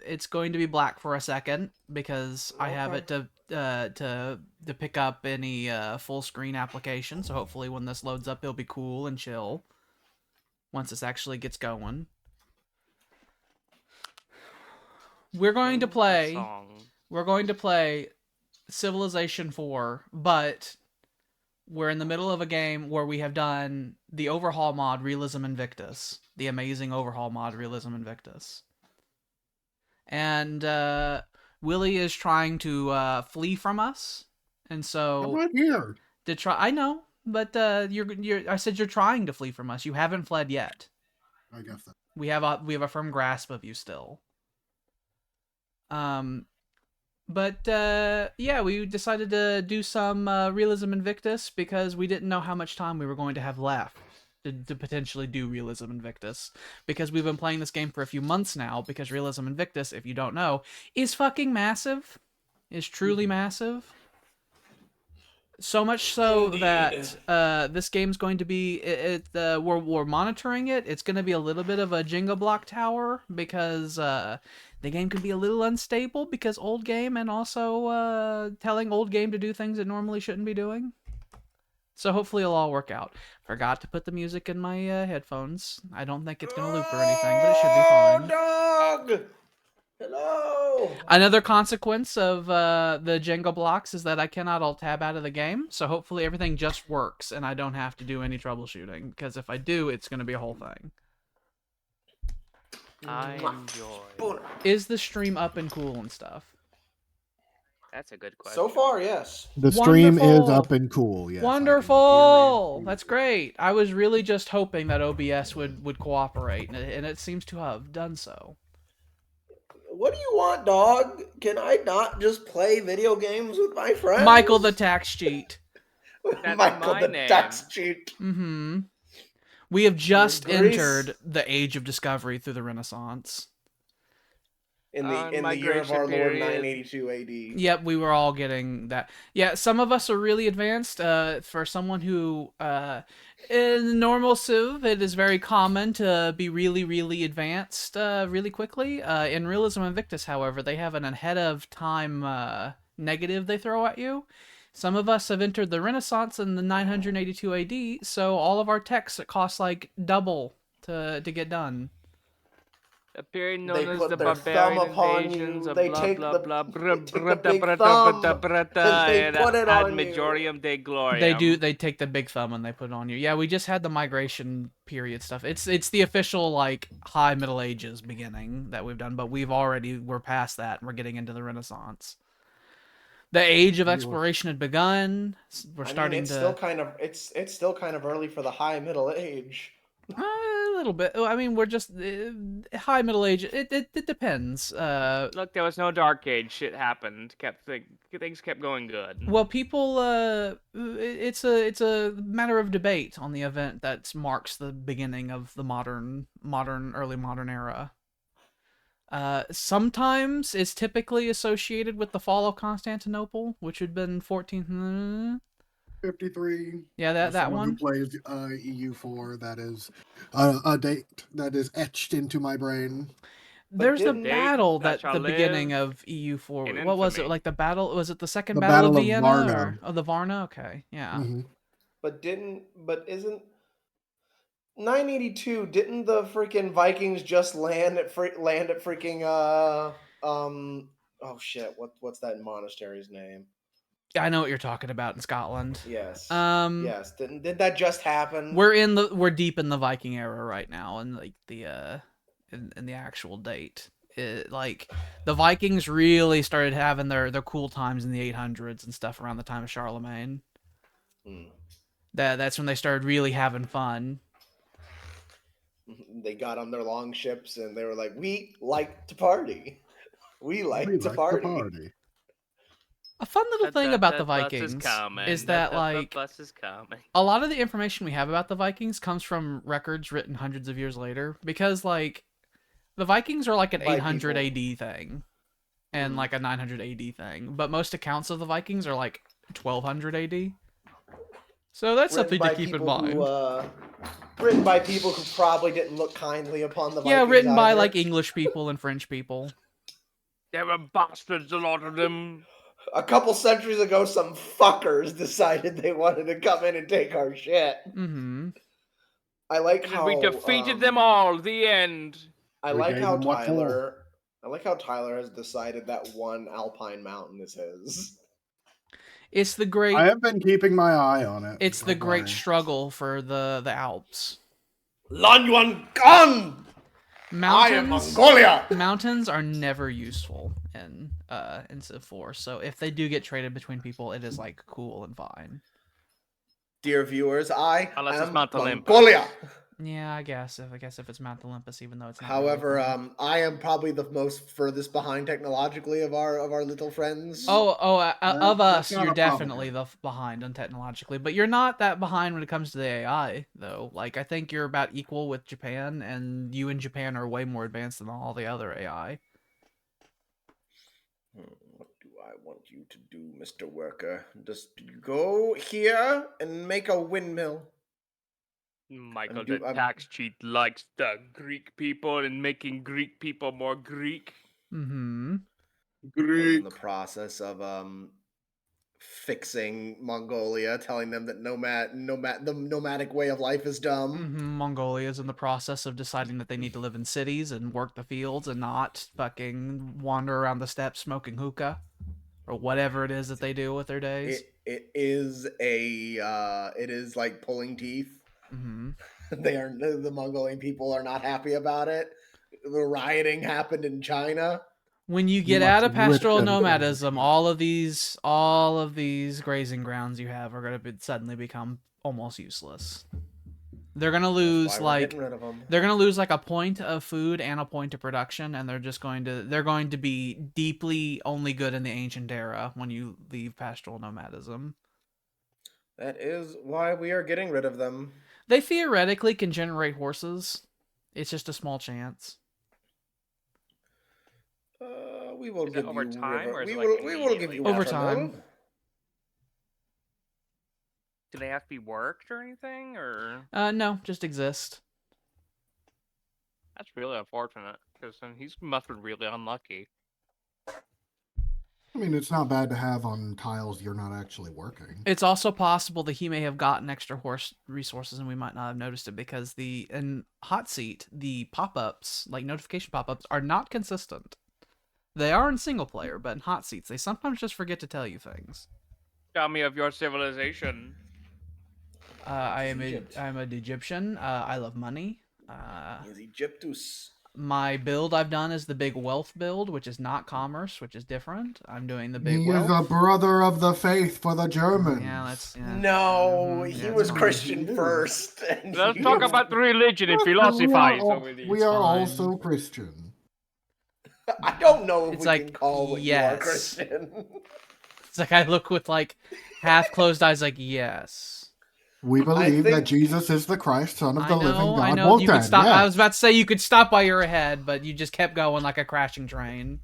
It's going to be black for a second because I have it to pick up any full screen application. So hopefully, when this loads up, it'll be cool and chill. Once this actually gets going, we're going to play. We're going to play Civilization 4, but we're in the middle of a game where we have done the overhaul mod Realism Invictus, the amazing overhaul mod Realism Invictus. And Willie is trying to flee from us, and so I'm right here. I know, but you're. I said you're trying to flee from us. You haven't fled yet. I guess that. We have a firm grasp of you still. But yeah, we decided to do some Realism Invictus because we didn't know how much time we were going to have left to potentially do Realism Invictus. Because we've been playing this game for a few months now, because Realism Invictus, if you don't know, is fucking massive. Is truly massive. So much so that this game's going to be... we're monitoring it. It's going to be a little bit of a Jenga block tower because... the game can be a little unstable because old game, and also telling old game to do things it normally shouldn't be doing. So hopefully it'll all work out. Forgot to put the music in my headphones. I don't think it's going to loop or anything, but it should be fine. Dog! Hello! Another consequence of the Jenga blocks is that I cannot alt-tab out of the game, so hopefully everything just works and I don't have to do any troubleshooting, because if I do, it's going to be a whole thing. I enjoy. Is the stream up and cool and stuff? That's a good question. So far, yes. The stream Wonderful. is up and cool. Yes. Wonderful! That's great. I was really just hoping that OBS would cooperate, and it seems to have done so. What do you want, dog? Can I not just play video games with my friends? Michael the tax cheat. That's Michael my the name. tax cheat. Mm-hmm. We have just Greece. entered the age of discovery through the Renaissance. In the year of our Lord 982 AD. Yep, we were all getting that. Yeah, some of us are really advanced. For someone who, in normal Civ, it is very common to be really, really advanced really quickly. In Realism Invictus, however, they have an ahead of time negative they throw at you. Some of us have entered the Renaissance in the 982 AD, so all of our techs, it costs like double to get done. A period known They as put the their thumb barbarian upon invasions you. of They blah take blah the- blah they take the big thumb and they put it ad on you. majorium de gloriam. They do. They take the big thumb and they put it on you. Yeah, we just had the migration period stuff. It's the official like high Middle Ages beginning that we've done, but we're past that and we're getting into the Renaissance. The age of exploration had begun. We're starting it's to it's still kind of early for the high Middle Age. a little bit. I mean, we're just high Middle Age. It depends. Look, there was no Dark Age. Shit happened. Things kept going good. Well, people, it's a matter of debate on the event that marks the beginning of the early modern era. Sometimes it's typically associated with the fall of Constantinople, which had been 53. Yeah, that one. Who plays EU4? That is a date that is etched into my brain. There's a didn't- battle that that the shall beginning live of EU4. in What was it? infamy. Like the battle? Was it the second The battle of Battle of Vienna? Varna. Oh, the Varna. Okay, yeah. Mhm. But isn't 982? Didn't the freaking Vikings just land at freaking oh shit, what's that monastery's name? I know what you're talking about in Scotland. Yes. Um, Yes. Did that just happen? We're deep in the Viking era right now, and like the in the actual date. Like the Vikings really started having their cool times in the 800s and stuff around the time of Charlemagne. That's when they started really having fun. They got on their long ships and they were like, "We like to party. We like to party." A fun little thing about the bus Vikings coming. is that like bus is coming. a lot of the information we have about the Vikings comes from records written hundreds of years later, because like the Vikings are like an 800 AD thing and like a 900 AD thing, but most accounts of the Vikings are like 1200 AD. So that's Written something to by keep in people mind. written by people who probably didn't look kindly upon the Yeah, Vikings written by either. like English people and French people. They were bastards, a lot of them. A couple centuries ago, some fuckers decided they wanted to come in and take our shit. Mm-hmm. I like And how we defeated them all. The end. I We like gave how them what for. Tyler. I like how Tyler has decided that one alpine mountain is his. It's the great. I have been keeping my eye on it. It's the don't great worry. struggle for the Alps. Lanyuan Gun! I am Mountains. Mongolia! Mountains are never useful in Civ 4. So if they do get traded between people, it is like cool and fine. Dear viewers, I Unless it's am Mount Olympus. Mongolia! Yeah, I guess if it's Mount Olympus, even though it's not. However, really fun. I am probably the most furthest behind technologically of our little friends. of that's us, not you're a problem. definitely behind on technologically, but you're not that behind when it comes to the AI though. Like I think you're about equal with Japan, and you and Japan are way more advanced than all the other AI. What do I want you to do, Mr. Worker? Just go here and make a windmill. Michael, the tax cheat likes the Greek people and making Greek people more Greek. Mm-hmm. I was Greek. in the process of fixing Mongolia, telling them that the nomadic way of life is dumb. Mm-hmm. Mongolia is in the process of deciding that they need to live in cities and work the fields and not fucking wander around the steppes smoking hookah or whatever it is that they do with their days. It is like pulling teeth. Mm-hmm. The Mongolian people are not happy about it. The rioting happened in China. When you get must out of pastoral rip them down. nomadism, all of these grazing grounds you have are going to suddenly become almost useless. They're going to lose That's why we're like getting rid of them. they're going to lose like a point of food and a point of production, and they're going to be deeply only good in the ancient era when you leave pastoral nomadism. That is why we are getting rid of them. They theoretically can generate horses. It's just a small chance. We will Is give it over you time, river. or is We it, will like, we will give immediately? you Over watermill. time. Do they have to be worked or anything, or No, just exist. that's really unfortunate because he's must have been really unlucky. I mean, it's not bad to have on tiles you're not actually working. It's also possible that he may have gotten extra horse resources and we might not have noticed it because in Hot Seat, the pop-ups, like notification pop-ups, are not consistent. They are in single player, but in Hot Seats, they sometimes just forget to tell you things. Tell me of your civilization. I'm an Egyptian. I love money. Is Egyptus. My build I've done is the big wealth build, which is not commerce, which is different. I'm doing the big He wealth. is a brother of the faith for the Germans. Yeah, that's yeah. No, Mhm, he yeah, was it's fine. Christian He is. first. and Let's he talk was- about religion and But philosophize over these. we are fine. also Christian. I don't know if It's we like, can call what you are yes. Christian. It's like I look with like half closed eyes, like yes. We believe that think- Jesus is the Christ, Son of the living God. I know. Well You could then, stop. yes. I was about to say you could stop while you're ahead, but you just kept going like a crashing train.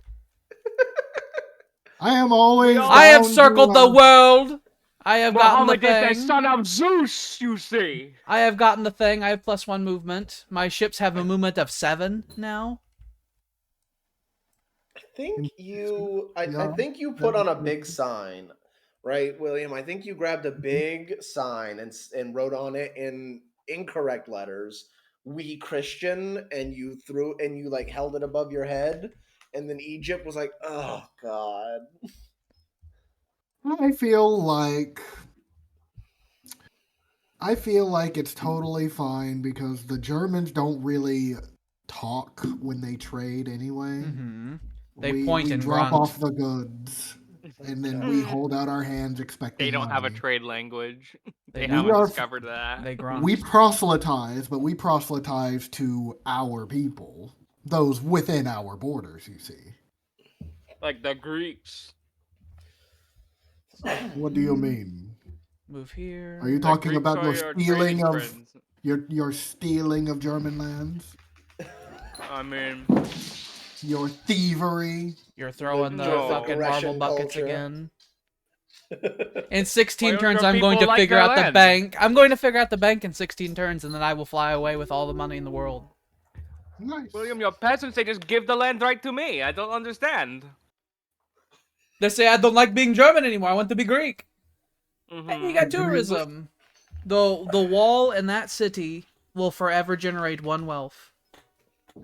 I am always. I have down to, circled the world. I have gotten the Muhammad is the thing. son of Zeus, you see. I have gotten the thing. I have +1 movement. My ships have a movement of 7 now. I think you Yeah. put on a big sign, right, William? I think you grabbed a big sign and wrote on it in incorrect letters, "We Christian," and you like held it above your head, and then Egypt was like, "Oh God." I feel like it's totally fine because the Germans don't really talk when they trade anyway. Mm-hmm. They we point and drop grunt. off the goods, and then we hold out our hands expecting They don't have a money. trade language. They We haven't are- discovered that. They grunt. We proselytize, but we proselytize to our people, those within our borders, you see. Like the Greeks. What do you mean? Move here. Are you The talking Greeks about are your stealing trading of friends. your stealing of German lands? I mean, Your thievery? You're throwing the No. fucking marble Grecian buckets culture. again. In 16 Why don't turns, your I'm going people to like figure their out the land? bank. I'm going to figure out the bank in 16 turns, and then I will fly away with all the money in the world. Nice. William, your peasants, they just give the land right to me. I don't understand. They say I don't like being German anymore. I want to be Greek. Hey, you got Mhm. tourism. The wall in that city will forever generate one wealth.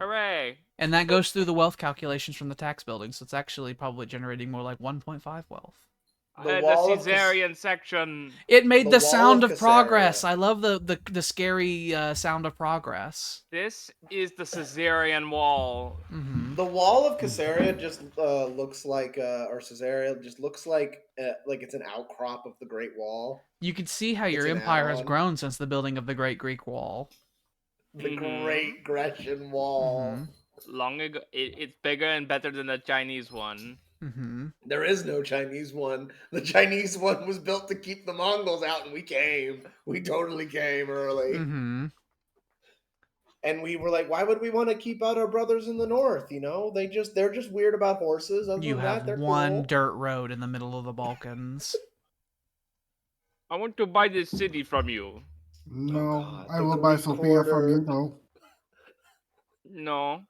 Hooray. And that goes through the wealth calculations from the tax building, so it's actually probably generating more like 1.5 wealth. The The wall of Caesarian section. It made The the wall sound of of progress. Caesarea. I love the scary sound of progress. This is the Caesarian wall. Mm-hmm. The wall of Caesarea just looks like, or Caesarea just looks like it's an outcrop of the Great Wall. You can see how your It's an empire has add-on. grown since the building of the Great Greek Wall. The Mhm. Great Grecian Wall. Mm-hmm. Long ago, it's bigger and better than the Chinese one. Mm-hmm. There is no Chinese one. The Chinese one was built to keep the Mongols out, and we came. We totally came early. Mm-hmm. And we were like, why would we want to keep out our brothers in the north? You know, they're just weird about horses. Other You than have that, they're one cool. dirt road in the middle of the Balkans. I want to buy this city from you. No, God, I the will buy Greek Sophia from you, quarter. though. No,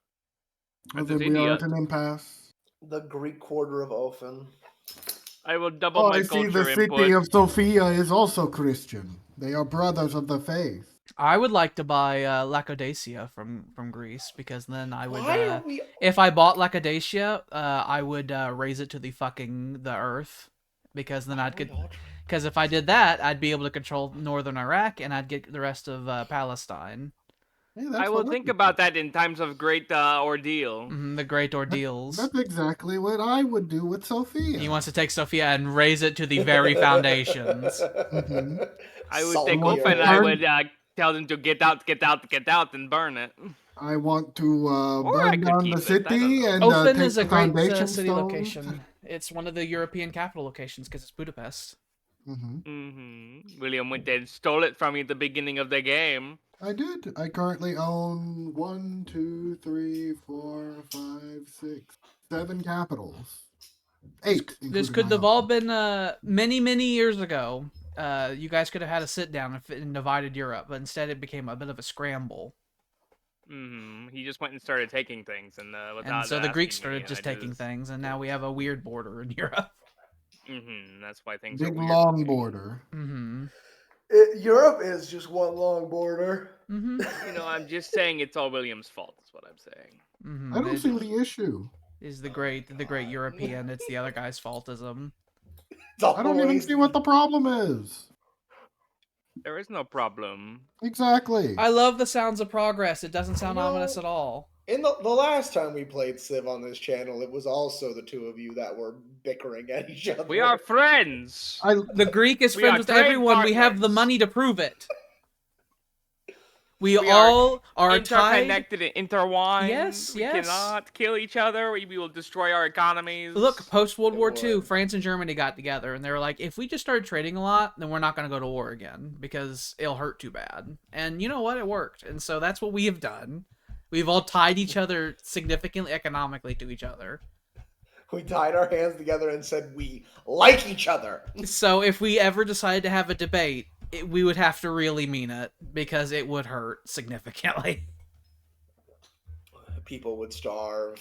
I that's think an we are at idiot. an impasse. The Greek quarter of Ofen. I will double Oh, my I see the culture city input. of Sophia is also Christian. They are brothers of the faith. I would like to buy Laodicea from Greece, because then I would, Why are we? if I bought Laodicea, I would raise it to the earth, because then I'd get, because if I did that, I'd be able to control northern Iraq, and I'd get the rest of Palestine. Hey, I will think about that in times of great ordeal. The Great Ordeals. That's exactly what I would do with Sophia. He wants to take Sophia and raise it to the very foundations. Mhm. I would Salt take the Ofen and earth. I would tell them to get out, get out, get out, and burn it. I want to Or I burn could down keep the it, I don't city know. and Ofen take is a the great foundation city stones. location. It's one of the European capital locations because it's Budapest. William went and stole it from me at the beginning of the game. I did. I currently own 1, 2, 3, 4, 5, 6, 7 capitals. 8. This including could my have own. all been many years ago. You guys could have had a sit down and divided Europe, but instead it became a bit of a scramble. He just went and started taking things, and without And so the Greeks asking me, started just taking things, and now we have a weird border in Europe. That's why things are Big weird. long border. Europe is just one long border. You know, I'm just saying it's all William's fault. Is what I'm saying. I don't see the issue. Is the great European? It's the other guy's faultism. I don't even see what the problem is. There is no problem. Exactly. I love the sounds of progress. It doesn't sound ominous at all. In the last time we played Civ on this channel, it was also the two of you that were bickering at each other. We are friends. The Greek is We friends are with trade everyone. We have the partners. money to prove it. We We all are interconnected and intertwined. Yes, We yes. cannot kill each other. We will destroy our economies. Look, post World War II, would. France and Germany got together, and they were like, if we just started trading a lot, then we're not going to go to war again, because it'll hurt too bad. And you know what? It worked. And so that's what we have done. We've all tied each other significantly economically to each other. We tied our hands together and said we like each other. So if we ever decided to have a debate, we would have to really mean it, because it would hurt significantly. People would starve.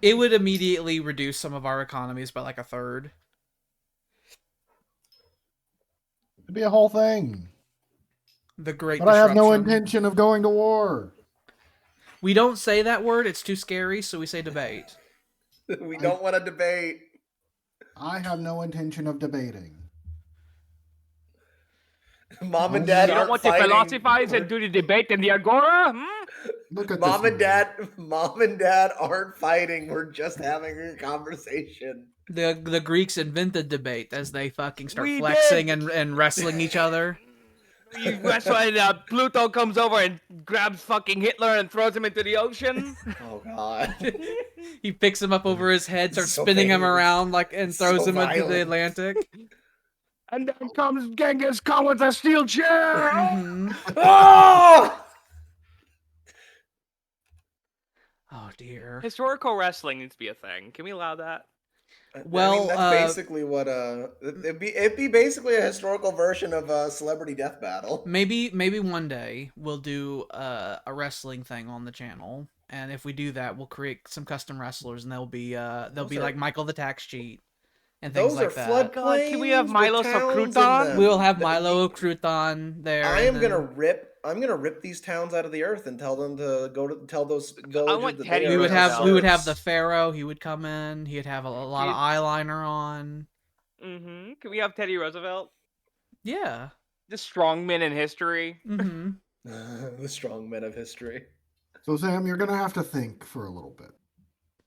It would immediately reduce some of our economies by like a third. It'd be a whole thing. The Great But I have no Disruption. intention of going to war. We don't say that word, it's too scary, so we say debate. We don't want to debate. I have no intention of debating. Mom and Dad You aren't don't want to fighting. philosophize and do the debate in the agora? Look at Mom this and man. Dad aren't fighting. We're just having a conversation. The Greeks invented debate as they fucking start We flexing did. and wrestling each other. That's why Pluto comes over and grabs fucking Hitler and throws him into the ocean. Oh God. He picks him up over his head, starts So spinning him violent. around like and throws So him into the violent. Atlantic. And then comes Genghis Khan with a steel chair. Oh! Oh dear. Historical wrestling needs to be a thing. Can we allow that? I mean, Well, that's basically what it'd be basically a historical version of a celebrity death battle. maybe one day we'll do a wrestling thing on the channel, and if we do that, we'll create some custom wrestlers, and they'll Those be like are Michael the Tax Cheat and things those are like that. God, can we have floodplains with Milo towns in Socruton? We'll them. have Milo Crouton there, I and am gonna then rip. I'm gonna rip these towns out of the earth and tell them to tell those I villagers want that they Teddy we are would now have the Roosevelt. serfs. Pharaoh. He would come in. He'd have a lot of Can eyeliner on. Can we have Teddy Roosevelt? Yeah. The strongman in history. Mm-hmm. The strong men of history. So, Sam, you're going to have to think for a little bit.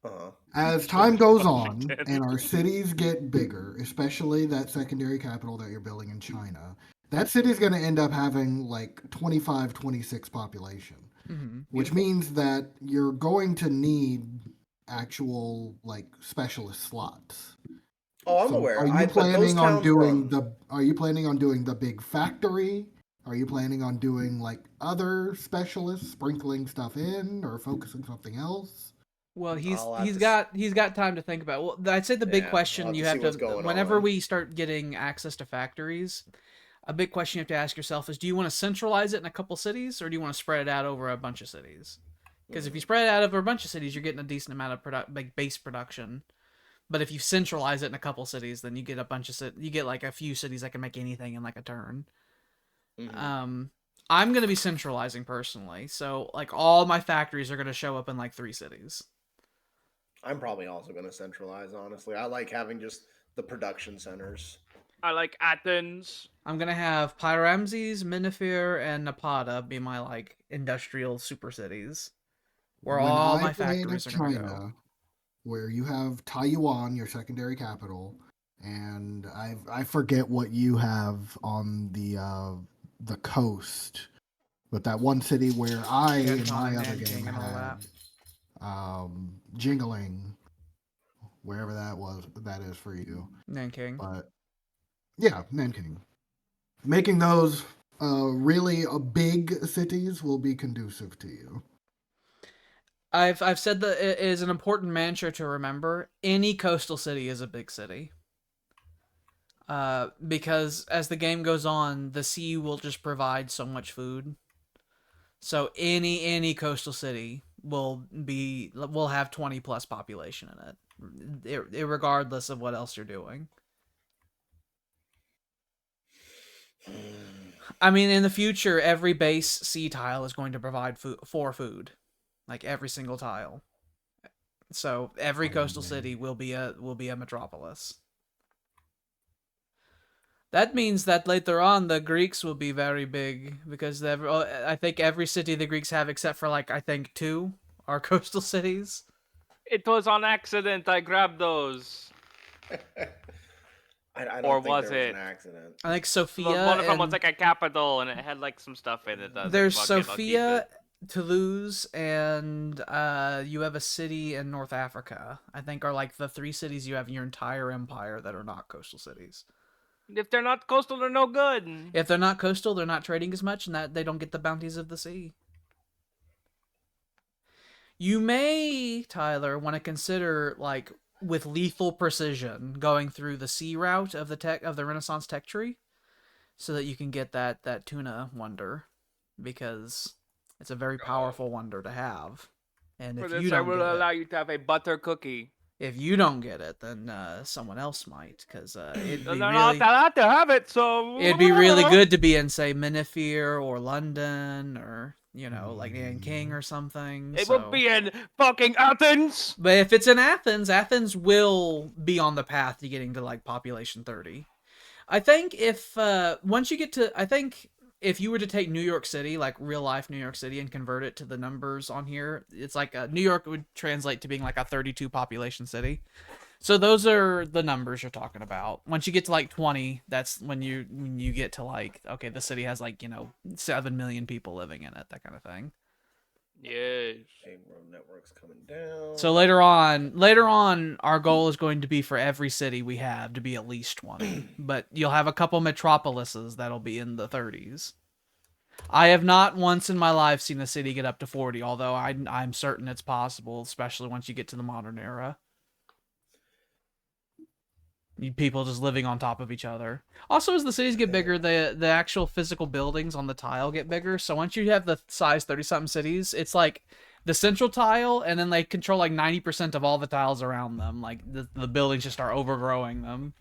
Uh-huh. As time goes on Washington. and our cities get bigger, especially that secondary capital that you're building in China, that city's going to end up having like 25, 26 population, Mm-hmm. which Beautiful. means that you're going to need actual like specialist slots. Oh, I'm So aware. But those towns run. are you planning on doing the big factory? Are you planning on doing like other specialists, sprinkling stuff in or focusing something else? Well, I'll have he's to. got time to think about. Well, I'd say the big Yeah, I'll question have you to see have to what's going whenever on. we start getting access to factories, a big question you have to ask yourself is: do you want to centralize it in a couple cities, or do you want to spread it out over a bunch of cities? Because if you Mhm. spread it out over a bunch of cities, you're getting a decent amount of like base production. But if you centralize it in a couple cities, then you get a bunch of you get like a few cities that can make anything in like a turn. Mhm. Um, I'm gonna be centralizing personally, so like all my factories are gonna show up in like 3 cities. I'm probably also going to centralize. Honestly, I like having just the production centers. I like Athens. I'm gonna have Pyramses, Minifir, and Napata be my like industrial super cities, where When all I my played factories are gonna go. China, where you have Taiyuan, your secondary capital, and I forget what you have on the coast, but that one city where I in Canton my and other game Nanking and all had that. Jingling, wherever that is for you. Nanking. But yeah, Nanking. Making those really big cities will be conducive to you. I've said that it is an important mantra to remember. Any coastal city is a big city. Because as the game goes on, the sea will just provide so much food. So any coastal city will have 20 plus population in it, regardless of what else you're doing. I mean, in the future, every base sea tile is going to provide food, like every single tile. So every coastal Probably. city will be a metropolis. That means that later on the Greeks will be very big because I think every city the Greeks have, except for like I think 2, are coastal cities. It was on accident. I grabbed those. I Or don't think was there was an it? accident. I think Well, Sophia one of them was and like a capital, and it had like some stuff in it. I was like, there's fuck it, I'll keep it. Sophia, Toulouse, and you have a city in North Africa. I think are like the 3 cities you have in your entire empire that are not coastal cities. If they're not coastal, they're no good. If they're not coastal, they're not trading as much, and that they don't get the bounties of the sea. You may, Tyler, want to consider like with lethal precision going through the sea route of the Renaissance tech tree, so that you can get that tuna wonder, because it's a very powerful wonder to have. And For if you this, I don't will get it, allow you to have a butter cookie. then someone else might, because it'd They're be not really allowed to have it, so. it'd be really good to be in say Minifir or London or like Nanking Mm. or something. It will So. be in fucking Athens! But if it's in Athens, Athens will be on the path to getting to like population 30. I think if once you get to, I think if you were to take New York City, like real life New York City, and convert it to the numbers on here, it's like New York would translate to being like a 32 population city. So those are the numbers you're talking about. Once you get to like 20, that's when you get to like, okay, the city has like 7 million people living in it, that kind of thing. Yes. Road network's coming down. So later on, our goal is going to be for every city we have to be at least 20. But you'll have a couple metropolises that'll be in the 30s. I have not once in my life seen a city get up to 40, although I'm certain it's possible, especially once you get to the modern era. People just living on top of each other. Also, as the cities get bigger, the actual physical buildings on the tile get bigger. So once you have the size 30-something cities, it's like the central tile, and then they control like 90% of all the tiles around them. Like the buildings just start overgrowing them.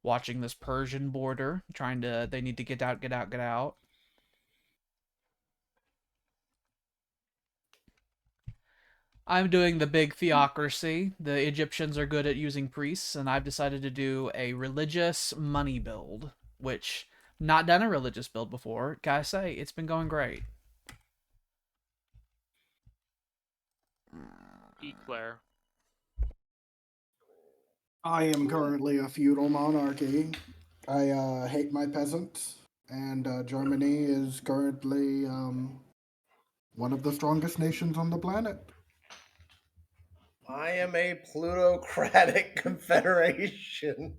Watching this Persian border, they need to get out, get out, get out. I'm doing the big theocracy. The Egyptians are good at using priests, and I've decided to do a religious money build, which not done a religious build before. Gotta say, it's been going great. Eclair. I am currently a feudal monarchy. I hate my peasants, and Germany is currently one of the strongest nations on the planet. I am a plutocratic confederation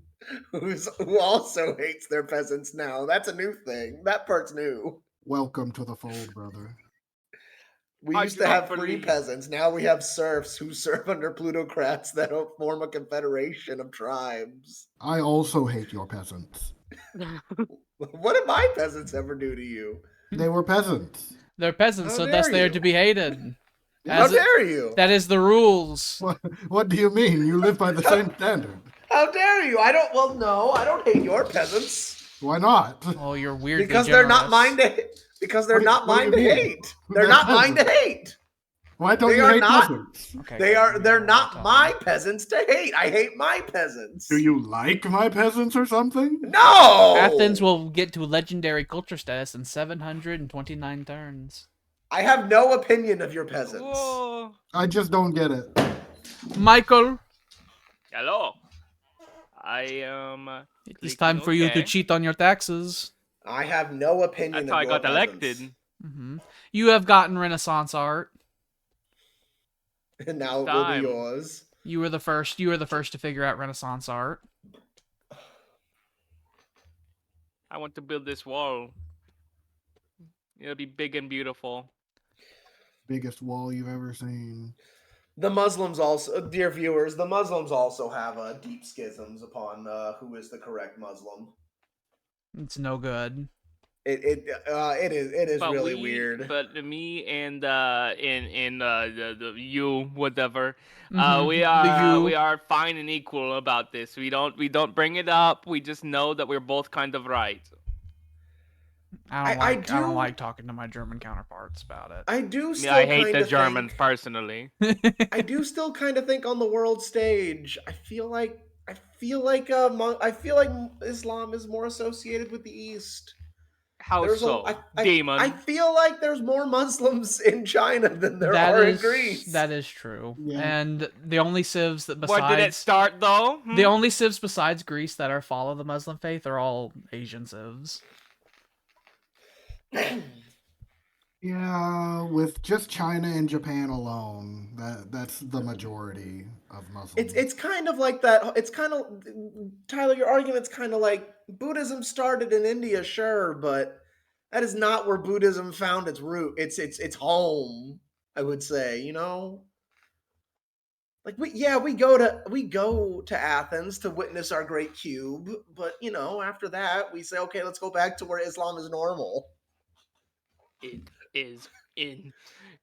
who also hates their peasants now. That's a new thing. That part's new. Welcome to the fold, brother. We used to have free peasants. Now we have serfs who serve under plutocrats that form a confederation of tribes. I also hate your peasants. What did my peasants ever do to you? They were peasants. They're peasants, How so thus dare they are you? to be hated. How dare you? That is the rules. What do you mean? You live by the same standard. How dare you? I don't hate your peasants. Why not? Oh, you're weirdly Because they're not generous. mine to because they're What- not what do mine you to mean? hate. They're They're not mine to peasants. hate. Why don't They you are hate not- peasants? Okay, They're not my peasants to hate. I hate my peasants. Do you like my peasants or something? No! Athens will get to legendary culture status in 729 turns. I have no opinion of your peasants. Whoa. I just don't get it. Michael, Hello. I am. it's time for you to cheat on your taxes. I have no opinion That's of how I your got peasants. elected. You have gotten Renaissance art. And now it will be Time. yours. You were the first. You were the first to figure out Renaissance art. I want to build this wall. It'll be big and beautiful. Biggest wall you've ever seen. The Muslims also, dear viewers, the Muslims also have deep schisms upon who is the correct Muslim. It's no good. It is But really weird. But me and the you whatever, Mhm, we the are you. we are fine and equal about this. We don't bring it up. We just know that we're both kind of right. I don't like talking to my German counterparts about it. I do still I hate kinda the Germans think, personally. I do still kind of think on the world stage. I feel like Islam is more associated with the East. How so? Demon. I feel like there's more Muslims in China than there That are is in Greece. that is true. Yeah. And the only civs that besides Where did it start though? the only civs besides Greece that are follow the Muslim faith are all Asian civs. Yeah, with just China and Japan alone, that's the majority of Muslims. It's kind of like that. It's kind of, Tyler, your argument's kind of like Buddhism started in India, sure, but that is not where Buddhism found its root. It's home, I would say. You know, like we go to Athens to witness our great cube, but you know, after that we say, okay, let's go back to where Islam is normal. It is in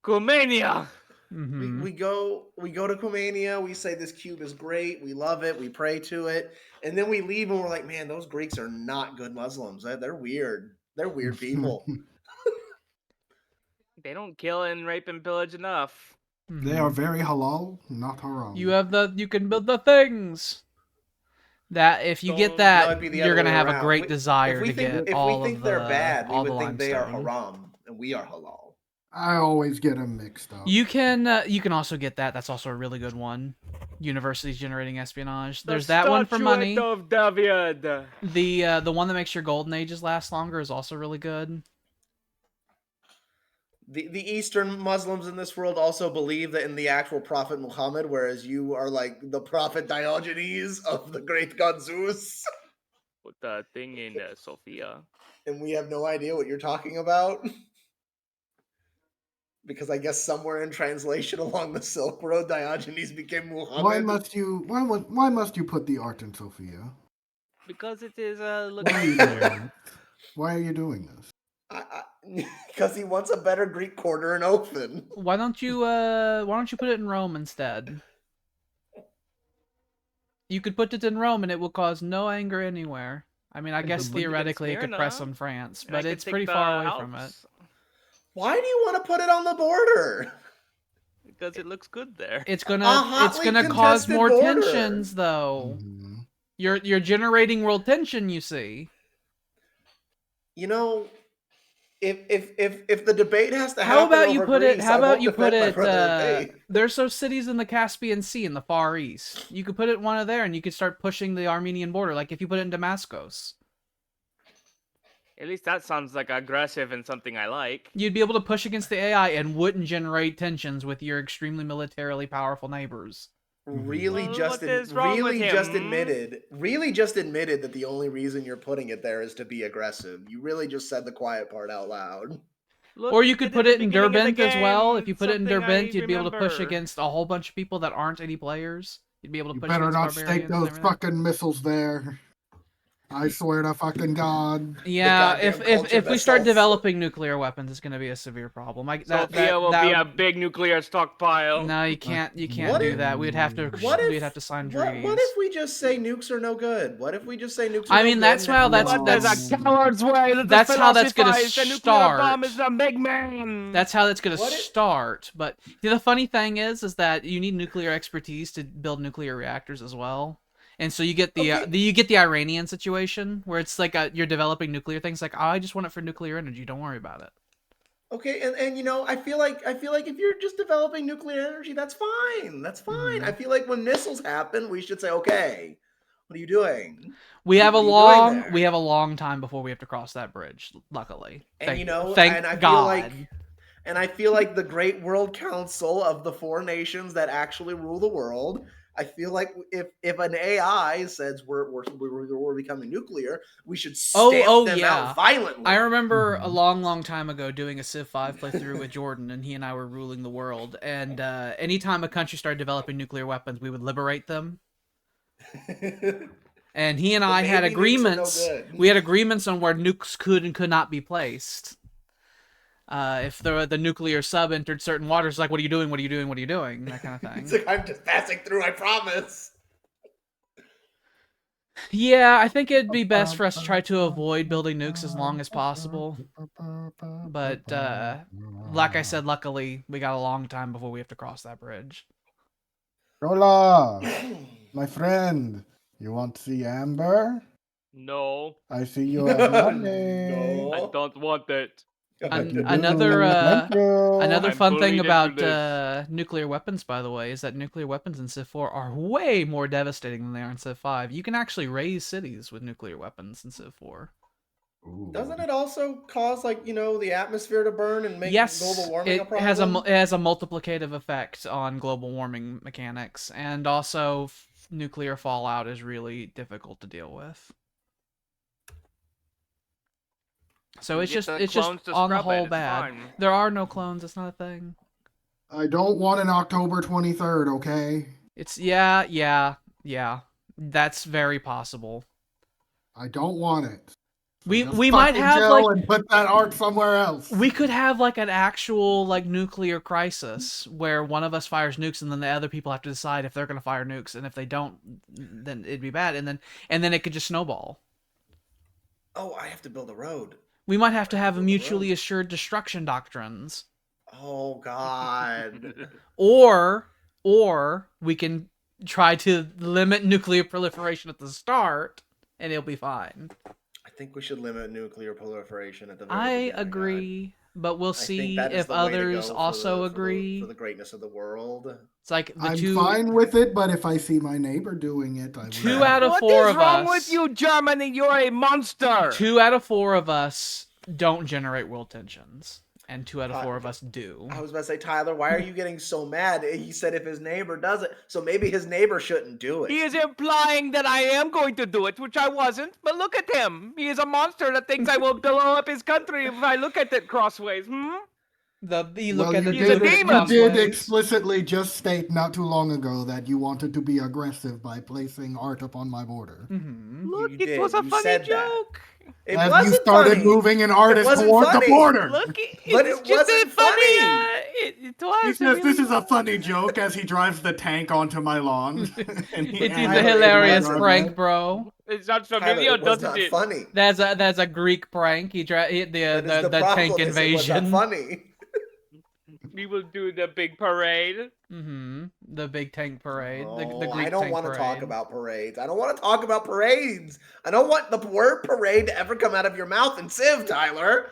Comania. We go to Comania, we say this cube is great, we love it, we pray to it, and then we leave and we're like, man, those Greeks are not good Muslims. They're weird. They're weird people. They don't kill and rape and pillage enough. They are very halal, not haram. You can build the things. That if you get No, that, it'd be the you're other gonna way have a around. great desire to get if all we think of they're the bad, we all would the think they are limestone. haram and we are halal. I always get them mixed up. You can also get that. That's also a really good one. Universities generating espionage. There's that one for money. Of David. The one that makes your golden ages last longer is also really good. The Eastern Muslims in this world also believe that in the actual Prophet Muhammad, whereas you are like the Prophet Diogenes of the great god Zeus. Put the thing in Sophia. And we have no idea what you're talking about. Because I guess somewhere in translation along the Silk Road, Diogenes became Muhammad. Why must you put the art in Sophia? Because it is Why are you doing this? Because he wants a better Greek quarter in Open. Why don't you put it in Rome instead? You could put it in Rome and it will cause no anger anywhere. I mean, I guess put it in theoretically it could press Smyrna. on France, I but could it's take pretty the far away from it. Alps, Why do you want to put it on the border? because it looks good there. It's A gonna hotly cause contested more border. tensions though. Mhm. You're generating world tension, you see. You know, if the debate has to How happen about you over put it? Greece, How I about won't you put defend my it? brother in faith. There's those cities in the Caspian Sea in the Far East. You could put it one of there, and you could start pushing the Armenian border. Like if you put it in Damascus, At least that sounds like aggressive and something I like. you'd be able to push against the AI and wouldn't generate tensions with your extremely militarily powerful neighbors. Really Well, just what is wrong with admitted that the only reason you're putting it there is to be aggressive. You really just said the quiet part out loud. Look Or you could at put the it in beginning of the Derbent as well. If game, you put it in something Derbent, I you'd be able to push remember. against a whole bunch of people that aren't any players. You'd be able to You push better against not stake barbarians and those everything. fucking missiles there. I swear to fucking God. Yeah, goddamn if culture we start vessels. developing nuclear weapons, it's going to be a severe problem. Sophia will be a big nuclear stockpile. No, you can't. You can't What do if- that. We'd have to. We'd have to sign treaties. What if we just say nukes are no good? What if we just say nukes are I no mean, good? that's and how if that's we- There's a coward's way. that's how that's gonna The nuclear bomb is start. a big man. That's how that's going to What if- start. But the funny thing is that you need nuclear expertise to build nuclear reactors as well. And so you get the Iranian situation where it's like you're developing nuclear things. Like, oh, I just want it for nuclear energy. Don't worry about it. Okay, and you know, I feel like if you're just developing nuclear energy, that's fine. That's fine. Mhm. I feel like when missiles happen, we should say, okay, what are you doing? We have What are you doing there? we have a long time before we have to cross that bridge. Luckily, And you know, thank and I God. feel like, and I feel like the Great World Council of the 4 nations that actually rule the world. I feel like if an AI says we're becoming nuclear, we should stamp them out violently. I remember a long time ago doing a Civ 5 playthrough with Jordan, and he and I were ruling the world. And anytime a country started developing nuclear weapons, we would liberate them. And he and I had agreements. We had agreements on where nukes could and could not be placed. If the nuclear sub entered certain waters, like, what are you doing? What are you doing? What are you doing? That kind of thing. It's like, I'm just passing through, I promise. Yeah, I think it'd be best for us to try to avoid building nukes as long as possible. But, like I said, luckily, we got a long time before we have to cross that bridge. Rola, my friend, you want to see Amber? No, I see you have money. No. I don't want it. Another I'm fun thing bullied into about this. nuclear weapons, by the way, is that nuclear weapons in Civ 4 are way more devastating than they are in Civ 5. You can actually raise cities with nuclear weapons in Civ 4. Doesn't it also cause, like, you know, the atmosphere to burn and make global warming a problem? It has a multiplicative effect on global warming mechanics, and also nuclear fallout is really difficult to deal with. So it's just on the whole bad. There are no clones. It's not a thing. I don't want an October 23rd, okay? It's yeah. That's very possible. I don't want it. We Just might fucking have chill like and put that art somewhere else. we could have like an actual like nuclear crisis where one of us fires nukes and then the other people have to decide if they're going to fire nukes, and if they don't, then it'd be bad, and then it could just snowball. Oh, I have to build a road. We might have to have a mutually assured destruction doctrines. Oh God. Or we can try to limit nuclear proliferation at the start, and it'll be fine. I think we should limit nuclear proliferation at the very I beginning. agree, but we'll I think see that is if the way to others go also for agree. for the greatness of the world. It's like I'm fine with it, but if I see my neighbor doing it, I will. 2 out of 4 of us. What is wrong with you, Germany? You're a monster. 2 out of 4 of us don't generate world tensions, and 2 out of 4 of us do. I was about to say, Tyler, why are you getting so mad? He said if his neighbor does it, so maybe his neighbor shouldn't do it. He is implying that I am going to do it, which I wasn't. But look at him. He is a monster that thinks I will blow up his country if I look at it crossways. You look at the He's a dude with demon! You did crossways. explicitly just state not too long ago that you wanted to be aggressive by placing art upon my border. Mm-hmm. Look, You it did. was a You funny said that. joke. It As wasn't you started funny. moving an artist wasn't toward the funny. border. Look, But it's it just a wasn't funny. funny. It He was. says, "This is a funny joke," as he drives the tank onto my lawn. And he It is hangs a it Tyler, in my hilarious wasn't. driveway. prank, bro. It sounds Tyler, familiar, it was doesn't not it? funny. That's a Greek prank. The That is the tank problem. Is it was not invasion. funny. We will do the big parade. Mm-hmm. The big tank parade. The Oh, Greek I don't tank want to parade. talk about parades. I don't want to talk about parades. I don't want the word parade to ever come out of your mouth in Civ, Tyler.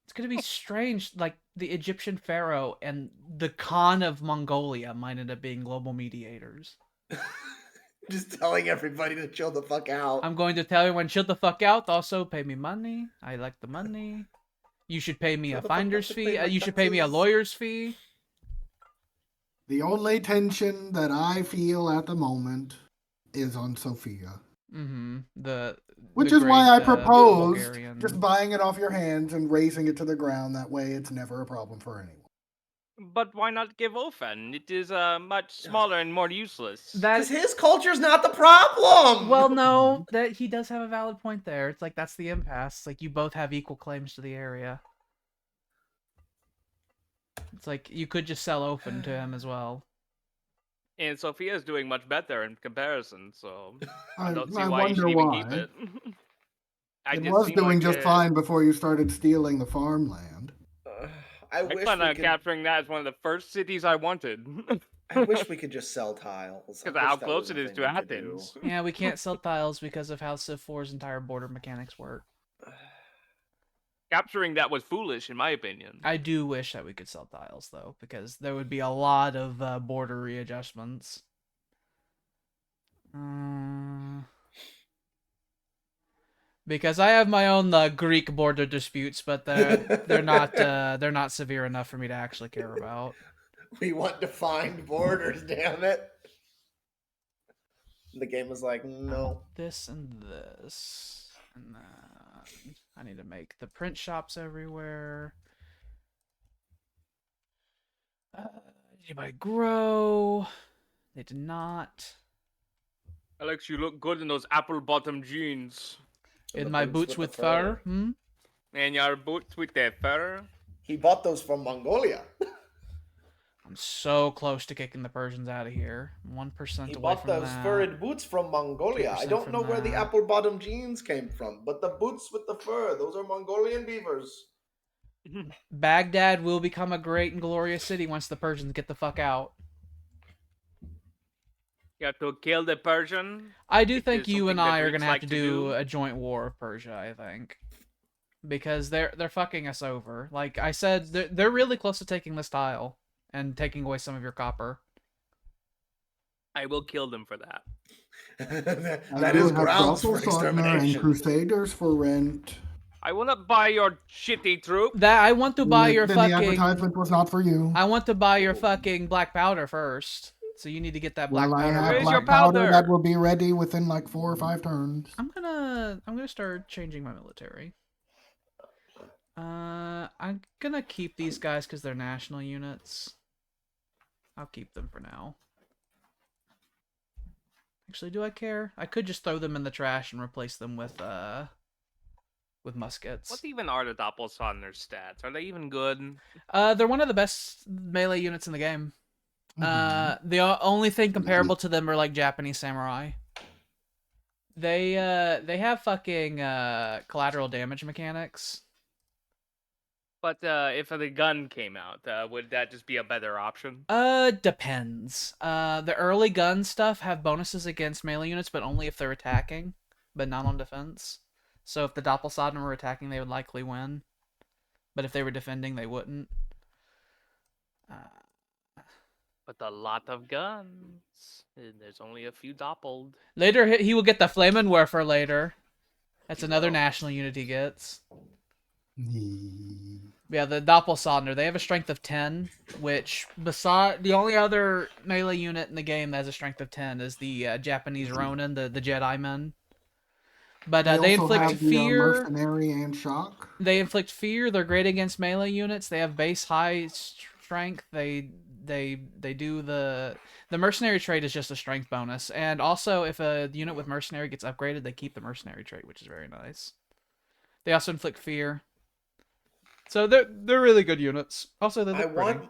It's gonna be strange. Like the Egyptian pharaoh and the Khan of Mongolia might end up being global mediators. Just telling everybody to chill the fuck out. I'm going to tell everyone, chill the fuck out. Also, pay me money. I like the money. You should pay me Chill a the fuck out finder's to fee. pay my You should pay me a taxes. lawyer's fee. The only tension that I feel at the moment is on Sophia. Mm-hmm. Which the is why I great, proposed Bulgarian. just buying it off your hands and raising it to the ground. That way it's never a problem for anyone. But why not give Ofen? It is much smaller and more useless. Because his culture's not the problem. Well, no, that he does have a valid point there. It's like that's the impasse. Like you both have equal claims to the area. It's like you could just sell Open to him as well. And Sophia's doing much better in comparison, so I I don't see I why you should wonder even why. keep it. It just was seem doing like, just fine before you started stealing the farmland. I I wish plan we on could. capturing that as one of the first cities I wanted. I wish we could just sell tiles. I Because of wish how that close was a it is thing to we could do. Athens. Yeah, we can't sell tiles because of how Civ 4's entire border mechanics work. Capturing that was foolish, in my opinion. I do wish that we could sell tiles, though, because there would be a lot of border readjustments. Because I have my own Greek border disputes, but they're not severe enough for me to actually care about. We want defined borders, damn it. The game was like, no. This and this. And then I need to make the print shops everywhere. Anybody grow? They did not. Alex, you look good in those apple bottom jeans. And In the my boots with the fur? Hmm? And your boots with the fur. He bought those from Mongolia. I'm so close to kicking the Persians out of here. 1% He away bought from those that. furred boots from Mongolia. I 2% don't from know where the that. apple bottom jeans came from, but the boots with the fur, those are Mongolian beavers. Baghdad will become a great and glorious city once the Persians get the fuck out. You have to kill the Persian. I do It think is you and something the I are Greeks gonna have like to to do do. a joint war of Persia, I think. Because they're fucking us over. Like I said, they're really close to taking this tile and taking away some of your copper. I will kill them for that. That is grounds for and extermination. Crusaders for rent. I will not buy your shitty troop. That I want to buy your Then the fucking. advertisement was not for you. I want to buy your fucking black powder first. So you need to get that black Well, I powder. have Where's your black powder powder? that will be ready within like 4 or 5 turns. I'm gonna start changing my military. I'm gonna keep these guys because they're national units. I'll keep them for now. Actually, do I care? I could just throw them in the trash and replace them with muskets. What even are the Doppelsonder's stats? Are they even good? They're one of the best melee units in the game. The only thing comparable to them are like Japanese samurai. They have fucking collateral damage mechanics. But if the gun came out, would that just be a better option? Depends. The early gun stuff have bonuses against melee units, but only if they're attacking, but not on defense. So if the Doppelsatner were attacking, they would likely win. But if they were defending, they wouldn't. But a lot of guns. And there's only a few doppeled. Later, he will get the Flammenwerfer later. That's another national unit he gets. Yeah, the Doppelsatner, they have a strength of 10, which beside the only other melee unit in the game that has a strength of 10 is the Japanese Ronin, the Jedi men. But They they also inflict have the fear. mercenary and shock. They inflict fear. They're great against melee units. They have base high strength. They do the mercenary trait is just a strength bonus, and also if a unit with mercenary gets upgraded, they keep the mercenary trait, which is very nice. They also inflict fear. So they're really good units. Also, they look pretty.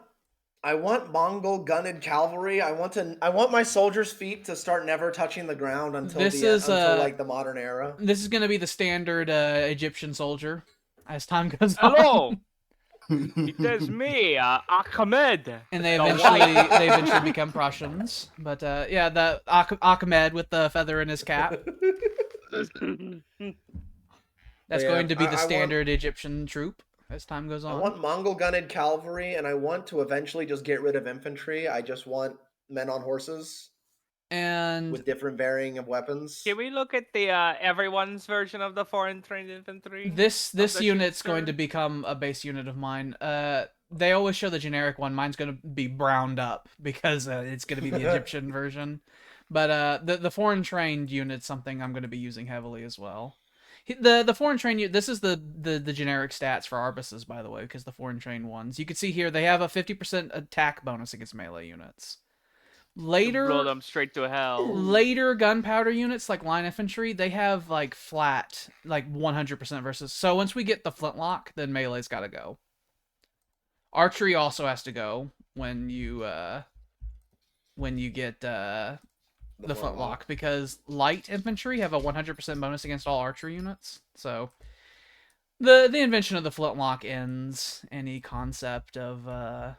I want Mongol gunned cavalry. I want my soldiers' feet to start never touching the ground until like the modern era. This is gonna be the standard Egyptian soldier as time goes Hello, on. it is me, Ahmed. And they The eventually become Prussians. But yeah, the Ahmed with the feather in his cap. That's going to be the standard Egyptian troop as time goes on. I want Mongol gunned cavalry, and I want to eventually just get rid of infantry. I just want men on horses. And with different varying of weapons. Can we look at the everyone's version of the foreign trained infantry? This unit's going to become a base unit of mine. They always show the generic one. Mine's going to be browned up because it's going to be the Egyptian version. But the foreign trained unit's something I'm going to be using heavily as well. The foreign trained unit, this is the generic stats for Arbuses, by the way, because the foreign trained ones. You can see here they have a 50% attack bonus against melee units. Later, blow them straight to hell. Later gunpowder units like line infantry, they have like flat, like 100% versus. So once we get the flintlock, then melee's got to go. Archery also has to go when you get the flintlock, because light infantry have a 100% bonus against all archery units. So the invention of the flintlock ends any concept of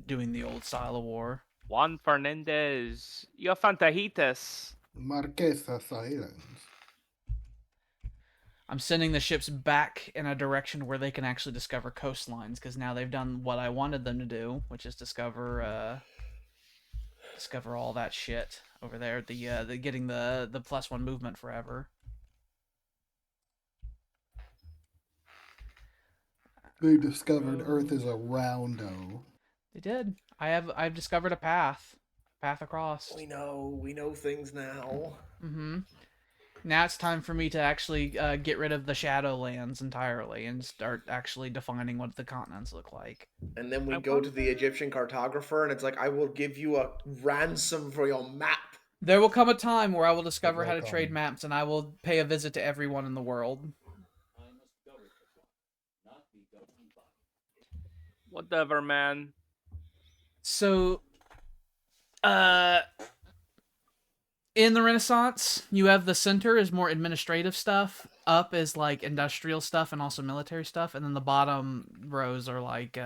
doing the old style of war. Juan Fernandez, your Fantajitas. Marquesa Silence. I'm sending the ships back in a direction where they can actually discover coastlines, because now they've done what I wanted them to do, which is discover all that shit over there. The getting the +1 movement forever. They discovered Earth is a roundo. They did. I've discovered a path across. We know things now. Mm-hmm. Now it's time for me to actually get rid of the Shadowlands entirely and start actually defining what the continents look like. And then we go to the Egyptian cartographer, and it's like, I will give you a ransom for your map. There will come a time where I will discover how to trade maps, and I will pay a visit to everyone in the world. Whatever, man. So, in the Renaissance, you have the center is more administrative stuff, up is like industrial stuff and also military stuff, and then the bottom rows are like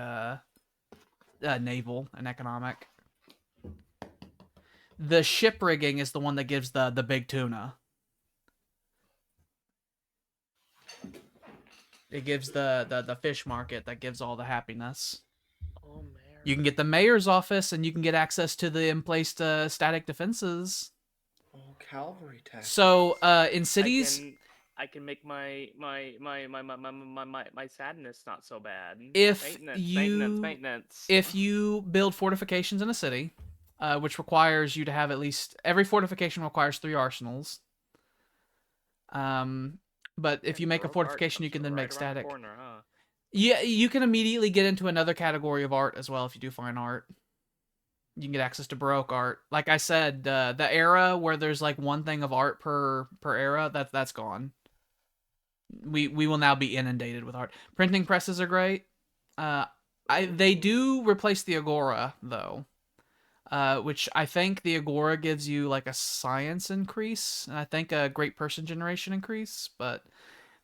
naval and economic. The ship rigging is the one that gives the big tuna. It gives the fish market that gives all the happiness. Oh, man. You can get the mayor's office, and you can get access to the emplaced static defenses. Oh, cavalry tax. So in cities, I can make my sadness not so bad. If maintenance. If you build fortifications in a city, which requires you to have at least every fortification requires 3 arsenals. But if you make a fortification, you can then make static. Yeah, you can immediately get into another category of art as well if you do fine art. You can get access to Baroque art. Like I said, the era where there's like one thing of art per era, that's gone. We will now be inundated with art. Printing presses are great. They do replace the Agora though, which I think the Agora gives you like a science increase, and I think a great person generation increase, but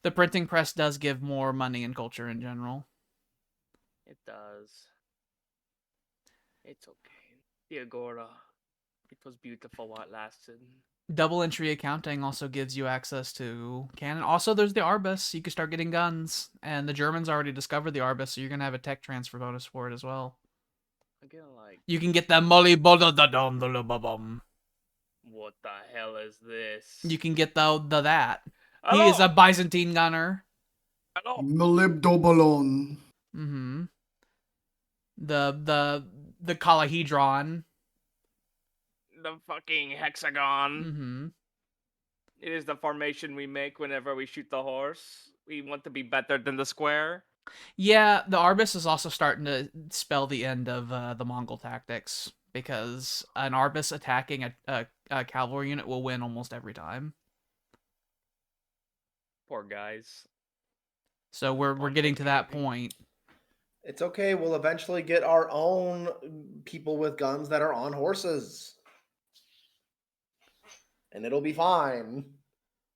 the printing press does give more money and culture in general. It does. It's okay. The Agora. It was beautiful while it lasted. Double entry accounting also gives you access to cannon. Also, there's the Arbus. You can start getting guns. And the Germans already discovered the Arbus, so you're going to have a tech transfer bonus for it as well. Again, like... You can get the Molly Bodadadum. What the hell is this? You can get the that. Hello? He is a Byzantine gunner. Hello? Molybdobalon. Mm-hmm. The Calahedron. The fucking hexagon. Mm-hmm. It is the formation we make whenever we shoot the horse. We want to be better than the square. Yeah, the Arbus is also starting to spell the end of the Mongol tactics because an Arbus attacking a cavalry unit will win almost every time. Poor guys. So we're getting to that point. It's okay. We'll eventually get our own people with guns that are on horses, and it'll be fine.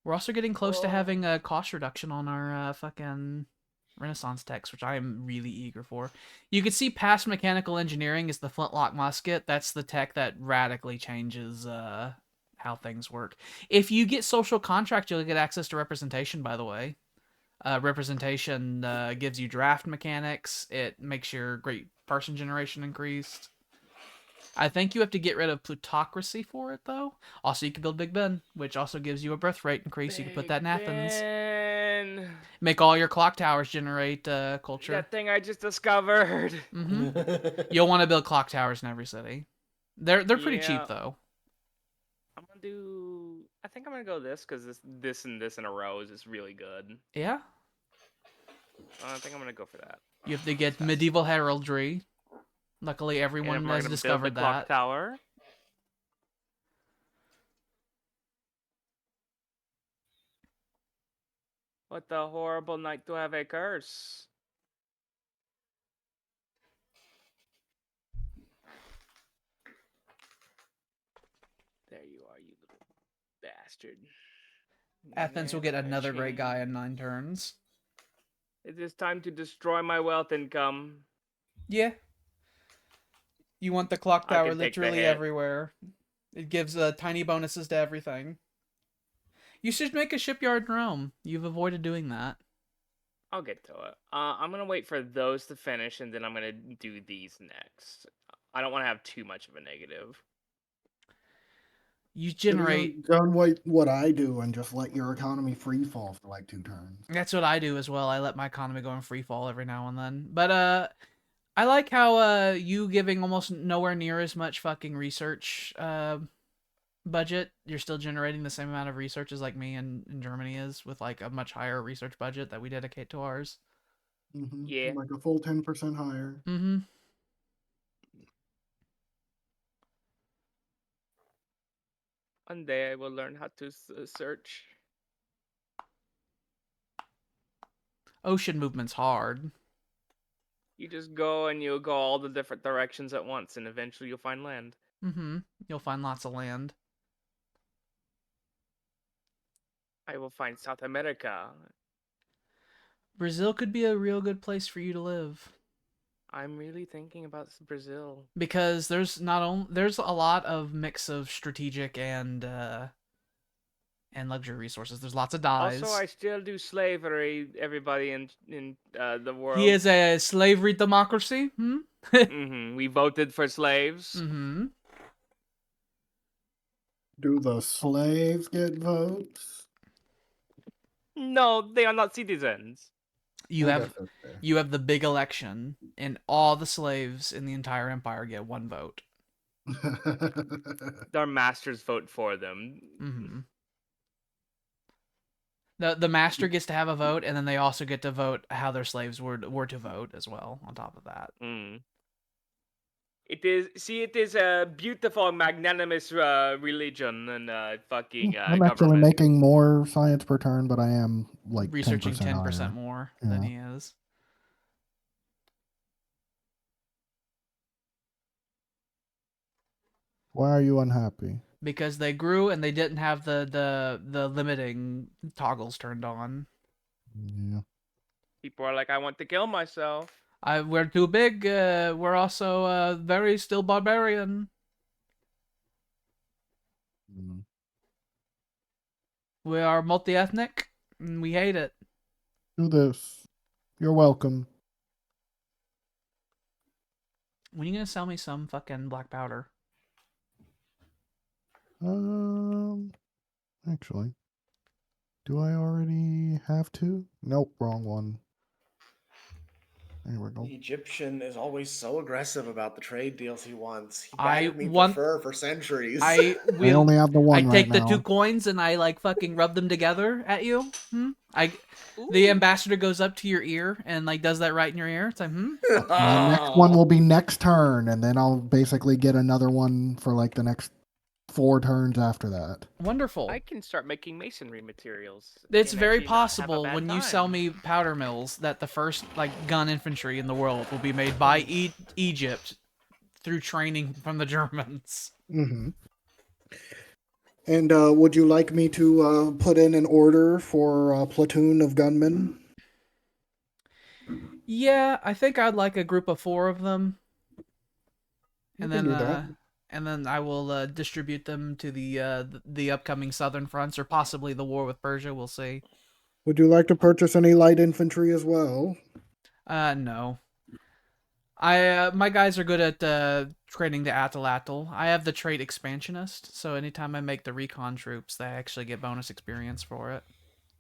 We're also getting close to having a cost reduction on our fucking Renaissance techs, which I am really eager for. You can see past mechanical engineering is the flintlock musket. That's the tech that radically changes how things work. If you get social contract, you'll get access to representation, by the way. Representation gives you draft mechanics. It makes your great person generation increased. I think you have to get rid of plutocracy for it, though. Also, you can build Big Ben, which also gives you a birth rate increase. You can put that in Athens. Ben. Make all your clock towers generate culture. That thing I just discovered. You'll want to build clock towers in every city. They're pretty cheap, though. I'm gonna do. I think I'm gonna go this because this and this in a row is just really good. Yeah. I think I'm gonna go for that. You have to get medieval heraldry. Luckily, everyone has discovered build the clock tower. What a horrible night to have a curse. There you are, you little bastard. Athens will get another great guy in 9 turns. It is time to destroy my wealth income. Yeah. You want the clock tower literally everywhere. It gives tiny bonuses to everything. You should make a shipyard in Rome. You've avoided doing that. I'll get to it. I'm going to wait for those to finish, and then I'm going to do these next. I don't want to have too much of a negative. You generate... Done what I do and just let your economy free fall for like 2 turns. That's what I do as well. I let my economy go in free fall every now and then. But, I like how you giving almost nowhere near as much fucking research budget. You're still generating the same amount of research as like me in Germany is, with like a much higher research budget that we dedicate to ours. Yeah. Like a full 10% higher. One day I will learn how to search. Ocean movement's hard. You just go and you'll go all the different directions at once, and eventually you'll find land. You'll find lots of land. I will find South America. Brazil could be a real good place for you to live. I'm really thinking about Brazil. Because there's there's a lot of mix of strategic and luxury resources. There's lots of dyes. Also, I still do slavery, everybody in the world. He is a slavery democracy. We voted for slaves. Do the slaves get votes? No, they are not citizens. You have the big election, and all the slaves in the entire empire get 1 vote. Their masters vote for them. The master gets to have a vote, and then they also get to vote how their slaves were to vote as well. On top of that, it is a beautiful, magnanimous religion and fucking. I'm actually making more science per turn, but I am like researching 10% more than he is. Why are you unhappy? Because they grew and they didn't have the limiting toggles turned on. Yeah. People are like, I want to kill myself. We're too big. We're also very still barbarian. We are multi-ethnic, and we hate it. Do this. You're welcome. When are you gonna sell me some fucking black powder? Actually, do I already have to? Nope, wrong one. There we go. The Egyptian is always so aggressive about the trade deals he wants. He I bagged me want- for fur for centuries. I only have the I one right take the now. 2 coins and I like fucking rub them together at you. The Ooh. ambassador goes up to your ear and like does that right in your ear. It's like, The next one will be next turn, and then I'll basically get another one for like the next 4 turns after that. wonderful. I can start making masonry materials. It's and very actually not have a possible bad when you sell time. me powder mills that the first like gun infantry in the world will be made by Egypt through training from the Germans. Mm-hmm. And would you like me to put in an order for a platoon of gunmen? Yeah, I think I'd like a group of 4 of them, You and can then do that. and then I will distribute them to the upcoming southern fronts or possibly the war with Persia. We'll see. Would you like to purchase any light infantry as well? No. My guys are good at training the Atlatl. I have the trait expansionist, so anytime I make the recon troops, they actually get bonus experience for it.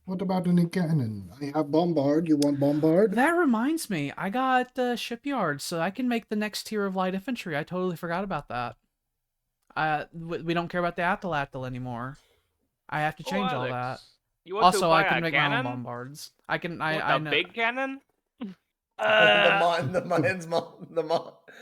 What about any cannon? I have bombard. You want bombard? That reminds me, I got shipyards, so I can make the next tier of light infantry. I totally forgot about that. We don't care about the Atlatl anymore. I have to Oh, change all Alex, that. you want Also, to I buy can a make my own cannon? bombards. I can. You I want the know. big cannon?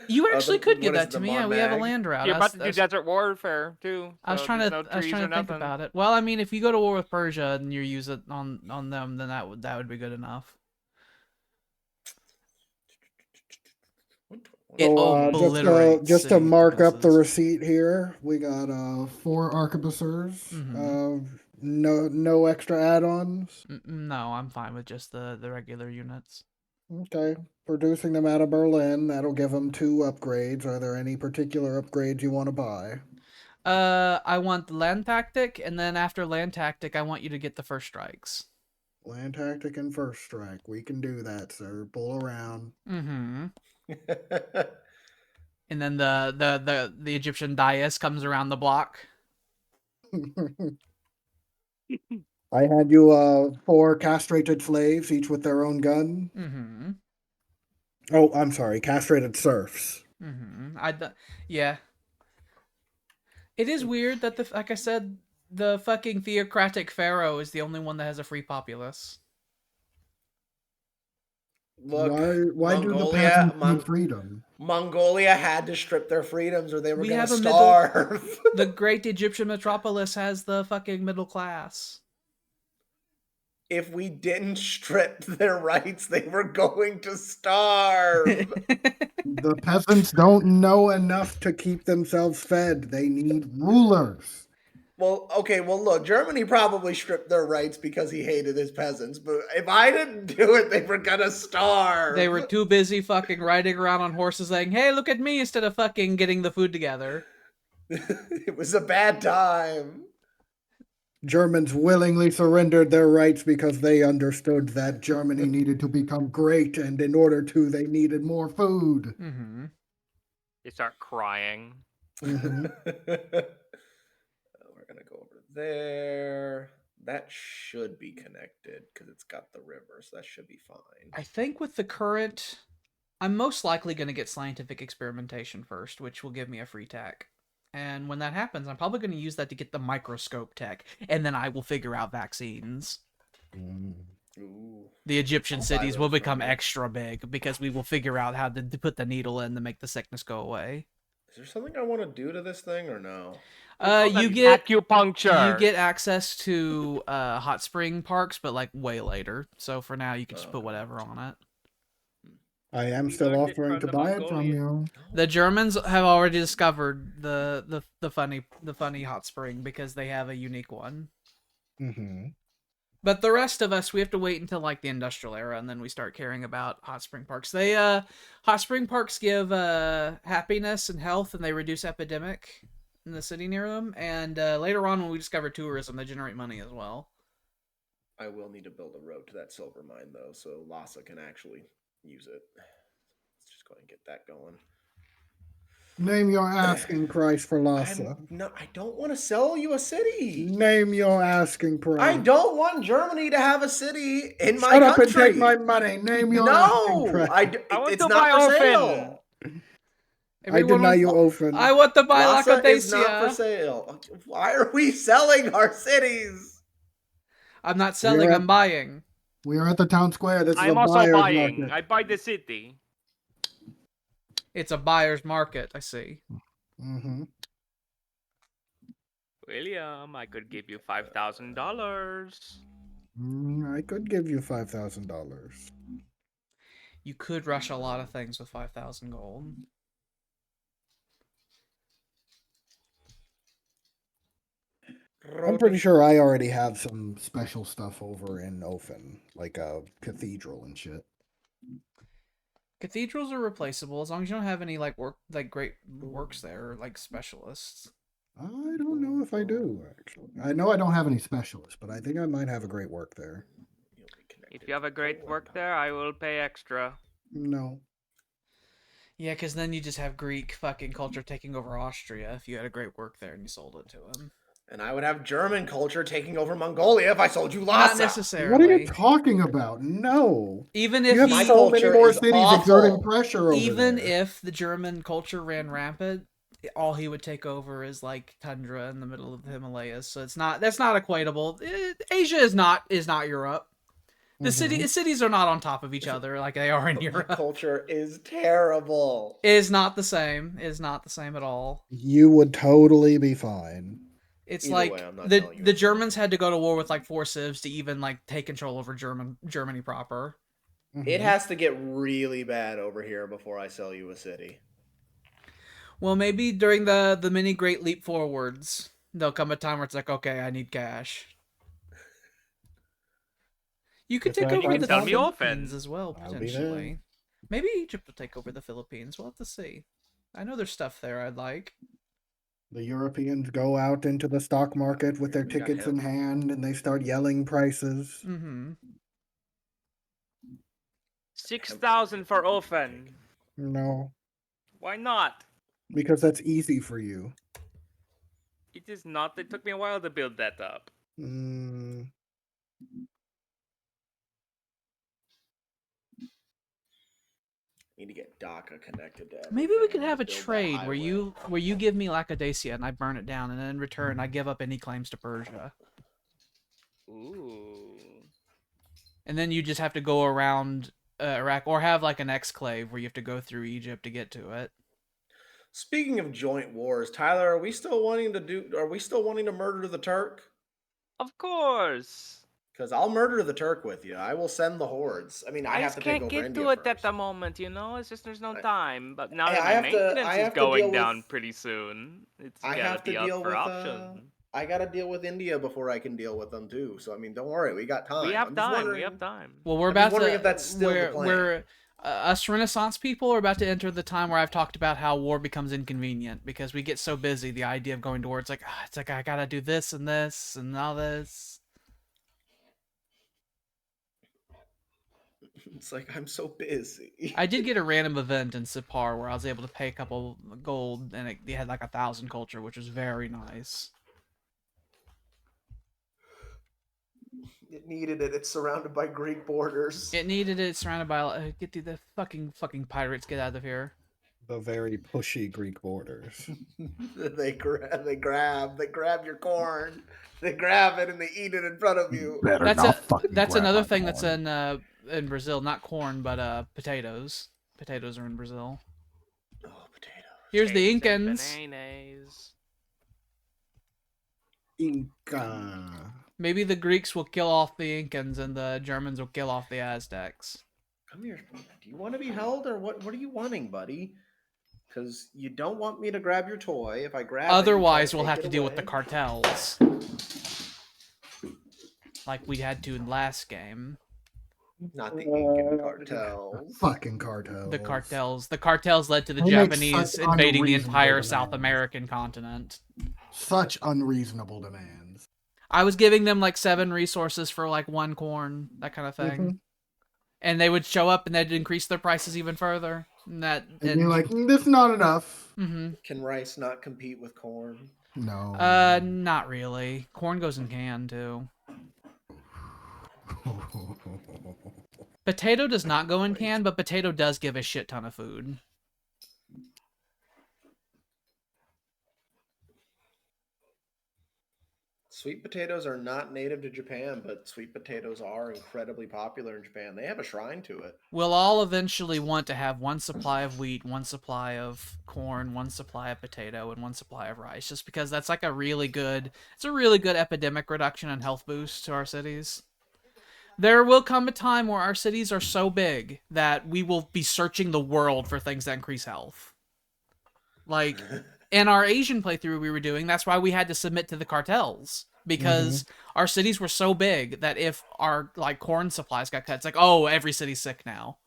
You actually could give what is that to me. Yeah, we have a land route. You're about to do That's- desert warfare too. I was so trying there's to. no I was trees trying or to think nothing. about it. Well, I mean, if you go to war with Persia and you use it on them, then that would be good enough. It So obliterates just to city mark up the defenses. receipt here, we got 4 arquebusiers. Mhm. No extra add-ons. No, I'm fine with just the regular units. Okay, producing them out of Berlin. That'll give them 2 upgrades. Are there any particular upgrades you want to buy? I want the land tactic, and then after land tactic, I want you to get the first strikes. Land tactic and first strike. We can do that, sir. Pull around. Mm-hmm. And then the Egyptian dais comes around the block. I had you 4 castrated slaves, each with their own gun. Mm-hmm. Oh, I'm sorry, castrated serfs. Mm-hmm. Yeah. It is weird that like I said, the fucking theocratic pharaoh is the only one that has a free populace. Look, Why do the peasants need freedom? Mongolia had to strip their freedoms or they were We going to have a starve. The great Egyptian metropolis has the fucking middle class. If we didn't strip their rights, they were going to starve. The peasants don't know enough to keep themselves fed. They need rulers. Well, okay, well, look, Germany probably stripped their rights because he hated his peasants, but if I didn't do it, they were gonna starve. They were too busy fucking riding around on horses saying, hey, look at me, instead of fucking getting the food together. It was a bad time. Germans willingly surrendered their rights because they understood that Germany needed to become great, and in order to, they needed more food. Mm-hmm. They start crying. Mm-hmm. We're gonna go over there. That should be connected because it's got the river, so that should be fine. I think with the current, I'm most likely going to get scientific experimentation first, which will give me a free tech. And when that happens, I'm probably going to use that to get the microscope tech, and then I will figure out vaccines. Ooh. The Egyptian I'll buy cities will those from become you. extra big because we will figure out how to put the needle in to make the sickness go away. Is there something I want to do to this thing or no? You get acupuncture. access to hot spring parks, but like way later. So for now, you can just put Okay. whatever on it. I am You still learned it offering from to the buy it from Mongolians. you. The Germans have already discovered the funny hot spring because they have a unique one. Mm-hmm. But the rest of us, we have to wait until like the industrial era, and then we start caring about hot spring parks. Hot spring parks give happiness and health, and they reduce epidemic in the city near them. And later on, when we discover tourism, they generate money as well. I will need to build a road to that silver mine though, so Lhasa can actually use it. Let's just go ahead and get that going. Name your asking price for Lhasa. I don't want to sell you a city. Name your asking price. I don't want Germany to have a city in my Shut up country. and take my money. Name your asking No, price. I want it's to not buy for Ofen. sale. I deny you open. I want to buy Lhasa is not for Lacodacia. sale. Why are we selling our cities? I'm not selling, I'm buying. We are at the town square. This is I'm a also buyer's buying. market. I buy the city. It's a buyer's market, I see. Mm-hmm. William, I could give you $5,000. I could give you $5,000. You could rush a lot of things with 5,000 gold. I'm pretty sure I already have some special stuff over in Ofen, like a cathedral and shit. Cathedrals are replaceable as long as you don't have any great works there, or like specialists. I don't know if I do, actually. I know I don't have any specialists, but I think I might have a great work there. If you have a great work there, I will pay extra. No. Yeah, because then you just have Greek fucking culture taking over Austria if you had a great work there and you sold it to him. And I would have German culture taking over Mongolia if I sold you Lhasa. Not necessarily. What are you talking about? No. Even if You have My so many culture more is cities awful. exerting pressure over even there. if the German culture ran rampant, all he would take over is like tundra in the middle of the Himalayas. So that's not equatable. Asia is not Europe. The cities are not on top of each other like they are in Europe. My culture is terrible. It is not the same. It is not the same at all. You would totally be fine. It's Either like way, I'm not telling you the it's Germans had to go to war with like 4 civs to even like take control over Germany proper. It has to get really bad over here before I sell you a city. Well, maybe during the mini Great Leap Forwards, there'll come a time where it's like, okay, I need cash. You could take over the tell me Philippines often. as well, I'll be potentially. Maybe Egypt will take over the Philippines. We'll have to see. I know there's stuff there I'd like. The Europeans go out into the stock market with their We got tickets in him. hand and they start yelling prices. Mm-hmm. 6,000 for Ofen. No, Why not? because that's easy for you. It is not. It took me a while to build that up. Need to get DACA connected to Maybe we everything could and have a build that trade where highway. you give me Lacodacia and I burn it down, and then in return I give up any claims to Persia. Ooh. And then you just have to go around Iraq, or have like an exclave where you have to go through Egypt to get to it. Speaking of joint wars, Tyler, are we still wanting to murder the Turk? Of course. Because I'll murder the Turk with you. I will send the hordes. I mean, I have just to take can't over get India to it first. at the moment, you know? It's just there's no I- time. But now I that my have to- I maintenance is have to deal going with- down pretty soon, it's I gotta have to be up deal for with. option. I gotta deal with India before I can deal with them too. So I mean, don't worry, we got time. We have I'm just time. We wondering- have time. Well, we're I'm just about wondering to. if that's still the plan. We're us Renaissance people are about to enter the time where I've talked about how war becomes inconvenient because we get so busy. The idea of going to war, it's like I gotta do this and all this. It's like I'm so busy. I did get a random event in Sipar where I was able to pay a couple gold, and it had like 1,000 culture, which was very nice. It needed it. It's surrounded by Greek borders. It needed it, surrounded by get the fucking pirates, get out of here. The very pushy Greek borders. They grab your corn. They grab it and they eat it in front of you. That's another thing that's in Brazil, not corn, but potatoes. Potatoes are in Brazil. Oh, potatoes. Here's the Eggs and Incans. bananas. Inca. Maybe the Greeks will kill off the Incans and the Germans will kill off the Aztecs. Come here. Do you want to be held or what? What are you wanting, buddy? Because you don't want me to grab your toy. If I grab Otherwise, it, we'll have to deal with the cartels. Like we had to in last game. Not the Incan cartels. Fucking cartels. The cartels led to the They make Japanese such invading the unreasonable entire South demands. American continent. Such unreasonable demands. I was giving them like 7 resources for like 1 corn, that kind of thing. And they would show up and they'd increase their prices even further. And you're like, that's not enough. Mm-hmm. Can rice not compete with corn? No. Not really. Corn goes in can too. Potato does not go in can, but potato does give a shit ton of food. Sweet potatoes are not native to Japan, but sweet potatoes are incredibly popular in Japan. They have a shrine to it. We'll all eventually want to have one supply of wheat, one supply of corn, one supply of potato, and one supply of rice, just because that's like a really good epidemic reduction and health boost to our cities. There will come a time where our cities are so big that we will be searching the world for things that increase health. Like in our Asian playthrough we were doing, that's why we had to submit to the cartels, because our cities were so big that if our like corn supplies got cut, it's like, oh, every city's sick now.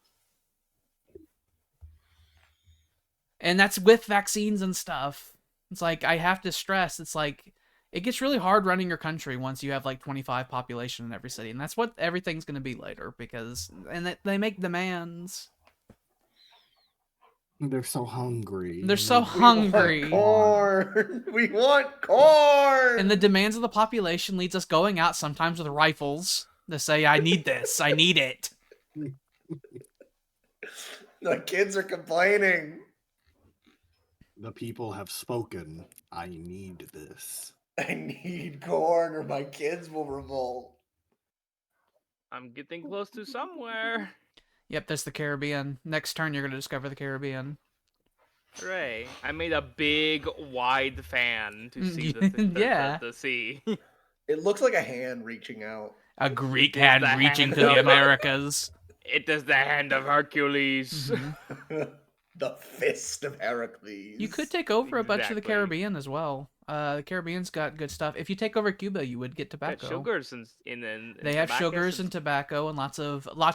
And that's with vaccines and stuff. It's like, I have to stress, it's like, it gets really hard running your country once you have like 25 population in every city, and that's what everything's going to be later, because they make demands. They're so hungry. They're so We hungry. want corn. We want corn. And the demands of the population leads us going out sometimes with rifles to say, I need this, I need it. The kids are complaining. The people have spoken. I need this. I need corn or my kids will revolt. I'm getting close to somewhere. Yep, that's the Caribbean. Next turn, you're going to discover the Caribbean. Hooray. I made a big, wide fan to see Yeah. the sea. It looks like a hand reaching out. A Greek It is hand the reaching hand to the of- Americas. It is the hand of Hercules. Mhm. The fist of Heracles. You could take over a bunch of the Exactly. Caribbean as well. The Caribbean's got good stuff. If you take over Cuba, you would get Got tobacco. sugars and They have tobacco sugars and and tobacco and lots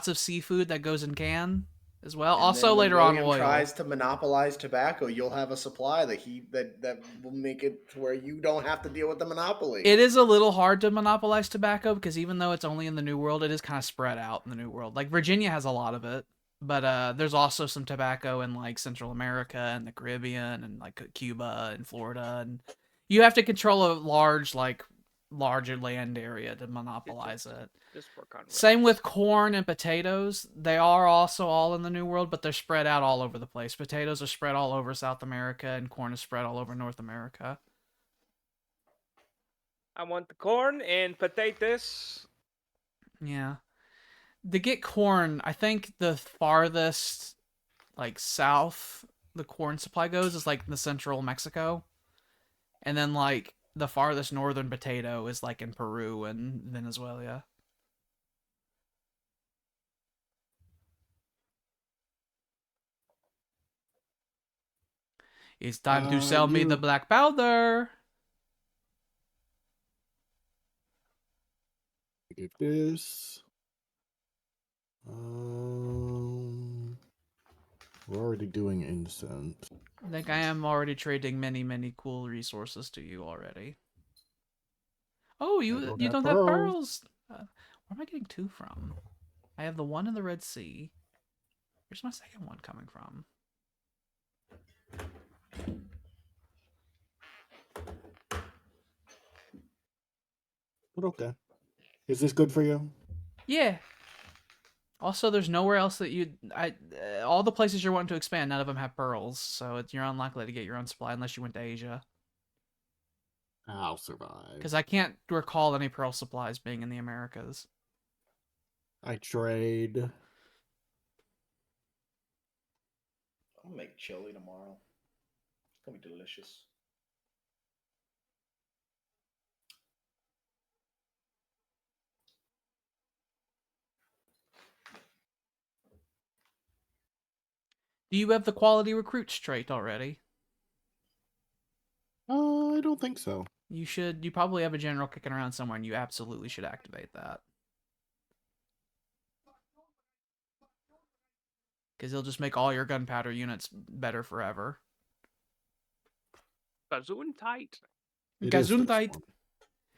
of seafood that goes in can as well. And Also then when later on William oil. tries to monopolize tobacco, you'll have a supply that will make it to where you don't have to deal with the monopoly. It is a little hard to monopolize tobacco because even though it's only in the New World, it is kind of spread out in the New World. Like Virginia has a lot of it, but there's also some tobacco in like Central America and the Caribbean and like Cuba and Florida, and you have to control a larger land area to monopolize it. just work on Same rice. with corn and potatoes. They are also all in the New World, but they're spread out all over the place. Potatoes are spread all over South America, and corn is spread all over North America. I want the corn and potatoes. Yeah. To get corn, I think the farthest, like, south the corn supply goes is, like, the central Mexico. And then, like, the farthest northern potato is, like, in Peru and Venezuela. It's time to sell me the black powder. Get this. We're already doing incense. I think I am already trading many, many cool resources to you already. Oh, you don't you have don't have pearls. pearls. Where am I getting two from? I have the one in the Red Sea. Where's my second one coming from? But okay. Is this good for you? Yeah. Also, there's nowhere else that all the places you're wanting to expand, none of them have pearls, so you're unlikely to get your own supply unless you went to Asia. I'll survive. Because I can't recall any pearl supplies being in the Americas. I trade. I'm gonna make chili tomorrow. It's gonna be delicious. Do you have the quality recruits trait already? I don't think so. You should. You probably have a general kicking around somewhere, and you absolutely should activate that. Because he'll just make all your gunpowder units better forever. Bazoon tight. It is this Gesundheit. one.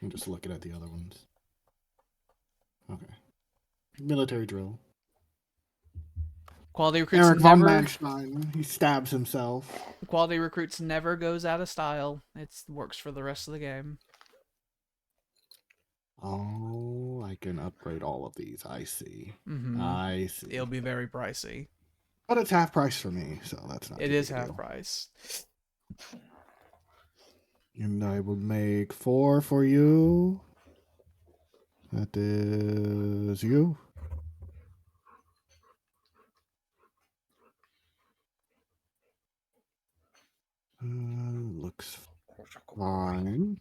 I'm just looking at the other ones. Okay. Military drill. Quality recruits Eric von never. Manstein. He stabs himself. Quality recruits never goes out of style. It works for the rest of the game. Oh, I can upgrade all of these. I see. Mm-hmm. I see. It'll be very pricey. But it's half price for me, so that's not It too is big a half deal. price. And I will make 4 for you. That is you. Looks fine.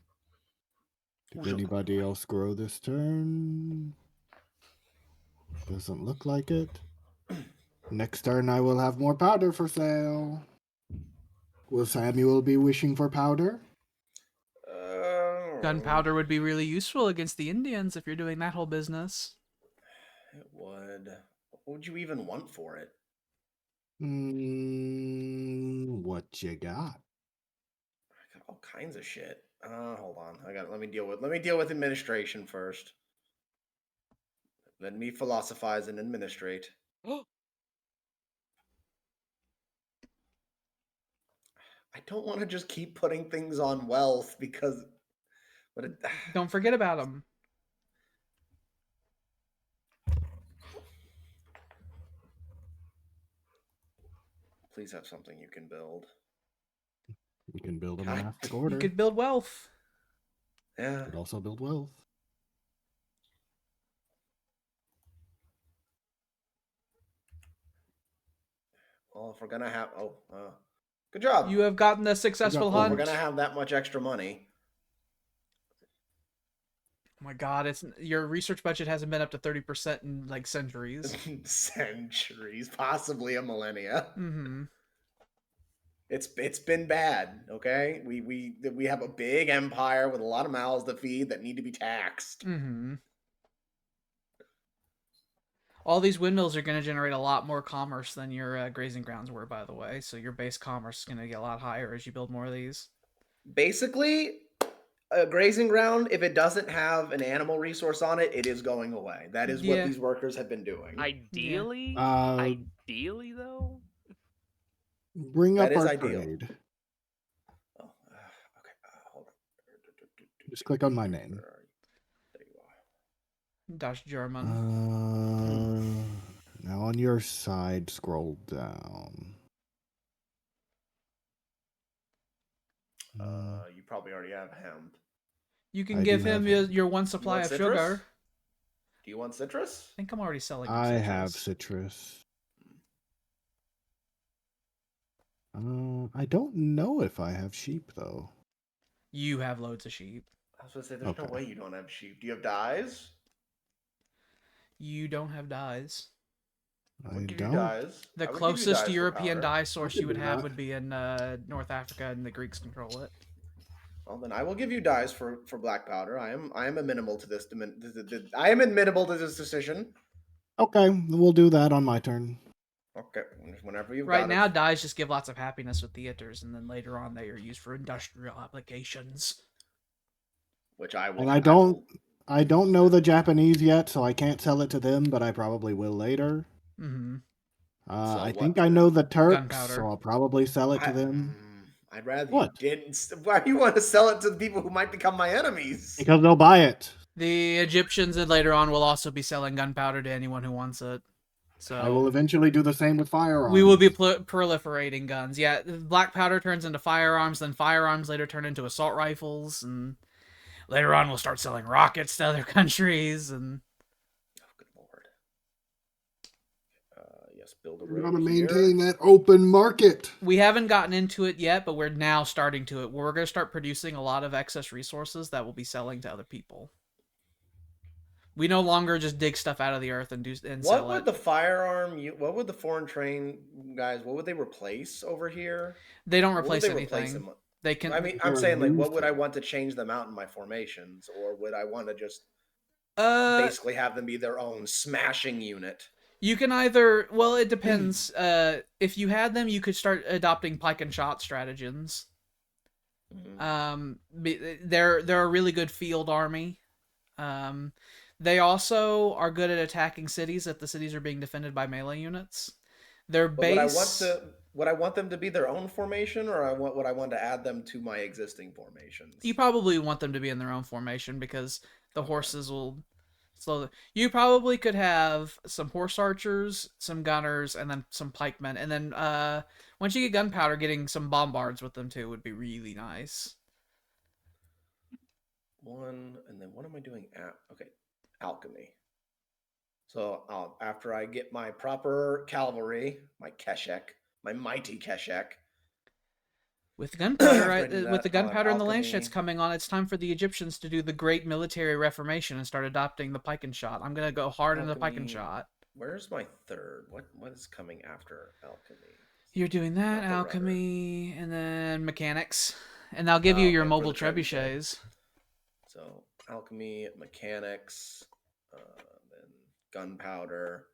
Did anybody else grow this turn? Doesn't look like it. Next turn I will have more powder for sale. Will Samuel be wishing for powder? Gunpowder would be really useful against the Indians if you're doing that whole business. It would. What would you even want for it? What you got? I got all kinds of shit. Hold on. Let me deal with administration first. Let me philosophize and administrate. I don't want to just keep putting things on wealth because Don't forget about them. please have something you can build. You can build a God. monastic order. You could build wealth. Yeah. You could also build wealth. Well, if we're gonna have good job. You have gotten a successful Well, If we're hunt. gonna have that much extra money. Oh my god, it's your research budget hasn't been up to 30% in like centuries. Centuries, possibly a millennia. Mm-hmm. It's been bad, okay? We have a big empire with a lot of mouths to feed that need to be taxed. Mm-hmm. All these windmills are going to generate a lot more commerce than your grazing grounds were, by the way. So your base commerce is going to get a lot higher as you build more of these. Basically, a grazing ground, if it doesn't have an animal resource on it, it is going away. That is what these workers have been doing. Ideally, Uh, ideally though. Bring That up is our ideal. trade. Oh, okay. Hold on. Just click on my name. There you are. Dash German. Now on your side, scroll down. You probably already have hemp. You can I give do have him hemp. your one supply of citrus? sugar. Do you want citrus? I think I'm already selling. I citrus. have citrus. I don't know if I have sheep though. You have loads of sheep. I was going to say, there's no way you don't have sheep. Do you have dyes? You don't have dyes. I would give don't. you dyes. The I would give you closest dyes for European powder. dye source could you would do have that. would be in North Africa, and the Greeks control it. Well, then I will give you dyes for black powder. I am amenable to this. I am admittable to this decision. Okay, we'll do that on my turn. Okay, whenever you've Right got now, it. dyes just give lots of happiness with theaters, and then later on they are used for industrial applications. Which I will. And I don't know the Japanese yet, so I can't sell it to them, but I probably will later. Mm-hmm. I think I know the Turks, Gunpowder. so I'll probably sell it to them. I'd rather What? you didn't. Why do you want to sell it to the people who might become my enemies? Because they'll buy it. The Egyptians and later on will also be selling gunpowder to anyone who wants it. So I will eventually do the same with firearms. we will be proliferating guns. Yeah, black powder turns into firearms, then firearms later turn into assault rifles, and later on we'll start selling rockets to other countries. And Oh, good lord. Yes, build a We're road going to here. maintain that open market. we haven't gotten into it yet, but we're now starting to it. We're going to start producing a lot of excess resources that we'll be selling to other people. We no longer just dig stuff out of the earth and sell What would it. the firearm? What would the foreign train guys? What would they replace over here? They don't What would replace they anything. replace them with? They can. I mean, They're I'm saying like, what used would I to. want to change them out in my formations, or would I want to just Uh, basically have them be their own smashing unit? You can either. Well, it depends. If you had them, you could start adopting pike and shot stratagems. They're a really good field army. They also are good at attacking cities if the cities are being defended by melee units. Their But base. would I want them to be their own formation, or would I want to add them to my existing formations? You probably want them to be in their own formation because the Okay. horses will slow. You probably could have some horse archers, some gunners, and then some pikemen. And then once you get gunpowder, getting some bombards with them too would be really nice. One, and then what am I doing at? Okay, alchemy. So after I get my proper cavalry, my Keshek, my mighty Keshek, With gunpowder, after I right? do With the that, I'll have gunpowder and the lance jets alchemy. coming on, it's time for the Egyptians to do the great military reformation and start adopting the pike and shot. I'm gonna go hard into the pike and Alchemy. shot. Where's my third? What is coming after alchemy? You're doing that, Not the rudder. alchemy, and then mechanics. And they'll give Oh, you your okay, for mobile the trebuchet. trebuchets. So alchemy, mechanics, then gunpowder,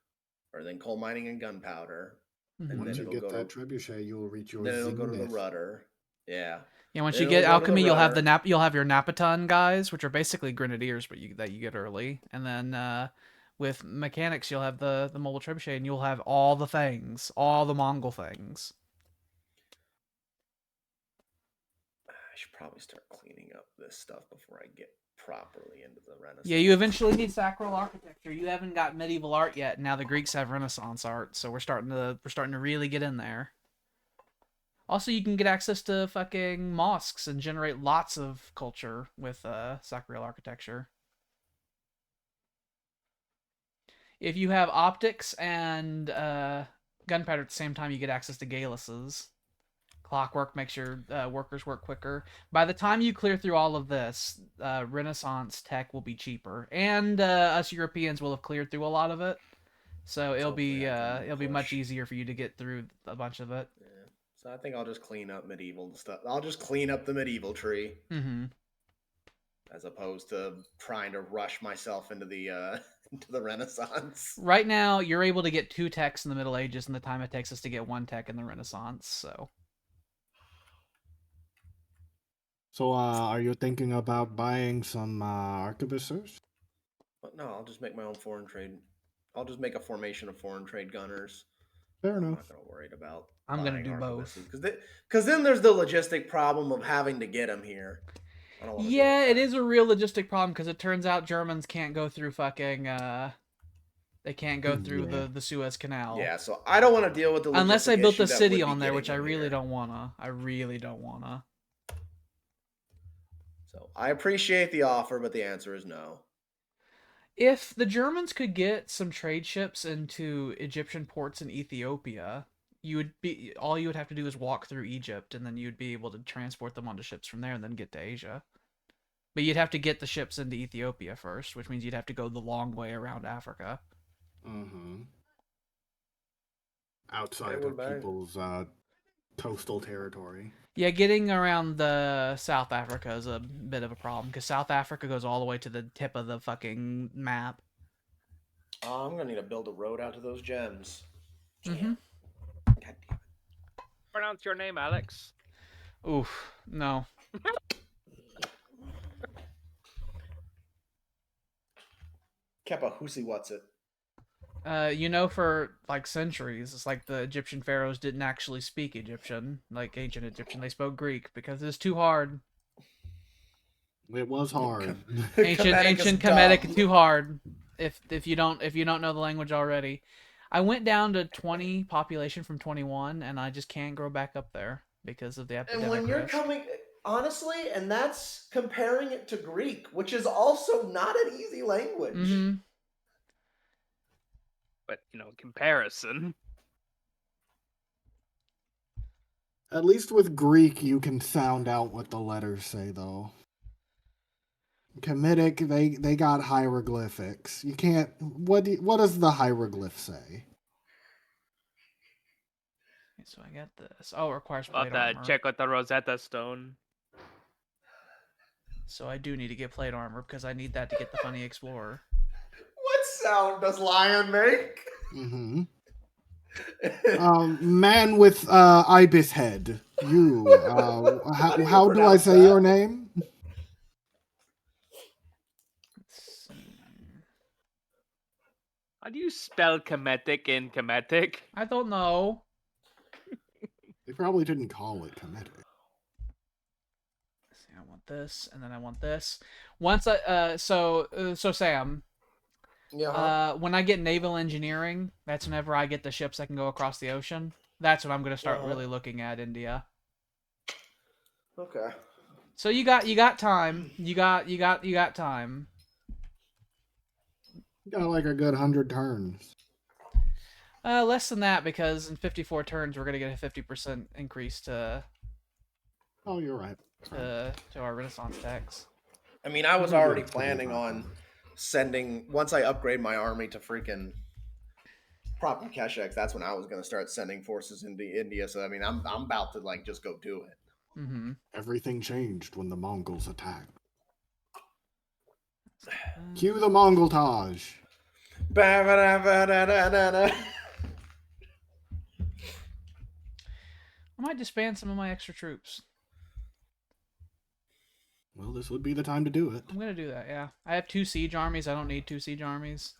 or then coal mining and gunpowder, Mhm. and Once then you it'll get go that to trebuchet, you will reach your then it'll go to the zenith. rudder. Yeah. Yeah, once Then you it'll get go to the alchemy, you'll have the rudder. you'll have your Napaton guys, which are basically grenadiers, but that you get early. And then with mechanics, you'll have the mobile trebuchet, and you'll have all the things, all the Mongol things. I should probably start cleaning up this stuff before I get properly into the Renaissance. Yeah, you eventually need sacral architecture. You haven't got medieval art yet. Now the Greeks have Renaissance art, so we're starting to really get in there. Also, you can get access to fucking mosques and generate lots of culture with sacral architecture. If you have optics and gunpowder at the same time, you get access to Galuses. Clockwork makes your workers work quicker. By the time you clear through all of this, Renaissance tech will be cheaper, and us Europeans will have cleared through a lot of it. So hopefully I can it'll be much push. easier for you to get through a bunch of it. Yeah. So I think I'll just clean up medieval stuff. I'll just clean up the medieval tree. Mm-hmm. As opposed to trying to rush myself into the into the Renaissance. Right now, you're able to get 2 techs in the Middle Ages, and the time it takes us to get 1 tech in the Renaissance. So, are you thinking about buying some arquebusiers? But no, I'll just make my own foreign trade. I'll just make a formation of foreign trade gunners. Fair I'm enough. not going to worry about I'm gonna buying do arquebuses both. because then there's the logistic problem of having to get them here. I don't want to Yeah, deal it with is a real logistic problem because it turns out Germans can't go through fucking they can't go through Yeah. the Suez Canal. Yeah, so I don't want to deal with the Unless they logistic built issue a that city would be on there, getting which I them really here. don't wanna. I really don't wanna. So I appreciate the offer, but the answer is no. If the Germans could get some trade ships into Egyptian ports in Ethiopia, all you would have to do is walk through Egypt, and then you'd be able to transport them onto ships from there, and then get to Asia. But you'd have to get the ships into Ethiopia first, which means you'd have to go the long way around Africa. Mm-hmm. Outside Okay, of people's coastal territory. Yeah, getting around the South Africa is a bit of a problem because South Africa goes all the way to the tip of the fucking map. I'm gonna need to build a road out to those gems. Mm-hmm. God damn it. Pronounce your name, Alex. Oof, no. Kepa Husi, what's it? For like centuries, it's like the Egyptian pharaohs didn't actually speak Egyptian, like ancient Egyptian. They spoke Greek because it's too hard. It was hard. Ancient Kemetic too hard. If you don't know the language already, I went down to 20 population from 21, and I just can't grow back up there because of the epidemic. And when you're risk. coming, honestly, and that's comparing it to Greek, which is also not an easy language. Mm-hmm. But comparison. At least with Greek, you can sound out what the letters say, though. Kemetic, they got hieroglyphics. You can't. What does the hieroglyph say? So I got this. Oh, it requires About plate that, armor. check out the Rosetta Stone. So I do need to get plate armor because I need that to get the funny explorer. What sound does lion make? Mm-hmm. Man with ibis head. You. How do I say your name? Let's see. How do you spell Kemetic in Kemetic? I don't know. They probably didn't call it committed. See, I want this, and then I want this. Once so Sam, Yeah. when I get naval engineering, that's whenever I get the ships that can go across the ocean. That's when I'm gonna start Uh-huh. really looking at India. Okay. So you got time. You got time. Got like a good 100 turns. Less than that because in 54 turns we're gonna get a 50% increase Oh, you're right. to our Renaissance tax. I mean, I was Very already good. planning 75 on turns. sending once I upgrade my army to freaking proper Keshex. That's when I was going to start sending forces into India. So I mean, I'm about to like just go do it. Mm-hmm. Everything changed when the Mongols attacked. Uh, Cue the Mongol Taj. Ba-ba-da-ba-da-da-da-da. I might disband some of my extra troops. Well, this would be the time to do it. I'm gonna do that. Yeah, I have 2 siege armies. I don't need 2 siege armies.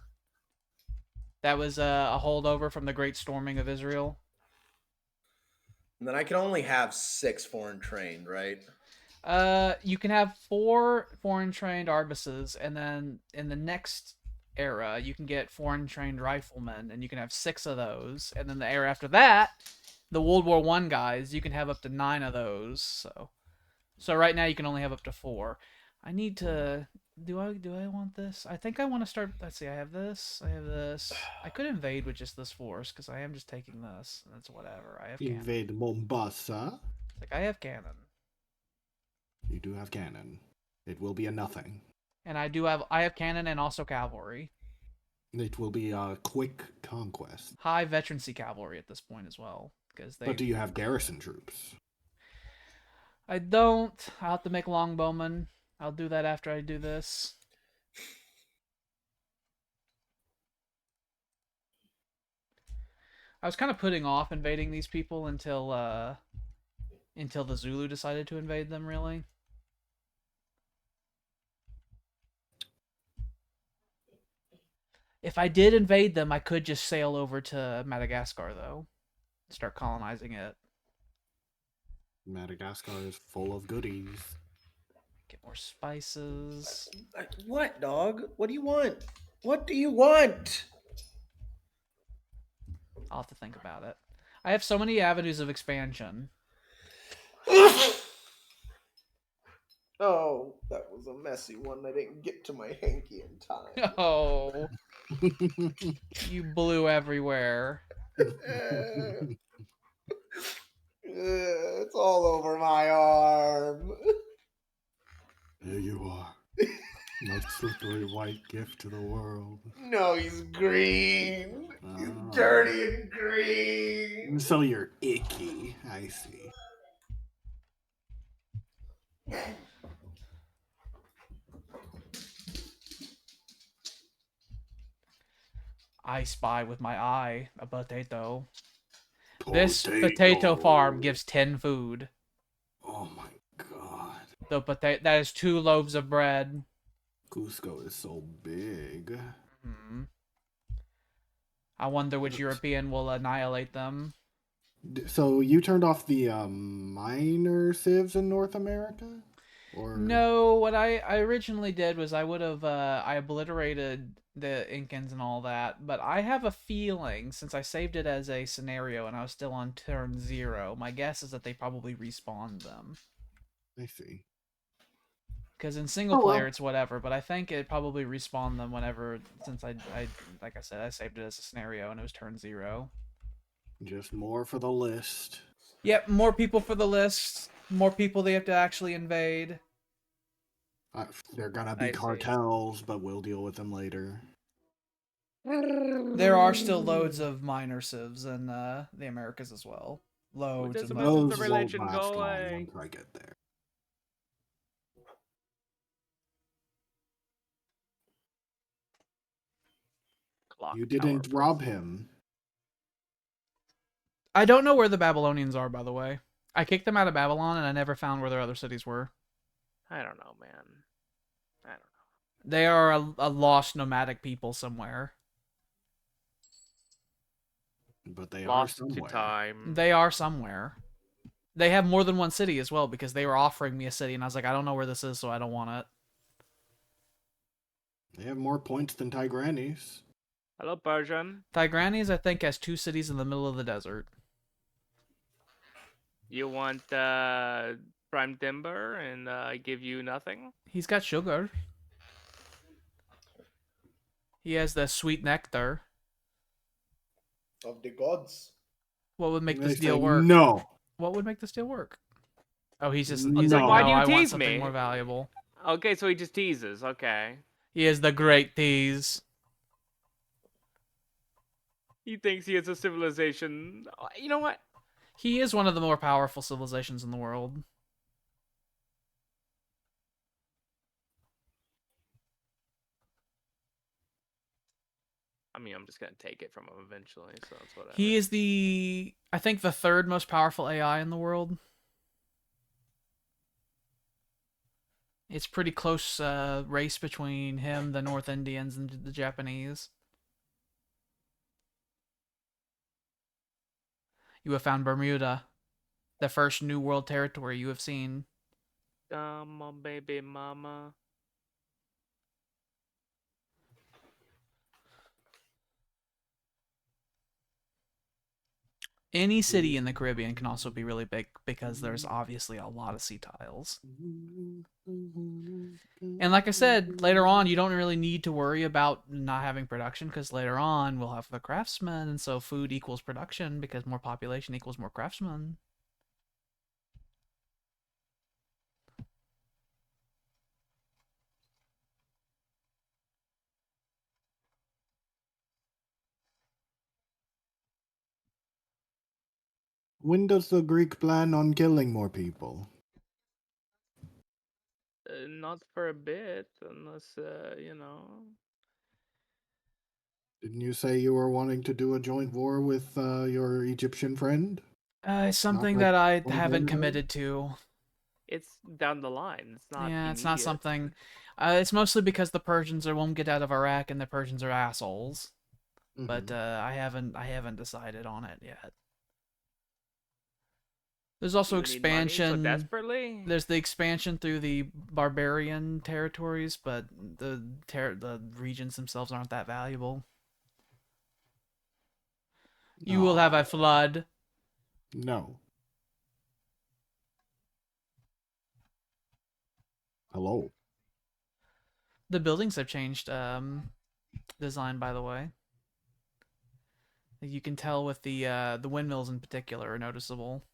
That was a holdover from the Great Storming of Israel. And then I can only have 6 foreign trained, right? You can have 4 foreign trained arbuses, and then in the next era, you can get foreign trained riflemen, and you can have 6 of those. And then the era after that, the World War I guys, you can have up to 9 of those. So right now you can only have up to 4. I need to. Do I want this? I think I want to start. Let's see. I have this. I have this. I could invade with just this force because I am just taking this. That's whatever. I have cannon. Invade Mombasa. Like I have cannon. You do have cannon. It will be a nothing. And I have cannon and also cavalry. It will be a quick conquest. High veterancy cavalry at this point as well. Because But do you have garrison troops? I don't. I'll have to make longbowmen. I'll do that after I do this. I was kind of putting off invading these people until the Zulu decided to invade them, really. If I did invade them, I could just sail over to Madagascar, though. Start colonizing it. Madagascar is full of goodies. Get more spices. What, dog? What do you want? What do you want? I'll have to think about it. I have so many avenues of expansion. Oh, that was a messy one. I didn't get to my hanky in time. Oh, you blew everywhere. It's all over my arm. There you are. Most slippery white gift to the world. No, he's green. He's dirty and green. So you're icky. I see. I spy with my eye a potato. This potato farm gives 10 food. Oh my god. The potato that is 2 loaves of bread. Cusco is so big. Hmm. I wonder which European will annihilate them. So you turned off the minor civs in North America? Or No, what I originally did was I would have I obliterated the Incans and all that, but I have a feeling since I saved it as a scenario and I was still on turn 0, my guess is that they probably respawned them. I see. Because in single player it's whatever, but I think it probably respawned them whenever, since I like I said, I saved it as a scenario and it was turn 0. Just more for the list. Yep, more people for the list. More people they have to actually invade. They're gonna be I see. cartels, but we'll deal with them later. There are still loads of minor civs in the Americas as well. Loads does and the loads. Muslims Those the won't religion last go long away? once I get there. Clock You tower didn't rob him. I don't know where the Babylonians are, by the way. I kicked them out of Babylon, and I never found where their other cities were. I don't know, man. I don't know. They are a lost nomadic people somewhere. But they Lost are to somewhere. time. They are somewhere. They have more than one city as well because they were offering me a city, and I was like, I don't know where this is, so I don't want it. They have more points than Tigranes. Hello, Persian. Tigranes, I think, has 2 cities in the middle of the desert. You want prime timber and I give you nothing? He's got sugar. He has the sweet nectar. Of the gods. What would make They this say deal work? no. What would make this deal work? Oh, he's He's like, like, why no, do you I want tease something me? more valuable. Okay, so he just teases. Okay. He is the great tease. He thinks he is a civilization. You know what? He is one of the more powerful civilizations in the world. I mean, I'm just gonna take it from him eventually, so that's whatever. He is I think, the 3rd most powerful AI in the world. It's pretty close race between him, the North Indians, and the Japanese. You have found Bermuda, the first New World territory you have seen. Come on, baby mama. Any city in the Caribbean can also be really big because there's obviously a lot of sea tiles. And like I said, later on, you don't really need to worry about not having production because later on we'll have the craftsmen, and so food equals production because more population equals more craftsmen. When does the Greek plan on killing more people? Not for a bit, unless you know. Didn't you say you were wanting to do a joint war with your Egyptian friend? It's something like that I 20 haven't days ago? committed to. It's down the line. It's not. Yeah, it's immediate. not something. It's mostly because the Persians won't get out of Iraq, and the Persians are assholes. But I haven't decided on it yet. There's also You need money so expansion. desperately. There's the expansion through the barbarian territories, but the regions themselves aren't that valuable. You will have a flood. No. Hello. The buildings have changed design, by the way. You can tell with the windmills in particular are noticeable.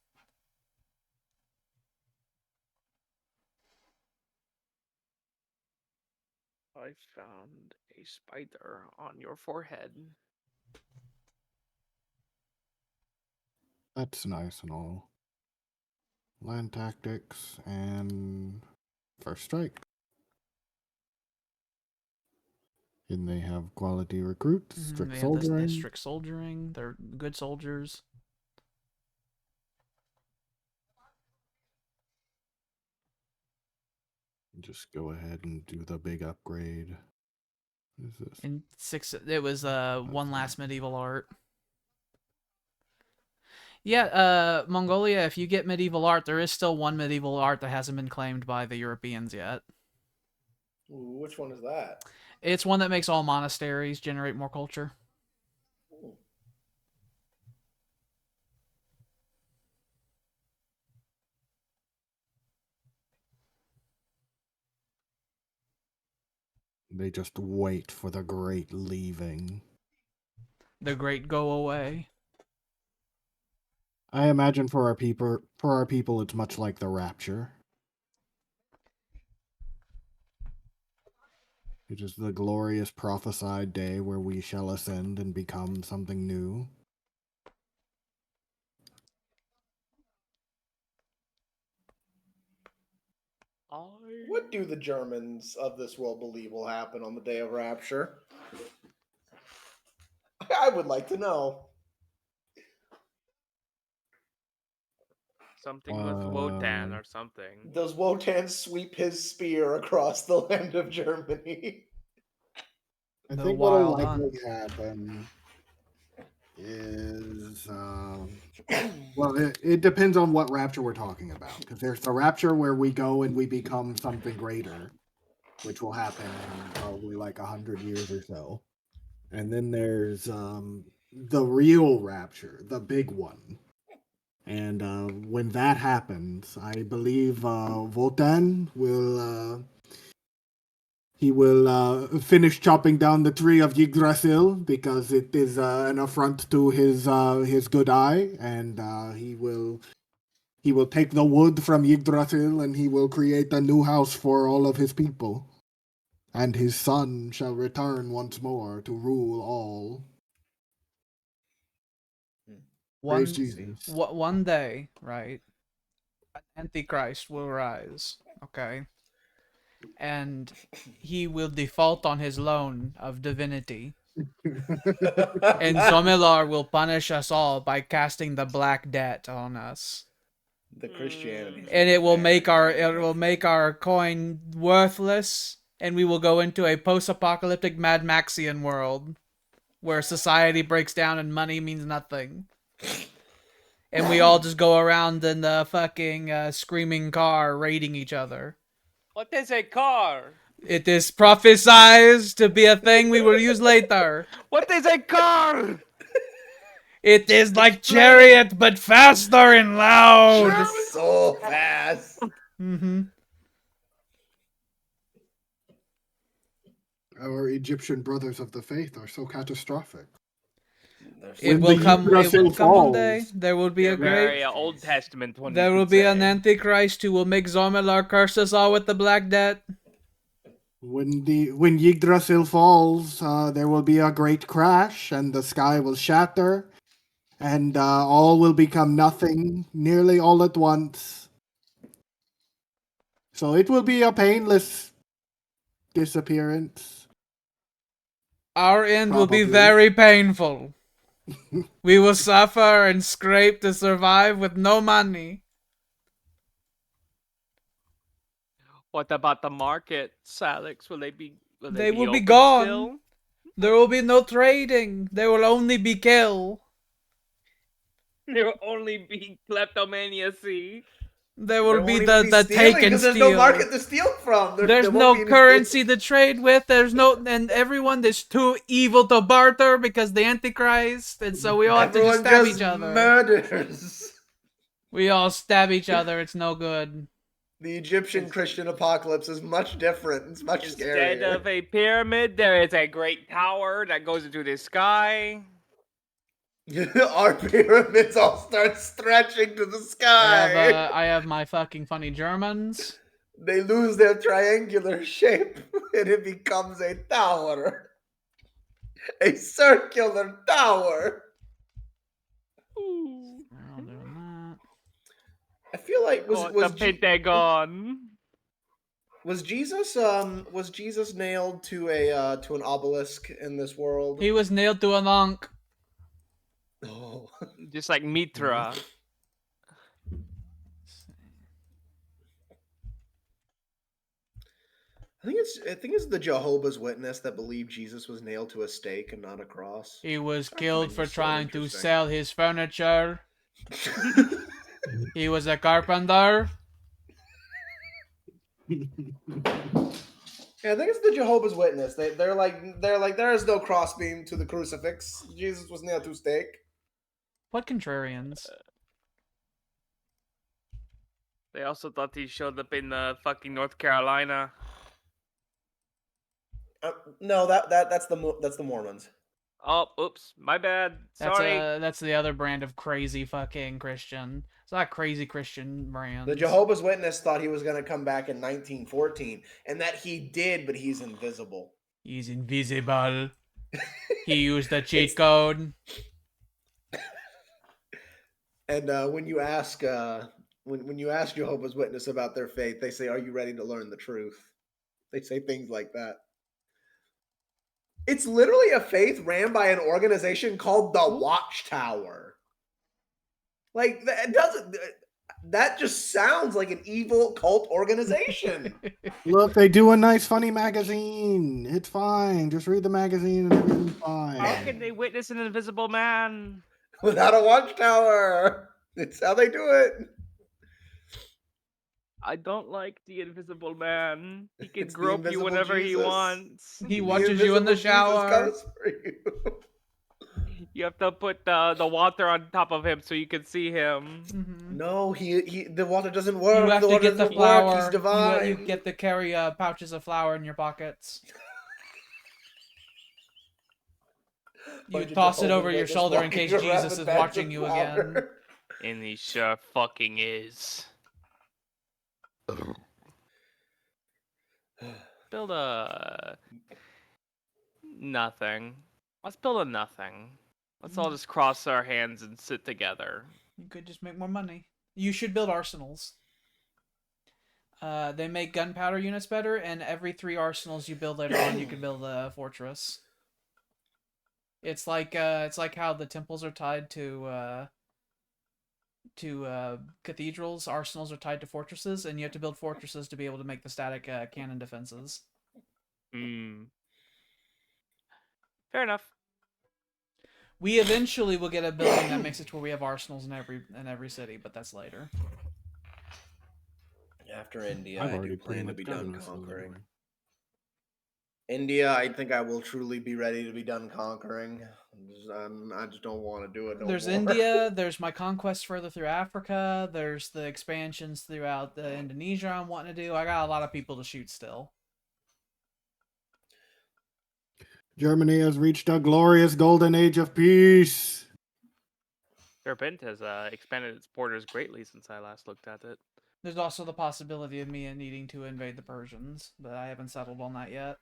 I found a spider on your forehead. That's nice and all. Land tactics and first strike. And they have quality recruits, strict They have this soldiering. strict soldiering. They're good soldiers. Just go ahead and do the big upgrade. What is this? In 6, it was one last medieval art. Yeah, Mongolia, if you get medieval art, there is still one medieval art that hasn't been claimed by the Europeans yet. Ooh, which one is that? It's one that makes all monasteries generate more culture. Ooh. They just wait for the great leaving. The great go away. I imagine for our people, it's much like the rapture. It is the glorious prophesied day where we shall ascend and become something new. What do the Germans of this world believe will happen on the day of rapture? I would like to know. Something with Wotan or something. Does Wotan sweep his spear across the land of Germany? I The think what'll wild likely hunt. happen is well, it depends on what rapture we're talking about. Because there's the rapture where we go and we become something greater, which will happen in probably like 100 years or so. And then there's the real rapture, the big one. And when that happens, I believe Votan will he will finish chopping down the tree of Yggdrasil because it is an affront to his good eye, and he will take the wood from Yggdrasil and he will create a new house for all of his people. And his son shall return once more to rule all. Praise Jesus. One day, right? Antichrist will rise. Okay. And he will default on his loan of divinity. And Zomilar will punish us all by casting the black debt on us. The Christianity. And it will make our coin worthless, and we will go into a post-apocalyptic Mad Maxian world where society breaks down and money means nothing. And we all just go around in the fucking screaming car raiding each other. What is a car? It is prophesied to be a thing we will use later. What is a car? It is like Chariot, but faster and loud. So fast. Mm-hmm. Our Egyptian brothers of the faith are so catastrophic. It When will the come. It Yggdrasil will come one day. falls, There will be a Very great. Old Testament one. There you will could be an say. Antichrist who will make Zomilar curse us all with the black debt. when Yggdrasil falls, there will be a great crash, and the sky will shatter, and all will become nothing, nearly all at once. So it will be a painless disappearance. Our end will be Probably. very painful. We will suffer and scrape to survive with no money. What about the markets, Alex? Will they be? They will be open gone. Still? There will be no trading. There will only be kill. There will only be kleptomania. See. There will be won't even the stealing take and because there's steal. no market to steal from. There's there won't no be any currency stealing. to trade with. There's no, and everyone is too evil to barter because the Antichrist, and so we all have to just Everyone stab just each other. murders. We all stab each other. It's no good. The Egyptian Christian apocalypse is much different. It's much Instead scarier. of a pyramid, there is a great tower that goes into the sky. Our pyramids all start stretching to the sky. I have my fucking funny Germans. They lose their triangular shape and it becomes a tower. A circular tower. We're all doing that. I feel like The Pentagon. was Jesus nailed to an obelisk in this world? He was nailed to an ankh. Oh. Just like Mitra. I think it's the Jehovah's Witness that believe Jesus was nailed to a stake and not a cross. He was I killed find for this so trying to interesting. sell his furniture. He was a carpenter. Yeah, I think it's the Jehovah's Witness. They're like there is no crossbeam to the crucifix. Jesus was nailed to a stake. What contrarians? They also thought he showed up in fucking North Carolina. No, that's the Mormons. Oh, oops, my bad. Sorry. That's the other brand of crazy fucking Christian. It's not a crazy Christian brand. The Jehovah's Witness thought he was going to come back in 1914, and that he did, but he's invisible. He's invisible. He used the cheat code. And when you ask when you ask Jehovah's Witness about their faith, they say, "Are you ready to learn the truth?" They say things like that. It's literally a faith ran by an organization called the Watchtower. Like, it doesn't. That just sounds like an evil cult organization. Look, they do a nice, funny magazine. It's fine. Just read the magazine and everything's fine. How can they witness an invisible man? Without a watchtower. It's how they do it. I don't like the invisible man. He can It's the grope you invisible whenever he Jesus. wants. He The watches you in the invisible Jesus shower. comes for you. You have to put the water on top of him so you can see him. Mhm. No, the water doesn't work. You have the to water get the doesn't work. He's flour. divine. You get to carry pouches of flour in your pockets. You Bunch of toss it Jehovah's over your Witness shoulder in walking case around Jesus with is bags watching of you flour. again. And he sure fucking is. Build a nothing. Let's build a nothing. Let's all just cross our hands and sit together. You could just make more money. You should build arsenals. They make gunpowder units better, and every 3 arsenals you build later on, you can build a fortress. It's like how the temples are tied to cathedrals. Arsenals are tied to fortresses, and you have to build fortresses to be able to make the static cannon defenses. Fair enough. We eventually will get a building that makes it to where we have arsenals in every city, but that's later. After India, I've I do already pretty plan to much be got done an arsenal conquering. anyway. India, I think I will truly be ready to be done conquering. I just don't want to do it no There's more. India. There's my conquests further through Africa. There's the expansions throughout Indonesia I'm wanting to do. I got a lot of people to shoot still. Germany has reached a glorious golden age of peace. Serpent has expanded its borders greatly since I last looked at it. There's also the possibility of me needing to invade the Persians, but I haven't settled on that yet.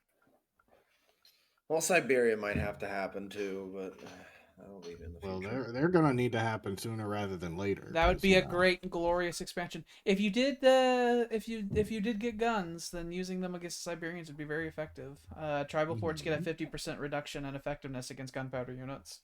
Well, Siberia might have to happen too, but that'll be in the Well, future. they're gonna need to happen sooner rather than later. That would 'cause, be you a know, great, glorious expansion. If you did if you did get guns, then using them against the Siberians would be very effective. Tribal forts get a 50% reduction in effectiveness against gunpowder units.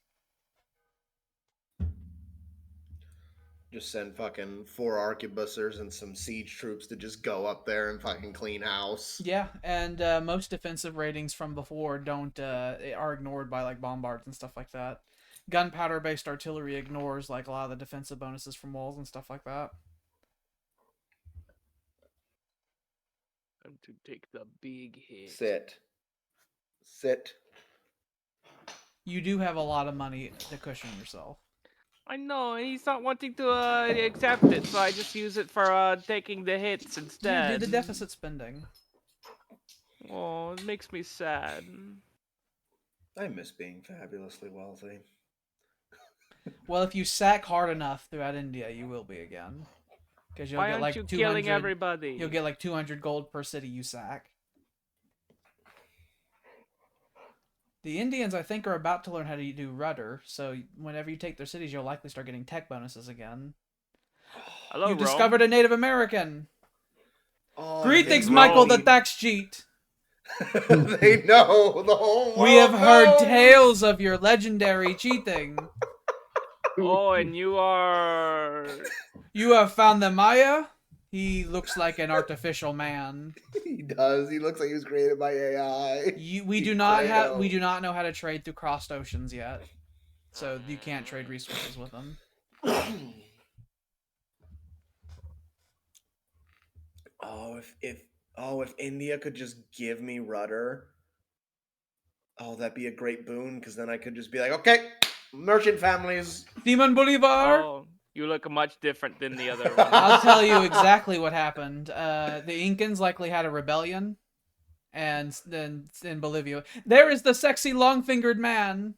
Just send fucking 4 arquebusiers and some siege troops to just go up there and fucking clean house. Yeah, and most defensive ratings from before don't are ignored by like bombards and stuff like that. Gunpowder based artillery ignores like a lot of the defensive bonuses from walls and stuff like that. Time to take the big hit. Sit. You do have a lot of money to cushion yourself. I know, and he's not wanting to accept it, so I just use it for taking the hits instead. Yeah, do the deficit spending. Oh, it makes me sad. I miss being fabulously wealthy. Well, if you sack hard enough throughout India, you will be again. Because you'll Why get aren't like you 200. killing everybody? You'll get like 200 gold per city you sack. The Indians, I think, are about to learn how to do rudder, so whenever you take their cities, you'll likely start getting tech bonuses again. Hello, You Rome. discovered a Native American. Oh, Greetings, they Michael the Rome. tax cheat. They know the whole world. We have heard knows. tales of your legendary cheating. Oh, and you are... You have found the Maya? He looks like an artificial man. He does. He looks like he was created by AI. We do not know how to trade through crossed oceans yet, so you can't trade resources with them. If India could just give me rudder, that'd be a great boon, because then I could just be like, okay, merchant families. Simon Bolivar. Oh, you look much different than the other one. I'll tell you exactly what happened. The Incans likely had a rebellion, and then in Bolivia, there is the sexy long-fingered man.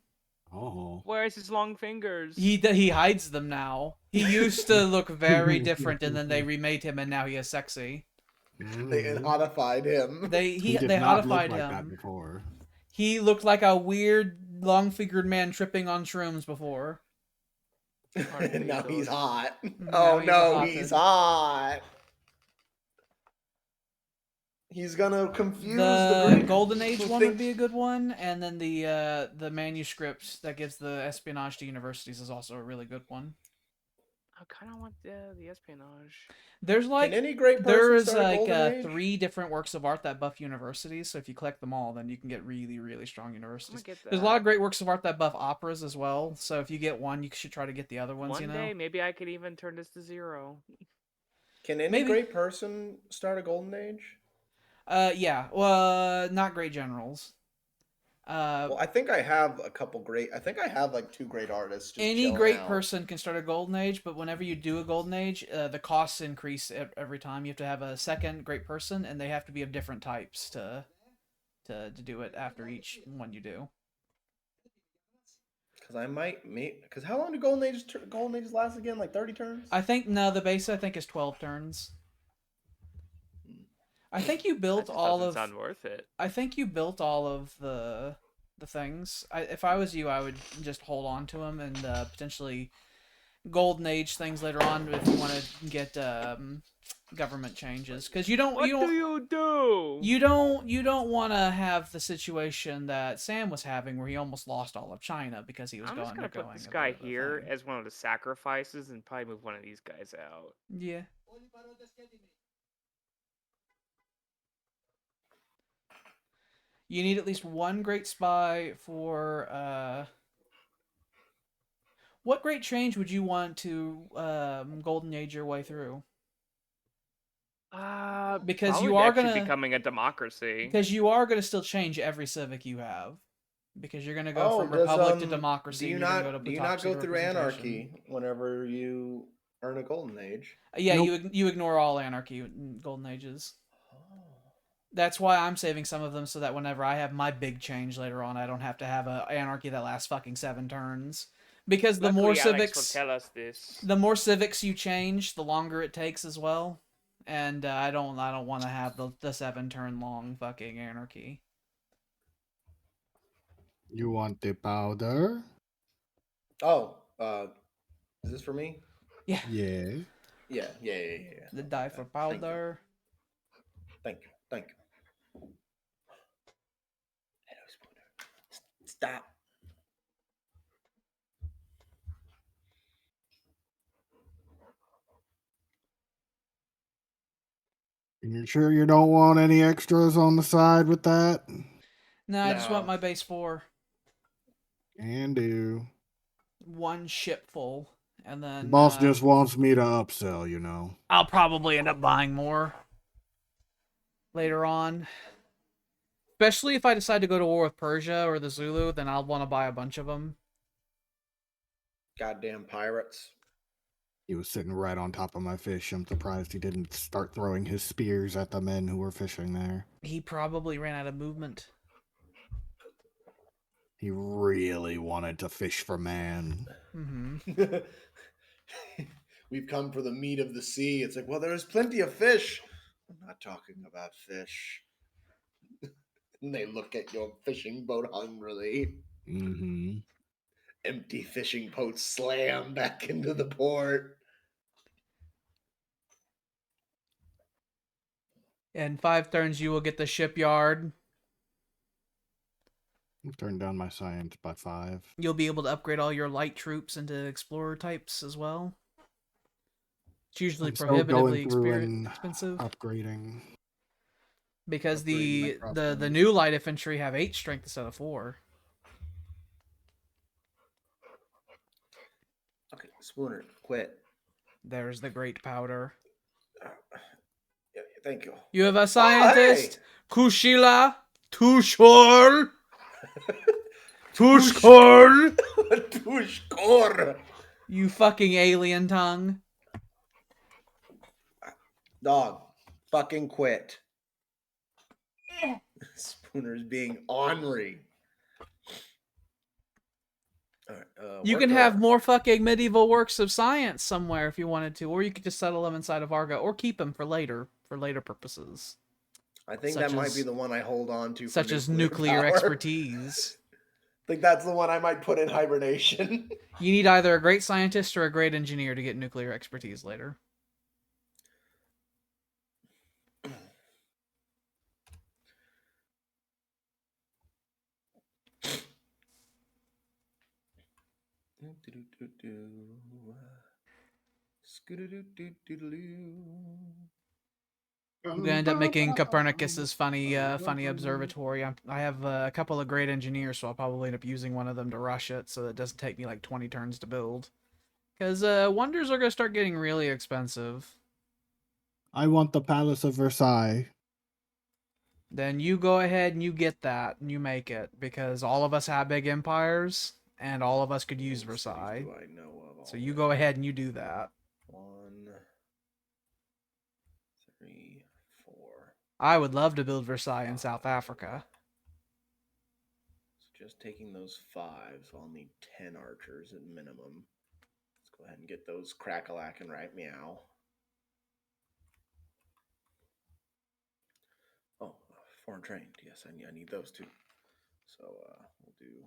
Oh. Where is his long fingers? He hides them now. He used to look very different, and then they remade him, and now he is sexy. They hodified him. They did not look hodified like him. that before. He looked like a weird long-figured man tripping on shrooms before. And now he's hot. Now Oh he's no, hot. he's hot. He's gonna confuse the The Greek. Golden Age who one think- would be a good one, and then the manuscript that gives the espionage to universities is also a really good one. I kind of want the espionage. There's Can any great person there's start a like golden age? 3 different works of art that buff universities. So if you collect them all, then you can get really, really strong I'm universities. gonna get There's a lot that. of great works of art that buff operas as well. So if you get one, you should try to get the other ones. One You know, day, maybe I could even turn this to 0. Can any maybe. great person start a golden age? Yeah. Well, not great generals. Well, I think I have a couple great. I think I have like 2 great artists just Any chilling great out. person can start a golden age, but whenever you do a golden age, the costs increase every time. You have to have a second great person, and they have to be of different types to do it after each one you do. Because I might meet. Because how long do golden ages last again? Like 30 turns? I think no, the base I think is 12 turns. I think you That built just all doesn't of. sound worth it. I think you built all of the things. If I was you, I would just hold on to them and potentially golden age things later on if you want to get government changes, because you don't What do you do? you don't want to have the situation that Sam was having where he almost lost all of China because he was I'm going just gonna put undergoing this a guy bit of a here thing. as one of the sacrifices and probably move one of these guys out. Yeah. You need at least one great spy for what great change would you want to golden age your way through? Because Probably becoming a democracy. you are gonna still change every civic you have. Because you're gonna go Oh, from does republic to do democracy, you and you're gonna go to not plutocracy go to through representation. anarchy whenever you earn a golden age? Yeah, Nope. you ignore all anarchy in golden ages. Oh. That's why I'm saving some of them so that whenever I have my big change later on, I don't have to have a anarchy that lasts fucking 7 turns. Because Luckily, Alex will tell us this. the more civics you change, the longer it takes as well. And I don't want to have the 7 turn long fucking anarchy. You want the powder? Oh, is this for me? Yeah, Yeah. Yeah. the I'll die take for that. Thank you. powder. Thank you. Hello, Spooner. Stop. You sure you don't want any extras on the side with that? No, I just want No. my base 4. Can do. 1 ship full, and then Boss just wants me to upsell, you know. I'll probably end up buying more later on. Especially if I decide to go to war with Persia or the Zulu, then I'll want to buy a bunch of them. Goddamn pirates. He was sitting right on top of my fish. I'm surprised he didn't start throwing his spears at the men who were fishing there. He probably ran out of movement. He really wanted to fish for man. Mm-hmm. We've come for the meat of the sea. It's like, well, there's plenty of fish. I'm not talking about fish. And they look at your fishing boat hungrily. Mm-hmm. Empty fishing boats slam back into the port. In 5 turns, you will get the shipyard. I've turned down my science by 5. You'll be able to upgrade all your light troops into explorer types as well. It's usually I'm still prohibitively going through and expensive. upgrading. Because Upgrading my the new light infantry have 8 strength instead of 4. Okay, Spooner, quit. There's the great powder. Yeah, thank you. You have a scientist, hey! Kushila Tushkor. Tushkor. Tushkor. You fucking alien tongue. Dog, fucking quit. Spooner's being ornery. All right, You can have more fucking medieval works of science somewhere if you wanted to, or you could just settle them inside of Argo, or keep them for later purposes. I think such that might as- be the one I hold on to. Such for as nuclear power. expertise. I think that's the one I might put in hibernation. You need either a great scientist or a great engineer to get nuclear expertise later. Skoo-doo-doo-doo-doo-doo. I'm gonna end up making Copernicus's funny observatory. I have a couple of great engineers, so I'll probably end up using one of them to rush it, so it doesn't take me like 20 turns to build. Because wonders are gonna start getting really expensive. I want the Palace of Versailles. Then you go ahead and you get that and you make it, because all of us have big empires and all of us could use What cities Versailles. do I know of So you already? go ahead and you do that. 1, 3, 4. I would love to build Versailles in South Africa. So just taking those 5, so I'll need 10 archers at minimum. Let's go ahead and get those crack-a-lack and right meow. Oh, foreign trained. Yes, I need those too. So we'll do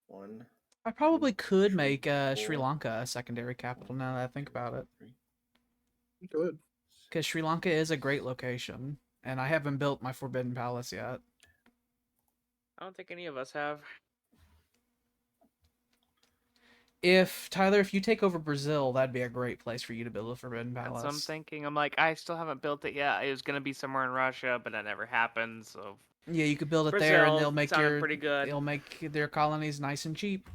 1. I probably could Three, make Sri four. Lanka a secondary capital now that I think about it. 3. Good. Because Sri Lanka is a great location, and I haven't built my Forbidden Palace yet. I don't think any of us have. Tyler, if you take over Brazil, that'd be a great place for you to build a Forbidden That's Palace. what I'm thinking. I'm like, I still haven't built it yet. It was gonna be somewhere in Russia, but that never happened. So Yeah, you could build it Brazil there, and they'll make sounded pretty good. they'll make their colonies nice and cheap.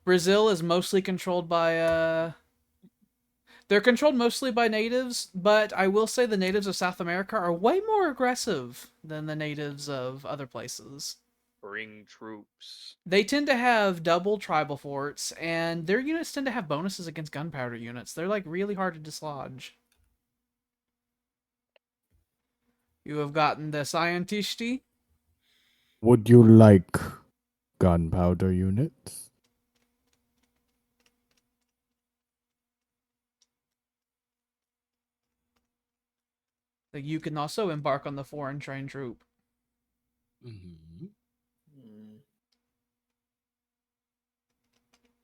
Brazil is mostly controlled by they're controlled mostly by natives, but I will say the natives of South America are way more aggressive than the natives of other places. Bring troops. They tend to have double tribal forts, and their units tend to have bonuses against gunpowder units. They're like really hard to dislodge. You have gotten the Scientisti. Would you like gunpowder units? You can also embark on the foreign trained troop. Mm-hmm.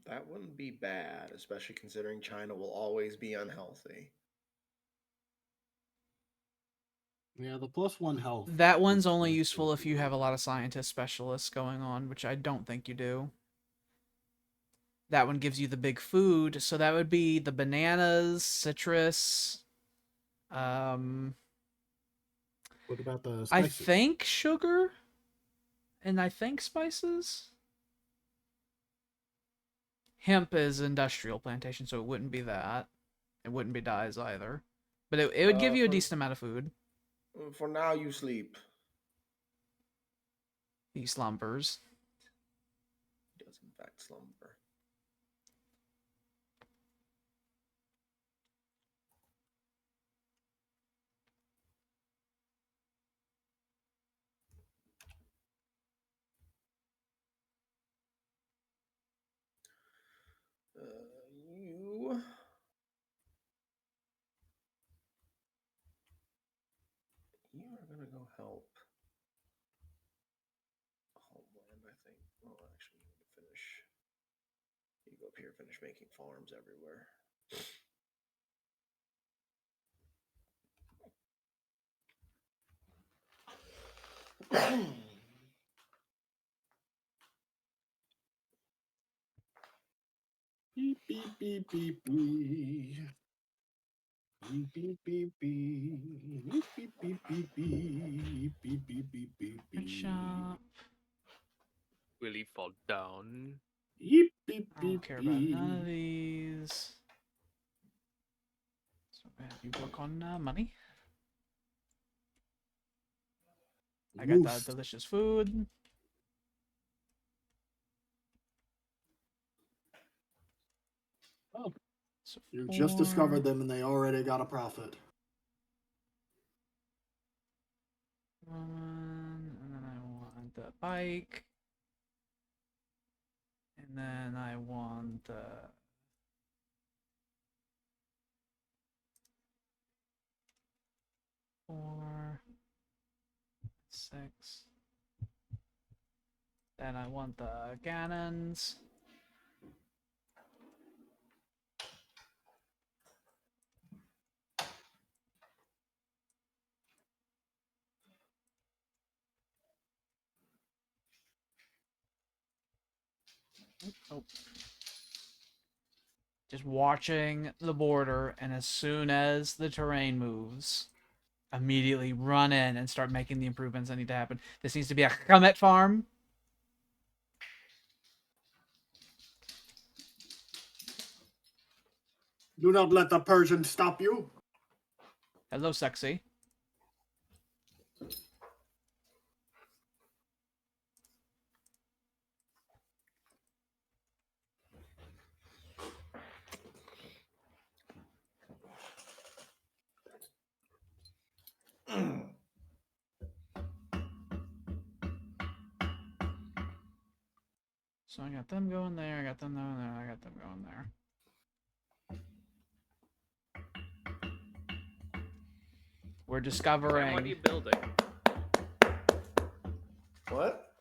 That wouldn't be bad, especially considering China will always be unhealthy. Yeah, the +1 health. That one's only useful if you have a lot of scientist specialists going on, which I don't think you do. That one gives you the big food, so that would be the bananas, citrus, What about the I spices? think sugar, and I think spices. Hemp is industrial plantation, so it wouldn't be that. It wouldn't be dyes either. But it would give you a decent amount of food. For now, you sleep. He slumbers. He does, in fact, slumber. You are gonna go help Homeland, I think. Well, actually, you need to finish. You go up here, finish making farms everywhere. Beep beep beep beep beep. Beep beep beep beep. Beep beep beep beep beep. Beep beep beep beep Good beep. shop. Will he fall down? Beep beep I don't beep care about none of beep. these. So have you work on money. I got that Moose. delicious food. Oh, So you just discovered them and they already got a profit. And then I want the bike. And then I want the 4, 6. Then I want the cannons. Oh. just watching the border, and as soon as the terrain moves, immediately run in and start making the improvements that need to happen. This needs to be a Comet farm. Do not let the Persians stop you. Hello, sexy. So I got them going there, I got them going there, I got them going there. We're Sam, what are you discovering... building? What?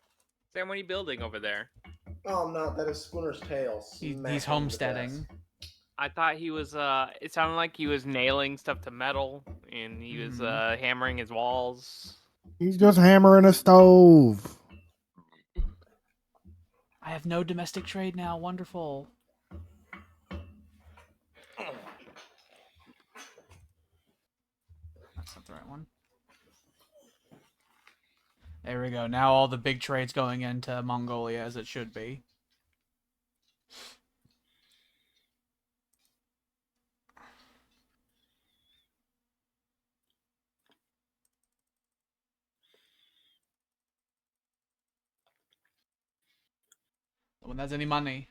Sam, what are you building over there? Oh, I'm not. That is Splinter's tail. He's smacking the homesteading. desk. I thought he was, it sounded like he was nailing stuff to metal, and he was, hammering his walls. He's just hammering a stove. I have no domestic trade now. Wonderful. That's not the right one. There we go. Now all the big trade's going into Mongolia as it should be. When there's any money.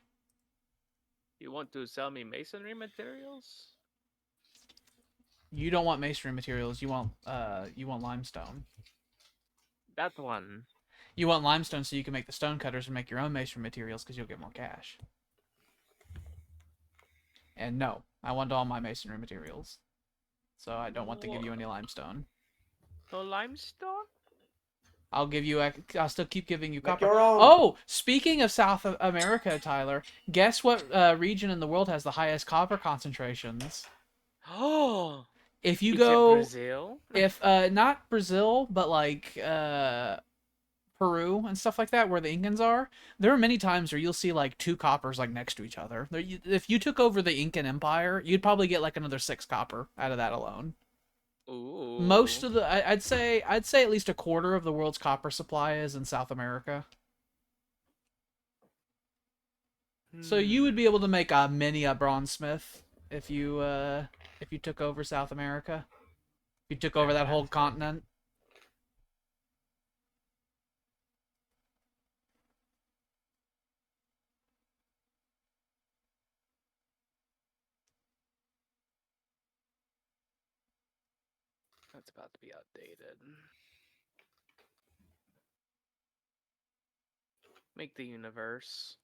You want to sell me masonry materials? You don't want masonry materials. You want limestone. That one. You want limestone so you can make the stone cutters and make your own masonry materials because you'll get more cash. And no, I want all my masonry materials. So I don't want to give you any limestone. No limestone? I'll give you. I'll still keep giving you Make copper. your own. Oh, speaking of South America, Tyler, guess what region in the world has the highest copper concentrations? Oh, If you is it go, Brazil? if not Brazil, but like Peru and stuff like that, where the Incans are, there are many times where you'll see like 2 coppers like next to each other. If you took over the Incan Empire, you'd probably get like another 6 copper out of that alone. Ooh. Most of the, I'd say at least a quarter of the world's copper supply is in South America. So you would be able to make a bronzesmith if you took over South America. If you took over that whole continent. That's about to be outdated. Make the universe.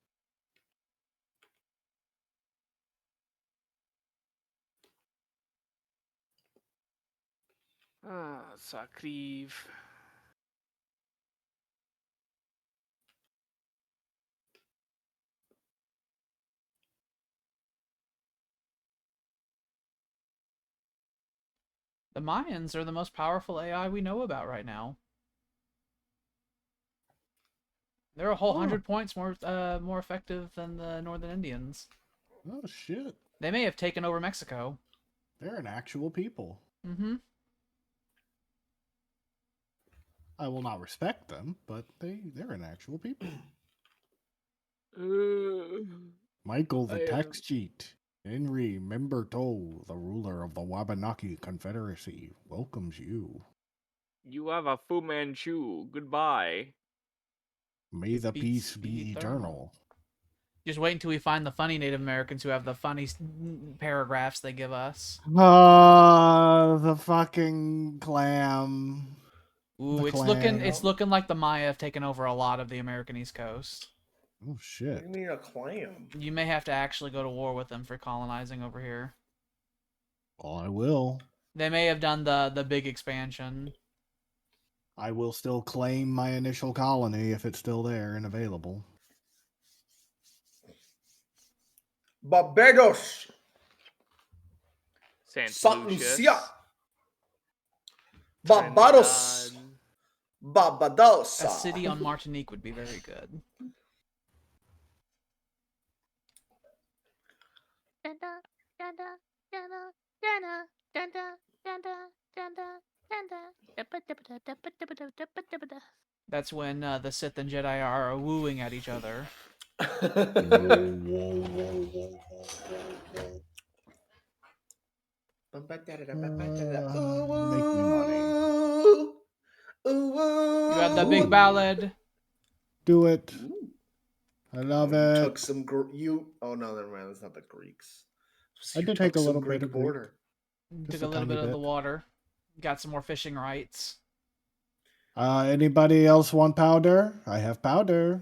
Sakriv. The Mayans are the most powerful AI we know about right now. They're a whole 100 points more effective than the Northern Indians. Oh, shit. They may have taken over Mexico. They're an actual people. Mm-hmm. I will not respect them, but they're an actual people. Michael the Tax Cheat. Henry Memberto, the ruler of the Wabanaki Confederacy, welcomes you. You have a Fu Manchu. Goodbye. May the peace be eternal. Just wait until we find the funny Native Americans who have the funny paragraphs they give us. The fucking clam. Ooh, it's looking like the Maya have taken over a lot of the American East Coast. Oh shit! What do you mean a clam? You may have to actually go to war with them for colonizing over here. Well, I will. They may have done the big expansion. I will still claim my initial colony if it's still there and available. Barbados. St. Lucius. Barbados. Barbados. A city on Martinique would be very good. That's when the Sith and Jedi are wooing at each other. Make me money. You had the big Ooh. ballad. Do it. Ooh. I love You it. took some Oh no, never mind. That's not the Greeks. I You did took take a some little bit Greek of Greek. border. Took Just a a little tiny bit of the bit. water. Got some more fishing rights. Anybody else want powder? I have powder.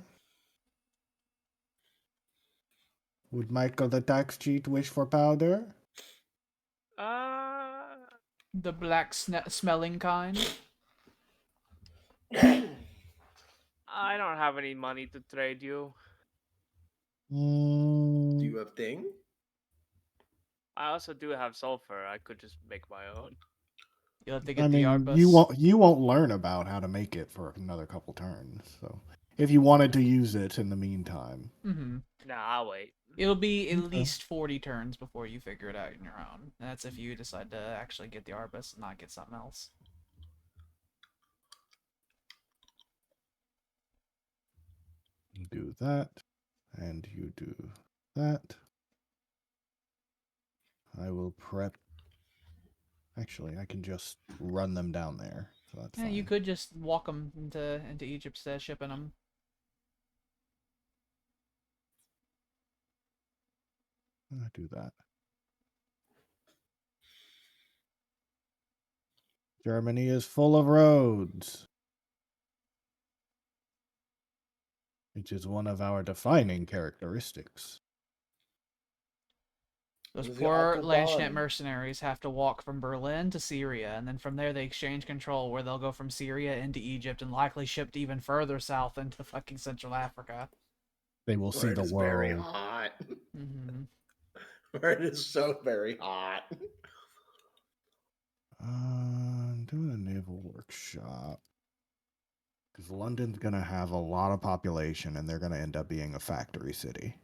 Would Michael the tax cheat wish for powder? The black smelling kind. I don't have any money to trade you. Do Mm, you have thing? I also do have sulfur. I could just make my own. You'll have to I get the mean, Arbus. you won't learn about how to make it for another couple turns. So, if you wanted to use it in the meantime, Mm-hmm. Nah, I'll wait. It'll be at Okay. least 40 turns before you figure it out on your own. And that's if you decide to actually get the Arbus and not get something else. you do that, and you do that. I will prep. Actually, I can just run them down there, so that's Yeah, fine. you could just walk them into Egypt instead of shipping them. I do that. Germany is full of roads, which is one of our defining characteristics. Those This is the poor Landschnet Autobahn. mercenaries have to walk from Berlin to Syria, and then from there they exchange control, where they'll go from Syria into Egypt and likely shipped even further south into fucking Central Africa. They will see Where it the is very world. hot. Mm-hmm. Where it is so very hot. Doing a naval workshop. Because London's going to have a lot of population and they're going to end up being a factory city.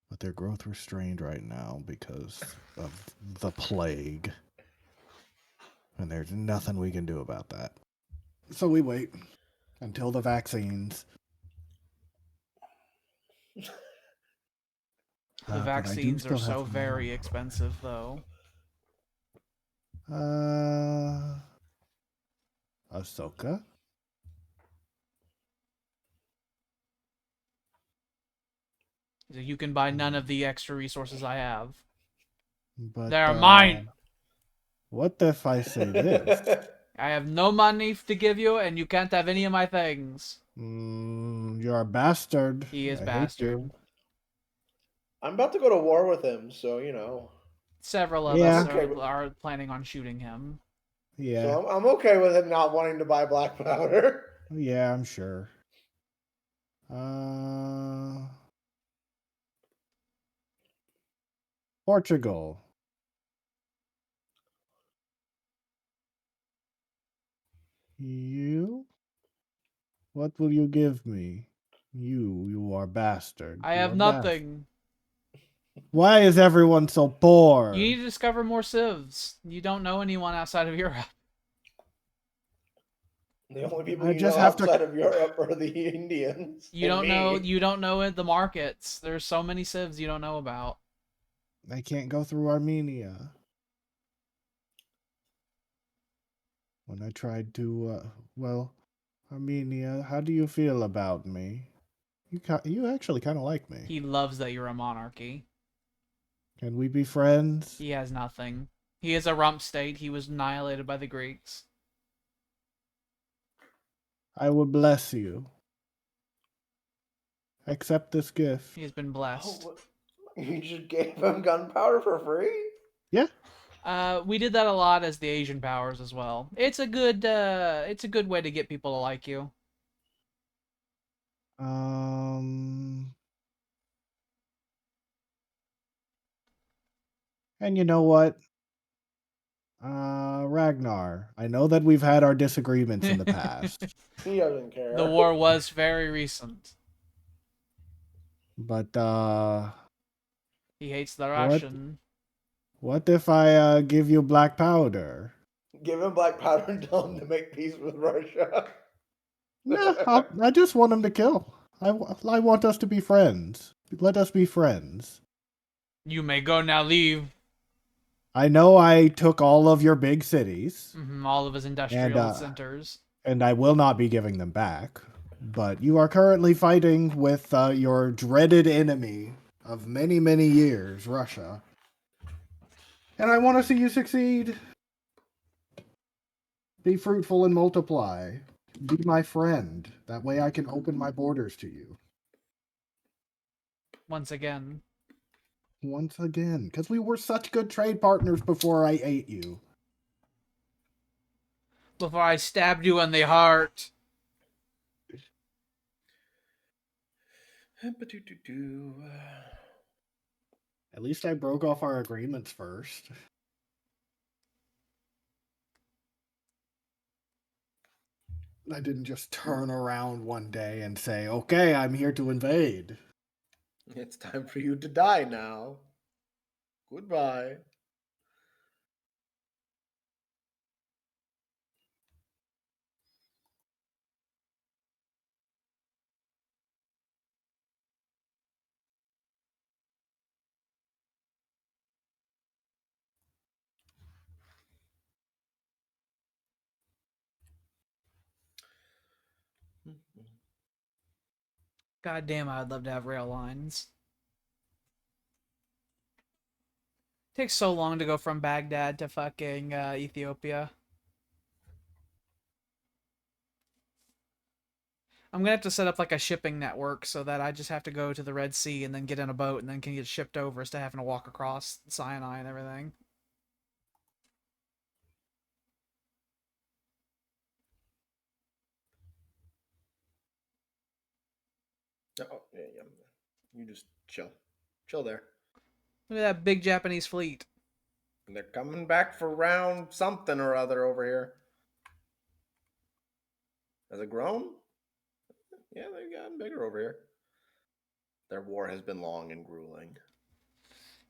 But their growth restrained right now because of the plague. And there's nothing we can do about that. So we wait until the vaccines. The vaccines are so very expensive, though. Ahsoka? You can buy none of the extra resources I have. But They're mine! What if I say this? I have no money to give you, and you can't have any of my things. You're a bastard. He is I bastard. hate you. I'm about to go to war with him, so you know. Several of Yeah. us Okay, are planning on shooting him. Yeah. So I'm okay with him not wanting to buy black powder. Yeah, I'm sure. Portugal. You? What will you give me? You are bastard. I You have are bastard. nothing. Why is everyone so poor? You need to discover more civs. You don't know anyone outside of Europe. The only people I you just know have to- outside of Europe are the Indians. You and don't me. know. You don't know the markets. There's so many civs you don't know about. I can't go through Armenia. When I tried to, Armenia, how do you feel about me? You actually kind of like me. He loves that you're a monarchy. Can we be friends? He has nothing. He is a rump state. He was annihilated by the Greeks. I will bless you. Accept this gift. He has been blessed. Oh, you just gave him gunpowder for free? Yeah. We did that a lot as the Asian powers as well. It's a good way to get people to like you. And you know what? Ragnar, I know that we've had our disagreements in the past, He doesn't care. The war was very recent. but He hates the What? Russian. what if I give you black powder? Give him black powder and tell him to make peace with Russia. Nah, I just want him to kill. I want us to be friends. Let us be friends. You may go now. Leave. I know I took all of your big cities, All of his industrial And, centers. and I will not be giving them back. But you are currently fighting with your dreaded enemy of many, many years, Russia. And I want to see you succeed. Be fruitful and multiply. Be my friend. That way I can open my borders to you. Once again. Once again. Because we were such good trade partners before I ate you. Before I stabbed you in the heart. At least I broke off our agreements first. I didn't just turn around one day and say, okay, I'm here to invade. It's time for you to die now. Goodbye. God damn, I'd love to have rail lines. Takes so long to go from Baghdad to fucking Ethiopia. I'm gonna have to set up like a shipping network so that I just have to go to the Red Sea and then get in a boat and then can get shipped over instead of having to walk across Sinai and everything. Oh, yeah. You just chill. Chill there. Look at that big Japanese fleet. And they're coming back for round something or other over here. Has it grown? Yeah, they've gotten bigger over here. Their war has been long and grueling.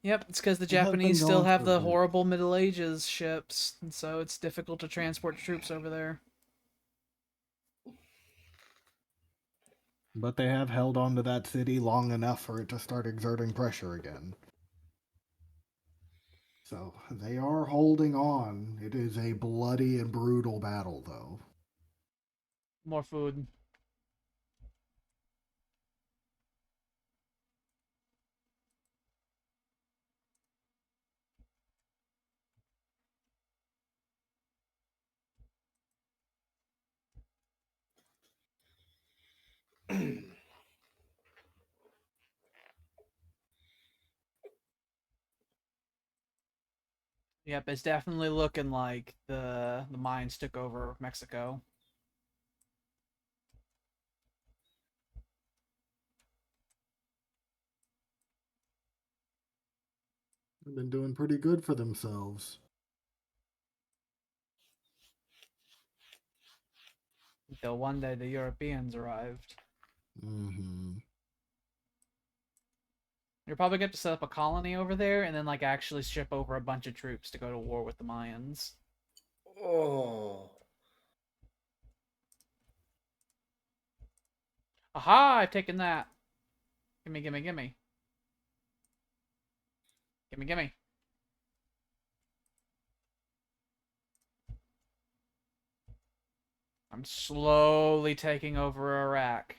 Yep, it's because the It has been Japanese still going have for a the bit. horrible Middle Ages ships, and so it's difficult to transport troops over there. But they have held on to that city long enough for it to start exerting pressure again. So they are holding on. It is a bloody and brutal battle, though. More food. Yep, it's definitely looking like the mines took over Mexico. They've been doing pretty good for themselves. Until one day the Europeans arrived. Mm-hmm. You're probably going to set up a colony over there and then like actually ship over a bunch of troops to go to war with the Mayans. Oh. Aha! I've taken that. Gimme, gimme, gimme. Gimme, gimme. I'm slowly taking over Iraq.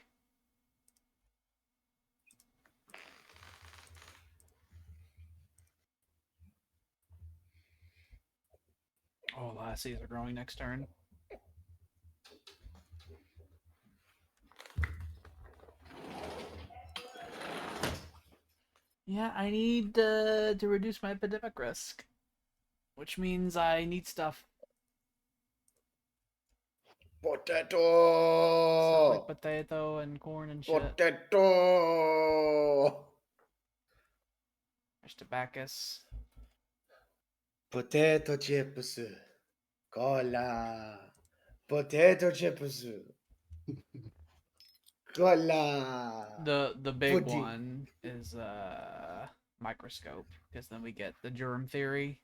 Oh, lassies are growing next turn. Yeah, I need to reduce my epidemic risk. Which means I need stuff. Stuff like Potato. potato and corn and shit. Potato. 'Potato. There's tobacco. Potato chips. Cola. Potato chips. Cola. The big Pudding. one is microscope, because then we get the germ theory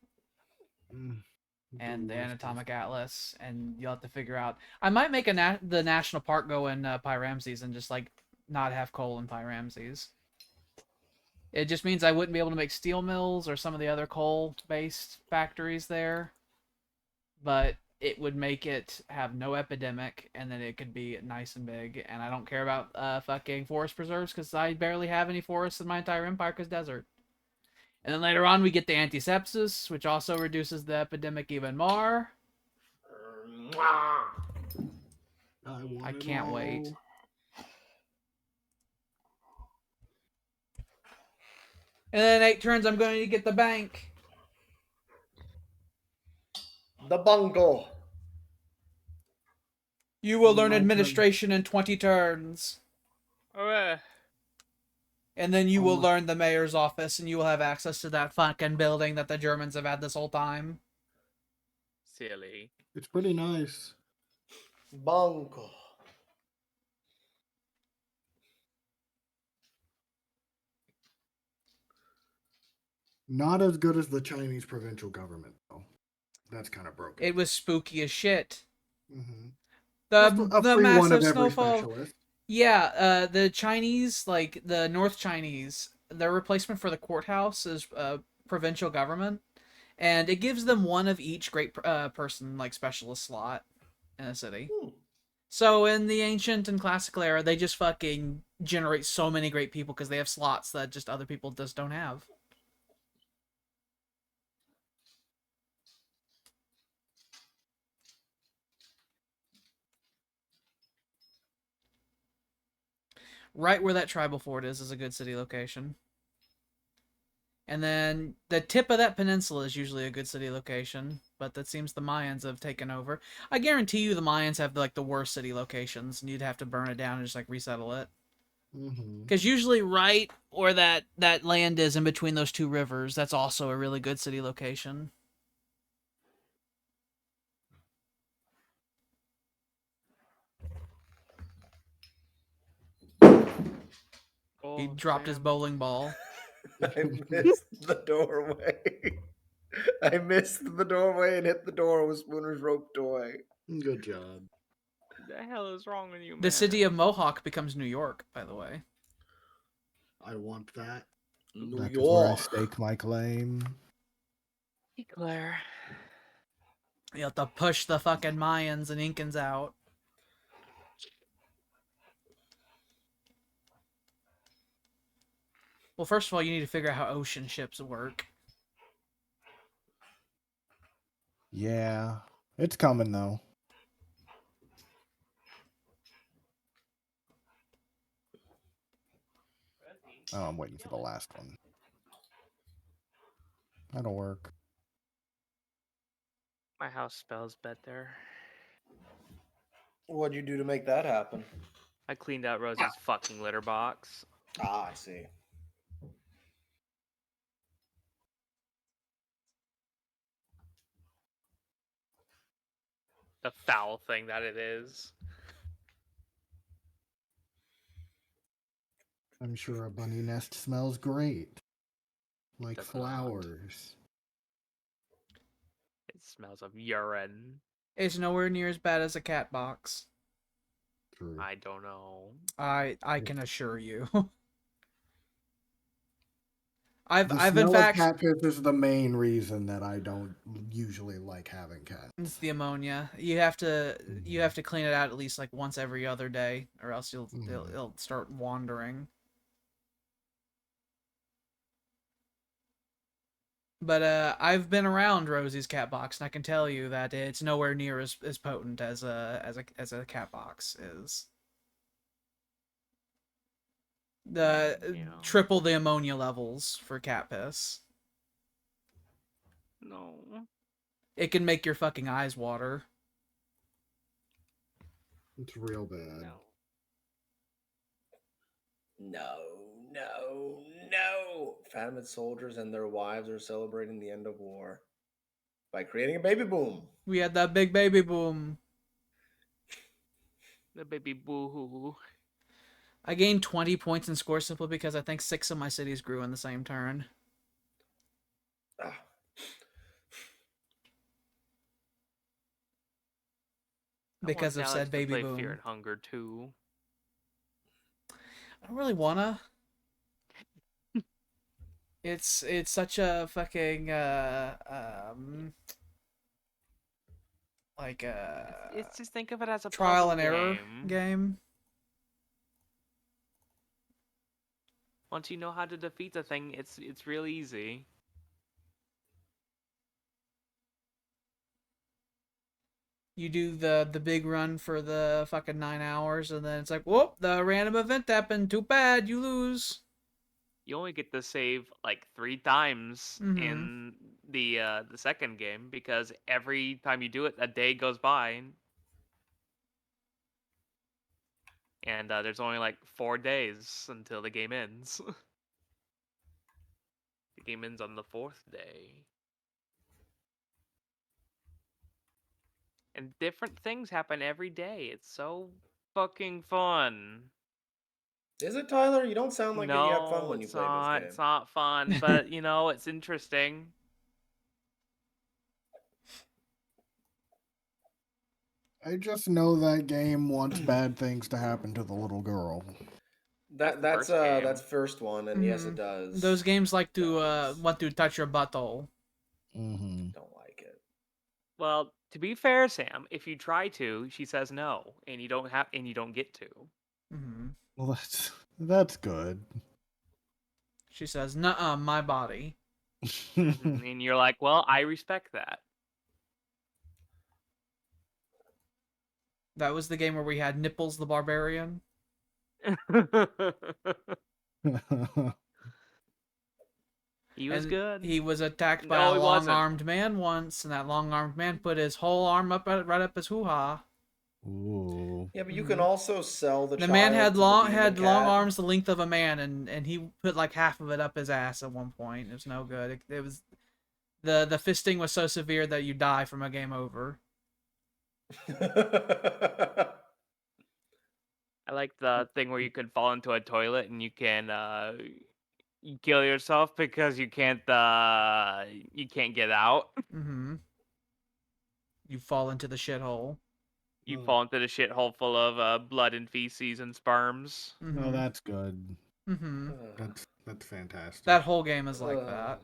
and the anatomic atlas, and you'll have to figure out. I might make the national park go in Pyramses and just like not have coal in Pyramses. It just means I wouldn't be able to make steel mills or some of the other coal-based factories there, but it would make it have no epidemic, and then it could be nice and big. And I don't care about fucking forest preserves because I barely have any forests in my entire empire because desert. And then later on, we get the antisepsis, which also reduces the epidemic even more. I can't wait. And then 8 turns, I'm going to get the bank. The bungle. You will learn My turn. administration in 20 turns. Alright. And then you will Almost. learn the mayor's office, and you will have access to that fucking building that the Germans have had this whole time. Silly. It's pretty nice. Bungle. Not as good as the Chinese provincial government, though. That's kind of broken. It was spooky as shit. Mm-hmm. The free one massive of every snowfall. specialist. Yeah, the Chinese, like the North Chinese, their replacement for the courthouse is provincial government, and it gives them one of each great person like specialist slot in a city. So in the ancient and classical era, they just fucking generate so many great people because they have slots that just other people just don't have. Right where that tribal fort is a good city location. And then the tip of that peninsula is usually a good city location, but that seems the Mayans have taken over. I guarantee you the Mayans have like the worst city locations, and you'd have to burn it down and just like resettle it. Because usually right where that land is in between those two rivers, that's also a really good city location. He dropped his bowling ball. I missed the doorway. I missed the doorway and hit the door with Spooner's rope toy. Good job. What the hell is wrong with you, man? The city of Mohawk becomes New York, by the way. I want that. New That is where I York. stake my claim. Declare. You have to push the fucking Mayans and Incans out. Well, first of all, you need to figure out how ocean ships work. Yeah. It's coming, though. Oh, I'm waiting for the last one. That'll work. My house spells better. What'd you do to make that happen? I cleaned out Rosie's fucking litter box. Ah, I see. The foul thing that it is. I'm sure a bunny nest smells great. Like Does not. flowers. It smells of urine. It's nowhere near as bad as a cat box. True. I don't know. I can assure you. The I've in smell of fact cat piss is the main reason that I don't usually like having cats. it's the ammonia. You have to clean it out at least like once every other day, or else it'll start wandering. But I've been around Rosie's cat box, and I can tell you that it's nowhere near as potent as a cat box is. Triple the ammonia levels for cat piss. No. It can make your fucking eyes water. It's real bad. No. Famine soldiers and their wives are celebrating the end of war. by creating a baby boom. We had that big baby boom. The baby boo-hoo. I gained 20 points in score simply because I think 6 of my cities grew in the same turn. Ah. Because of said baby play boom. Fear and Hunger 2. I don't really wanna. It's such a fucking like It's just think of it as a trial puzzle and error game. Once you know how to defeat the thing, it's real easy. You do the big run for the fucking 9 hours, and then it's like, whoop, the random event happened. Too bad, you lose. You only get to save like 3 times Mhm. in the second game because every time you do it, a day goes by, and there's only like 4 days until the game ends. The game ends on the 4th day. And different things happen every day. It's so fucking fun. Is it, Tyler? You don't sound like that you have fun No, when you it's play this not. game. It's not fun, but you know, it's interesting. I just know that game wants bad things to happen to the little girl. That's the That's first game. that's first one, and yes, it does. Those games like to Does. want to touch your butthole. Mm-hmm. Don't like it. Well, to be fair, Sam, if you try to, she says no, and you don't get to. Mm-hmm. Well, that's good. She says, "Nuh-uh, my body." And you're like, well, I respect that. That was the game where we had Nipples the Barbarian. He was And good. he was attacked by No, a he wasn't. long-armed man once, and that long-armed man put his whole arm right up his hoo-ha. Ooh. Yeah, but you can also sell the The man child had to the long demon cat. arms the length of a man, and he put like half of it up his ass at one point. It was no good. It was the fisting was so severe that you die from a game over. I like the thing where you can fall into a toilet and you can you kill yourself because you can't get out. Mm-hmm. You fall into the shithole. You fall into the shithole full of blood and feces and sperms. Mm-hmm. No, that's good. Mm-hmm. That's fantastic. That whole game is like that.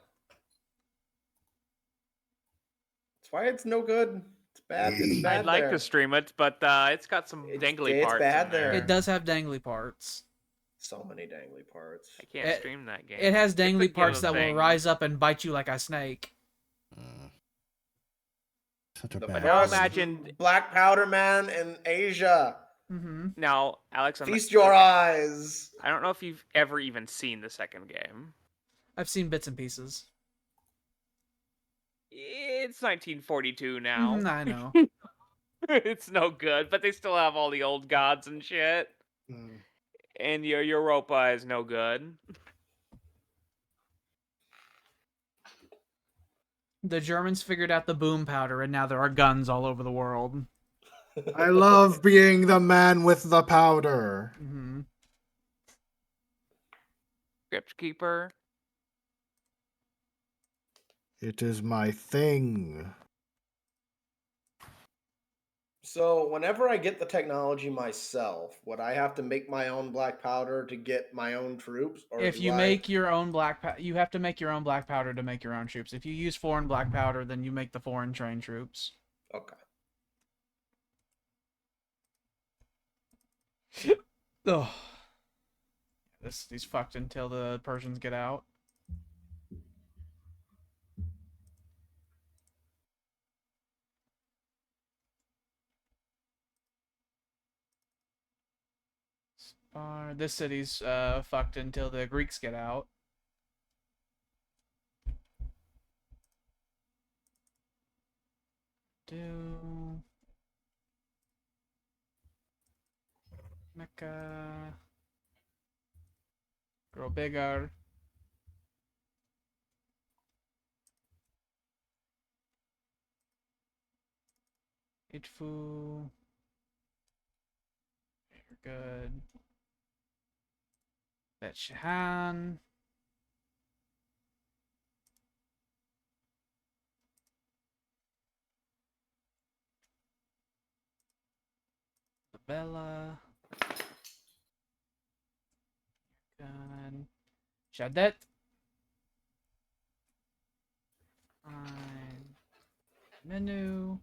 That's why it's no good. It's bad. It's bad I'd like there. to stream it, but it's got some dangly it's parts bad in there. there. It does have dangly parts. So many dangly parts. I can't stream that game. It has It's a dangly parts that will thing. rise up and bite you like a snake. Such a The bad. Now first imagine black powder man in Asia. Mm-hmm. now, Alex. Feast your eyes. I don't know if you've ever even seen the second game. I've seen bits and pieces. It's 1942 now. I know. It's no good, but they still have all the old gods and shit. And your Europa is no good. The Germans figured out the boom powder, and now there are guns all over the world. I love being the man with the powder. Mm-hmm. Crypt Keeper. It is my thing. So whenever I get the technology myself, would I have to make my own black powder to get my own troops? Or If do you I... make your own you have to make your own black powder to make your own troops. If you use foreign black powder, then you make the foreign trained troops. Okay. Ugh. He's fucked until the Persians get out. This city's fucked until the Greeks get out. Mecca. Grow bigger. Itfu. You're good. Bet Shahan. Bella. Good. Shadet. Fine. Menu.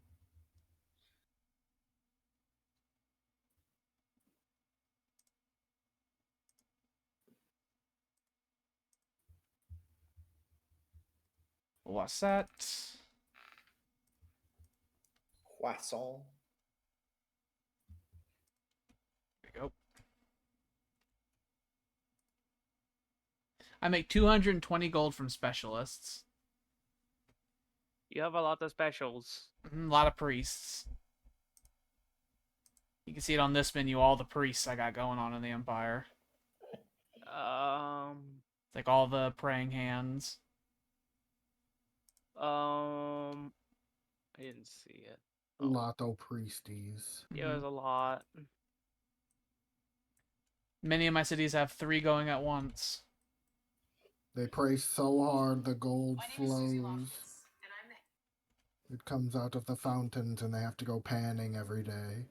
Wasat. Croissant. There we go. I make 220 gold from specialists. You have a lot of specials. A lot of priests. You can see it on this menu, all the priests I got going on in the Empire. It's like all the praying hands. I didn't see it. Oh, Lotto Priesties. yeah, it was a lot. Many of my cities have 3 going at once. They pray so hard the gold flows. It comes out of the fountains and they have to go panning every day.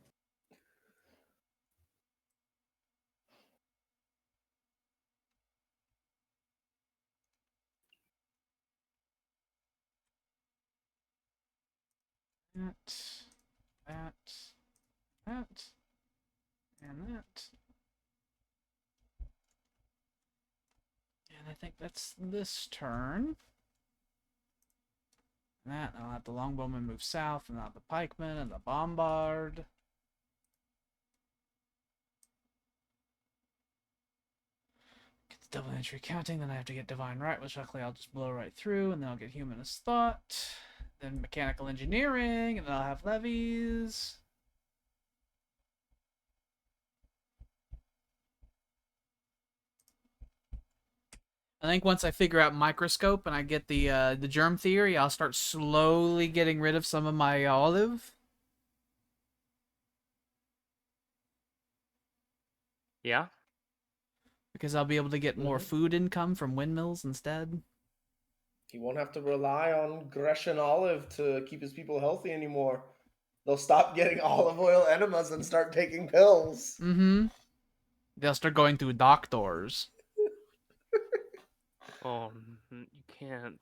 That, that, and that. And I think that's this turn. That, I'll have the longbowman move south, and I'll have the pikeman and the bombard. Get the double entry counting, then I have to get divine right, which luckily I'll just blow right through, and then I'll get humanist thought. Then mechanical engineering, and then I'll have levies. I think once I figure out microscope and I get the germ theory, I'll start slowly getting rid of some of my olive. Yeah. Because I'll be able to get more food income from windmills instead. He won't have to rely on Grecian olive to keep his people healthy anymore. They'll stop getting olive oil enemas and start taking pills. Mm-hmm. They'll start going through doctors. Oh, you can't.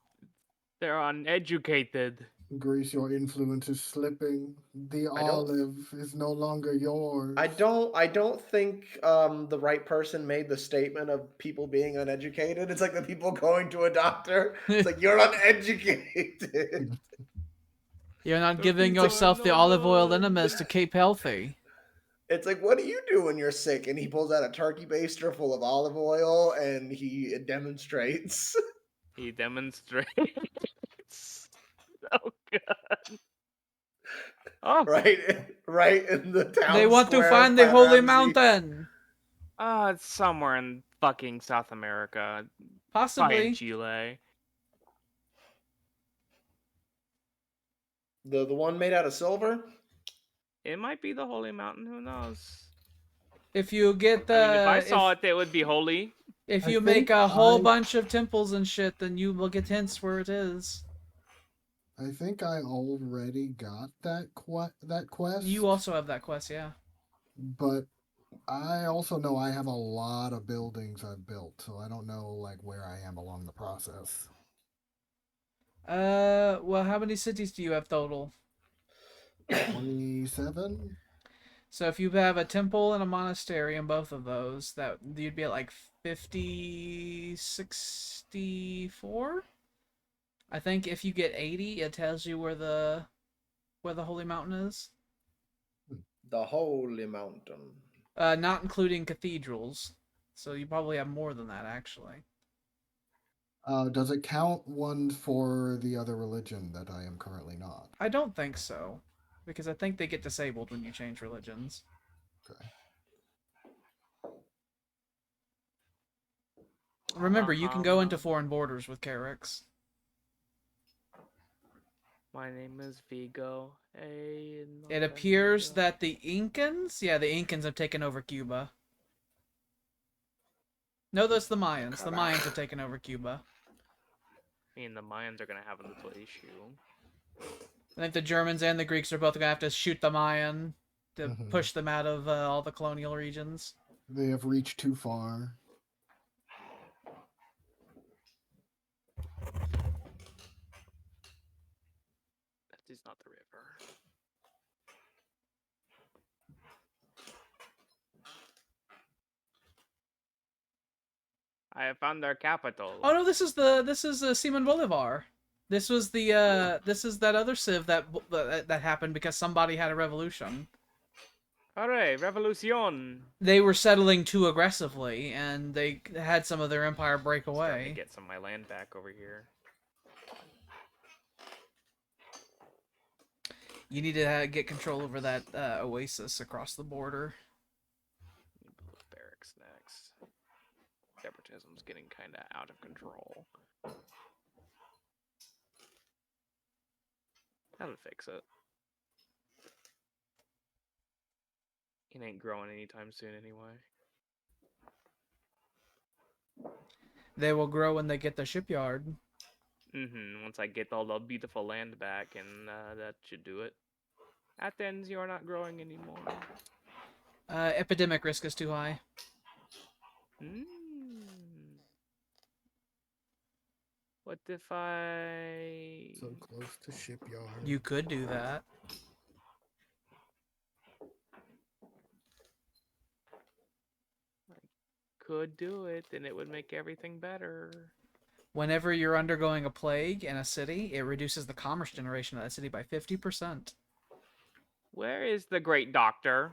They're uneducated. Greece, your influence is slipping. The I don't- olive is no longer yours. I don't think the right person made the statement of people being uneducated. It's like the people going to a doctor. It's like you're uneducated. You're not The giving people are yourself the no olive oil good. enemas to keep healthy. It's like, what do you do when you're sick? And he pulls out a turkey baster full of olive oil and he demonstrates. He demonstrates. So good. Oh, right in the town They want to square of find the Fat holy Ramsey. mountain. it's somewhere in fucking South America. Probably in Possibly. Chile. The one made out of silver. It might be the Holy Mountain. Who knows? If you get the... I mean, if I saw it, it would be holy. If I you make think a whole I- bunch of temples and shit, then you will get hints where it is. I think I already got that quest. You also have that quest, yeah. But I also know I have a lot of buildings I've built, so I don't know like where I am along the process. Well, how many cities do you have total? 27? So if you have a temple and a monastery in both of those, that you'd be at like 50, 64? I think if you get 80, it tells you where the holy mountain is. The holy mountain. Not including cathedrals. So you probably have more than that, actually. Does it count ones for the other religion that I am currently not? I don't think so, because I think they get disabled when you change religions. Okay. Remember, you can go into foreign borders with Carrix. My name is Vigo. It appears that the Incans, the Incans have taken over Cuba. No, that's the Mayans. The Mayans have taken over Cuba. I mean, the Mayans are gonna have a little issue. I think the Germans and the Greeks are both gonna have to shoot the Mayan to push them out of all the colonial regions. They have reached too far. That is not the river. I have found their capital. Oh no, this is Simon Bolivar. This was the this is that other civ that happened because somebody had a revolution. Hooray, revolution! They were settling too aggressively, and they had some of their empire break Starting to away. get some of my land back over here. You need to get control over that oasis across the border. Build barracks next. Separatism's getting kind of out of control. That'll fix it. It ain't growing anytime soon anyway. They will grow when they get the shipyard. Once I get all the beautiful land back, and that should do it. Athens, you're not growing anymore. Epidemic risk is too high. What if I... So close to shipyard. You could do that. could do it, then it would make everything better. Whenever you're undergoing a plague in a city, it reduces the commerce generation of that city by 50%. Where is the great doctor?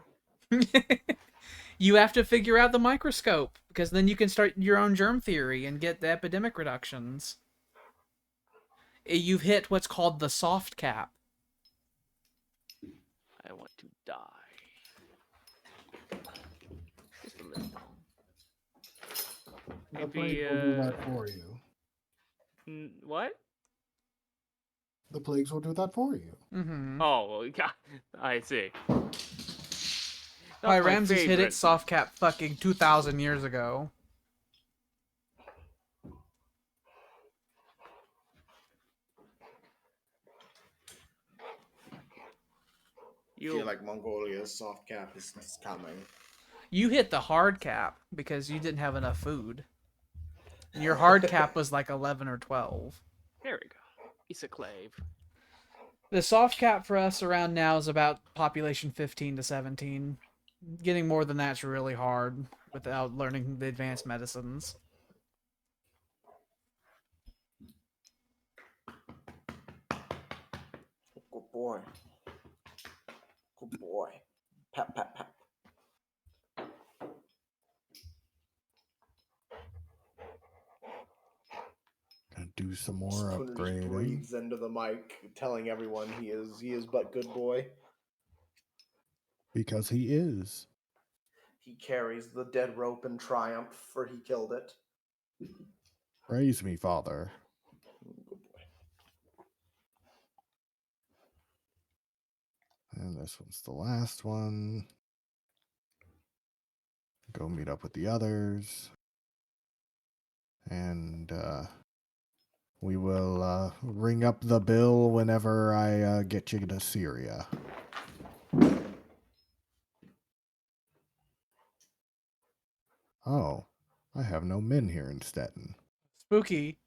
You have to figure out the microscope, because then you can start your own germ theory and get the epidemic reductions. You've hit what's called the soft cap. I want to die. Just a little. The Maybe, plague will do that for you. What? The plagues will do that for you. Mm-hmm. Oh, well, yeah, I see. Why, That's my Ramses hit favorite. it soft cap fucking 2,000 years ago. I feel like Mongolia's soft cap is coming. You hit the hard cap because you didn't have enough food. And your hard cap was like 11 or 12. There we go. Isoclave. The soft cap for us around now is about population 15 to 17. Getting more than that's really hard without learning the advanced medicines. Good boy. Good boy. Pat, pat, pat. Gonna do some more Spooner just upgrading. breathes into the mic, telling everyone he is but good boy. Because he is. He carries the dead rope in triumph, for he killed it. Praise me, Father. Good boy. And this one's the last one. Go meet up with the others. And we will ring up the bill whenever I get you to Syria. Oh, I have no men here in Stettin. Spooky.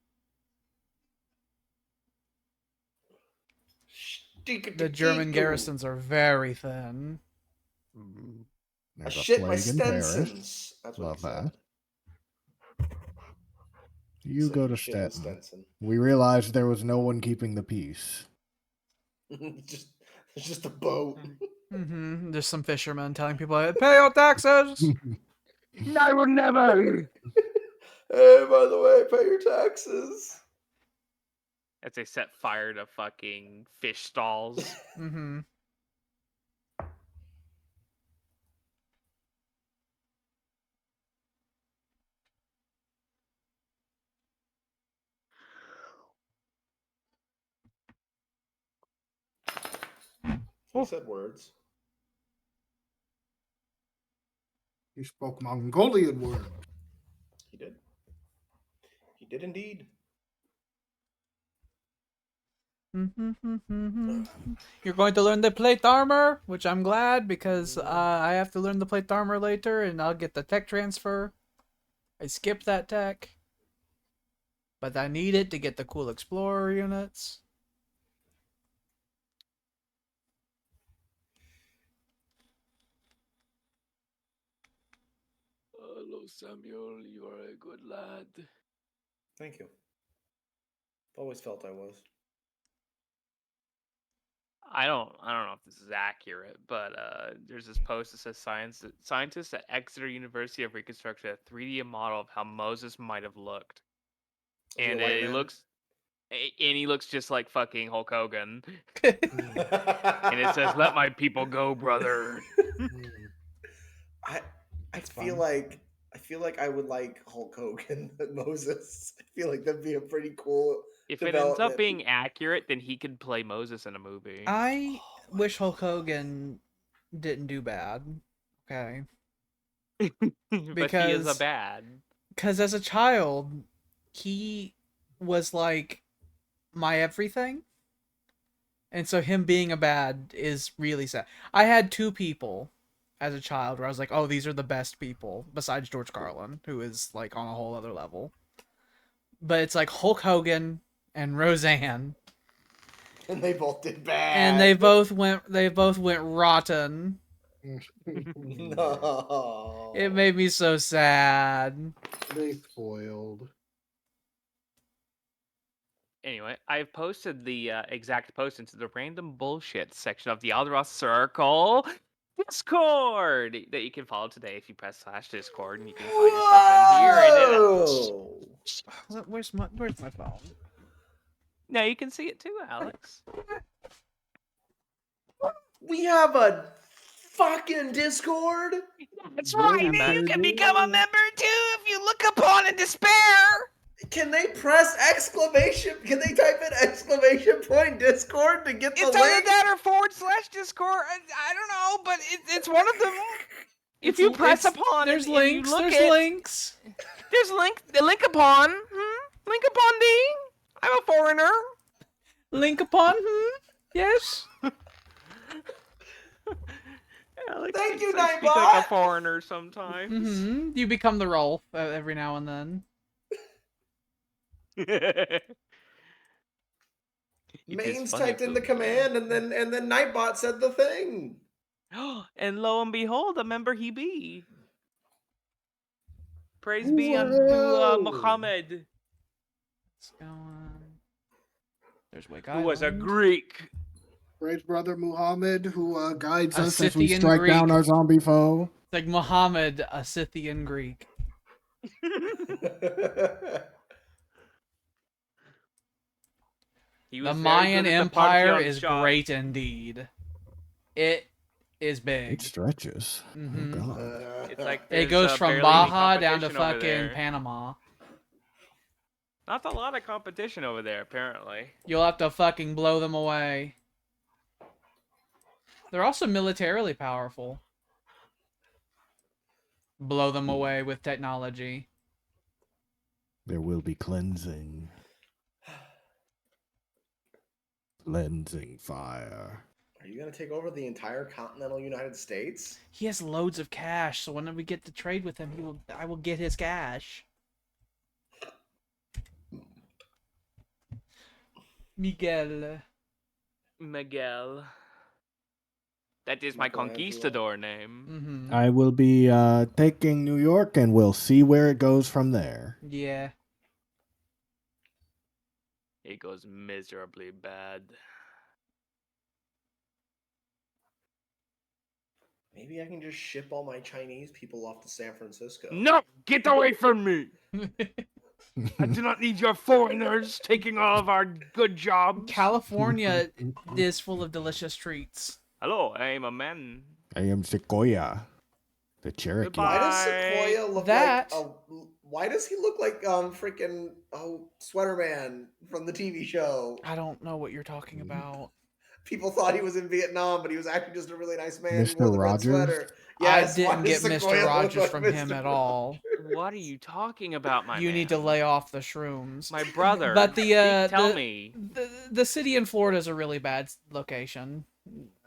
The German garrisons are very thin. I There's shit my plague in Paris. Stensons. That's what Love he said. that. You Said go he to shit his Stettin. Stenson. We realized there was no one keeping the peace. It's just a boat. Mm-hmm. There's some fishermen telling people, pay your taxes! I will never. Hey, by the way, pay your taxes. As they set fire to fucking fish stalls. Mm-hmm. He Oh. said words. He spoke Mongolian words. He did. He did indeed. You're going to learn the plate armor, which I'm glad because I have to learn the plate armor later, and I'll get the tech transfer. I skipped that tech, but I need it to get the cool explorer units. Hello, Samuel. You are a good lad. Thank you. Always felt I was. I don't know if this is accurate, but there's this post that says scientists at Exeter University have reconstructed a 3D model of how Moses might have looked, Is he a and white he man? looks just like fucking Hulk Hogan. And And it says, "Let my people go, brother." I That's feel fun. like I would like Hulk Hogan and Moses. I feel like that'd be a pretty cool If it ends up development. being accurate, then he could play Moses in a movie. I Oh my wish Hulk God. Hogan didn't do bad. Okay. But he is a Because bad. as a child, he was like my everything. And so him being a bad is really sad. I had two people as a child where I was like, oh, these are the best people besides George Carlin, who is like on a whole other level. But it's like Hulk Hogan and Roseanne, And they both did and bad. they both went rotten. No. It made me so sad. They spoiled. Anyway, I've posted the exact post into the random bullshit section of the Alderoth Circle Discord that you can follow today if you press /Discord, and you can find yourself in here. And Whoa! Where's my phone? now you can see it too, Alex. We have a fucking Discord. That's right, right. and Now you you can can become become a member too if you look upon in despair. Can they press exclamation? Can they type in exclamation point Discord to get the It's either link? that or /Discord. I don't know, but it's one of them. If you press upon there's and links, you look there's at, links. there's the link upon. Link upon thee. I'm a foreigner. Link upon yes. Alex Thank you, thinks I speak like a Nightbot. foreigner sometimes. You become the Rolf every now and then. It is Main's funny typed in the for me. command, and then Nightbot said the thing. And lo and behold, a member he be. Praise be unto Muhammad, Let's go on. There's Wake who was a Island. Greek. Praise brother Muhammad, who guides A us as we Scythian strike down Greek. our zombie foe. It's like Muhammad, a Scythian Greek. He The was very Mayan good at the Empire Parthenon is shop. great indeed. It is It big. stretches. Mhm. Oh god. It's like It goes there's, from barely any Baja down to competition over fucking there. Panama. Not a lot of competition over there, apparently. You'll have to fucking blow them away. They're also militarily powerful. Blow them away with technology. There will be cleansing. Cleansing fire. Are you gonna take over the entire continental United States? He has loads of cash, so when we get to trade with him, I will get his cash. Miguel. That is my conquistador name. Mm-hmm. I will be taking New York, and we'll see where it goes from there. Yeah. It goes miserably bad. Maybe I can just ship all my Chinese people off to San Francisco. No! Get away from me! I do not need your foreigners taking all of our good jobs. California is full of delicious treats. Hello, I am a man. I am Sequoia, the Cherokee. Goodbye. Why does Sequoia look That- like why does he look like freaking Sweater Man from the TV show? I don't know what you're talking about. People thought he was in Vietnam, but he was actually just a really nice man who Mr. wore the red Rogers? sweater. I Yes, why didn't does get Sequoia Mr. look Rogers like from Mr. him at all. What are you talking about, my You man? need to lay off the shrooms. My brother. But Tell me. the city in Florida is a really bad location.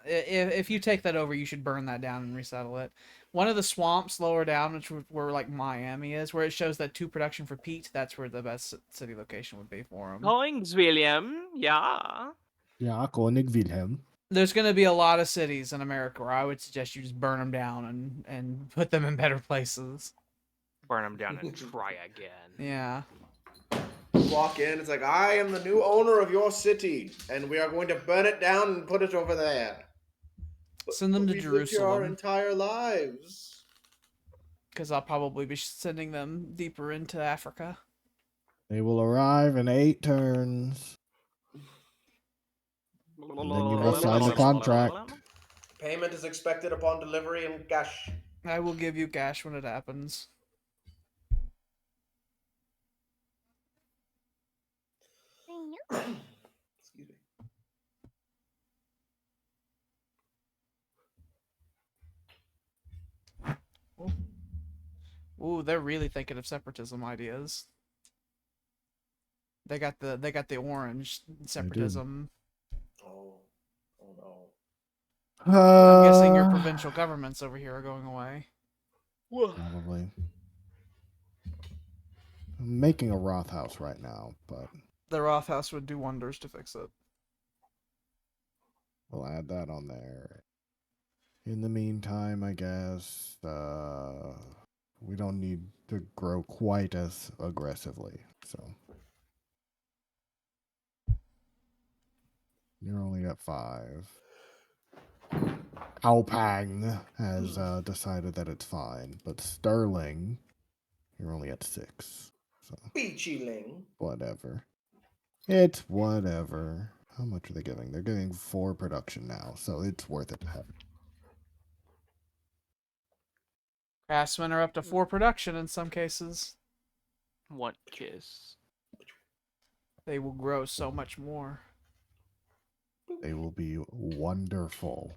If you take that over, you should burn that down and resettle it. One of the swamps lower down, which where like Miami is, where it shows that 2 production for peat, that's where the best city location would be for him. Coins, William. Yeah. Ja, Konig Wilhelm. There's going to be a lot of cities in America where I would suggest you just burn them down and put them in better places. Burn him down and try again. Yeah. You walk in, it's like, I am the new owner of your city, and we are going to burn it down and put it over there. Send them to We've lived here our Jerusalem. entire lives. Because I'll probably be sending them deeper into Africa. They will arrive in 8 turns. And then you will sign the contract. Payment is expected upon delivery in cash. I will give you cash when it happens. Excuse me. Ooh, they're really thinking of separatism ideas. They got the orange separatism. Oh no. I'm guessing your provincial governments over here are going away. Probably. I'm making a Roth house right now, but The Roth House would do wonders to fix it. we'll add that on there. In the meantime, I guess we don't need to grow quite as aggressively, so you're only at 5. Aupang has decided that it's fine, but Sterling, you're only at 6. So Beachy-ling. whatever. It's whatever. How much are they giving? They're giving 4 production now, so it's worth it to have. Craftsmen are up to 4 production in some cases. One kiss. They will grow so much more. They will be wonderful.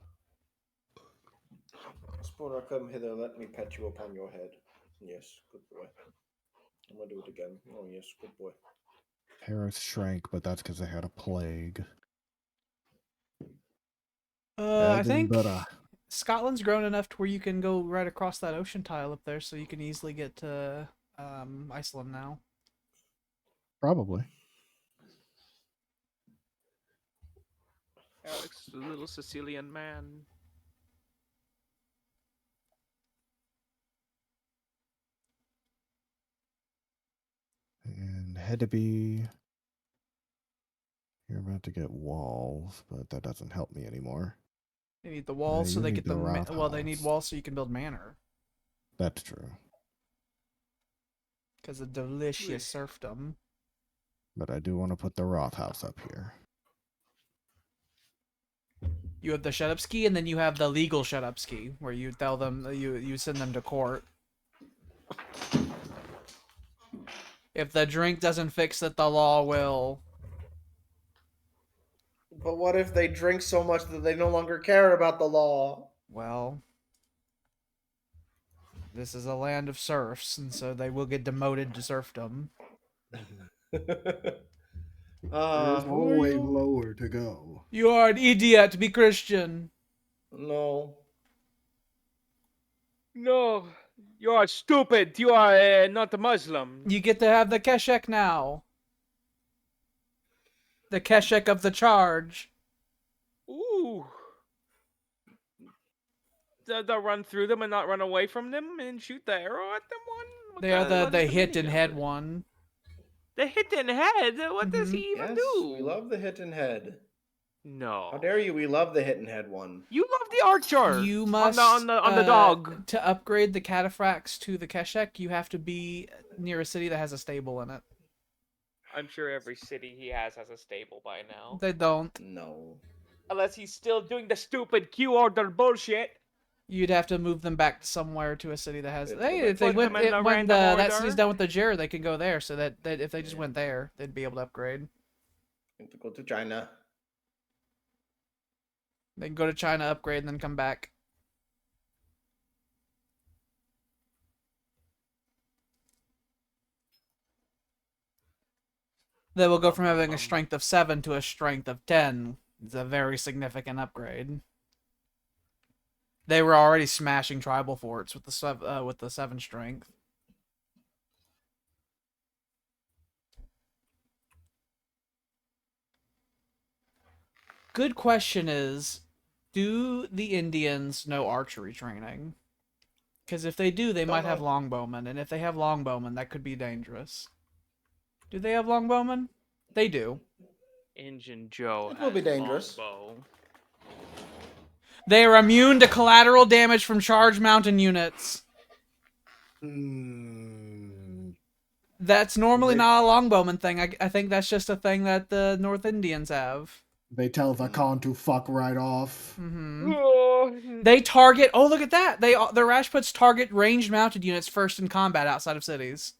Spora, come hither. Let me pat you upon your head. Yes, good boy. I'm gonna do it again. Oh yes, good boy. Paris shrank, but that's because they had a plague. I think Edinburgh. Scotland's grown enough to where you can go right across that ocean tile up there, so you can easily get to Iceland now. Probably. Alex, the little Sicilian man. And Hedeby. You're about to get walls, but that doesn't help me anymore. They need the walls so you they need get the the Roth well. They need House. walls so you can build manor. That's true. Because of delicious serfdom. But I do want to put the Roth house up here. You have the shut up ski, and then you have the legal shut up ski, where you tell them you send them to court. If the drink doesn't fix it, the law will. But what if they drink so much that they no longer care about the law? Well, this is a land of serfs, and so they will get demoted to serfdom. There's who are always you? lower to go. You are an idiot. Be Christian. No. No, you are stupid. You are not a Muslim. You get to have the keshek now. The keshek of the charge. Ooh. They'll run through them and not run away from them and shoot the arrow at them one? They are the what is hit meaning and of head it? one. The hit and head? What does he even Yes, do? we love the hit and head. No. How dare you? We love the hit and head one. You love the archer. You must on the dog. to upgrade the cataphracts to the keshek. You have to be near a city that has a stable in it. I'm sure every city he has a stable by now. They don't. No. Unless he's still doing the stupid Q order bullshit. You'd have to move them back somewhere to a city that has. Put Hey, if they them went in the when random that order? city's done with the Jura, they can go there. So that if they just Yeah. went there, they'd be able to upgrade. Need to go to China. They can go to China, upgrade, and then come back. They will go from having a strength of 7 to a strength of 10. It's a very significant upgrade. They were already smashing tribal forts with the 7 strength. Good question is, do the Indians know archery training? Because if they do, they might have longbowmen, and if they have longbowmen, that could be dangerous. Do they have longbowmen? They do. Injun Joe It will be has dangerous. longbow. They are immune to collateral damage from charged mountain units. That's normally not a longbowman thing. I think that's just a thing that the North Indians have. They tell the Khan to fuck right off. They target. Oh, look at that! The Rajputs target ranged mounted units first in combat outside of cities.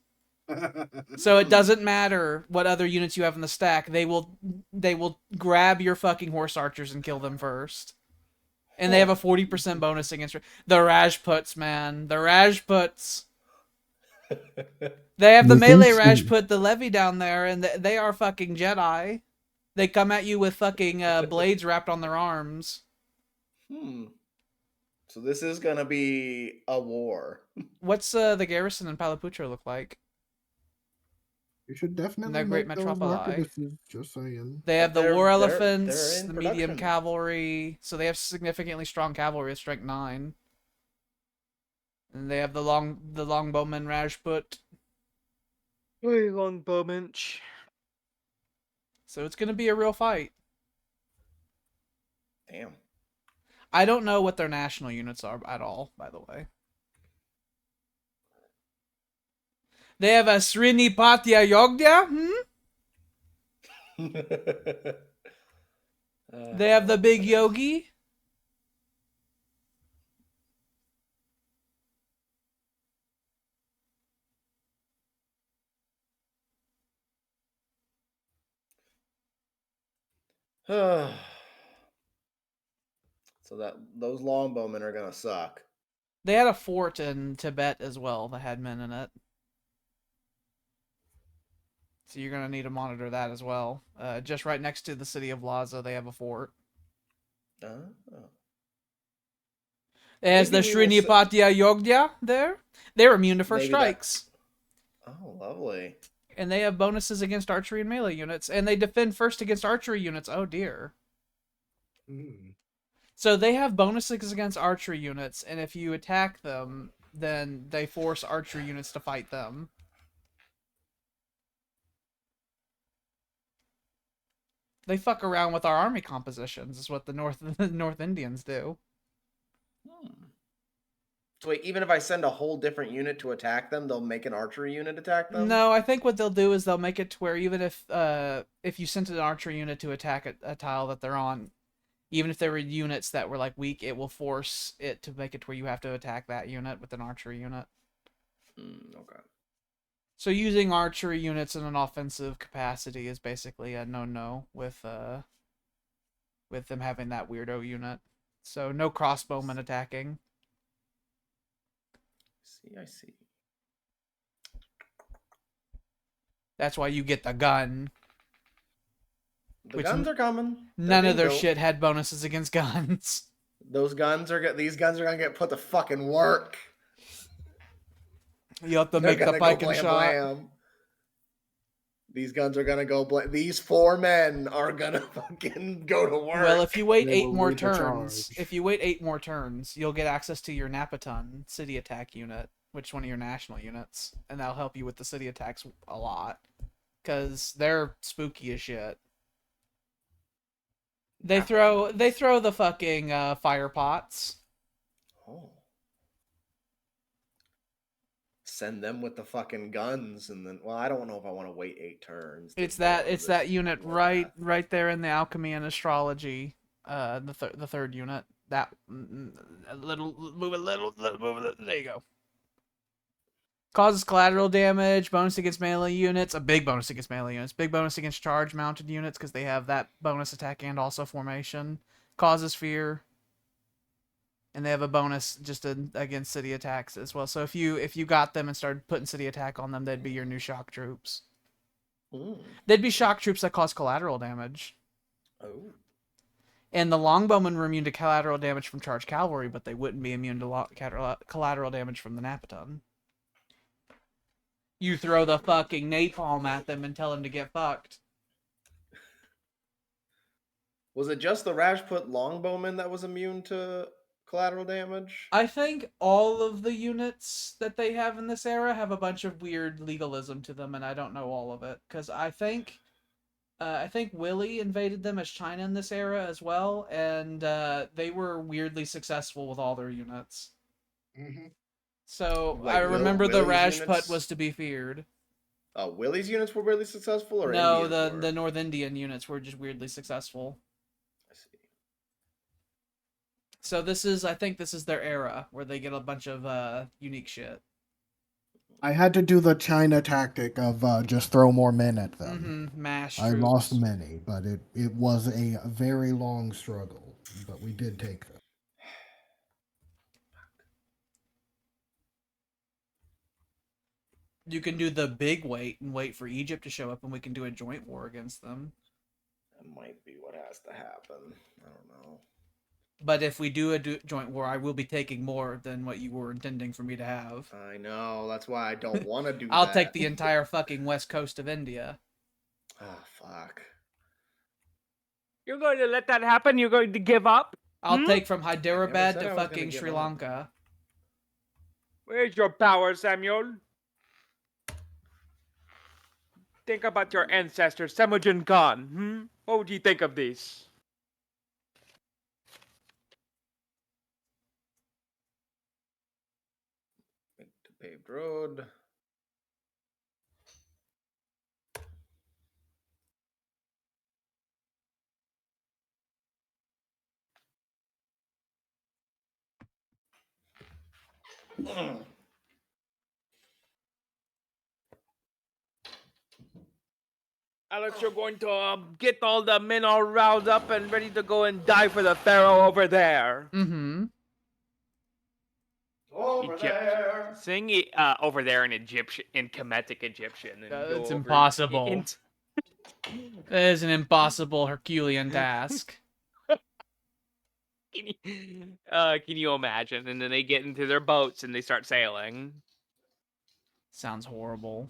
So it doesn't matter what other units you have in the stack. They will grab your fucking horse archers and kill them first. And they have a 40% bonus against the Rajputs, man. The Rajputs. They have the melee Rajput, the levy down there, and they are fucking Jedi. They come at you with fucking blades wrapped on their arms. So this is gonna be a war. What's the garrison in Palaputra look like? You should definitely That great make those metropoli. marketplaces, just saying. They have the They're- war they're elephants, in the medium production. cavalry, so they have significantly strong cavalry at strength 9. And they have the longbowmen Rajput. Longbowmench. So it's gonna be a real fight. Damn. I don't know what their national units are at all, by the way. They have a Srinipatya Yogya. They have the big yogi. So that those longbowmen are gonna suck. They had a fort in Tibet as well that had men in it. So you're gonna need to monitor that as well. Just right next to the city of Lhasa, they have a fort. Oh. There's the Maybe we will Srinipatya Yogya there. They're immune to first Maybe that- strikes. Oh, lovely. And they have bonuses against archery and melee units. And they defend first against archery units. Oh dear. So they have bonuses against archery units, and if you attack them, then they force archery units to fight them. They fuck around with our army compositions, is what the North Indians do. So wait, even if I send a whole different unit to attack them, they'll make an archery unit attack them? No, I think what they'll do is they'll make it to where even if you sent an archery unit to attack a tile that they're on, even if there were units that were like weak, it will force it to make it to where you have to attack that unit with an archery unit. Okay. So using archery units in an offensive capacity is basically a no-no with them having that weirdo unit. So no crossbowmen attacking. I see. That's why you get the gun. The guns are coming. None They're of their being built. shit had bonuses against guns. These guns are gonna get put to fucking work. You have to They're make the gonna pike go and blam, shot. blam. These guns are gonna go. These 4 men are gonna fucking go to work. Well, if you wait They 8 will more lead the turns, charge. if you wait 8 more turns, you'll get access to your Napaton city attack unit, which is one of your national units, and that'll help you with the city attacks a lot, because they're spooky as shit. They throw the fucking fire pots. Oh. Send them with the fucking guns, and then I don't know if I want to wait 8 turns. It's that unit right there in the alchemy and astrology, the third unit. That move a little. There you go. Causes collateral damage, bonus against melee units, a big bonus against melee units, big bonus against charge mounted units because they have that bonus attack and also formation. causes fear, and they have a bonus just against city attacks as well. So if you got them and started putting city attack on them, they'd be your new shock troops. Mm. They'd be shock troops that cause collateral damage. Oh. And the longbowmen were immune to collateral damage from charged cavalry, but they wouldn't be immune to collateral damage from the Napaton. You throw the fucking napalm at them and tell them to get fucked. Was it just the Rajput longbowman that was immune to collateral damage? I think all of the units that they have in this era have a bunch of weird legalism to them, and I don't know all of it. Because I think Willie invaded them as China in this era as well, and they were weirdly successful with all their units. Mm-hmm. So Like I remember the Willie's Rajput units? was to be feared. Willie's units were really successful, or No, Indians were? the North Indian units were just weirdly successful. I see. So I think this is their era where they get a bunch of unique shit. I had to do the China tactic of just throw more men at them. Mash I troops. lost many, but it was a very long struggle, but we did take them. You can do the big wait and wait for Egypt to show up, and we can do a joint war against them. That might be what has to happen. I don't know. But if we do a joint war, I will be taking more than what you were intending for me to have. I know. That's why I don't want to do I'll that. take the entire fucking west coast of India. Oh, fuck. You're going to let that happen? You're going to give up? I'll take from said Hyderabad I to was gonna fucking give Sri up. Lanka. Where's your power, Samuel? Think about your ancestor, Temujin Khan. What would you think of this? Make the paved road. Alex, you're going to get all the men all riled up and ready to go and die for the pharaoh over there. Mm-hmm. Over there. Sing over there in Egyptian, in Kemetic Egyptian. And go It's over impossible. in- It is an impossible Herculean task. Can you imagine? And then they get into their boats and they start sailing. Sounds horrible.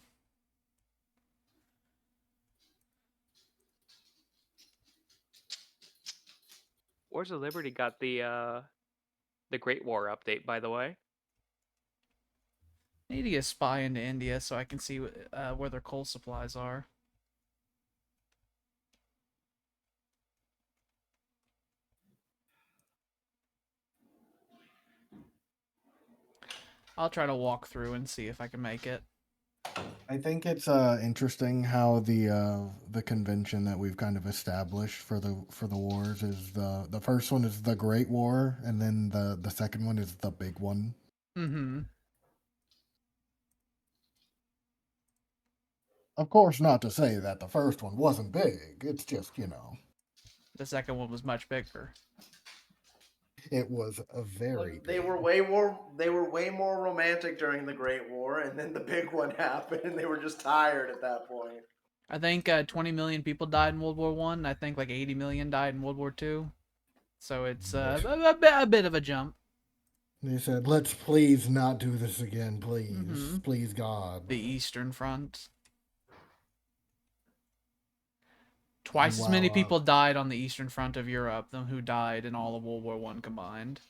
Wars of Liberty got the Great War update, by the way. I need to get a spy into India so I can see where their coal supplies are. I'll try to walk through and see if I can make it. I think it's interesting how the convention that we've kind of established for the wars is the first one is the Great War, and then the second one is the big one. Mm-hmm. Of course, not to say that the first one wasn't big. It's just, The second one was much bigger. it was a very. They big. were way more romantic during the Great War, and then the big one happened, and they were just tired at that point. I think 20 million people died in World War One. I think like 80 million died in World War Two. So it's a bit of a jump. They said, "Let's please not do this again, please, Mhm. please God." The Eastern Front. Twice as many people died on the Eastern Front of Europe than who died in all of World War One combined.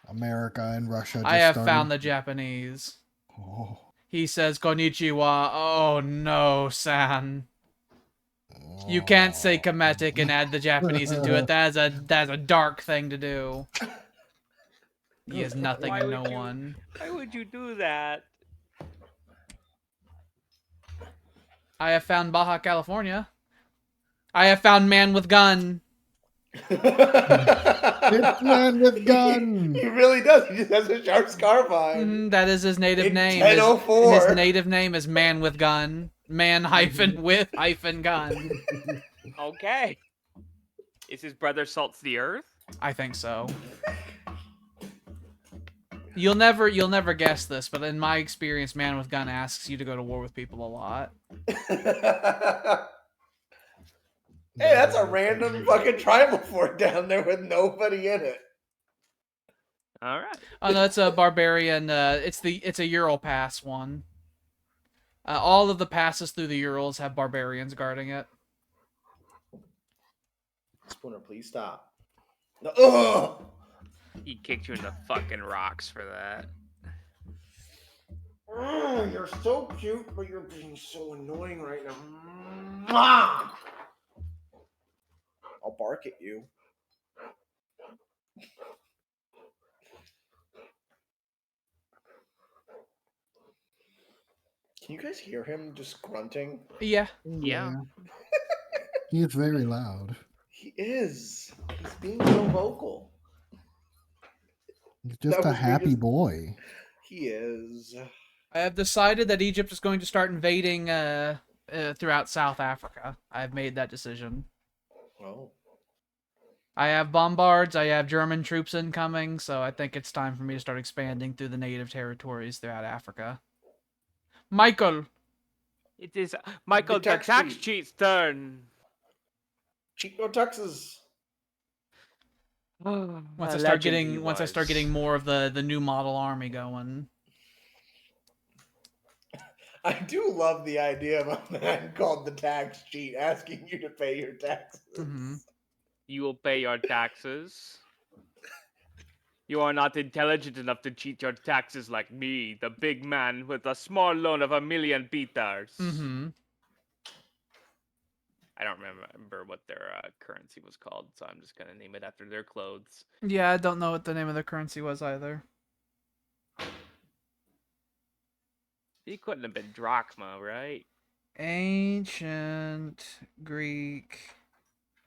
America and Russia. Just I have started... found the Japanese. Oh. He says konnichiwa. Oh no, San. You can't say Kemetic and add the Japanese into it. That's a dark thing to do. He has nothing and no one. Why would you do that? I have found Baja California. I have found man with gun. It's man with gun. He really does. He just has a sharp carbine. That is his native In name. 1004. His native name is man with gun. Man hyphen with hyphen gun. Okay. Is his brother salts the earth? I think so. You'll never guess this, but in my experience, Man with Gun asks you to go to war with people a lot. Hey, that's a random fucking tribal fort down there with nobody in it. All right. Oh no, it's a barbarian. It's a Ural Pass one. All of the passes through the Urals have barbarians guarding it. Spooner, please stop. No, ugh! He kicked you in the fucking rocks for that. You're so cute, but you're being so annoying right now. Mwah! I'll bark at you. Can you guys hear him just grunting? Yeah. Yeah. He is very loud. He is. He's being so vocal. He's just That a was me happy just- boy. He is. I have decided that Egypt is going to start invading throughout South Africa. I've made that decision. Oh. I have bombards, I have German troops incoming, so I think it's time for me to start expanding through the native territories throughout Africa. Michael! It is Michael the tax tax cheat. cheat's turn. Cheat no taxes. Once I start getting more of the new model army going. I do love the idea of a man called the tax cheat asking you to pay your taxes. Mm-hmm. You will pay your taxes. You are not intelligent enough to cheat your taxes like me, the big man with a small loan of 1,000,000 peters. Mm-hmm. I don't remember what their currency was called, so I'm just gonna name it after their clothes. Yeah, I don't know what the name of the currency was either. He couldn't have been drachma, right? Ancient Greek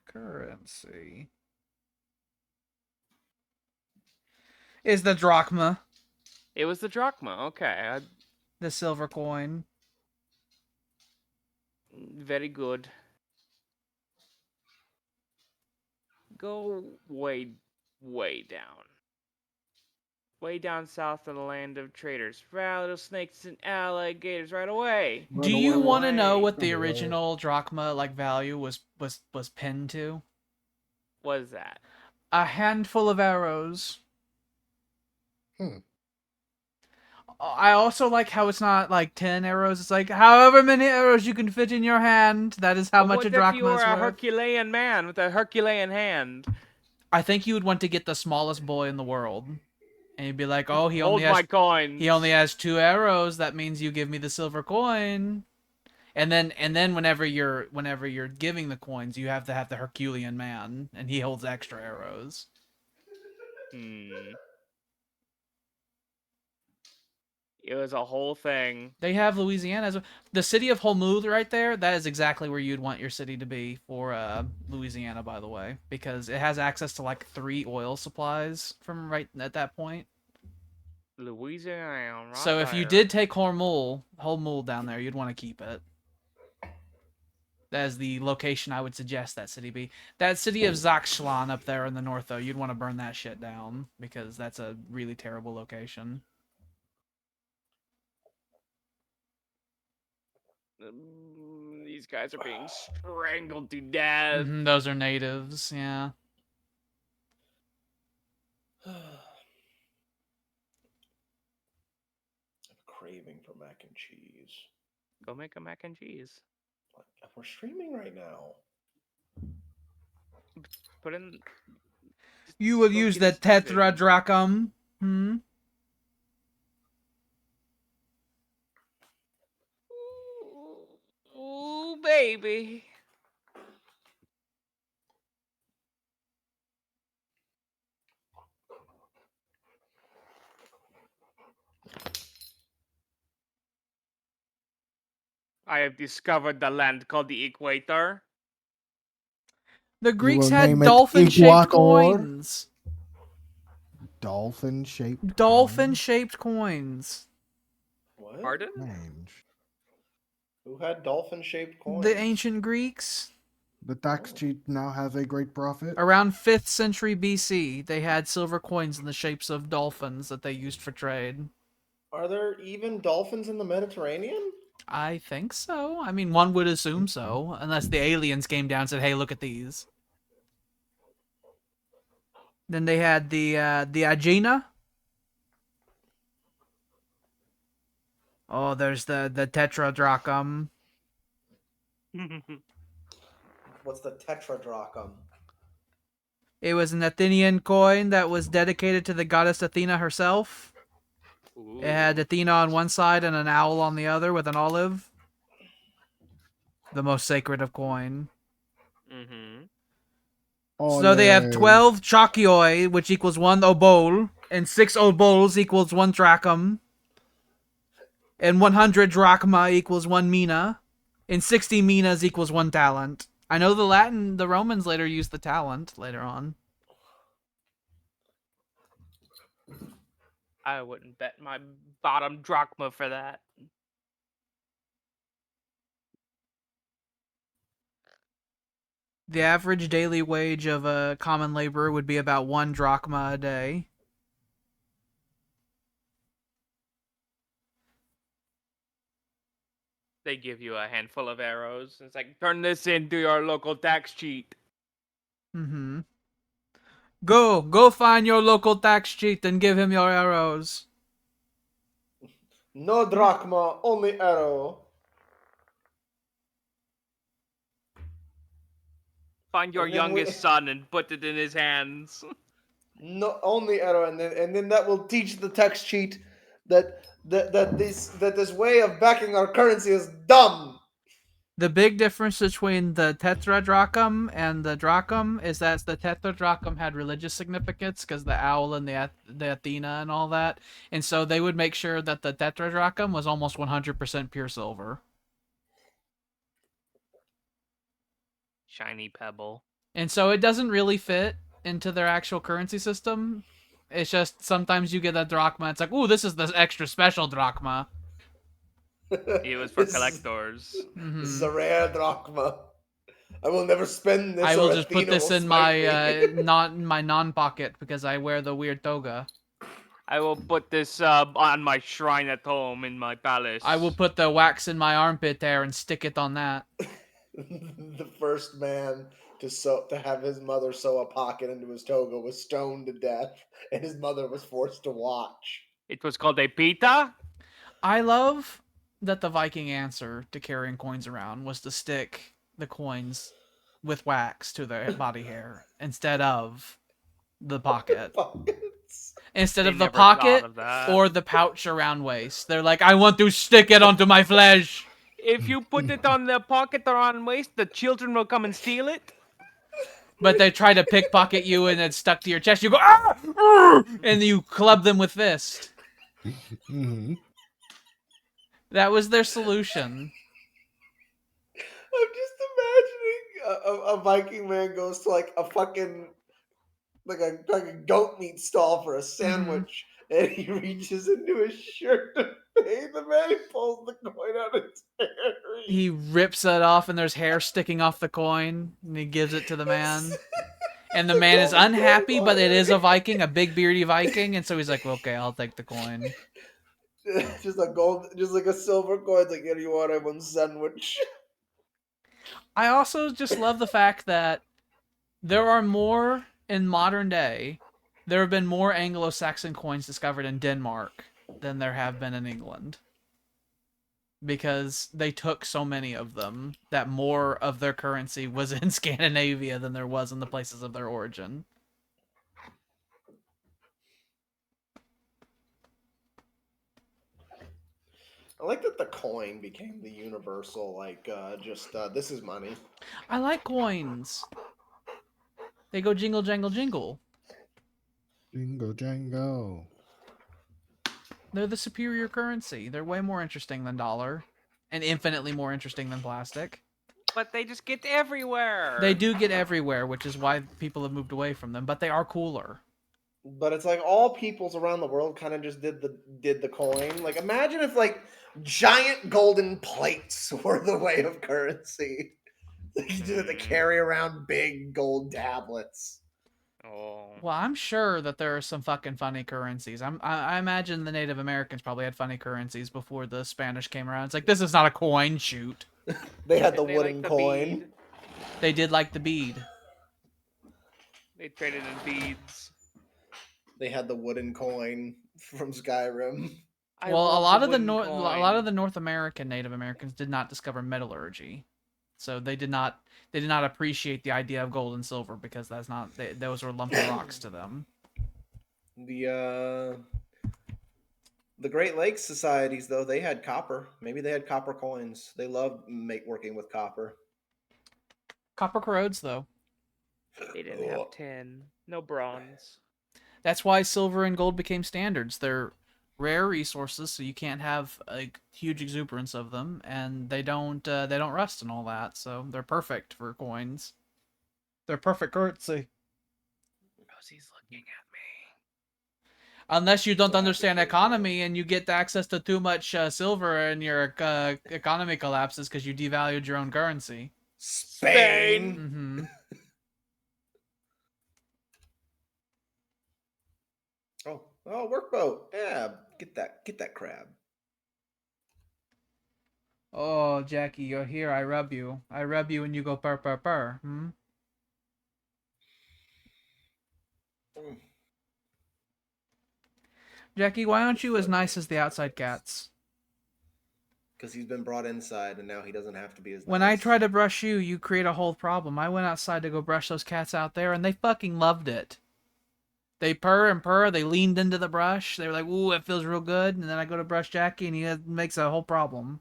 currency is the drachma, It was the drachma. Okay, the silver coin. very good. Go way, way down. Way down south of the land of traders. Rattlesnakes and alligators right away. Do you want to know away. what the original drachma value was pinned to? What is that? A handful of arrows. I also like how it's not like 10 arrows. It's like however many arrows you can fit in your hand. That is how much What a if drachma you were is a worth. Herculean man with a Herculean hand? I think you would want to get the smallest boy in the world, and you'd be like, "Oh, he Hold only has my coins. he only has 2 arrows. That means you give me the silver coin." And then whenever you're giving the coins, you have to have the Herculean man, and he holds extra arrows. It was a whole thing. They have Louisiana as the city of Holmuth right there. That is exactly where you'd want your city to be for Louisiana, by the way, because it has access to like 3 oil supplies from right at that point. Louisiana. Right So if you there. did take Holmuth down there, you'd want to keep it. That is the location I would suggest that city be. That city of Zakshlan up there in the north, though, you'd want to burn that shit down because that's a really terrible location. These guys are being strangled to death. Those are natives, yeah. I have a craving for mac and cheese. Go make a mac and cheese. We're streaming right now. Put in. You will Go use get the it started. tetradrachm. Ooh, baby. I have discovered the land called the Equator. The Greeks will had name it dolphin-shaped Iguator? coins. Dolphin-shaped. Dolphin-shaped coins. What? Pardon? Strange. Who had dolphin-shaped coins? The ancient Greeks. The tax cheat now has a great profit. Around 5th century BC, they had silver coins in the shapes of dolphins that they used for trade. Are there even dolphins in the Mediterranean? I think so. I mean, one would assume so, unless the aliens came down and said, "Hey, look at these." Then they had the Agena. Oh, there's the tetradrachm. What's the tetradrachm? It was an Athenian coin that was dedicated to the goddess Athena herself. It had Ooh. Athena on one side and an owl on the other with an olive. The most sacred of coin. Mm-hmm. So they have Ole. 12 chakioi, which equals 1 obol, and 6 obols equals 1 drachm, and 100 drachma equals 1 mina, and 60 minas equals 1 talent. I know the Romans later used the talent later on. I wouldn't bet my bottom drachma for that. The average daily wage of a common laborer would be about 1 drachma a day. They give you a handful of arrows. It's like, turn this into your local tax cheat. Mm-hmm. Go find your local tax cheat and give him your arrows. No drachma, only arrow. Find your And then youngest son and put it in his hands. no only arrow, and then that will teach the text cheat that this way of backing our currency is dumb. The big difference between the tetradrachm and the drachm is that the tetradrachm had religious significance because the owl and the Athena and all that, and so they would make sure that the tetradrachm was almost 100% pure silver. Shiny pebble. And so it doesn't really fit into their actual currency system. It's just sometimes you get a drachma. It's like, ooh, this is the extra special drachma. It was for this, collectors. this is Mm-hmm. a rare drachma. I will never spend this, I or will just put Athena this will in smite my me. non pocket because I wear the weird toga. I will put this on my shrine at home in my palace. I will put the wax in my armpit there and stick it on that. The first man to have his mother sew a pocket into his toga was stoned to death, and his mother was forced to watch. It was called a pita. I love that the Viking answer to carrying coins around was to stick the coins with wax to their body hair instead of the pocket. Pockets. Instead They of the never thought pocket of that. or the pouch around waist. They're like, I want to stick it onto my flesh. If you put it on the pocket or on waist, the children will come and steal it. But they try to pickpocket you and it's stuck to your chest. You go, ah! And you club them with fist. Mm-hmm. That was their solution. I'm just imagining a Viking man goes to like a fucking like a goat meat stall for a sandwich, and he reaches into his shirt to pay the man. He pulls the coin out of his hair. He rips it off and there's hair sticking off the coin and he gives it to the man. And the man is unhappy, but it is a Viking, a big beardy Viking, and so he's like, okay, I'll take the coin. Just a gold, just like a silver coin. It's like, here you want one sandwich. I also just love the fact that there are more in modern day. There have been more Anglo-Saxon coins discovered in Denmark than there have been in England. Because they took so many of them that more of their currency was in Scandinavia than there was in the places of their origin. I like that the coin became the universal, like, this is money. I like coins. They go jingle, jangle, jingle. Jingo jango. They're the superior currency. They're way more interesting than dollar. And infinitely more interesting than plastic. But they just get everywhere. They do get everywhere, which is why people have moved away from them, but they are cooler. But it's like all peoples around the world kind of just did the coin. Like, imagine if like giant golden plates were the way of currency. They do it to carry around big gold tablets. Oh. Well, I'm sure that there are some fucking funny currencies. I imagine the Native Americans probably had funny currencies before the Spanish came around. It's like, this is not a coin, shoot. They had the They like wooden the coin. bead. They did like the bead. They traded in beads. They had the wooden coin from Skyrim. I Well, a love lot the of the wooden coin. a lot of the North American Native Americans did not discover metallurgy, so they did not appreciate the idea of gold and silver because those were lumpy rocks to them. The Great Lakes societies, though, they had copper. Maybe they had copper coins. They loved working with copper. Copper corrodes, though. They didn't have tin. No bronze. That's why silver and gold became standards. They're rare resources, so you can't have a huge exuberance of them, and they don't rust and all that. So they're perfect for coins. They're perfect currency. Rosie's looking at me. Unless you don't So happy understand for you. economy and you get access to too much silver and your economy collapses because you devalued your own currency. Spain. Mm-hmm. Oh, workboat. Yeah, get that crab. Oh, Jackie, you're here. I rub you. I rub you and you go purr purr purr. Hmm? Mm. Jackie, why aren't you as nice as the outside cats? Because he's been brought inside and now he doesn't have to be as When I nice. try to brush you, you create a whole problem. I went outside to go brush those cats out there, and they fucking loved it. They purr and purr. They leaned into the brush. They were like, "Ooh, it feels real good." And then I go to brush Jackie, and he makes a whole problem.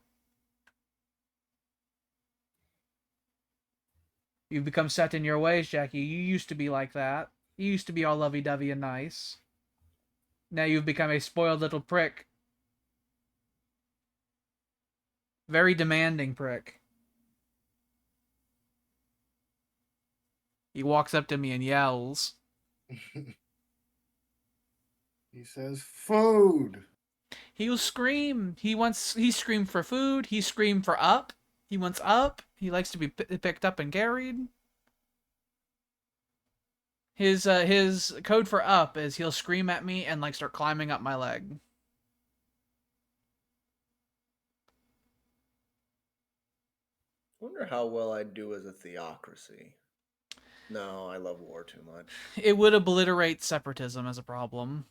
You've become set in your ways, Jackie. You used to be like that. You used to be all lovey-dovey and nice. Now you've become a spoiled little prick. Very demanding prick. He walks up to me and yells. He says, "Food." He'll scream. He screamed for food. He screamed for up. He wants up. He likes to be picked up and carried. His code for up is he'll scream at me and like start climbing up my leg. Wonder how well I'd do as a theocracy. No, I love war too much. It would obliterate separatism as a problem.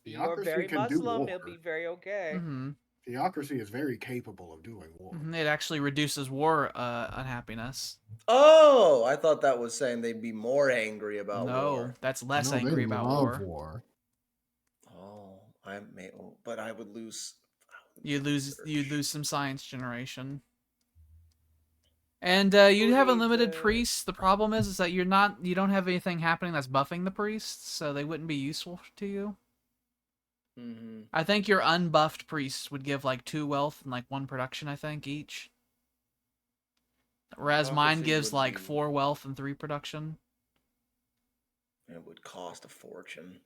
You're Theocracy very can do Muslim. war. It'll be very okay. Mm-hmm. Theocracy is very capable of doing war. It actually reduces war unhappiness. Oh, I thought that was saying they'd be more angry about No, war. that's less No, angry they about love war. Oh, but I would lose. You'd research. lose some science generation. And you'd have unlimited priests. The problem is that you don't have anything happening that's buffing the priests, so they wouldn't be useful to you. Mm-hmm. I think your unbuffed priests would give like 2 wealth and like 1 production, I think, each. Whereas mine Prophecy gives would like be- 4 wealth and 3 production. It would cost a fortune.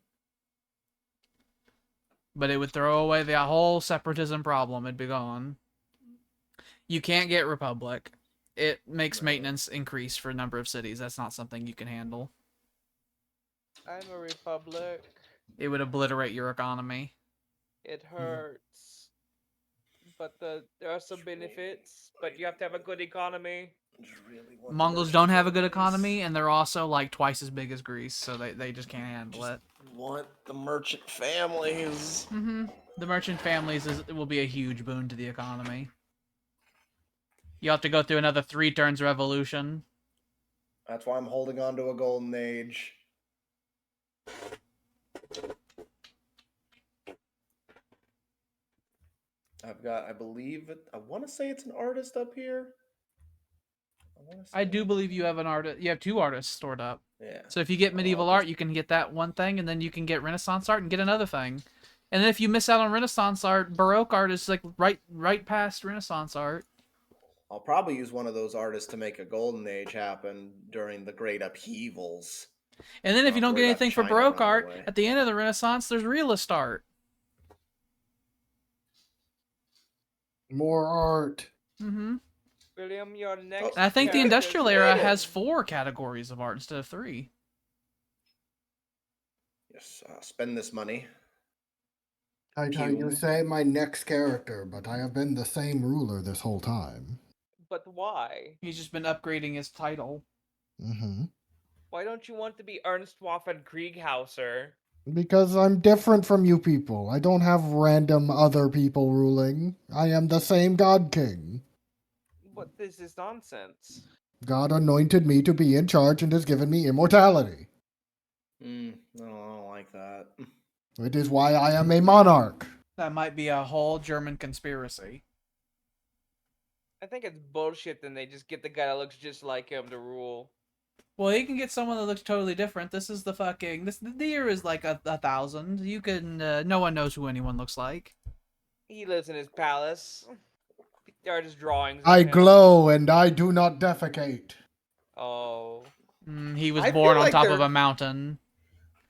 But it would throw away the whole separatism problem. It'd be gone. You can't get Republic. It makes No. maintenance increase for a number of cities. That's not something you can handle. I'm a republic. It would obliterate your economy. It hurts. But there are some benefits. But you have to have a good economy. Just really want the Mongols merchant don't have a good families. economy, and they're also like twice as big as Greece, so they just can't handle it. Want the merchant families. Mm-hmm. The merchant families will be a huge boon to the economy. You have to go through another 3 turns revolution. That's why I'm holding on to a golden age. I believe it. I want to say it's an artist up here. I do believe you have an artist. You have 2 artists stored up. Yeah. So if you get Well, medieval I'll art, just- you can get that one thing, and then you can get Renaissance art and get another thing. And then if you miss out on Renaissance art, Baroque art is like right past Renaissance art. I'll probably use one of those artists to make a golden age happen during the great upheavals. And then if I'll you don't worry get about anything for China Baroque running art, away. at the end of the Renaissance, there's realist art. More art. Mm-hmm. William, your next. I think the Yeah. industrial Wait era a- has 4 categories of art instead of 3. Yes, spend this money. I tell you, Pume. say my next character, but I have been the same ruler this whole time. But why? He's just been upgrading his title. Mm-hmm. Why don't you want to be Ernst Waffen Krieghauser? Because I'm different from you people. I don't have random other people ruling. I am the same God King. But this is nonsense. God anointed me to be in charge and has given me immortality. No, I don't like that. It is why I am a monarch. That might be a whole German conspiracy. I think it's bullshit. Then they just get the guy that looks just like him to rule. Well, you can get someone that looks totally different. This is the fucking the year is like a 1,000. You can no one knows who anyone looks like. He lives in his palace. There are just drawings. I of him. glow and I do not defecate. Oh. He was I born feel on like top of they're- a mountain.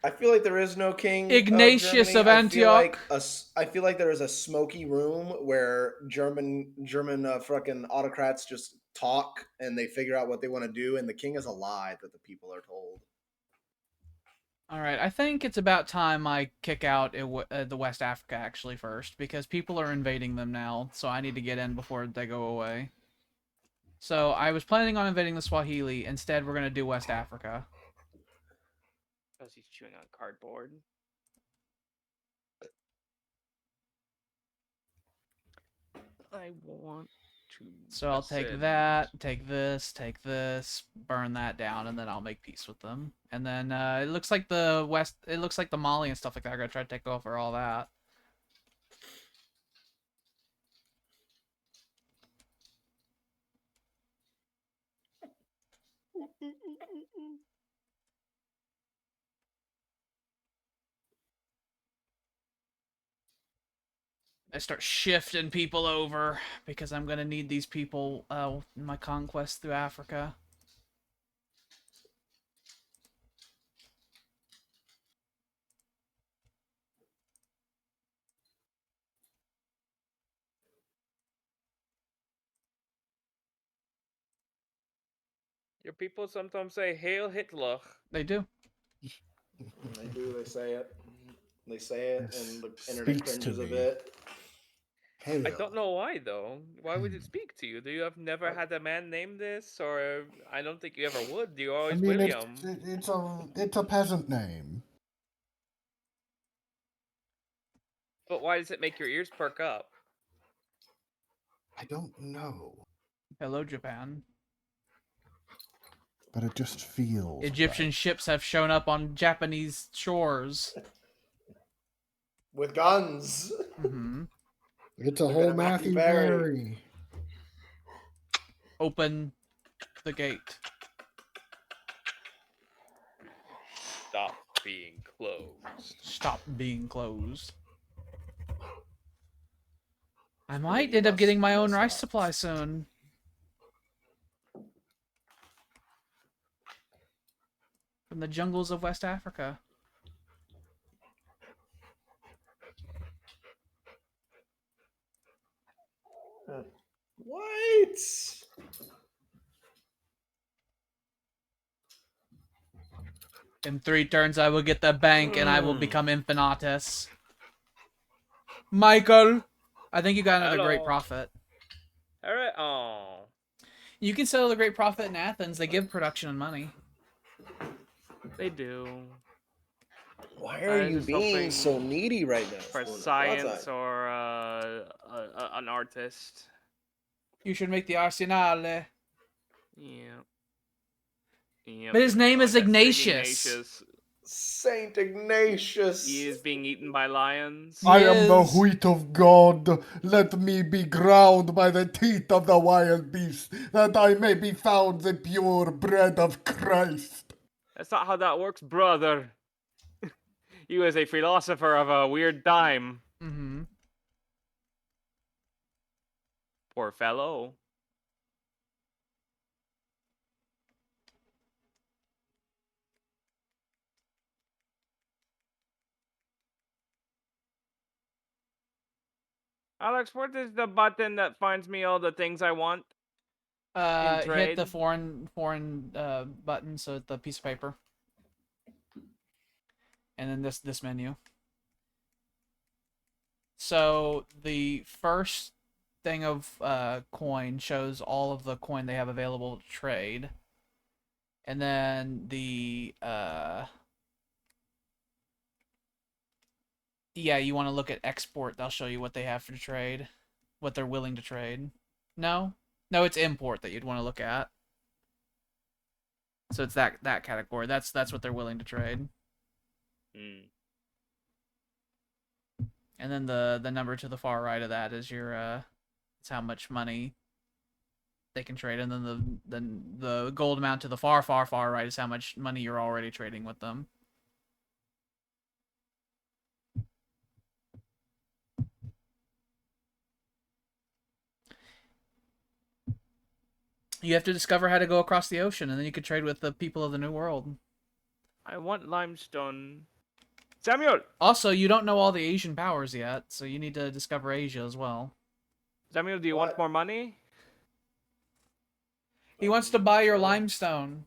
I feel like there is no king. Ignatius Germany. of I feel like Antioch. I feel like there is a smoky room where German fucking autocrats just talk and they figure out what they want to do, and the king is a lie that the people are told. All right, I think it's about time I kick out the West Africa actually first because people are invading them now. So I need to get in before they go away. So I was planning on invading the Swahili. Instead, we're gonna do West Africa. Because he's chewing on cardboard. I want to. So I'll take ascend. that, take this, burn that down, and then I'll make peace with them. And then it looks like the West, it looks like the Mali and stuff like that are gonna try to take over all that. I start shifting people over because I'm gonna need these people in my conquest through Africa. Your people sometimes say "Hail Hitler." They do. They do. They say it. They say it, This and the internet speaks to cringes a me. bit. Hail. I don't know why though. Why would it speak to you? Do you have never had a man name this, or I don't think you ever would. You I always mean, William. it's a peasant name. But why does it make your ears perk up? I don't know, Hello, Japan. but it just feels. Egyptian right. ships have shown up on Japanese shores. With guns. Mm-hmm. It's a They're whole gonna Matthew Berry. Perry. Open the gate. Stop being closed. Stop being closed. I You might end up getting my own must rice stop. supply soon. From the jungles of West Africa. What? In 3 turns, I will get the bank and I will become Infinitus. Michael! I think you got another great Hello. prophet. Alright, oh. You can settle the great prophet in Athens. They give production and money. They do. Why are I you was being hoping so needy right now? For Luna? science What's that? or an artist. You should make the Arsenale. Yeah. Yep. But his name is that's Ignatius. Saint Ignatius. He is being eaten by lions. He I am the is. wheat of God. Let me be ground by the teeth of the wild beast, that I may be found the pure bread of Christ. That's not how that works, brother. He was a philosopher of a weird time. Mm-hmm. Poor fellow. Alex, what is the button that finds me all the things I want? In Hit the trade? foreign button, so the piece of paper, and then this menu. So the first thing of coin shows all of the coin they have available to trade, and then the yeah, you want to look at export. They'll show you what they have for trade, what they're willing to trade. No, it's import that you'd want to look at. So it's that category. That's what they're willing to trade. Hmm. And then the number to the far right of that is your it's how much money they can trade, and then the gold amount to the far right is how much money you're already trading with them. You have to discover how to go across the ocean, and then you could trade with the people of the New World. I want limestone. Samuel! Also, you don't know all the Asian powers yet, so you need to discover Asia as well. Samuel, do you want more money? He wants to buy your limestone.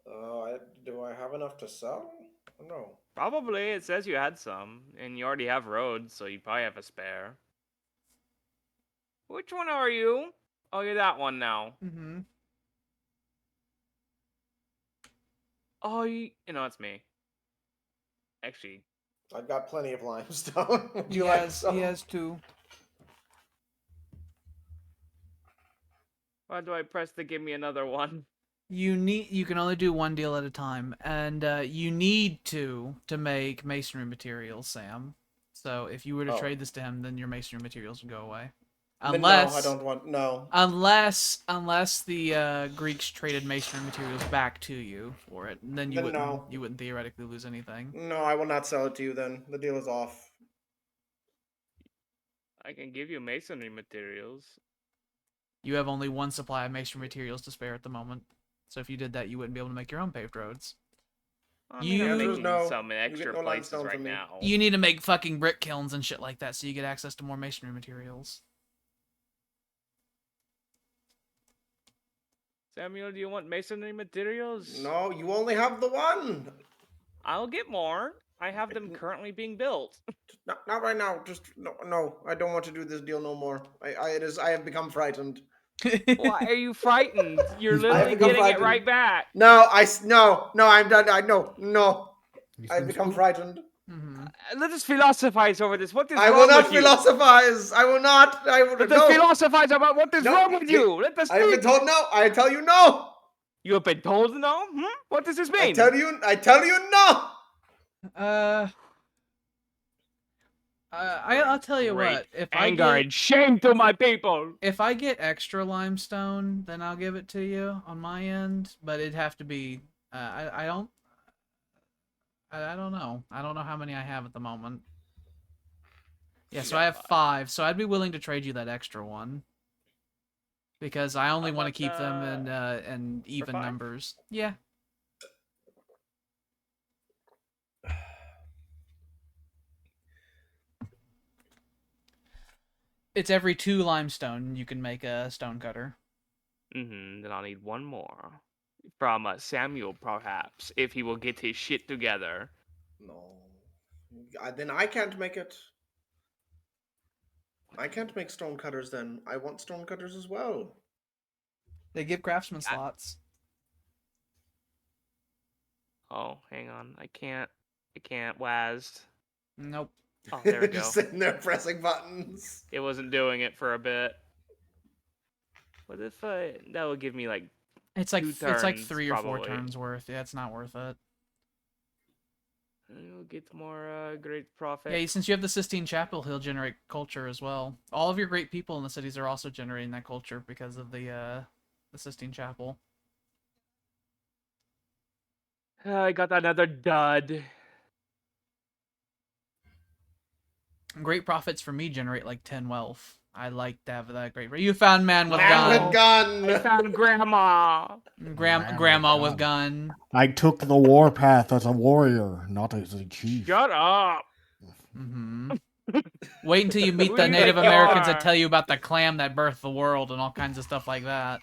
Do I have enough to sell? No. Probably. It says you had some, and you already have roads, so you probably have a spare. Which one are you? Oh, you're that one now. Mm-hmm. Oh, you know, it's me. Actually, I've got plenty of limestone. Would you like some? He has two. why do I press to give me another one? You can only do one deal at a time, and you need to make masonry materials, Sam. So if you were to trade this to him, then your masonry materials would go away. Unless No, I don't want no. Unless the Greeks traded masonry materials back to you for it, then you Then wouldn't no. you wouldn't theoretically lose anything. No, I will not sell it to you then. The deal is off. I can give you masonry materials. You have only one supply of masonry materials to spare at the moment. So if you did that, you wouldn't be able to make your own paved roads. I mean, I'm making No, some in you get extra no places limestone right from me. now. You need to make fucking brick kilns and shit like that so you get access to more masonry materials. Samuel, do you want masonry materials? No, you only have the one. I'll get more. I have them currently being built. Not right now. Just no. I don't want to do this deal no more. I have become frightened. Why are you frightened? You're He's literally become getting it frightened. right back. No, I'm done. No. I've become frightened. Mm-hmm. Let us philosophize over this. What is I wrong will not with you? philosophize. I will not. I will Let us philosophize about what is No, wrong with you. Let us I've been speak. told no. I tell you no. You have been told no? What does this mean? I tell you no. I'll tell you Great what. If anger I get and shame to my people. if I get extra limestone, then I'll give it to you on my end. But it'd have to be. I don't know. I don't know how many I have at the moment. Yeah, so I have 5. So I'd be willing to trade you that extra one. Because I only How want to about, keep them in even 5? numbers. Yeah. It's every 2 limestone you can make a stone cutter. Then I'll need one more. From Samuel, perhaps, if he will get his shit together. No. Then I can't make it. I can't make stone cutters then. I want stone cutters as well. They give craftsman slots. Oh, hang on. I can't, Waz. Nope. Oh, there we go. Just sitting there pressing buttons. It wasn't doing it for a bit. What if that would give me like It's like 2 it's like turns, 3 or 4 probably. turns worth. Yeah, it's not worth it. You'll get more great profit. Yeah, since you have the Sistine Chapel, he'll generate culture as well. All of your great people in the cities are also generating that culture because of the Sistine Chapel. I got another dud. Great profits for me generate like 10 wealth. I like to have that great. You found man with Man gun. with I gun. found grandma. Grandma with gun. I took the warpath as a warrior, not as a chief. Shut up. Mm-hmm. Wait until you meet Who the do you Native think you Americans that are? tell you about the clam that birthed the world and all kinds of stuff like that.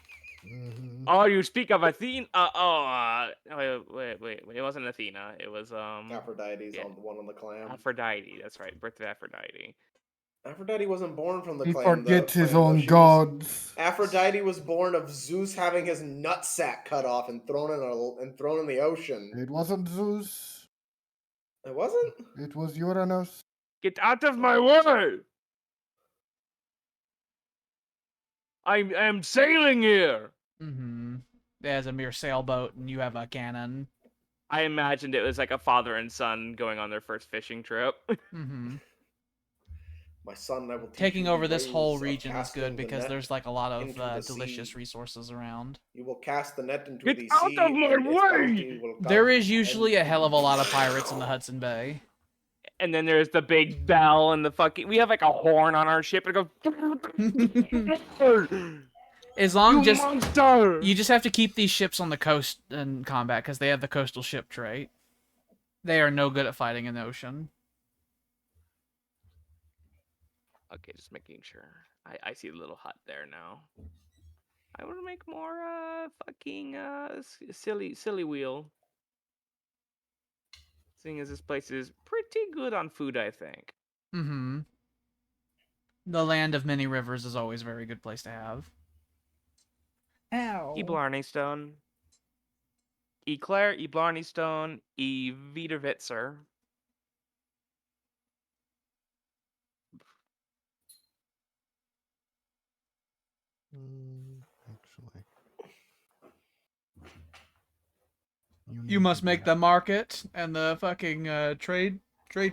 Oh, you speak of Athena? Wait. It wasn't Athena. It was Aphrodite's yeah, on the one on the clam. Aphrodite. That's right. Birth of Aphrodite. Aphrodite wasn't born from the He clam. forgets his Though. own gods. Aphrodite was born of Zeus having his nutsack cut off and thrown in the ocean. It wasn't Zeus. It wasn't. It was Uranus. Get out of my way! I am sailing here. Mm-hmm. There's a mere sailboat, and you have a cannon. I imagined it was like a father and son going on their first fishing trip. Mm-hmm. My son, I will teach Taking you over the this whole ways of region is good casting the because net there's like a lot into the of delicious sea. resources around. You will cast the net into Get the out sea, of my and its way! bounty will come. There is usually a hell of a lot of pirates in the Hudson Bay. And then there's the big bell and the fucking. We have like a horn on our ship. It goes. As long You just monster! you just have to keep these ships on the coast in combat because they have the coastal ship trait. They are no good at fighting in the ocean. Okay, just making sure. I see a little hut there now. I want to make more fucking silly wheel. Seeing as this place is pretty good on food, I think. Mm-hmm. The land of many rivers is always a very good place to have. E Ow. Blarney Stone. E Claire, E Blarney Stone, E Wiederwitzer. Actually, You must make the market and the fucking trade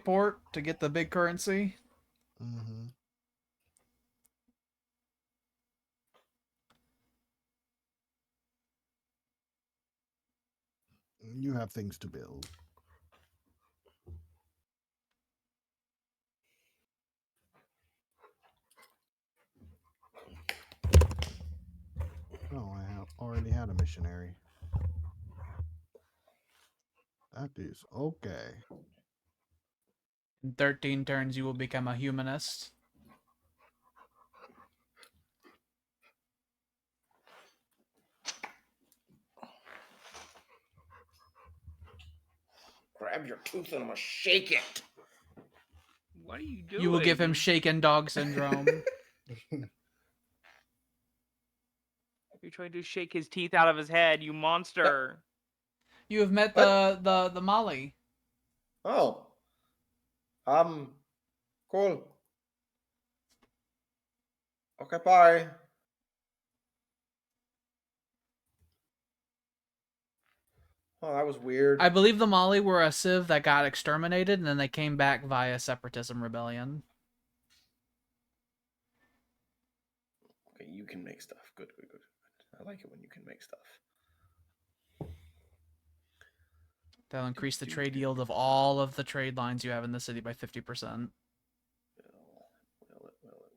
port to get the big currency. Mm-hmm. You have things to build. Oh, already had a missionary. That is okay. In 13 turns, you will become a humanist. Grab your tooth and I'm gonna shake it. What are you doing? You will give him shaken dog syndrome. You're trying to shake his teeth out of his head, you monster. You have met the Molly. Oh. Cool. Okay, bye. Oh, that was weird. I believe the Molly were a civ that got exterminated, and then they came back via separatism rebellion. Okay, you can make stuff. Good. I like it when you can make stuff. They'll increase the trade yield of all of the trade lines you have in the city by 50%.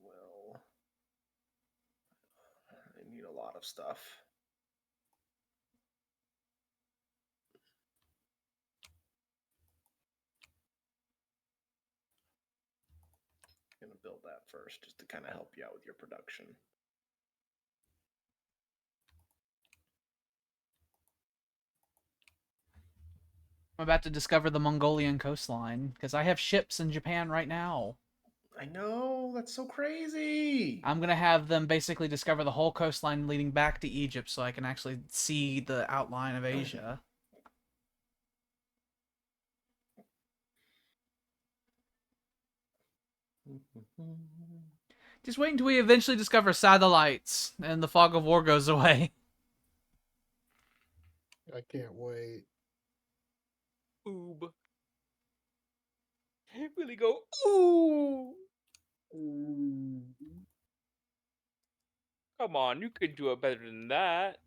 Will. I need a lot of stuff. I'm gonna build that first, just to kind of help you out with your production. I'm about to discover the Mongolian coastline, because I have ships in Japan right now. I know, that's so crazy. I'm going to have them basically discover the whole coastline leading back to Egypt so I can actually see the outline of Asia. Just wait until we eventually discover satellites and the fog of war goes away. I can't wait. Oob. Really go, ooh. Come on, you could do it better than that.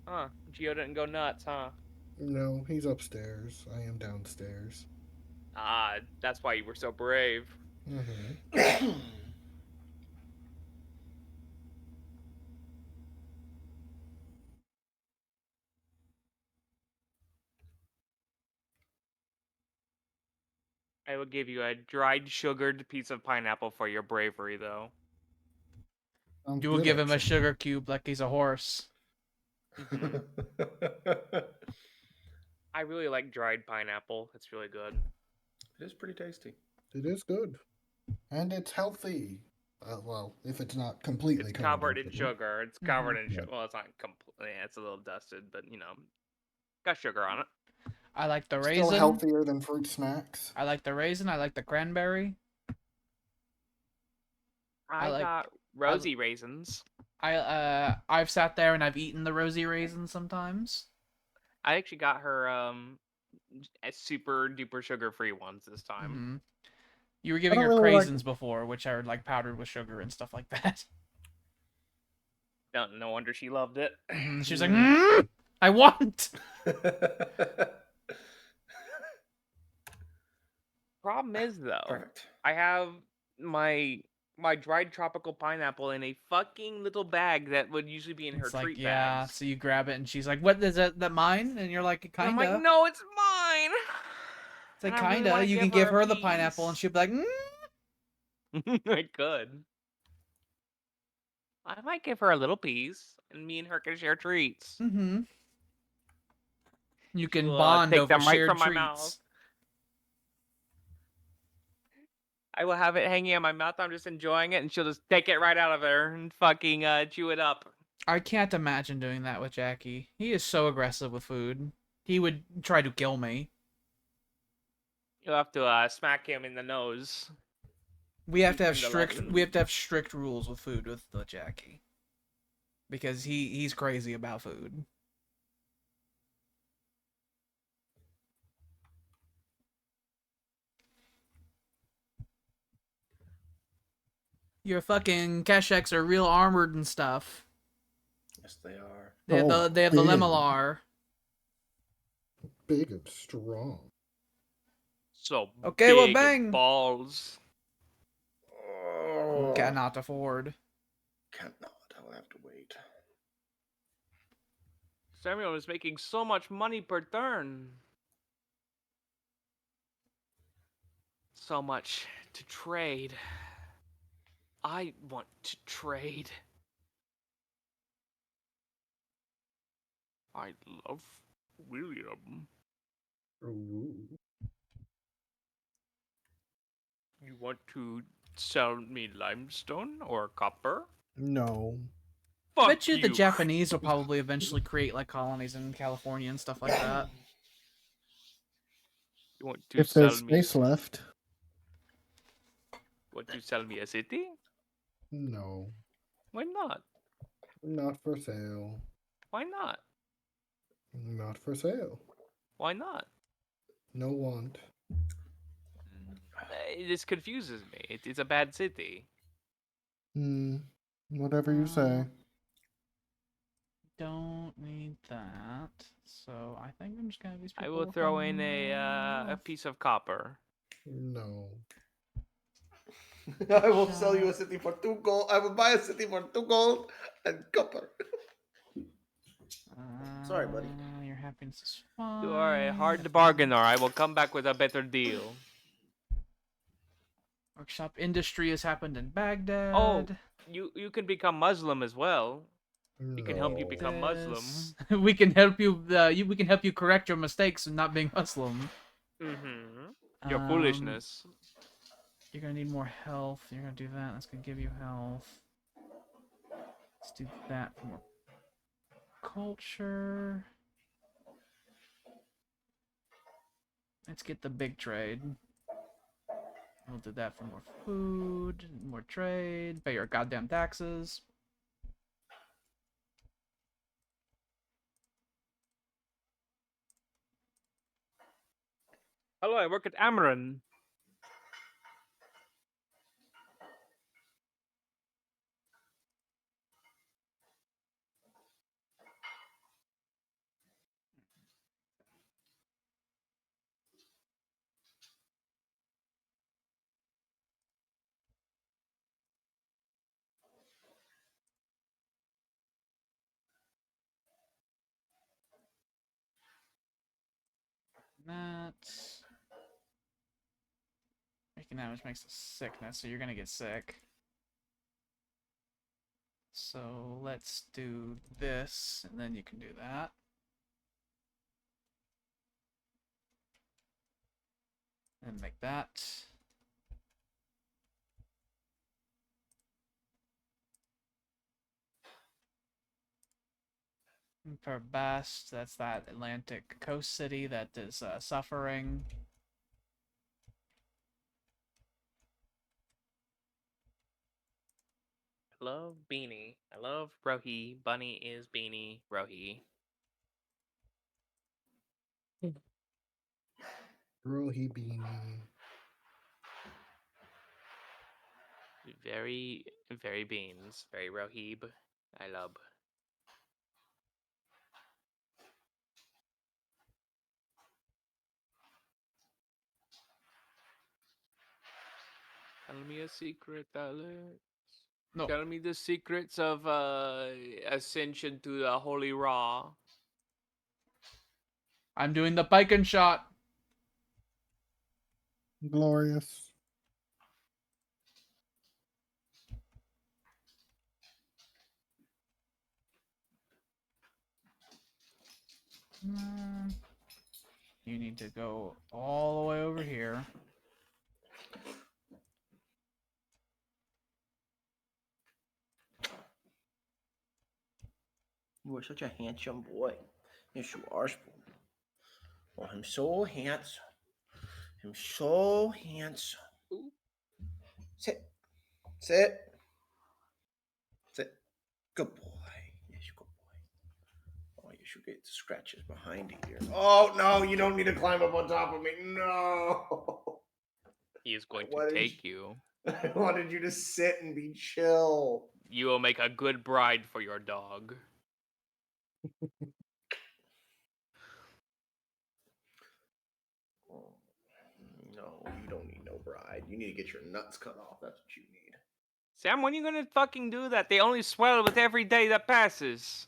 Huh, Geo didn't go nuts, huh? No, he's upstairs. I am downstairs. Ah, that's why you were so brave. Mm-hmm. I will give you a dried sugared piece of pineapple for your bravery, though. Sounds You will good, give him a actually. sugar cube like he's a horse. Mhm. I really like dried pineapple. It's really good. It is pretty tasty. It is good, and it's healthy. Well, if it's not completely It's covered in sugar. sugar. It's covered in Yeah. sugar. Well, it's not completely. Yeah, it's a little dusted, but got sugar on it. I like the Still raisin. healthier than fruit snacks. I like the raisin. I like the cranberry. I I like. got rosy raisins. I've sat there and I've eaten the rosy raisins sometimes. I actually got her super duper sugar free ones this time. Hmm. You were I giving don't her really like. craisins before, which are like powdered with sugar and stuff like that. No wonder she loved it. She was like, I want. Problem is though, Perfect. I have my dried tropical pineapple in a fucking little bag that would usually be in her It's like, treat yeah. bags. So you grab it and she's like, what is that mine? And you're like, And I'm like, kinda. no, it's mine. It's And like, I really want kinda. to You give can her give a her the pineapple and piece. she'll be like, I could. I might give her a little piece, and me and her can share treats. mm-hmm. You She can will bond take over them right shared from my mouth. treats. I will have it hanging in my mouth. I'm just enjoying it, and she'll just take it right out of there and fucking chew it up. I can't imagine doing that with Jackie. He is so aggressive with food. He would try to kill me. You'll have to smack him in the nose. We have to have In the strict rules with food with Jackie. Because he's crazy about food. Your fucking Kesheks are real armored and stuff. Yes, they are. They have Oh, the big. Lemelar. Big and strong. So Okay, well, big bang. and balls. Oh, Cannot afford. cannot. I will have to wait. Samuel is making so much money per turn. So much to trade. I want to trade. I love William. Ooh. You want to sell me limestone or copper? No. I Fuck bet you the you. Japanese will probably eventually create like colonies in California and stuff like that. You want to If sell there's me? space left. Want to sell me a city? No. Why not? Not for sale. Why not? Not for sale. Why not? No want. This confuses me. It's a bad city. Whatever you say. Don't need that. So I think I'm just gonna have these people I will work throw on in a North. piece of copper. No. I will sell you a city for 2 gold. I will buy a city for 2 gold and copper. Sorry, buddy. Your happiness is fine. You are a hard bargainer. I will come back with a better deal. Workshop industry has happened in Baghdad. Oh, you can become Muslim as well. No. We can help you become Muslim. We can help you. We can help you correct your mistakes of not being Muslim. Mm-hmm. Your foolishness. You're gonna need more health. You're gonna do that. That's gonna give you health. Let's do that for more culture. Let's get the big trade. We'll do that for more food, more trade, pay your goddamn taxes. Hello, I work at Amaran. That. psychic damage makes a sickness, so you're gonna get sick. So let's do this, and then you can do that. And make that. And for Bast, that's that Atlantic coast city that is suffering. I love Beanie. I love Rohi. Bunny is Beanie. Rohi. Rohi beanie. Very, very beans. Very Rohib. I love. Tell me a secret, Alex. No, Tell me the secrets of ascension to the holy Ra. I'm doing the pike and shot. Glorious. You need to go all the way over here. You are such a handsome boy. Yes, you are, Spoon. Oh, I'm so handsome. I'm so handsome. Ooh. Sit. Sit. Sit. Good boy. Yes, good boy. Oh, you should get the scratches behind you here. Oh, no, you don't need to climb up on top of me. No. He is going Why to did take you. I wanted you to sit and be chill. You will make a good bride for your dog. Oh, no, you don't need no bride. You need to get your nuts cut off. That's what you need. Sam, when are you gonna fucking do that? They only swell with every day that passes.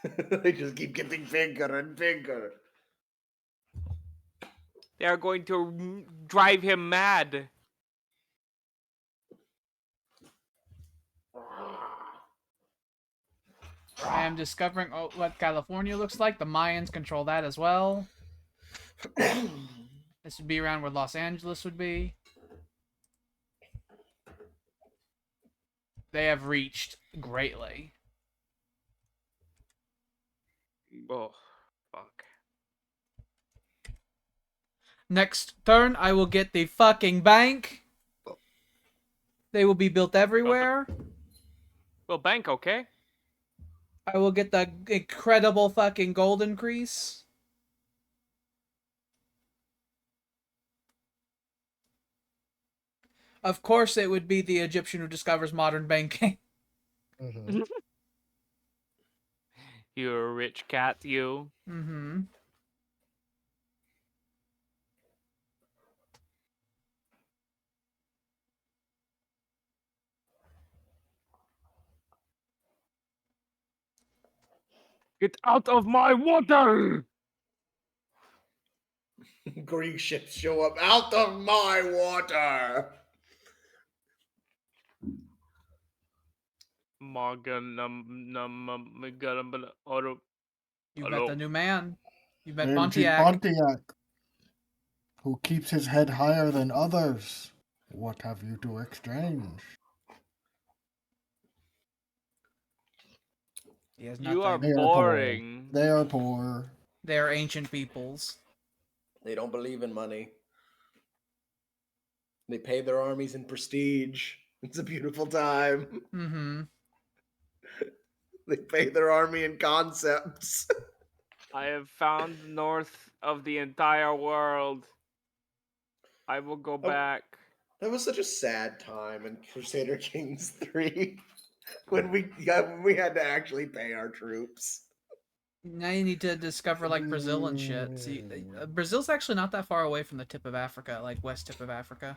They just keep getting bigger and bigger. They are going to drive him mad. I am discovering what California looks like. The Mayans control that as well. This would be around where Los Angeles would be. They have reached greatly. Oh, fuck. Next turn, I will get the fucking bank. They will be built everywhere. Well, bank, okay? I will get the incredible fucking gold increase. Of course, it would be the Egyptian who discovers modern banking. Mm-hmm. You're a rich cat, you. Mm-hmm. Get out of my water! Greek ships show up out of my water. You met the new man. You met AMG Pontiac. Pontiac, who keeps his head higher than others. What have you to exchange? He has You are nothing. They are poor. boring. They are poor. They are ancient peoples. They don't believe in money. They pay their armies in prestige. It's a beautiful time. Mm-hmm. They pay their army in concepts. I have found the north of the entire world. I will go back. That was such a sad time in Crusader Kings 3 when we had to actually pay our troops. Now you need to discover like Brazil and shit. See, Brazil's actually not that far away from the tip of Africa, like west tip of Africa.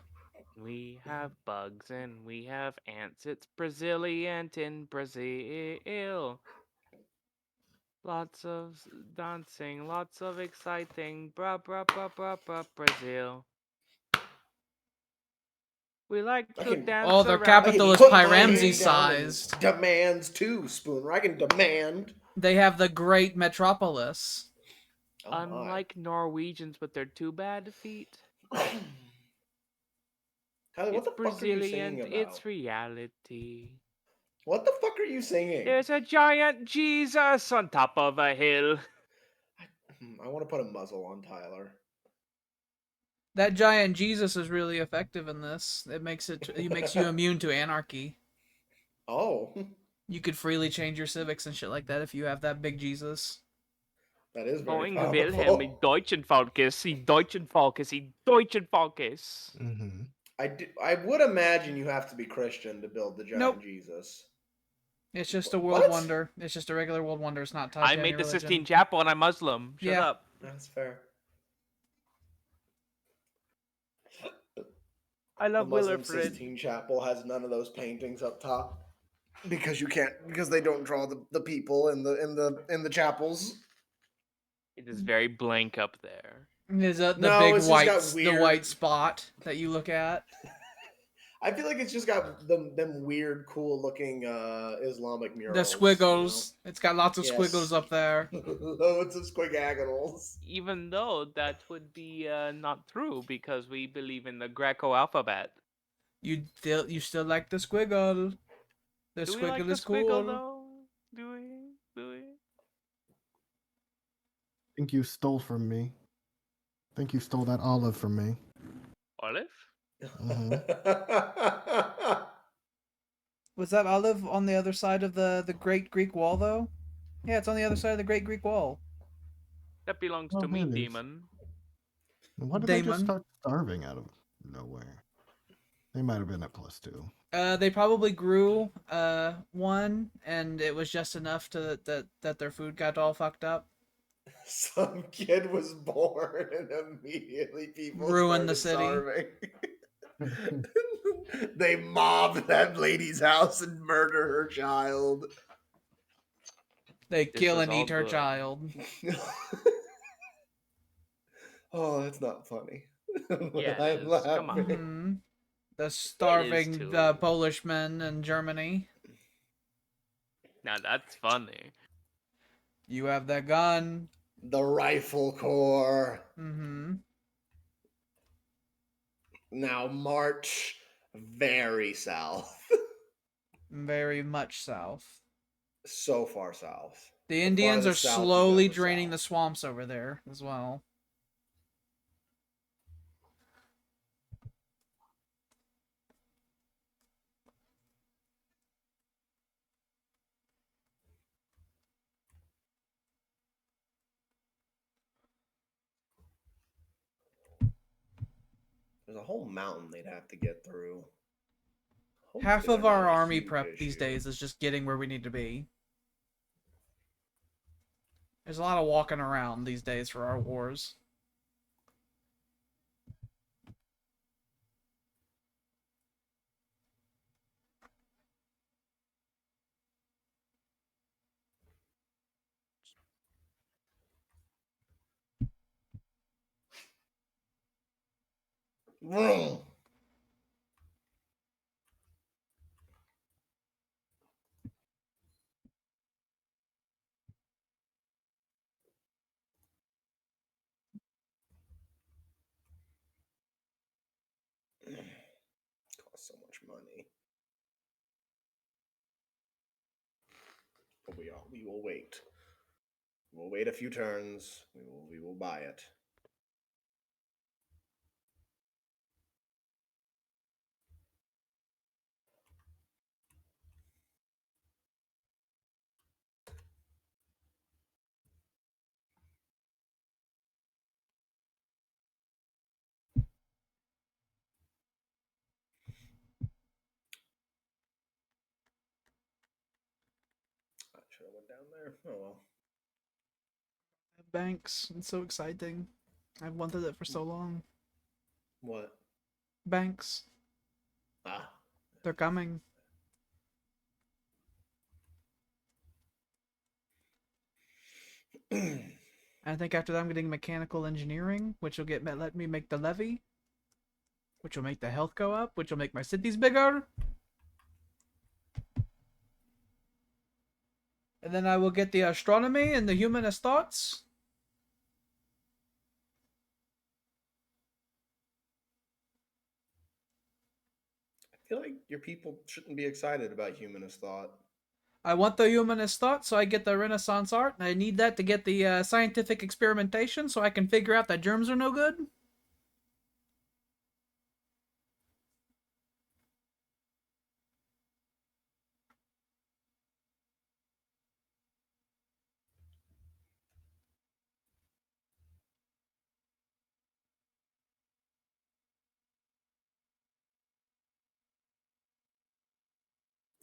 We have bugs and we have ants. It's Brazilian in Brazil. Lots of dancing, lots of exciting. Bra bra bra bra bra Brazil. We like I to can- dance Oh, their around. capital I is can put my Pyramsy hand down and sized. demands too, Spooner. I can demand. They have the Great Metropolis. Oh Unlike Norwegians with their too bad feet, my. Tyler, what it's the fuck are you Brazilian, singing about? it's reality. What the fuck are you singing? There's a giant Jesus on top of a hill. I want to put a muzzle on Tyler. That giant Jesus is really effective in this. It makes you immune to anarchy. Oh, You could freely change your civics and shit like that if you have that big Jesus. that is very Going Wilhelm in powerful. Deutschen Volkes, in Deutschen Volkes, in Deutschen Volkes. Mm-hmm. I would imagine you have to be Christian to build the giant Nope. Jesus. It's just a world What? wonder. It's just a regular world wonder. It's not tied I to any made the religion. Sistine Chapel and I'm Muslim. Shut Yeah. up. That's fair. I The love Muslim Wilfred. Sistine Chapel has none of those paintings up top because they don't draw the people in the chapels. It is very blank up there. There's the No, big it's just got the white weird- spot that you look at. I feel like it's just got them weird, cool looking Islamic The murals. squiggles. It's got lots of Yes. squiggles up there. Loads of squigagonals. Even though that would be not true because we believe in the Greco alphabet. You still like the squiggle. The Do we squiggle like the is squiggle cool. though? Do we? Think you stole from me. Think you stole that olive from me. Olive? Mhm. Was that olive on the other side of the Great Greek Wall though? Yeah, it's on the other side of the Great Greek Wall. That belongs Oh, to me, it is. demon. Why did they just Damon. start starving out of nowhere? They might have been at +2. They probably grew one, and it was just enough that their food got all fucked up. Some kid was born and immediately people Ruined the started city. starving. They mob that lady's house and murder her child. They This kill is and all eat her good. child. Oh, that's not funny. Yeah, I'm it is. Come on. laughing. Mhm. The starving too. Polishmen in Germany. Now that's funny. You have that gun. The rifle corps Mm-hmm. now march very south. Very much south. So far south. The Indians are farthest south you slowly go is draining the south. swamps over there as well. There's a whole mountain they'd have to get through. Half Hopefully of they're our not a army huge prep these issue. days is just getting where we need to be. There's a lot of walking around these days for our wars. Vroom. Costs so much money. But we will wait. We'll wait a few turns. We will buy it. I should have went down there. Oh well. Banks. It's so exciting. I've wanted it for so long. What? Banks. Ah. They're coming. I think after that I'm getting mechanical engineering, which will let me make the levy. which will make the health go up, which will make my cities bigger. And then I will get the astronomy and the humanist thoughts. I feel like your people shouldn't be excited about humanist thought. I want the humanist thought, so I get the Renaissance art, and I need that to get the scientific experimentation, so I can figure out that germs are no good.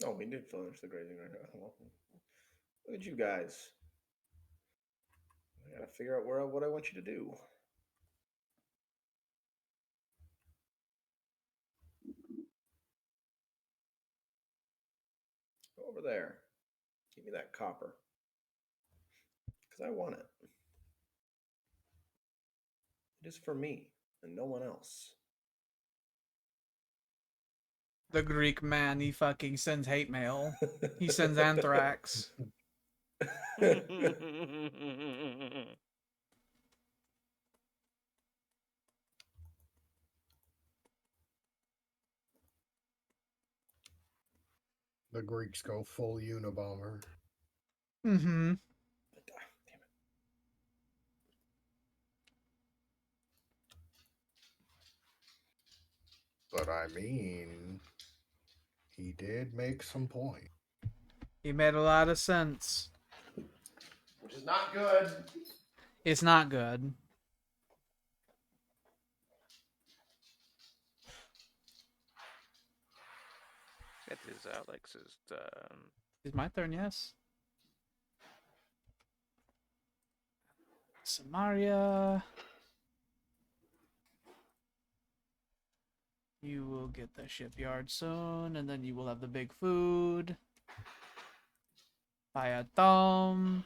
Oh, we did finish the grazing record. Well, look at you guys. I gotta figure out what I want you to do. Go over there. Give me that copper. Because I want it. It is for me and no one else. The Greek man, he fucking sends hate mail. He sends anthrax. The Greeks go full Unabomber. Mm-hmm. But I mean, he did make some point. He made a lot of sense. Which is not good. It's not good. That is Alex's turn. It's my turn, yes. Samaria. You will get the shipyard soon, and then you will have the big food. Buy a thumb.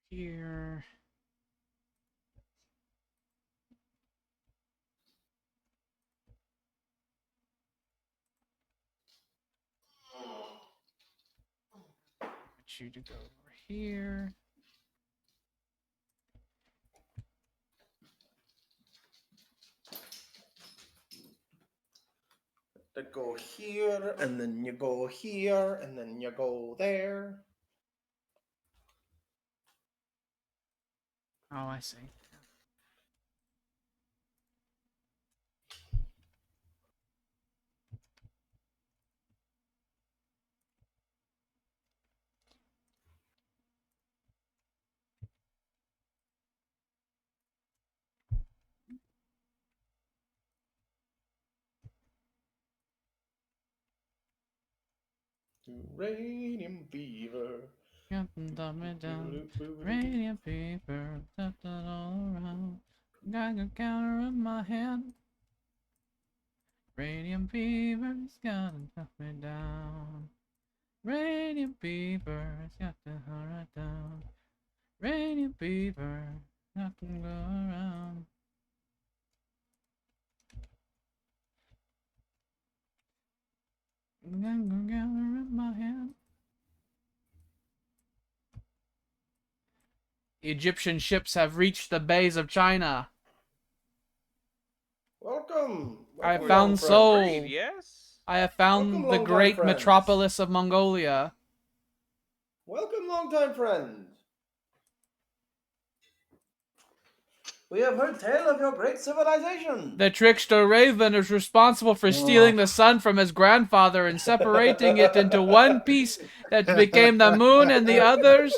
Here. I want you to go over here. To go here, and then you go here, and then you go there. Oh, I see. Uranium fever. Radiant paper, left it all around. Got a counter in my hand. Radiant fever's gotta knock me down. Radiant fever's got to hurry down. Radiant fever, not gonna go around. Got a counter in my hand. Egyptian ships have reached the bays of China. Welcome. I Welcome, found young Seoul. friend. Agreed, yes? I have found Welcome, the longtime great friends. metropolis of Mongolia. Welcome, longtime friend. We have heard tale of your great civilization. The trickster Raven is responsible for stealing the sun from his grandfather and separating it into one piece that became the moon and the others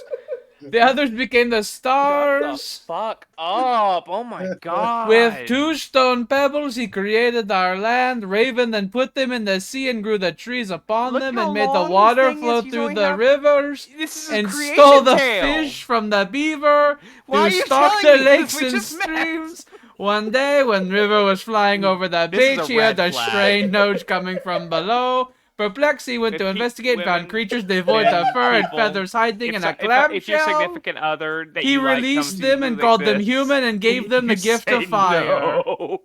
The others became the Shut the stars. fuck up! Oh my god! With 2 stone pebbles, he created our land. Raven then put them in the sea and grew the trees upon Look them how and made the long water this thing flow is. He's through only the half- rivers. This is a And creation stole the tale. fish from the beaver. Why To are you stock telling the me this? lakes We and just met. streams. One day, when River was flying over the This is beach, a he heard red a flag. strange noise coming from below. Perplexed, he went With to pe- investigate and found women, creatures devoid of men, fur and people. feathers hiding in a If your clamshell. significant other that He you like released comes to them you and like called them this, human and gave them the you gift of say fire. no.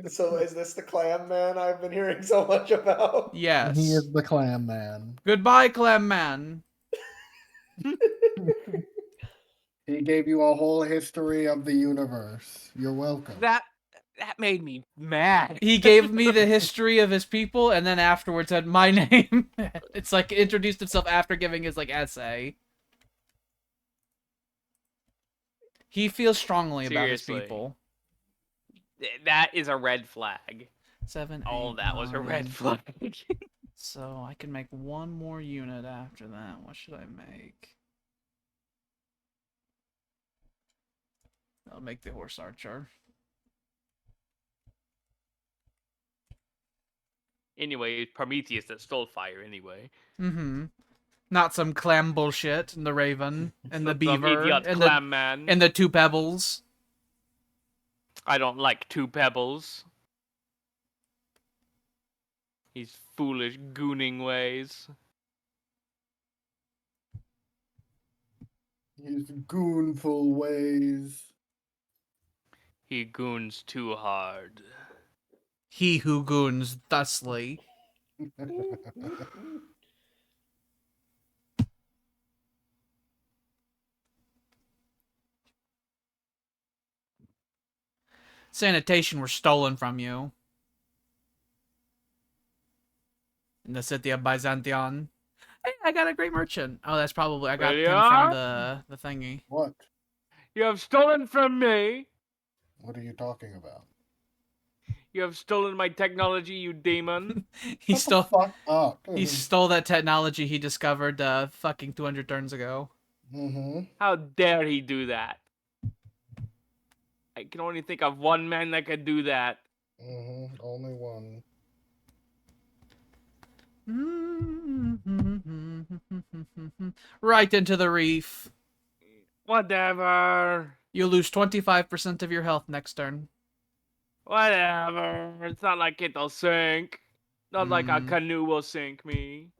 So is this the clam man I've been hearing so much about? Yes. He is the clam man. Goodbye, Clam Man. He gave you a whole history of the universe. You're welcome. That made me mad. He gave me the history of his people, and then afterwards said my name. It's like introduced himself after giving his like essay. He feels strongly about his Seriously. people. That is a red flag. 7, All 8, that was a red 9. flag. So I can make one more unit after that. What should I make? I'll make the horse archer. Anyway, it's Prometheus that stole fire anyway. Mm-hmm. Not some clam bullshit and the raven and the Some beaver idiot and clam man. and the 2 pebbles. I don't like 2 pebbles. His foolish gooning ways. His goonful ways. He goons too hard. He who goons thusly. Sanitation were stolen from you. In the city of Byzantion. Hey, I got a great merchant. Oh, that's probably I got Really him from are? the thingy. What? You have stolen from me. What are you talking about? You have stolen my technology, you demon. He Shut stole the fuck up. he stole that technology he discovered fucking 200 turns ago. Mm-hmm. How dare he do that? I can only think of one man that could do that. Mm-hmm. Only one. Right into the reef. Whatever. You lose 25% of your health next turn. Whatever. It's not like it'll sink. Not like a Mm. canoe will sink me.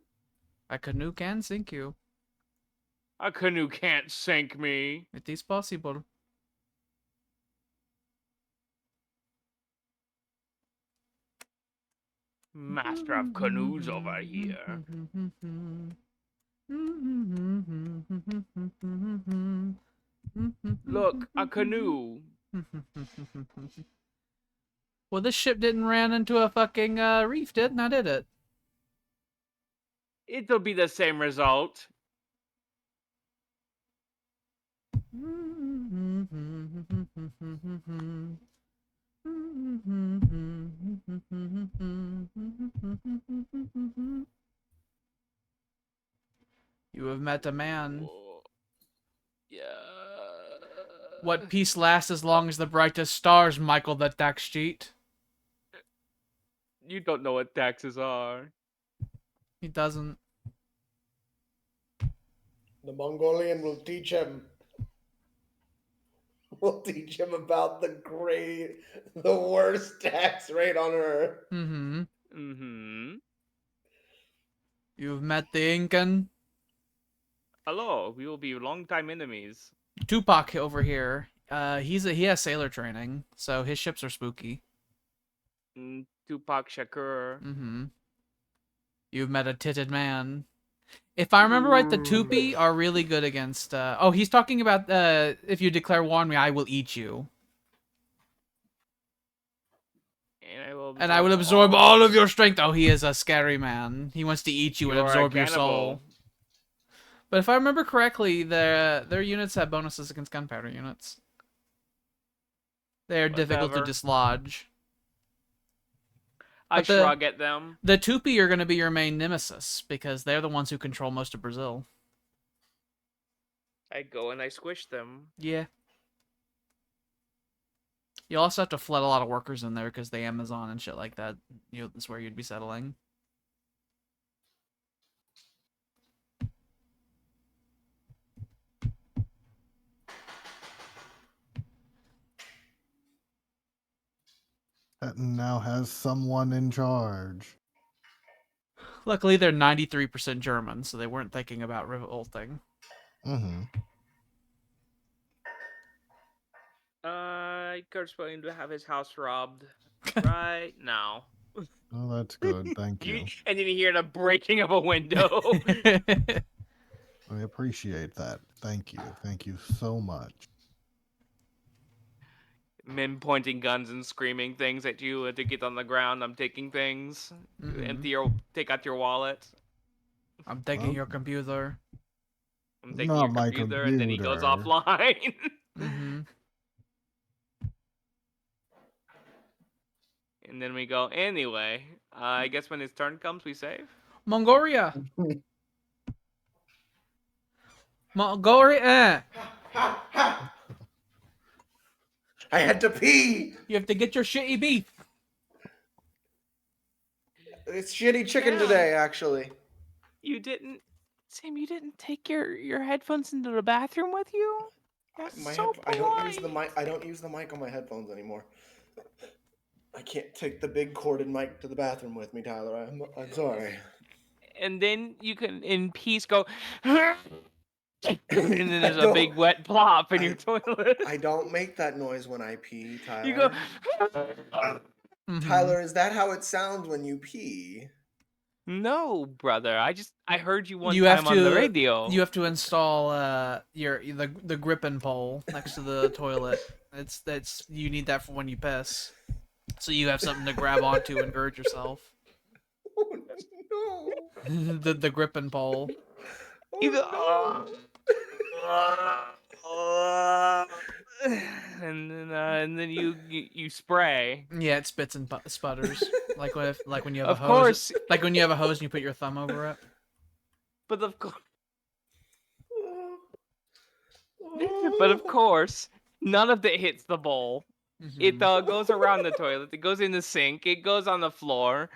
A canoe can sink you. A canoe can't sink me. It is possible. Master of canoes over here. Look, a canoe. Well, this ship didn't ran into a fucking reef, did it? It'll be the same result. You have met a man. Whoa. Yeah. What peace lasts as long as the brightest stars, Michael the tax cheat? You don't know what taxes are. He doesn't. The Mongolian will teach him. We'll teach him about the worst tax rate on Earth. Mm-hmm. Mm-hmm. You've met the Incan. Hello, we will be longtime enemies. Tupac over here. He has sailor training, so his ships are spooky. Tupac Shakur. Mm-hmm. You've met a titted man. If I remember right, the Tupi are really good against. Oh, he's talking about if you declare war on me, I will eat you, And I will absorb all of your strength. Oh, he is a scary man. He wants to eat you and You're a absorb your cannibal. soul. But if I remember correctly, their units have bonuses against gunpowder units. They're difficult to Whatever. dislodge. I But the- shrug at them. The Tupi are going to be your main nemesis because they're the ones who control most of Brazil. I go and I squish them. Yeah. You also have to flood a lot of workers in there because the Amazon and shit like that. That's where you'd be settling. That now has someone in charge. Luckily, they're 93% German, so they weren't thinking about revolting. Mm-hmm. Kurt's going to have his house robbed right now. Oh, that's good. Thank you. And then you hear the breaking of a window. I appreciate that. Thank you. Thank you so much. Men pointing guns and screaming things at you to get on the ground. I'm taking things. Take out your wallet. I'm taking your computer. I'm taking Not your my computer, and then he goes computer. offline. Mm-hmm. And then we go, anyway, I guess when his turn comes, we save? Mongolia! Mongolia! I had to pee. You have to get your shitty beef. It's shitty chicken Yeah. today, actually. Sam, you didn't take your headphones into the bathroom with you? That's so polite. I don't use the mic on my headphones anymore. I can't take the big corded mic to the bathroom with me, Tyler. I'm sorry. And then you can, in peace, go, and then there's a big wet plop in your toilet. I don't make that noise when I pee, Tyler. You go, Tyler, is that how it sounds when you pee? no, brother. I heard you one You time have on the to. radio. You have to install the gripping pole next to the toilet. That's you need that for when you piss, so you have something to grab onto and gird yourself. Oh no! the gripping pole. You go, Oh, and then you spray. Yeah, it spits and sputters like when you have Of a hose. course, Like when you have a hose and you put your thumb over it. but of course. no. But of course, none of it hits the bowl. It Mhm. goes around the toilet. It goes in the sink. It goes on the floor.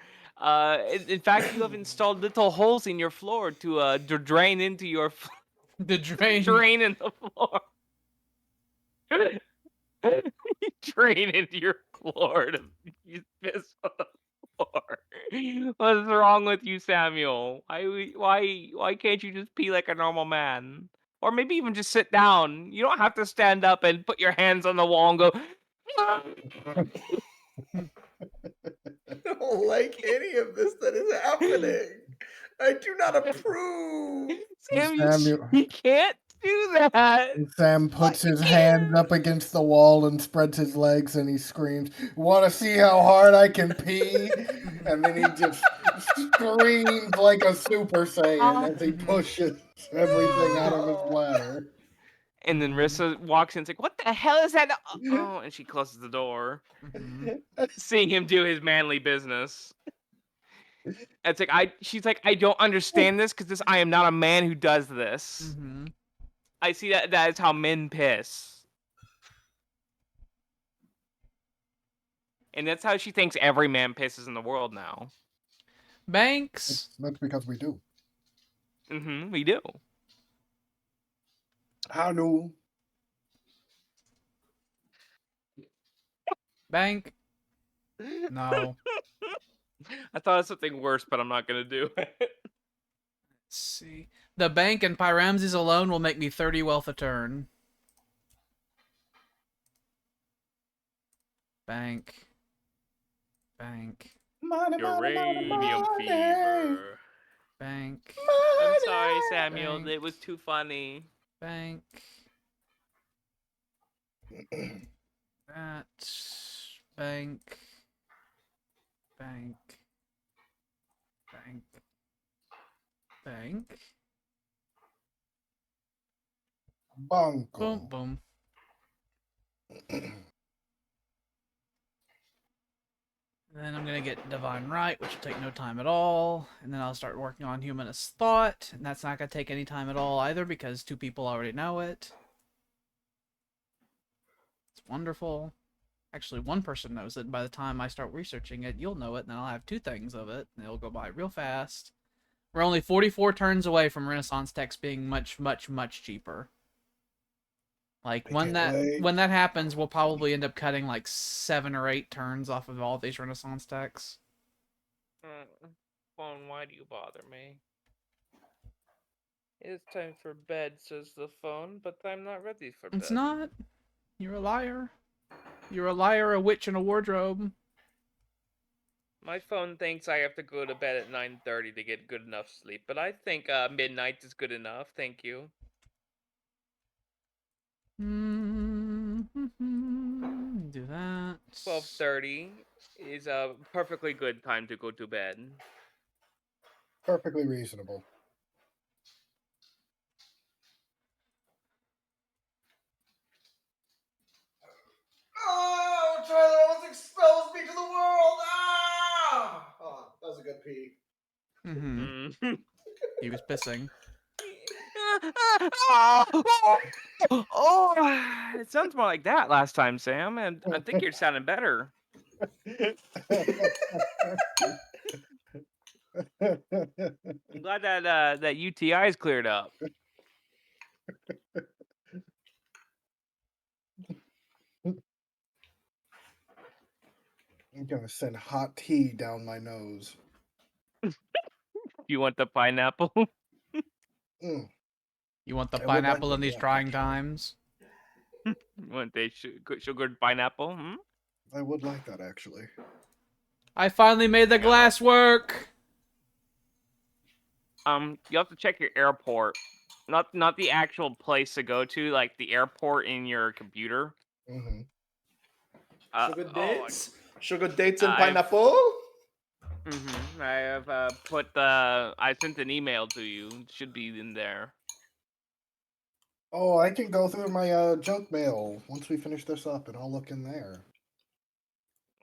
In fact, you have installed little holes in your floor to drain into your The drain. drain in the floor. Drain into your floor to use piss on the floor. What's wrong with you, Samuel? Why can't you just pee like a normal man? Or maybe even just sit down. You don't have to stand up and put your hands on the wall and go. I don't like any of this that is happening. I do not approve. Sam, Samuel- you can't do that. Sam puts his hands up against the wall and spreads his legs and he screams, "Want to see how hard I can pee?" And then he just screams like a Super Saiyan as he pushes everything out of his bladder. And then Rissa walks in and is like, "What the hell is that?" Oh, and she closes the door, seeing him do his manly business. And it's like she's like, "I don't understand this because I am not a man who does this. I see that is how men piss." And that's how she thinks every man pisses in the world now. Banks. That's because we do. We do. How do? Bank. No. I thought of something worse, but I'm not gonna do it. Let's see. The bank and Pyramses alone will make me 30 wealth a turn. Bank. Bank. Uranium fever. Bank. I'm sorry, Samuel. Bank. It was too funny. Bank. That. Bank. Bank. Bank. Bank. Bunko. Boom, boom. And then I'm gonna get Divine Right, which will take no time at all. And then I'll start working on Humanist Thought, and that's not gonna take any time at all either because 2 people already know it. It's wonderful. Actually, 1 person knows it. By the time I start researching it, you'll know it, and then I'll have 2 things of it, and it'll go by real fast. We're only 44 turns away from Renaissance text being much, much, much cheaper. Like I can't wait. when that happens, we'll probably end up cutting like 7 or 8 turns off of all these Renaissance texts. Phone, why do you bother me? It's time for bed, says the phone, but I'm not ready for bed. It's not. You're a liar. You're a liar, a witch, and a wardrobe. My phone thinks I have to go to bed at 9:30 to get good enough sleep, but I think midnight is good enough. Thank you. Do that. 12:30 is a perfectly good time to go to bed. Perfectly reasonable. Oh, Tyler almost exposed me to the world. Ah! Oh, that was a good pee. He was pissing. Oh, it sounds more like that last time, Sam, and I think you're sounding better. I'm glad that that UTI is cleared up. I'm gonna send hot tea down my nose. You want the pineapple? Mm. You want the I would like pineapple in that, these yeah, trying actually. times? You want the sugared pineapple? Hmm? I would like that, actually. I finally made the glass work! You have to check your airport. Not the actual place to go to, like the airport in your computer. Mm-hmm. Sugar dates? Sugar dates and I've- pineapple? I have I sent an email to you. It should be in there. Oh, I can go through my junk mail once we finish this up, and I'll look in there.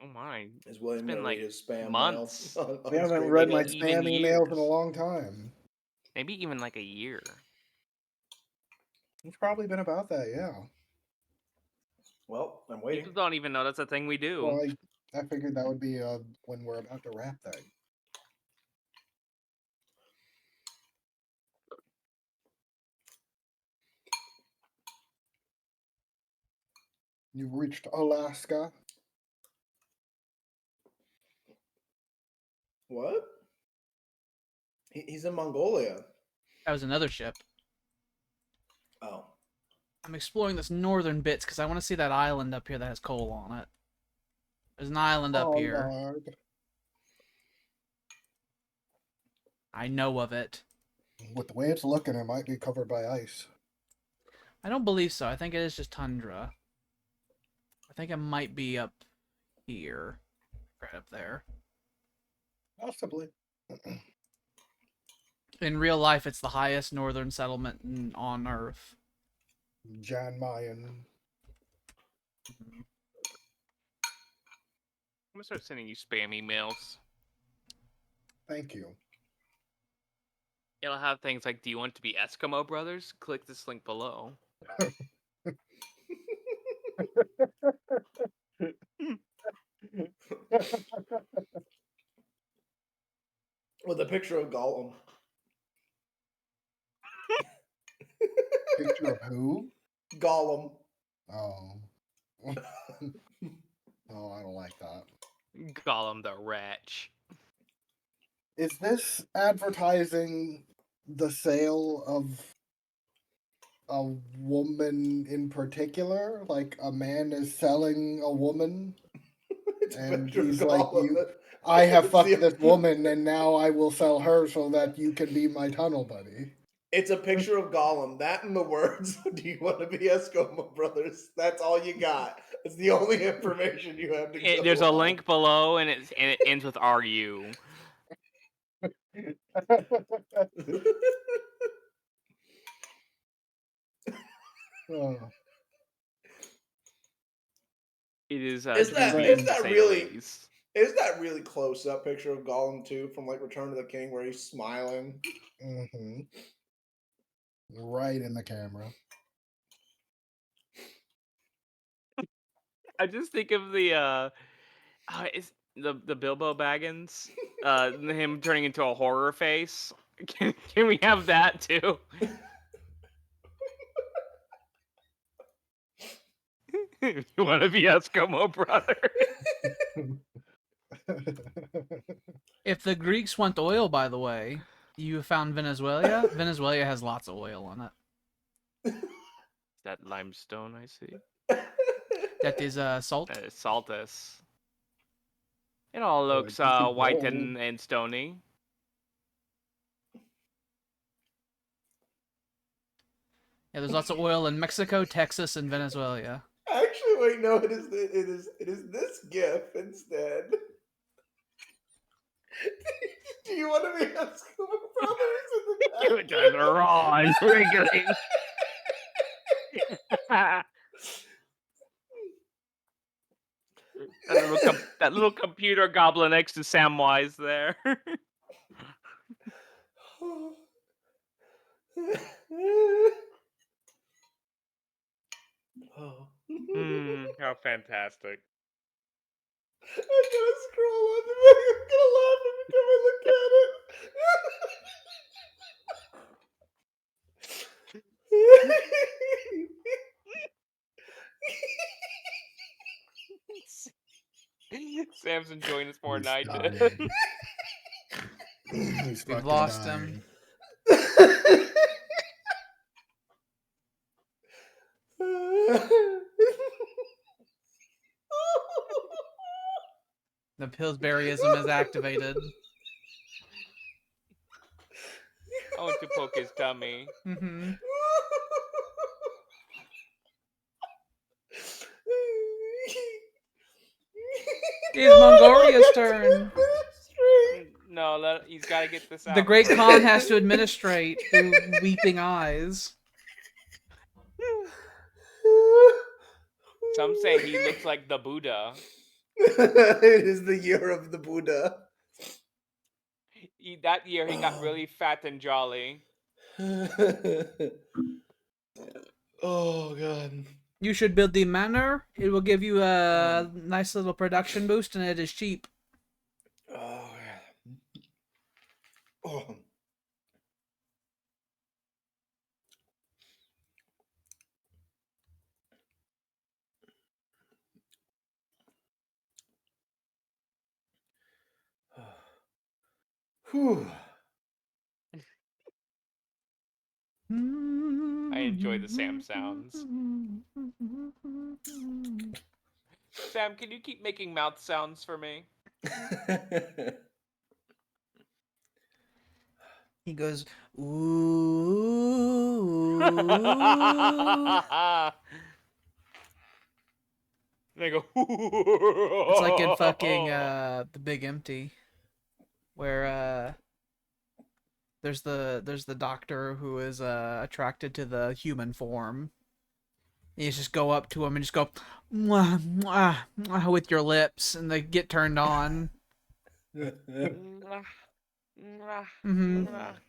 Oh my! Is William been gonna like read his spam months. mail? on We haven't screen read my again? Even spam emails in a years. long time. Maybe even like a year. It's probably been about that, yeah. Well, I'm waiting. People don't even know that's a thing we do. Well, I figured that would be when we're about to wrap that. You've reached Alaska. What? He's in Mongolia. That was another ship. Oh. I'm exploring this northern bits because I want to see that island up here that has coal on it. There's an island up Oh, here. Lord. I know of it. With the way it's looking, it might be covered by ice. I don't believe so. I think it is just tundra. I think it might be up here. Right up there. Possibly. In real life, it's the highest northern settlement on Earth. Jan Mayen. I'm gonna start sending you spam emails. Thank you. It'll have things like, "Do you want to be Eskimo brothers? Click this link below." With a picture of Gollum. Picture of who? Gollum. Oh. Oh, I don't like that. Gollum the wretch. Is this advertising the sale of a woman in particular? Like a man is selling a woman? It's a And picture of he's like, Gollum. I have It's fucked the- this woman, and now I will sell her so that you can be my tunnel buddy. It's a picture of Gollum. That and the words, "Do you want to be Eskimo brothers?" That's all you got. It's the only information you have to go There's a on. link below, and it ends with "RU." Oh. It is Is that dubious to really? say the least. Is that really close up picture of Gollum too from like Return of the King where he's smiling? Mm-hmm. Right in the camera. I just think of the is the Bilbo Baggins, him turning into a horror face. Can we have that too? You want to be Eskimo brother? If the Greeks want oil, by the way, you found Venezuela. Venezuela has lots of oil in it. That limestone I see. That is salt. Saltus. It all Oh, looks I see white gold. and stony. Yeah, there's lots of oil in Mexico, Texas, and Venezuela. Actually, wait, no, it is this GIF instead. Do you want to be Eskimo brothers in the You guys are wrong. Wriggling. That little computer goblin next to Samwise there. Oh. How fantastic. I'm gonna scroll on the video. I'm gonna laugh every time I look at it. Sam's enjoying this more He's than I did. dying. He's We've fucking lost dying. The Pillsburyism is activated. I want to poke his tummy. Mm-hmm. It's Mongolia's turn. No, he's got to get this out. The Great Khan has to administrate through weeping eyes. Some say he looks like the Buddha. It is the year of the Buddha. That year he got really fat and jolly. Oh god. You should build the manor. It will give you a nice little production boost, and it is cheap. Oh yeah. Oh. Whew. I enjoy the Sam sounds. Sam, can you keep making mouth sounds for me? He goes, ooh. And I go, It's like in fucking The Big Empty, where there's the doctor who is attracted to the human form. You just go up to him and just go, mwah, mwah, mwah, with your lips, and they get turned on. Mm-hmm.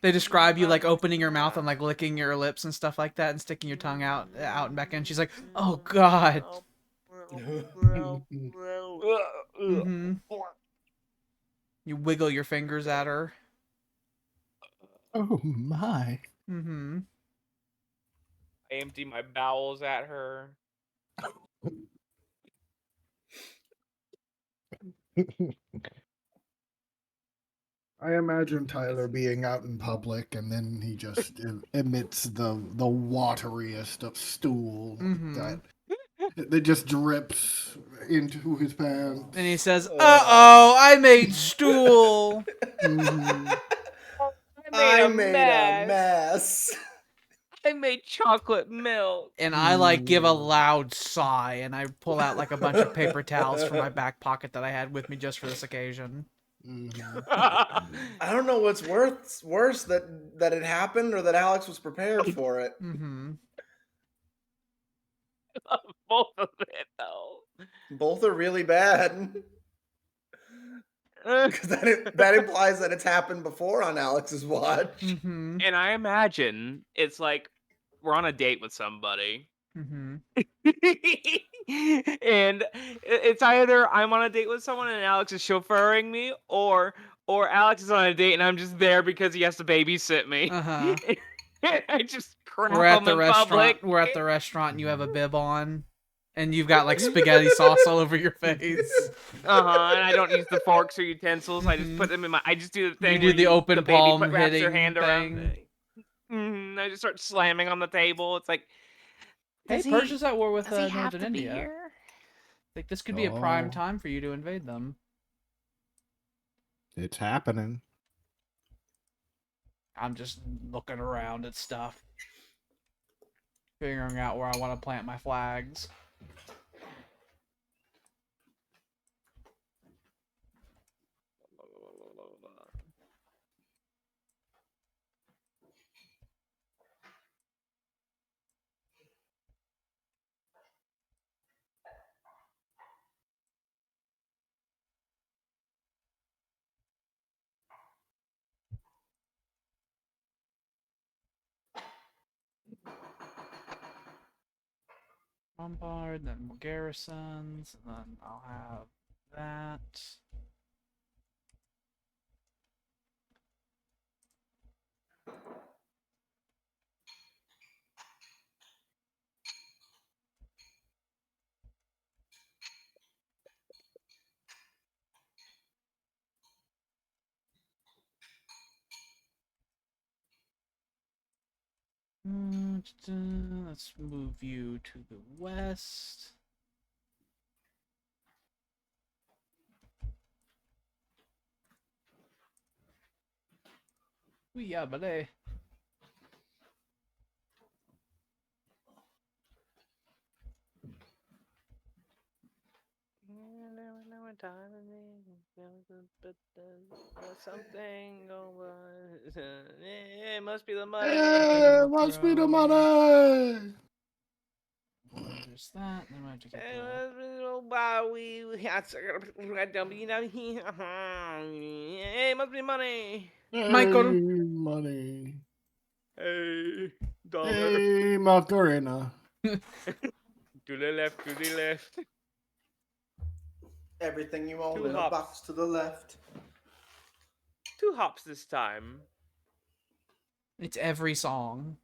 They describe you like opening your mouth and like licking your lips and stuff like that, and sticking your tongue out and back in. She's like, "Oh God." Mm-hmm. You wiggle your fingers at her. Oh my. Mm-hmm. I empty my bowels at her. I imagine Tyler being out in public and then he just emits the wateriest of stool that just drips into his pants. And he says, "Uh-oh, I made stool." I made a mess. I made chocolate milk. And I like give a loud sigh, and I pull out like a bunch of paper towels from my back pocket that I had with me just for this occasion. I don't know what's worse that it happened or that Alex was prepared for it. Mm-hmm. Both of it though. Both are really bad. Because that implies that it's happened before on Alex's watch. Mm-hmm. And I imagine it's like we're on a date with somebody. Mm-hmm. And it's either I'm on a date with someone and Alex is chauffeuring me, or Alex is on a date and I'm just there because he has to babysit me. Uh-huh. I just crap We're at him the in restaurant. public. We're at the restaurant and you have a bib on. And you've got like spaghetti sauce all over your face. And I don't use the forks or utensils. I just Mhm. put them in my. I just do the thing You do where the open the baby palm wraps their hitting hand around thing. me. I just start slamming on the table. It's like, Hey, Persia's at war with does he have Northern to India. be here? Like this could be a prime Oh. time for you to invade them. It's happening. I'm just looking around at stuff, figuring out where I want to plant my flags. Bombard, then garrisons, and then I'll have that. Let's move you to the west. Yeah, buddy. Something over. It must be the money. Hey, must be the money. There's that. Then I have to get It the... must be the Bowie. It must be money. Michael. Money. Hey, dollar. Hey, Macarena. To the left, to the left. Everything you own 2 in a hops. box to the left. 2 hops this time. It's every song.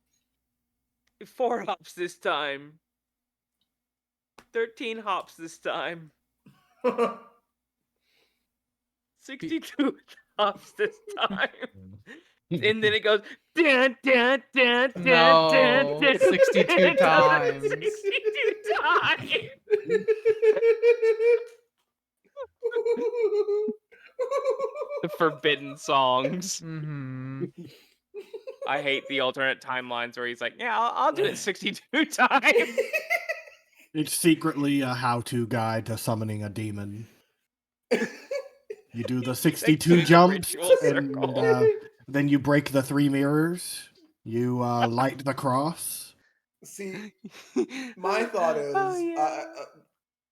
4 hops this time. 13 hops this time. 62 hops this time. And then it goes dun, dun, dun, dun, No, dun, dun, 62 dun, times. 62 times. The forbidden songs. Mm-hmm. I hate the alternate timelines where he's like, yeah, I'll do it 62 times. It's secretly a how-to guide to summoning a demon. You do the 62 jumps, Ritual and circle. then you break the 3 mirrors. You light the cross. See, my thought is, Oh, yeah.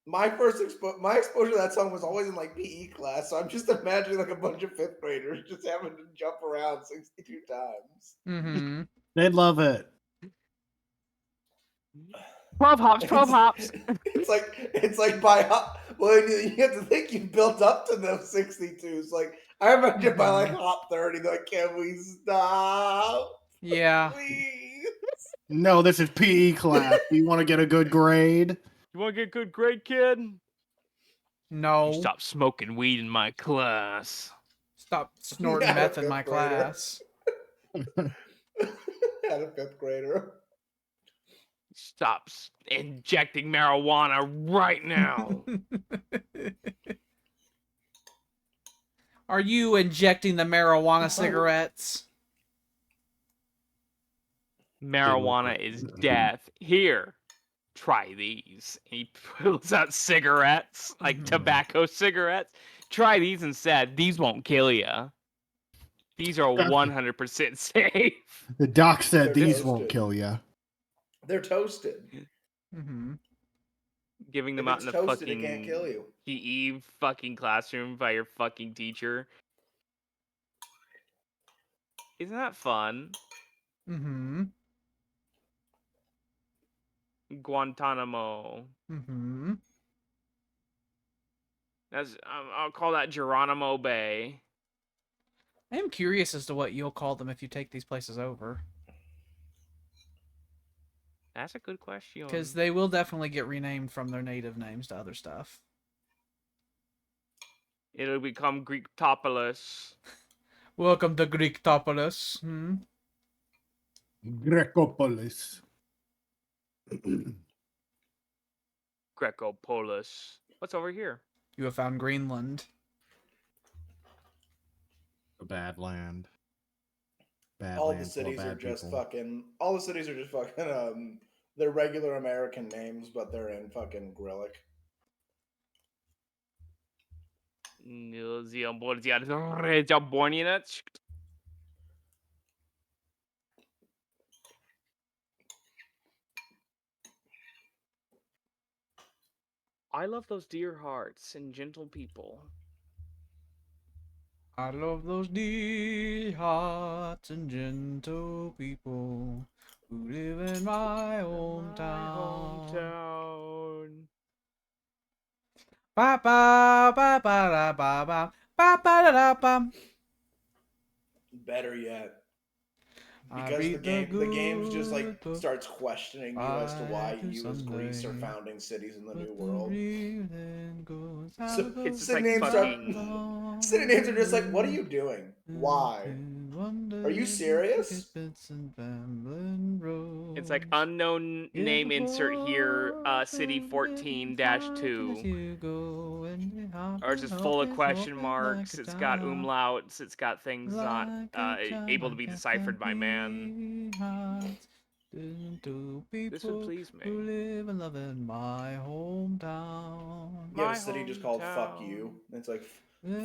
my exposure to that song was always in like PE class, so I'm just imagining like a bunch of 5th graders just having to jump around 62 times. Mm-hmm. They'd love it. 12 hops, 12 hops. It's like by hop. Well, you have to think you built up to those 62s. Like I imagine by like hop 30, they're like, can we stop? Yeah. Please. No, this is PE class. You want to get a good grade? You want to get a good grade, kid? No. You stop smoking weed in my class. Stop snorting Not a meth in my 5th grader. class. Had a 5th grader. Stop injecting marijuana right now. Are you injecting the marijuana cigarettes? Marijuana is death. Here, try these. He pulls out cigarettes, like tobacco cigarettes. Try these instead. These won't kill you. These are 100% safe. The doc said They're these won't toasted. kill you. They're toasted. Mm-hmm. Giving them If out it's in the toasted, it can't kill fucking you. PE fucking classroom by your fucking teacher. Isn't that fun? Mm-hmm. Guantanamo. Mm-hmm. That's I'll call that Geronimo Bay. I am curious as to what you'll call them if you take these places over. That's a good question. Because they will definitely get renamed from their native names to other stuff. It'll become Greektopolis. Welcome to Greektopolis. Hmm? Grecopolis. Grecopolis. What's over here? You have found Greenland. A bad land. Bad All the land full of cities are bad just people. fucking. All the cities are just fucking. They're regular American names, but they're in fucking Grillic. I love those dear hearts and gentle people. I love those dear hearts and gentle people who live in my hometown. Ba ba ba ba da ba ba ba ba da da ba. Better yet, I because read the the game's just like good book starts questioning you as to why Friday to you as Greece are Sunday, founding cities in the but New the World. dream then goes So out It's of just city like names start. fucking. City names are just like, what are you doing? Why? Are you serious? It's like unknown name insert here, city 14-2. Or it's just full of question marks. It's got umlauts. It's got things not able to be deciphered by man. This would please Who me. live and love in my hometown. You have a My city just called Fuck You. hometown. And it's like,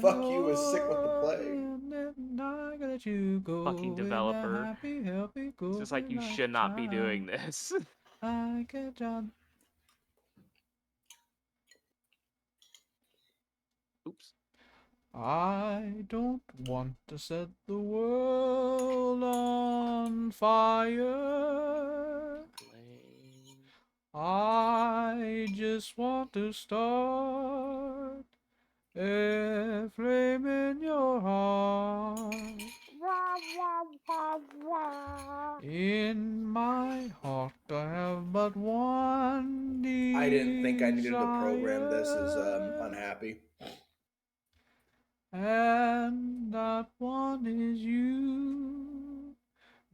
fuck you is sick with the plague. Fucking developer. It's just like you should not be doing this. Oops. I don't want to set the world on fire. Blame. I just want to start a flame in your heart. In my heart I have but one desire. I didn't think I needed to program this as unhappy. And that one is you.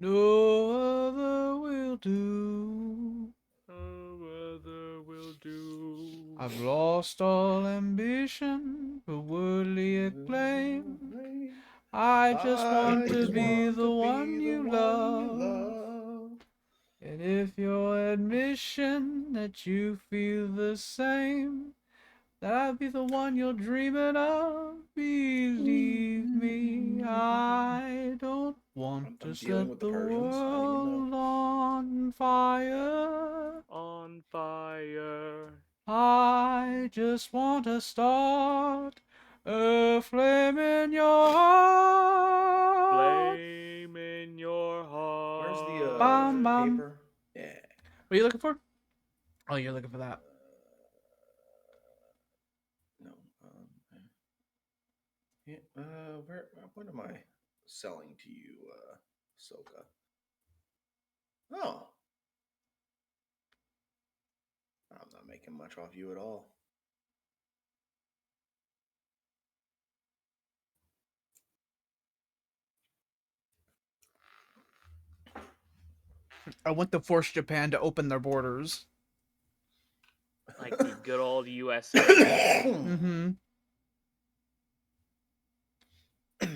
No other will do. No other will do. I've lost all ambition for worldly acclaim. I just want to be the one you love. And if your admission that you feel the same, that I'll be the one you're dreaming of, believe me, I don't want to I'm dealing set with the the Persians. I didn't even know. world on fire. On fire. I just want to start a flame in your heart. Flame in your heart. Where's the Bum, bum. paper? Yeah. What are you looking for? Oh, you're looking for that. No. Yeah, where? What am I selling to you, Soka? Oh, I'm not making much off you at all. I want to force Japan to open their borders. Like the good old USA. Mm-hmm.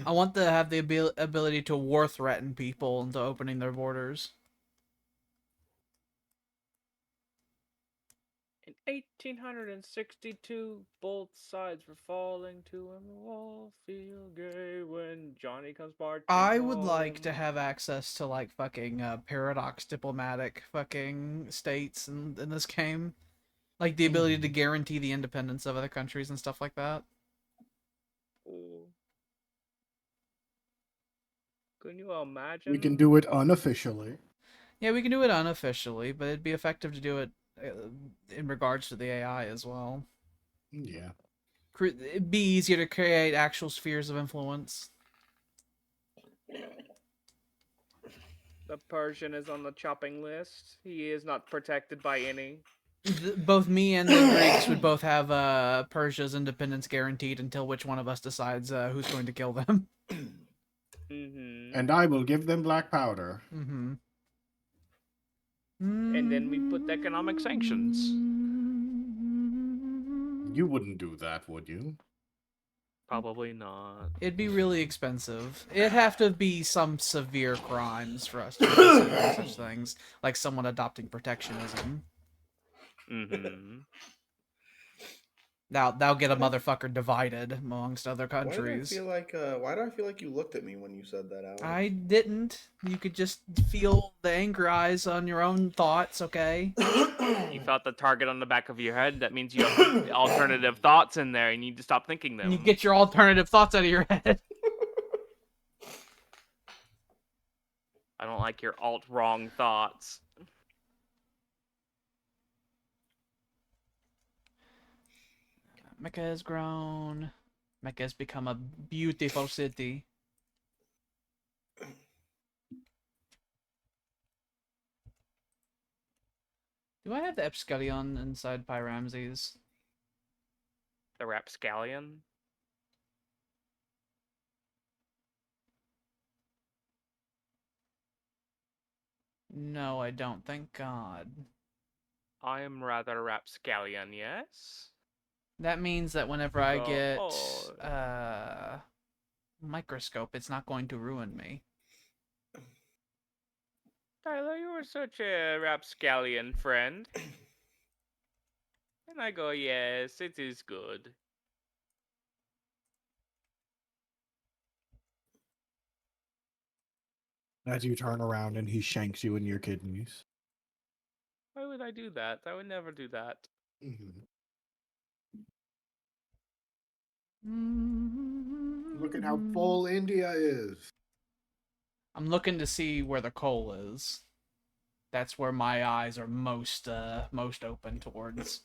I want to have the ability to war threaten people into opening their borders. In 1862, both sides were falling to, and we'll all feel gay when Johnny comes marching I would like to home. have access to like fucking paradox diplomatic fucking states in this game. Like the ability to guarantee the independence of other countries and stuff like that. Ooh. Can you imagine? We can do it unofficially. Yeah, we can do it unofficially, but it'd be effective to do it in regards to the AI as well. Yeah. It'd be easier to create actual spheres of influence. The Persian is on the chopping list. He is not protected by any. Both me and the Greeks would both have Persia's independence guaranteed until which one of us decides who's going to kill them. Mm-hmm. And I will give them black powder. Mm-hmm. And then we put economic sanctions. You wouldn't do that, would you? Probably not. It'd be really expensive. It'd have to be some severe crimes for us to consider such things, like someone adopting protectionism. Mm-hmm. That'll get a motherfucker divided amongst other Why countries. do I feel like you looked at me when you said that, Alex? I didn't. You could just feel the angry eyes on your own thoughts, okay? You felt the target on the back of your head. That means you have alternative thoughts in there. You need to stop thinking them. And you get your alternative thoughts out of your head. I don't like your alt-wrong thoughts. Mecca has grown. Mecca has become a beautiful city. Do I have the Epscallion inside Pyramses? The rapscallion. No, I don't. Thank God. I am rather rapscallion, yes? That means that whenever I get Oh. microscope, it's not going to ruin me. Tyler, you were such a rapscallion friend. And I go, yes, it is good. As you turn around and he shanks you in your kidneys. Why would I do that? I would never do that. Look at how full India is. I'm looking to see where the coal is. That's where my eyes are most open towards.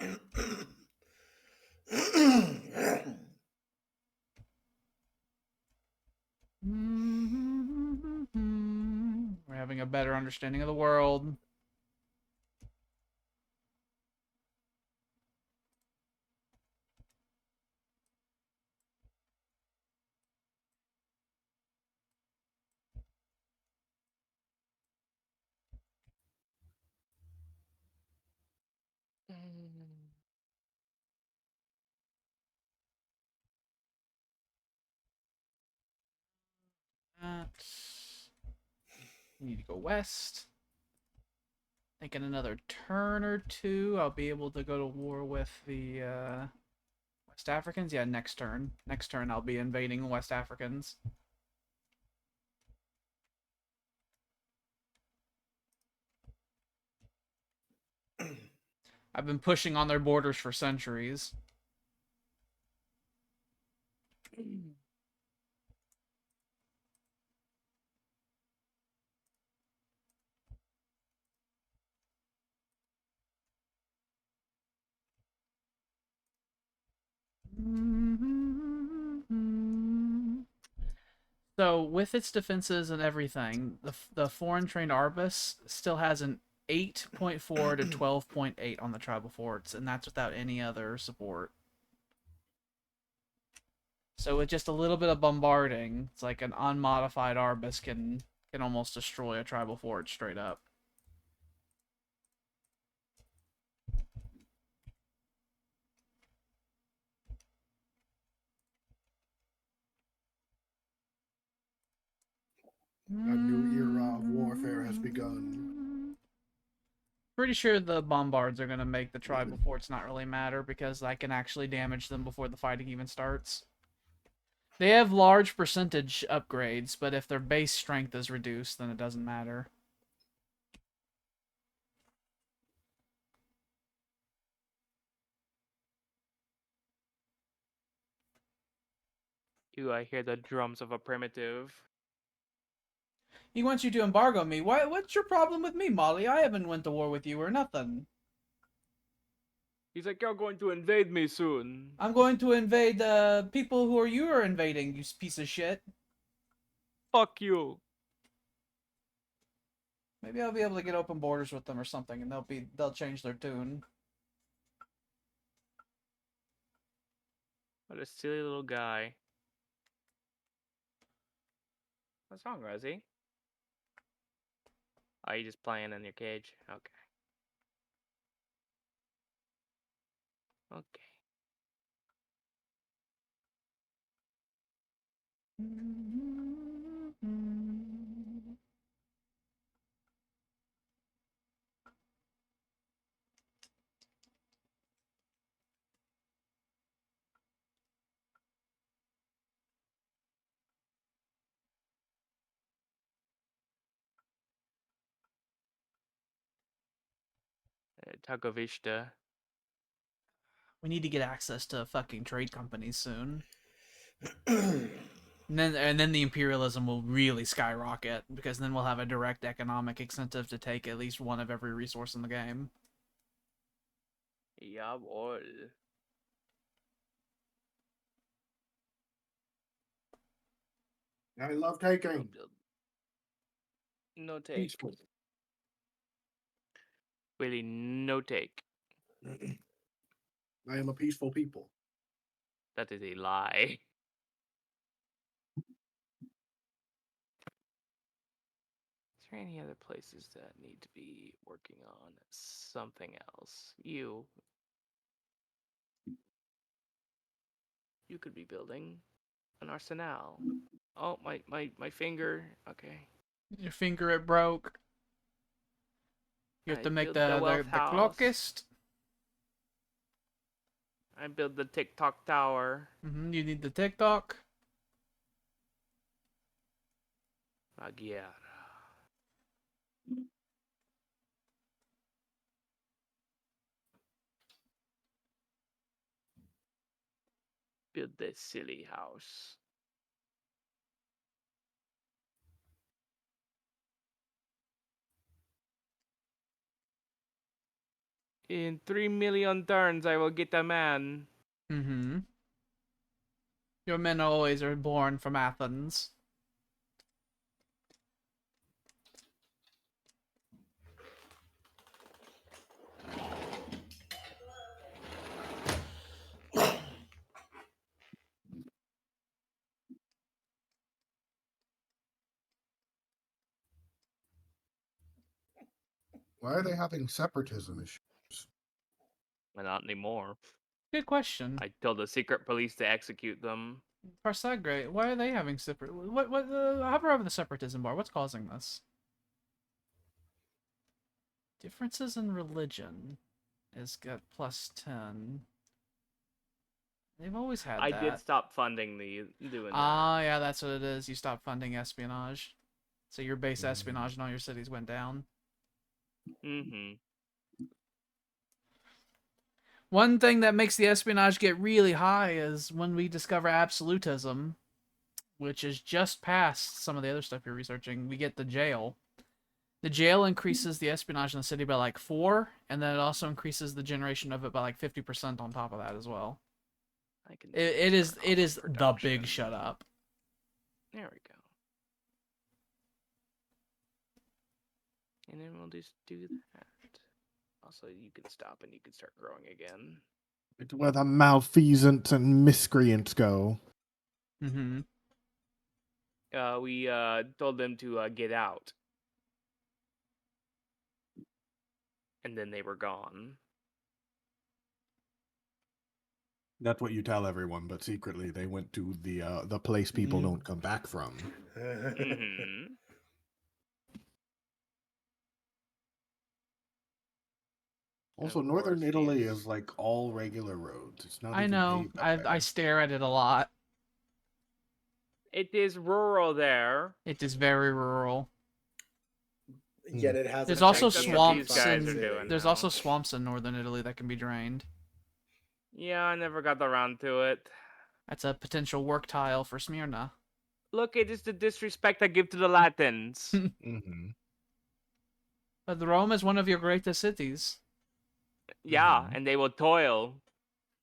We're having a better understanding of the world. We need to go west. I think in another turn or two, I'll be able to go to war with the West Africans. Yeah, next turn. Next turn, I'll be invading the West Africans. I've been pushing on their borders for centuries. So, with its defenses and everything, the foreign trained Arbus still has an 8.4 to 12.8 on the tribal forts, and that's without any other support. So with just a little bit of bombarding, it's like an unmodified Arbus can almost destroy a tribal fort straight up. A new era of warfare has begun. Pretty sure the bombards are going to make the tribal forts not really matter because I can actually damage them before the fighting even starts. They have large percentage upgrades, but if their base strength is reduced, then it doesn't matter. Do I hear the drums of a primitive? He wants you to embargo me. What's your problem with me, Molly? I haven't went to war with you or nothing. He's like, you're going to invade me soon. I'm going to invade the people who you are invading, you piece of shit. Fuck you. Maybe I'll be able to get open borders with them or something, and they'll change their tune. What a silly little guy. What's wrong, Rosie? Are you just playing in your cage? Okay. Okay. Takovishta. We need to get access to fucking trade companies soon. And then the imperialism will really skyrocket, because then we'll have a direct economic incentive to take at least one of every resource in the game. Jawohl. I love I'll taking. build. No take. Peaceful. Really, no take. I am a peaceful people. That is a lie. Is there any other places that need to be working on something else? You could be building an arsenal. Oh, my finger. Okay. Your finger, it broke. You have I to make built the wealth the house. clockist. I built the TikTok tower. You need the TikTok. Magyar. Build this silly house. In 3 million turns, I will get a man. Your men always are born from Athens. Why are they having separatism issues? Not anymore. Good question. I told the secret police to execute them. Parsagre, why are they having separate? What? Hover over the separatism bar. What's causing this? Differences in religion is got +10. They've always had I that. did stop funding doing that. Ah, yeah, that's what it is. You stopped funding espionage, so your base espionage in all your cities went down. Mm-hmm. One thing that makes the espionage get really high is when we discover absolutism, which is just past some of the other stuff you're researching. We get the jail. The jail increases the espionage in the city by like 4, and then it also increases the generation of it by like 50% on top of that as well. I can. It is turn off the production. big shut up. There we go. And then we'll just do that. Also, you can stop and you can start growing again. It's where the malfeasants and miscreants go. Mm-hmm. We told them to get out. And then they were gone. That's what you tell everyone, but secretly they went to the place people don't come back from. Mm-hmm. Also, Of northern course, Italy yes. is like all regular roads. It's not. I even know. paved up I there. stare at it a lot. It is rural there. It is very rural. Yet it has. There's an also effect That's on what these swamps guys are in doing there's now. also swamps in northern Italy that can be drained. Yeah, I never got around to it. That's a potential work tile for Smyrna. Look, it is the disrespect I give to the Latins. Mm-hmm. But Rome is one of your greatest cities. Yeah, and they will toil.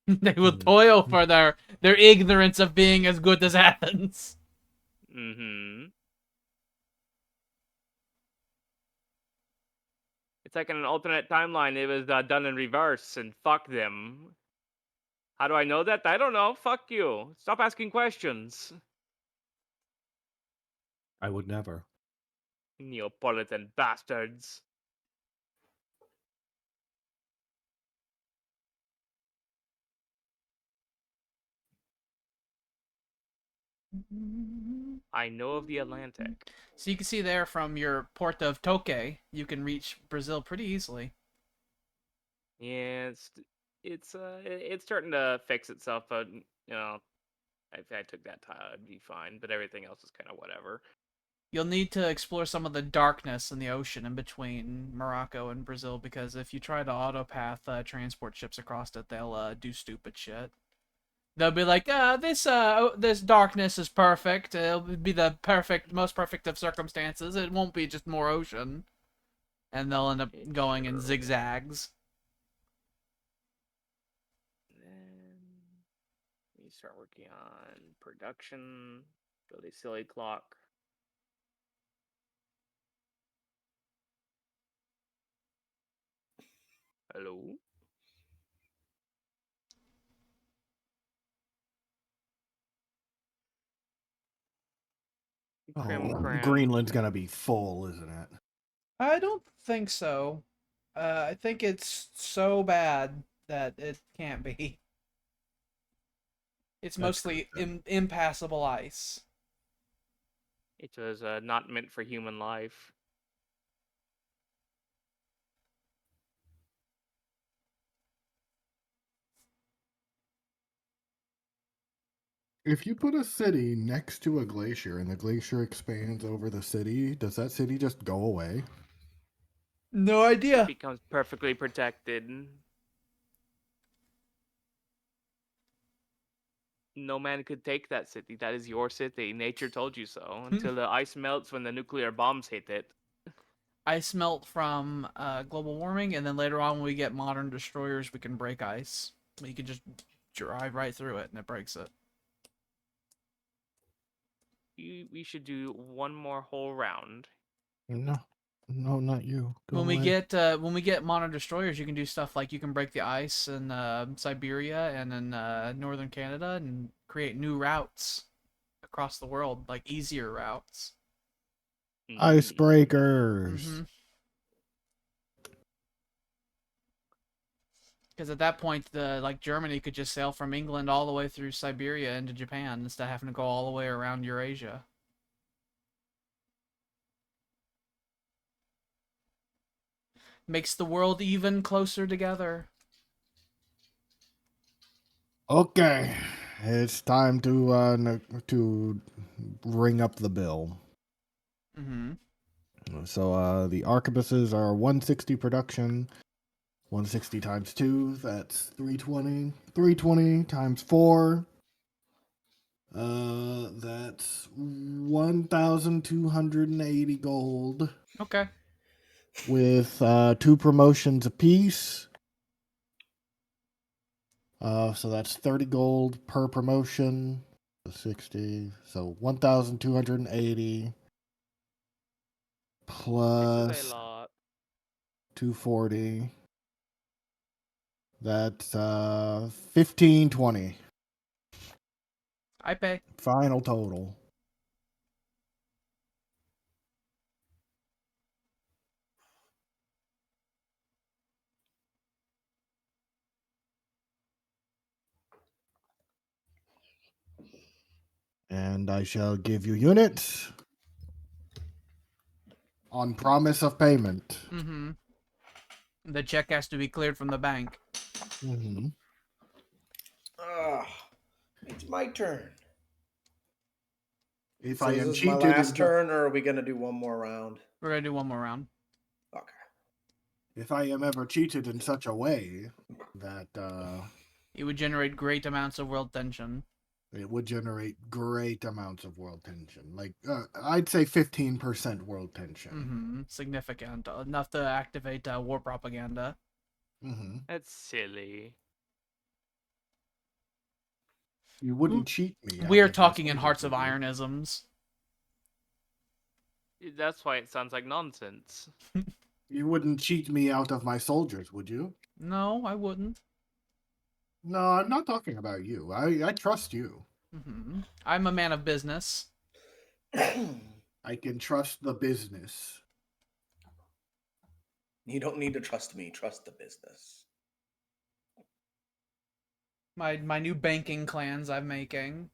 They will toil for their ignorance of being as good as Athens. Mm-hmm. It's like in an alternate timeline, it was done in reverse, and fuck them. How do I know that? I don't know. Fuck you. Stop asking questions. I would never. Neapolitan bastards. I know of the Atlantic. So you can see there from your port of Toke, you can reach Brazil pretty easily. Yeah, it's starting to fix itself, but if I took that tile, I'd be fine. But everything else is kind of whatever. You'll need to explore some of the darkness in the ocean in between Morocco and Brazil, because if you try to autopath transport ships across it, they'll do stupid shit. They'll be like, this darkness is perfect. It'll be the most perfect of circumstances. It won't be just more ocean. And they'll end up going in zigzags. Then we start working on production. Build a silly clock. Hello? Crim cram. Greenland's gonna be full, isn't it? I don't think so. I think it's so bad that it can't be. It's That's mostly good, then. impassable ice. It was not meant for human life. If you put a city next to a glacier and the glacier expands over the city, does that city just go away? No It idea. becomes perfectly protected. No man could take that city. That is your city. Nature told you so. Until the ice melts when the nuclear bombs hit it. Ice melt from global warming, and then later on when we get modern destroyers, we can break ice. You can just drive right through it, and it breaks it. We should do one more whole round. No, no, not you. Go When away. when we get modern destroyers, you can do stuff like you can break the ice in Siberia and in northern Canada and create new routes across the world, like easier routes. Icebreakers. Mm-hmm. Because at that point, Germany could just sail from England all the way through Siberia into Japan instead of having to go all the way around Eurasia. Makes the world even closer together. Okay, it's time to ring up the bill. Mm-hmm. So the arquebuses are 160 production. 160 times 2, that's 320. 320 times 4, that's 1,280 gold. Okay. With 2 promotions apiece. So that's 30 gold per promotion. 60. So 1,280 This is a plus lot. 240. That's 1,520. I pay. Final total. And I shall give you units on promise of payment. Mm-hmm. The check has to be cleared from the bank. Mm-hmm. It's my turn. If So I is am this my cheated, last turn, or are we gonna do one more round? We're gonna do one more round. Okay. if I am ever cheated in such a way that It would generate great amounts of world tension. It would generate great amounts of world tension. Like, I'd say 15% world tension. Mm-hmm. Significant. Enough to activate war propaganda. Mm-hmm. That's silly. You wouldn't cheat me. We out are of my talking in soldiers, Hearts of would you? Ironisms. That's why it sounds like nonsense. You wouldn't cheat me out of my soldiers, would you? No, I wouldn't. No, I'm not talking about you. I trust you. Mm-hmm. I'm a man of business. I can trust the business. You don't need to trust me. Trust the business. My new banking clans I'm making.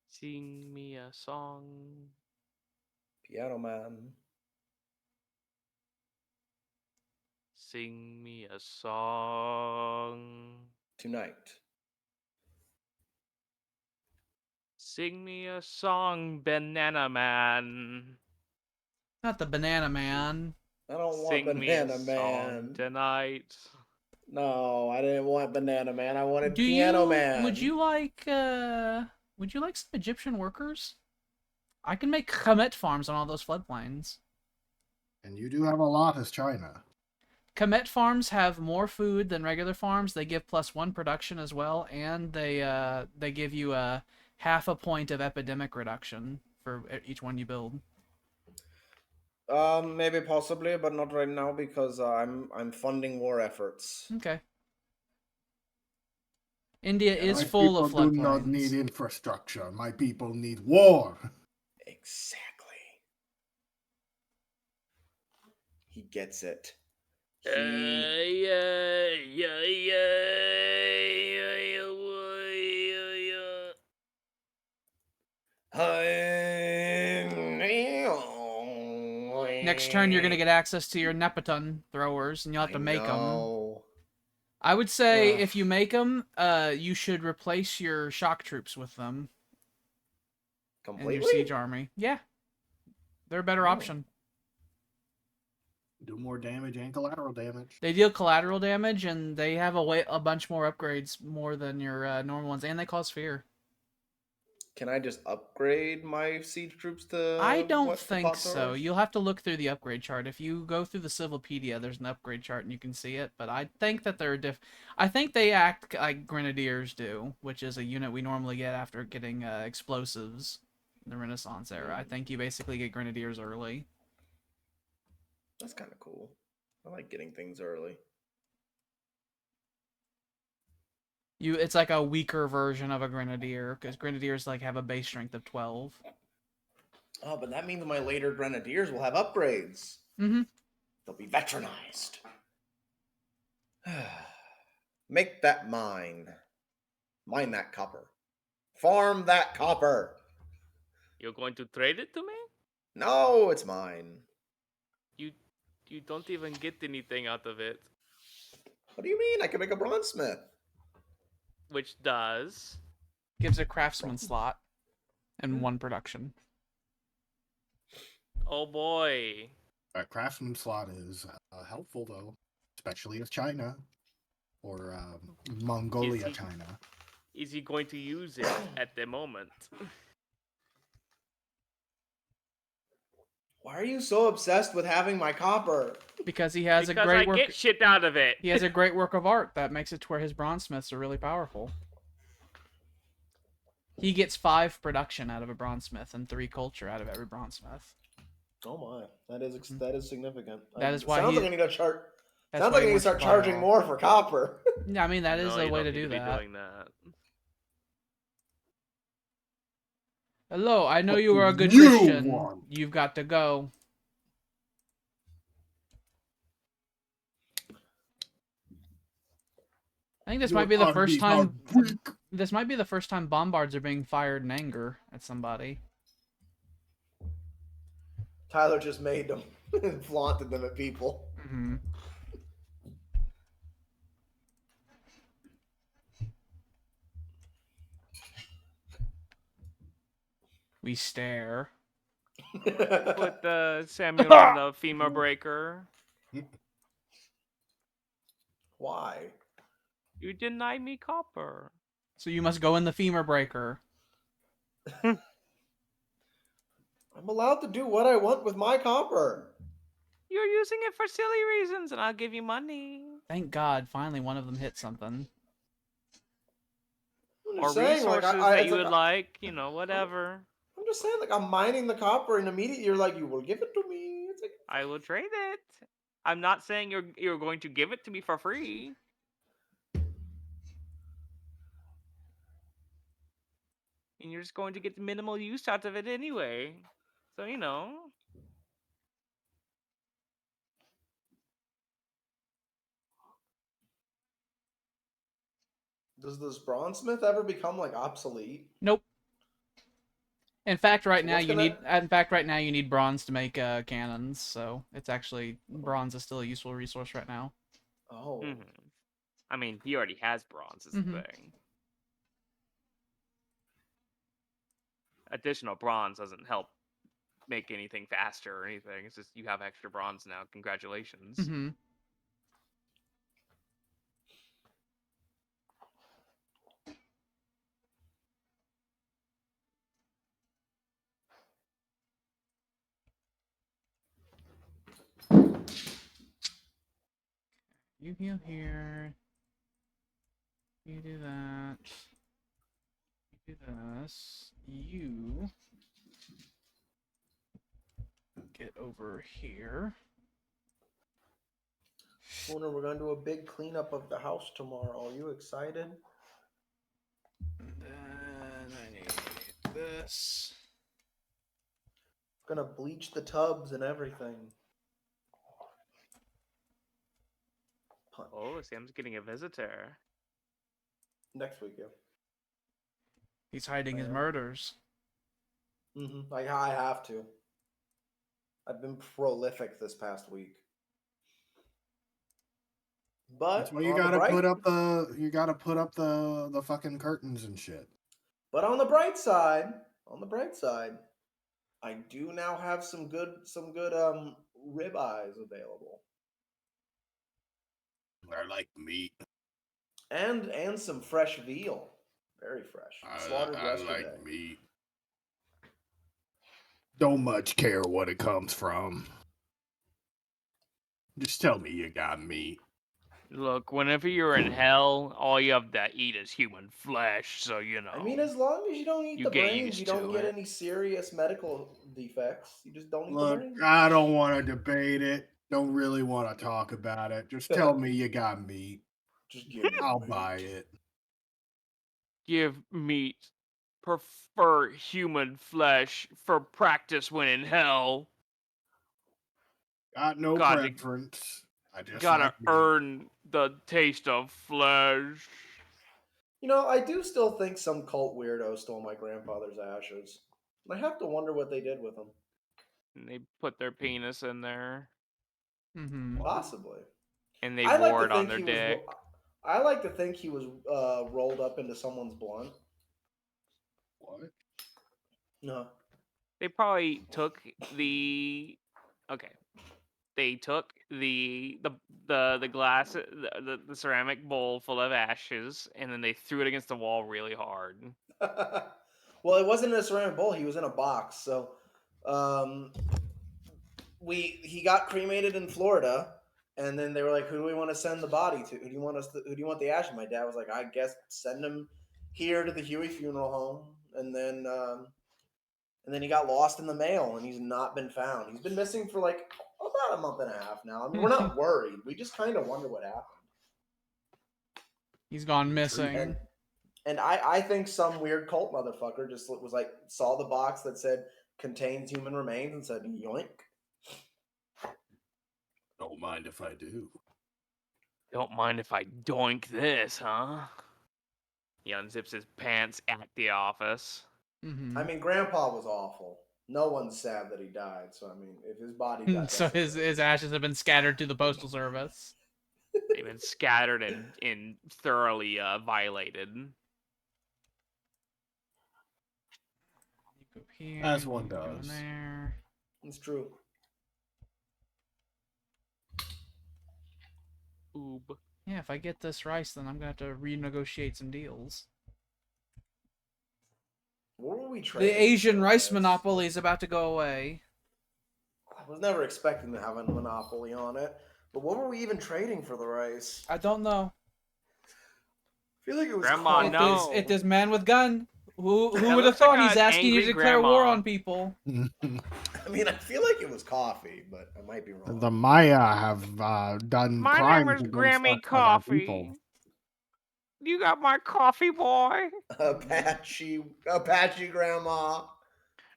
Sing me a song. Piano man. Sing me a song. Tonight. Sing me a song, Banana Man. Not the Banana Man. I don't want Sing me a Banana song Man. tonight. No, I didn't want Banana Man. I wanted Do Piano you? Man. Would you like? Would you like some Egyptian workers? I can make Khamet farms on all those floodplains. And you do have a lot as China. Khamet farms have more food than regular farms. They give +1 production as well, and they give you a half a point of epidemic reduction for each one you build. Maybe possibly, but not right now because I'm funding war efforts. Okay. India Yeah, is My full of people do not need floodplains. infrastructure. My people need war. Exactly. He gets it. He Next turn, you're gonna get access to your Nepaton throwers, and you'll have I to make them. know. I would say Ugh. if you make them, you should replace your shock troops with them and your Completely? siege army. Yeah, they're a better Oh. option. Do more damage and collateral damage. They deal collateral damage, and they have a bunch more upgrades, more than your normal ones, and they cause fear. Can I just upgrade my siege troops to I don't what, the think pot so. throwers? You'll have to look through the upgrade chart. If you go through the Civilpedia, there's an upgrade chart, and you can see it. But I think that they're I think they act like Grenadiers do, which is a unit we normally get after getting explosives in the Renaissance era. I think you basically get Grenadiers early. That's kind of cool. I like getting things early. It's like a weaker version of a Grenadier, because Grenadiers like have a base strength of 12. Oh, but that means my later Grenadiers will have upgrades. Mm-hmm. They'll be veteranized. Make that mine. Mine that copper. Farm that copper. You're going to trade it to me? No, it's mine. You don't even get anything out of it. What do you mean? I can make a bronzesmith. Which does. Gives a craftsman slot and 1 production. Oh boy. A craftsman slot is helpful, though, especially as China or Mongolia, he- China. Is he going to use it at the moment? Why are you so obsessed with having my copper? Because he has Because a great I work. get shit out of it. He has a great work of art that makes it to where his bronzesmiths are really powerful. He gets 5 production out of a bronzesmith and 3 culture out of every bronzesmith. Oh my, that is significant. That is why sounds he- like I need to chart. That's Sounds why like I he need to wants start buy charging all. more for copper. Yeah, I mean that is No, a you way don't to need do be that. doing that. Hello, I know What you do are a good you Christian. want? You've got to go. I think this might be the Your first armies are time. weak. This might be the first time bombards are being fired in anger at somebody. Tyler just made them and flaunted them at people. Mm-hmm. We stare. Put Samuel on the femur breaker. Why? You deny me copper. So you must go in the femur breaker. I'm allowed to do what I want with my copper. You're using it for silly reasons, and I'll give you money. Thank God, finally one of them hit something. I'm Or just saying, like, resources that it's you like, would like, you know, whatever. I'm just saying, like, I'm mining the copper, and immediately you're like, you will give it to me. It's like, I will trade it. I'm not saying you're going to give it to me for free. And you're just going to get the minimal use out of it anyway. So, you know. does this bronzesmith ever become like obsolete? Nope. In fact, right So now what's you gonna? need. In fact, right now you need bronze to make cannons. So it's actually bronze is still a useful resource right now. Oh, Mm-hmm. I mean, he already has bronze, is Mhm. the thing. Additional bronze doesn't help make anything faster or anything. It's just you have extra bronze now. Congratulations. Mm-hmm. You heal here. You do that. You do this. You get over here. Spooner, we're gonna do a big cleanup of the house tomorrow. Are you excited? And then I need this. We're gonna bleach the tubs and everything. Punch. Oh, Sam's getting a visitor. Next week, yeah. He's hiding his Yeah. murders. I have to. I've been prolific this past week. But That's why you on the gotta bright, put up the fucking curtains and shit. but on the bright side, I do now have some good rib eyes available, I like meat. and some fresh veal, very fresh, slaughtered yesterday. like meat. Don't much care what it comes from. Just tell me you got meat. Look, whenever you're in hell, all you have to eat is human flesh, so you know. I mean, as long as you don't eat You the get brains, used you don't to get it. any serious medical defects. You just don't eat the Look, brains. I don't want to debate it. Don't really want to talk about it. Just tell me you got meat. Just give me the I'll meat. buy it. Give meat. Prefer human flesh for practice when in hell. Got no God, preference. I just gotta like meat. earn the taste of flesh. You know, I do still think some cult weirdo stole my grandfather's ashes. I have to wonder what they did with them. And they put their penis in there, Mm-hmm. Possibly. and they I like wore to it on think their he was. dick. I like to think he was rolled up into someone's blunt. What? No. They probably took the. Okay. They took the glass the ceramic bowl full of ashes, and then they threw it against the wall really hard. Well, it wasn't in a ceramic bowl. He was in a box. So, um, he got cremated in Florida, and then they were like, "Who do we want to send the body to? Who do you want who do you want the ashes?" My dad was like, "I guess send him here to the Huey funeral home," and then he got lost in the mail, and he's not been found. He's been missing for like about a month and a half now. I mean, we're not worried. We just kind of wonder what happened. He's gone missing. And I think some weird cult motherfucker just was like, saw the box that said contains human remains and said yoink. Don't mind if I do. Don't mind if I doink this, huh? He unzips his pants at the office. Mm-hmm. I mean, Grandpa was awful. No one's sad that he died. So I mean, if his body got So his desecrated- ashes have been scattered to the postal service. They've been scattered and thoroughly violated. You go here. As one you go in does. there. It's true. Oob. Yeah, if I get this rice, then I'm gonna have to renegotiate some deals. What were we The trading? Asian for rice this? monopoly is about to go away. I was never expecting to have a monopoly on it. But what were we even trading for the rice? I don't know. I feel like it was Grandma, coffee. no. It is man with gun. Who That would have looks like thought he's an asking you to angry declare war grandma. on people? I mean, I feel like it was coffee, but I might be wrong. The Maya have done My name crimes is against Grammy other people. Coffee. You got my coffee, boy? Apache grandma.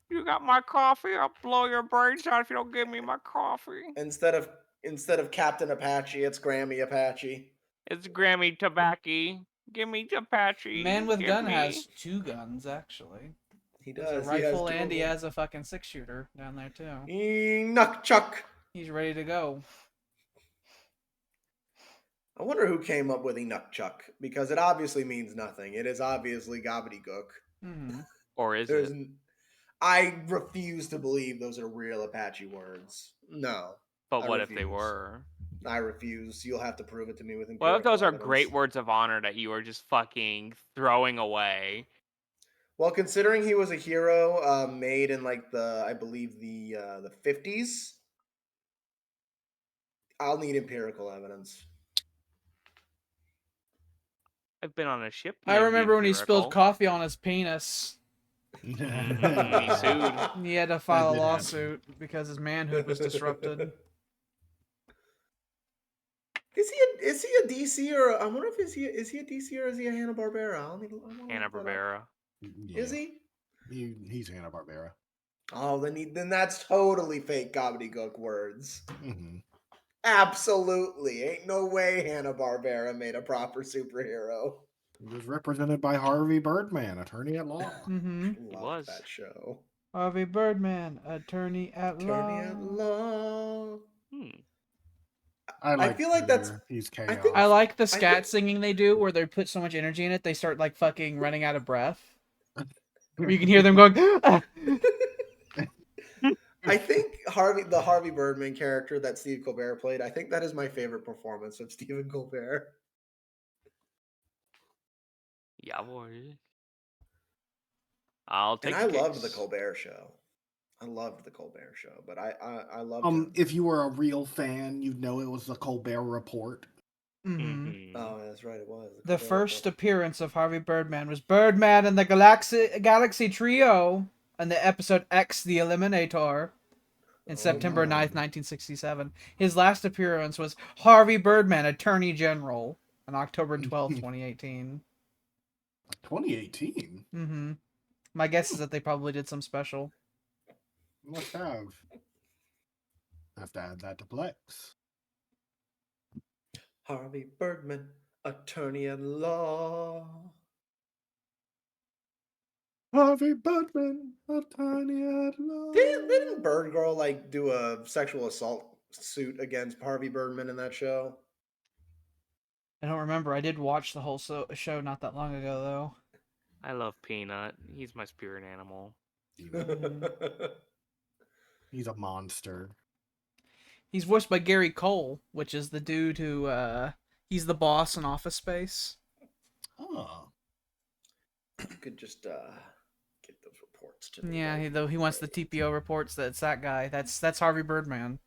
You got my coffee? I'll blow your brains out if you don't give me my coffee. Instead of Captain Apache, it's Grammy Apache. It's Grammy Tobacco. Give me Apache. Man with Give gun me. has 2 guns actually. He He has a does. He has rifle two and of he them. has a fucking 6-shooter down there too. Nuck Chuck. He's ready to go. I wonder who came up with Chuck because it obviously means nothing. It is obviously gobbledygook. Mm-hmm. Or is There's, it? I refuse to believe those are real Apache words. No. But I what if they refuse. were? I refuse. You'll have to prove it to me with empirical What if those are evidence. great words of honor that you are just fucking throwing away? Well, considering he was a hero made in like I believe the 50s, I'll need empirical evidence. I've been on a ship. I named the remember when he spilled Empirical. coffee on his penis. Mhm, he sued. He had to file a did happen. lawsuit because his manhood was disrupted. Is he a DC or I wonder if is he a DC or is he a Hanna-Barbera? I wanna look that up. Hanna-Barbera. Is he? He's Hanna-Barbera. Oh, then that's totally fake gobbledygook words. Mm-hmm. Absolutely. Ain't no way Hanna-Barbera made a proper superhero. He was represented by Harvey Birdman, attorney at law. Mm-hmm. Loved was. that show. Harvey Birdman, attorney at Attorney at law. law. Hmm. I feel like that's. he's chaos. I think I like the I scat think- singing they do where they put so much energy in it they start like fucking running out of breath. Where you can hear them going. "Ah." I think the Harvey Birdman character that Steve Colbert played, I think that is my favorite performance of Stephen Colbert. Yeah, boy. I'll take And I the loved the case. Colbert Show. I loved the Colbert Show, but I loved him. If you were a real fan, you'd know it was the Colbert Report. Mm-hmm. Mhm. Oh, that's right, it was. The Colbert first Report. appearance of Harvey Birdman was Birdman and the Galaxy Trio in the episode X the Eliminator in September 9th, 1967. His last appearance was Harvey Birdman, Attorney General on October 12th, 2018. 2018? Mm-hmm. My guess is that they probably did some special. Must have. Have to add that to Plex. Harvey Birdman, attorney at law. Harvey Birdman, attorney at law. Didn't Bird Girl like do a sexual assault suit against Harvey Birdman in that show? I don't remember. I did watch the whole show not that long ago, though. I love Peanut. He's my spirit animal. He's a monster. He's voiced by Gary Cole, which is the dude who, he's the boss in Office Space. Oh. You could just get those reports to me. Yeah, he wants the TPO reports. That's that guy. That's Harvey Birdman.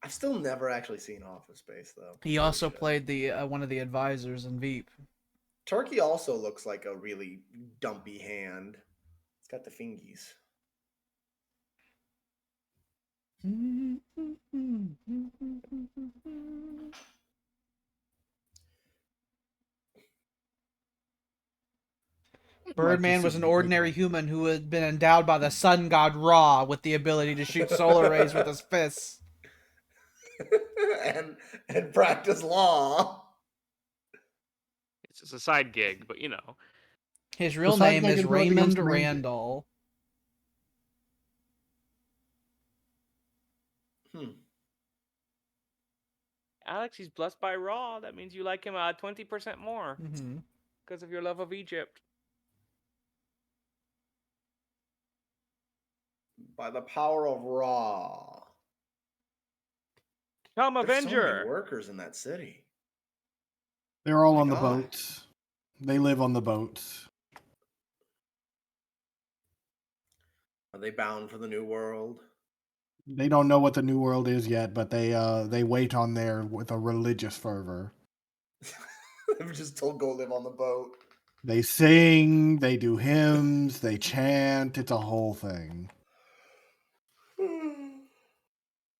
I've still never actually seen Office Space though. He also played the one of the advisors in Veep. Turkey also looks like a really dumpy hand. It's got the fingies. Birdman was an ordinary human who had been endowed by the sun god Ra with the ability to shoot solar rays with his fists. and practice law. It's just a side gig, but you know. His real Besides name is making nothing Raymond else magic. Randall. Alex, he's blessed by Raw. That means you like him 20% more Mm-hmm. because of your love of Egypt. By the power of Ra. Come There's so many Avenger. workers in that city. They're all My on the God. boats. They live on the boats. Are they bound for the new world? They don't know what the new world is yet, but they wait on there with a religious fervor. I'm just told go live on the boat. They sing, they do hymns, they chant. It's a whole thing.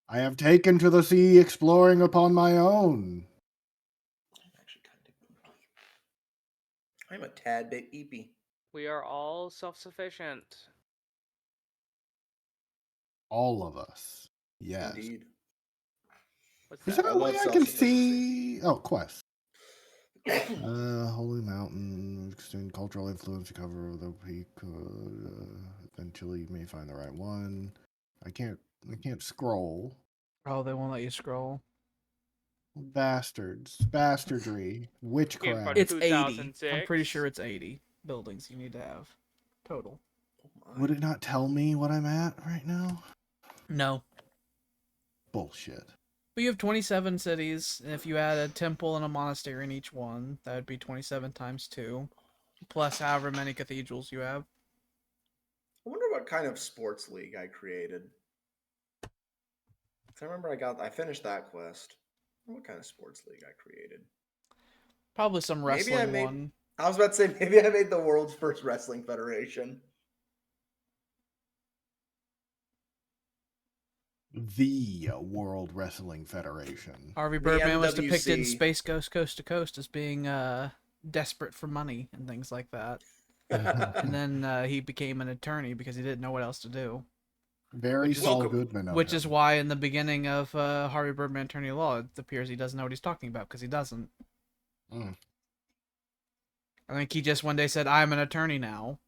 I have taken to the sea exploring upon my own. Actually, I'm a tad bit eepy. We are all self-sufficient. All of us. Yes. Indeed. What's Is that? there I a way love I can self-sufficiency. see? Oh, quest. Holy mountain, extend cultural influence, cover of the peak. Eventually, you may find the right one. I can't scroll. Oh, they won't let you scroll. Bastards, bastardry, Game from witchcraft. It's 80. I'm pretty 2006. sure it's 80 buildings you need to have total. Oh my. Would it not tell me what I'm at right now? No. Bullshit. But you have 27 cities, and if you add a temple and a monastery in each one, that would be 27 times 2, plus however many cathedrals you have. I wonder what kind of sports league I created. 'Cause I remember I finished that quest. What kind of sports league I created? Probably some Maybe I wrestling made. one. I was about to say maybe I made the world's first wrestling federation. The World Wrestling Federation. Harvey The Birdman was depicted in MWC. Space Ghost Coast to Coast as being desperate for money and things like that. And then he became an attorney because he didn't know what else to do. Very Which is- Saul Welcome. Goodman. Of Which him. is why in the beginning of Harvey Birdman Attorney at Law, it appears he doesn't know what he's talking about because he doesn't. Mm. I think he just one day said, "I'm an attorney now."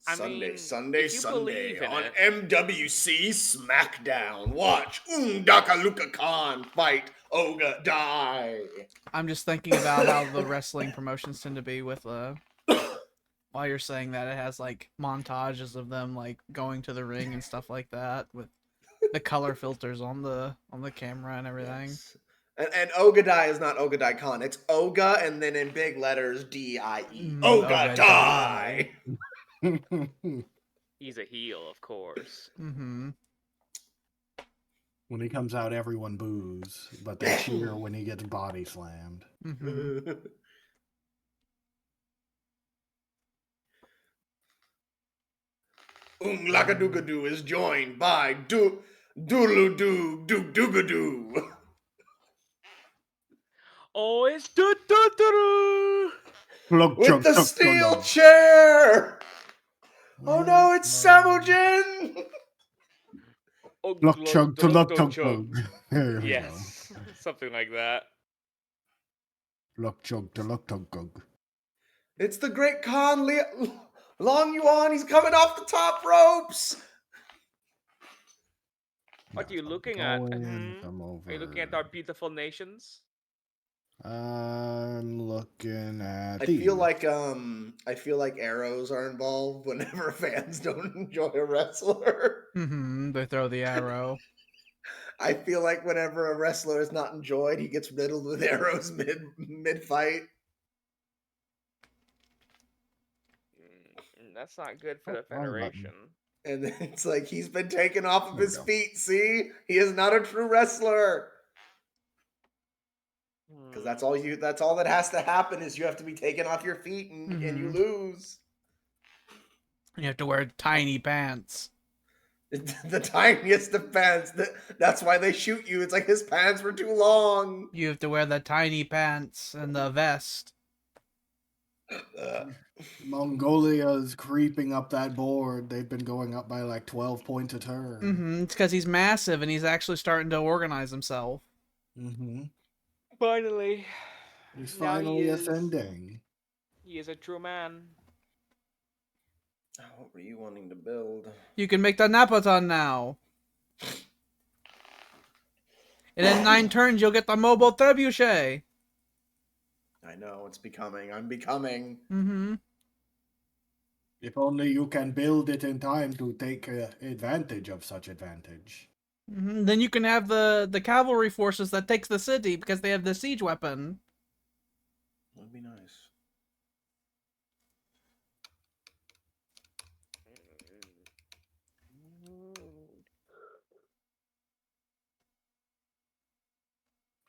I Sunday, mean, Sunday, if you Sunday believe in on it- MWC SmackDown. Watch Dakaluka Khan fight Oga Die. I'm just thinking about how the wrestling promotions tend to be with while you're saying that it has like montages of them like going to the ring and stuff like that with the color filters on the camera and everything. Yes. And Ogadai is not Ogadai Khan. It's Oga and then in big letters DIE. Oga Ogadai. He's a heel, of course. Mm-hmm. When he comes out, everyone boos, but they cheer when he gets body slammed. Mm-hmm. Lakadugadoo is joined by Doodaloo Doogadoo. Oh, it's do. With the steel chair. Oh no, it's Samojin. Oh, Look chug to look chug. chug. There we go. Yes, something like that. Look chug to look chug. It's the great Khan Long Yuan. He's coming off the top ropes. What are you looking at? Are you looking at our beautiful nations? I'm looking at. I feel like arrows are involved whenever fans don't enjoy a wrestler. Mm-hmm. They throw the arrow. I feel like whenever a wrestler is not enjoyed, he gets riddled with arrows mid fight. That's not good for the wrong button. Federation. And then it's like he's been taken off of There we his go. feet. See, he is not a true wrestler. Because that's all that has to happen is you have to be taken off your feet and you lose. You have to wear tiny pants. The tiniest of pants. That's why they shoot you. It's like his pants were too long. You have to wear the tiny pants and the vest. Mongolia's creeping up that board. They've been going up by like 12 points a turn. Mm-hmm. It's because he's massive and he's actually starting to organize himself. Mm-hmm. Finally. He's Now finally he is- ascending. He is a true man. What were you wanting to build? You can make the Napoton now. And in 9 turns, you'll get the mobile trebuchet. I know, it's becoming. I'm becoming. Mm-hmm. If only you can build it in time to take advantage of such advantage. Then you can have the cavalry forces that takes the city because they have the siege weapon. That'd be nice.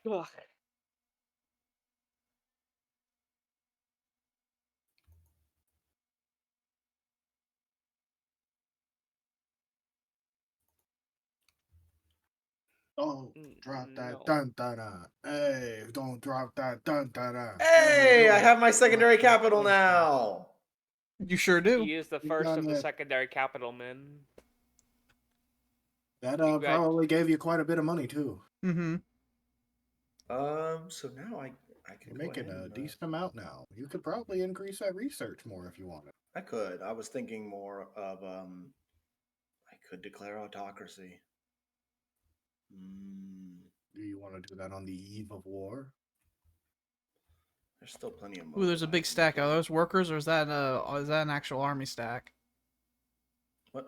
Ugh. Don't drop that No. dun dun dun. Hey, don't drop that dun dun dun. Hey, I don't have my drop secondary that capital dun, dun. now. You sure do. He is the You first done of the it. secondary capital men. That Congrat- probably gave you quite a bit of money too. Mm-hmm. So now I can You're go making ahead a and, decent amount now. You could probably increase that research more if you wanted. I could. I was thinking more of I could declare autocracy. Do you want to do that on the eve of war? There's still plenty of Ooh, there's a big mobilizing to stack. Are do. those workers, or is that an actual army stack? What?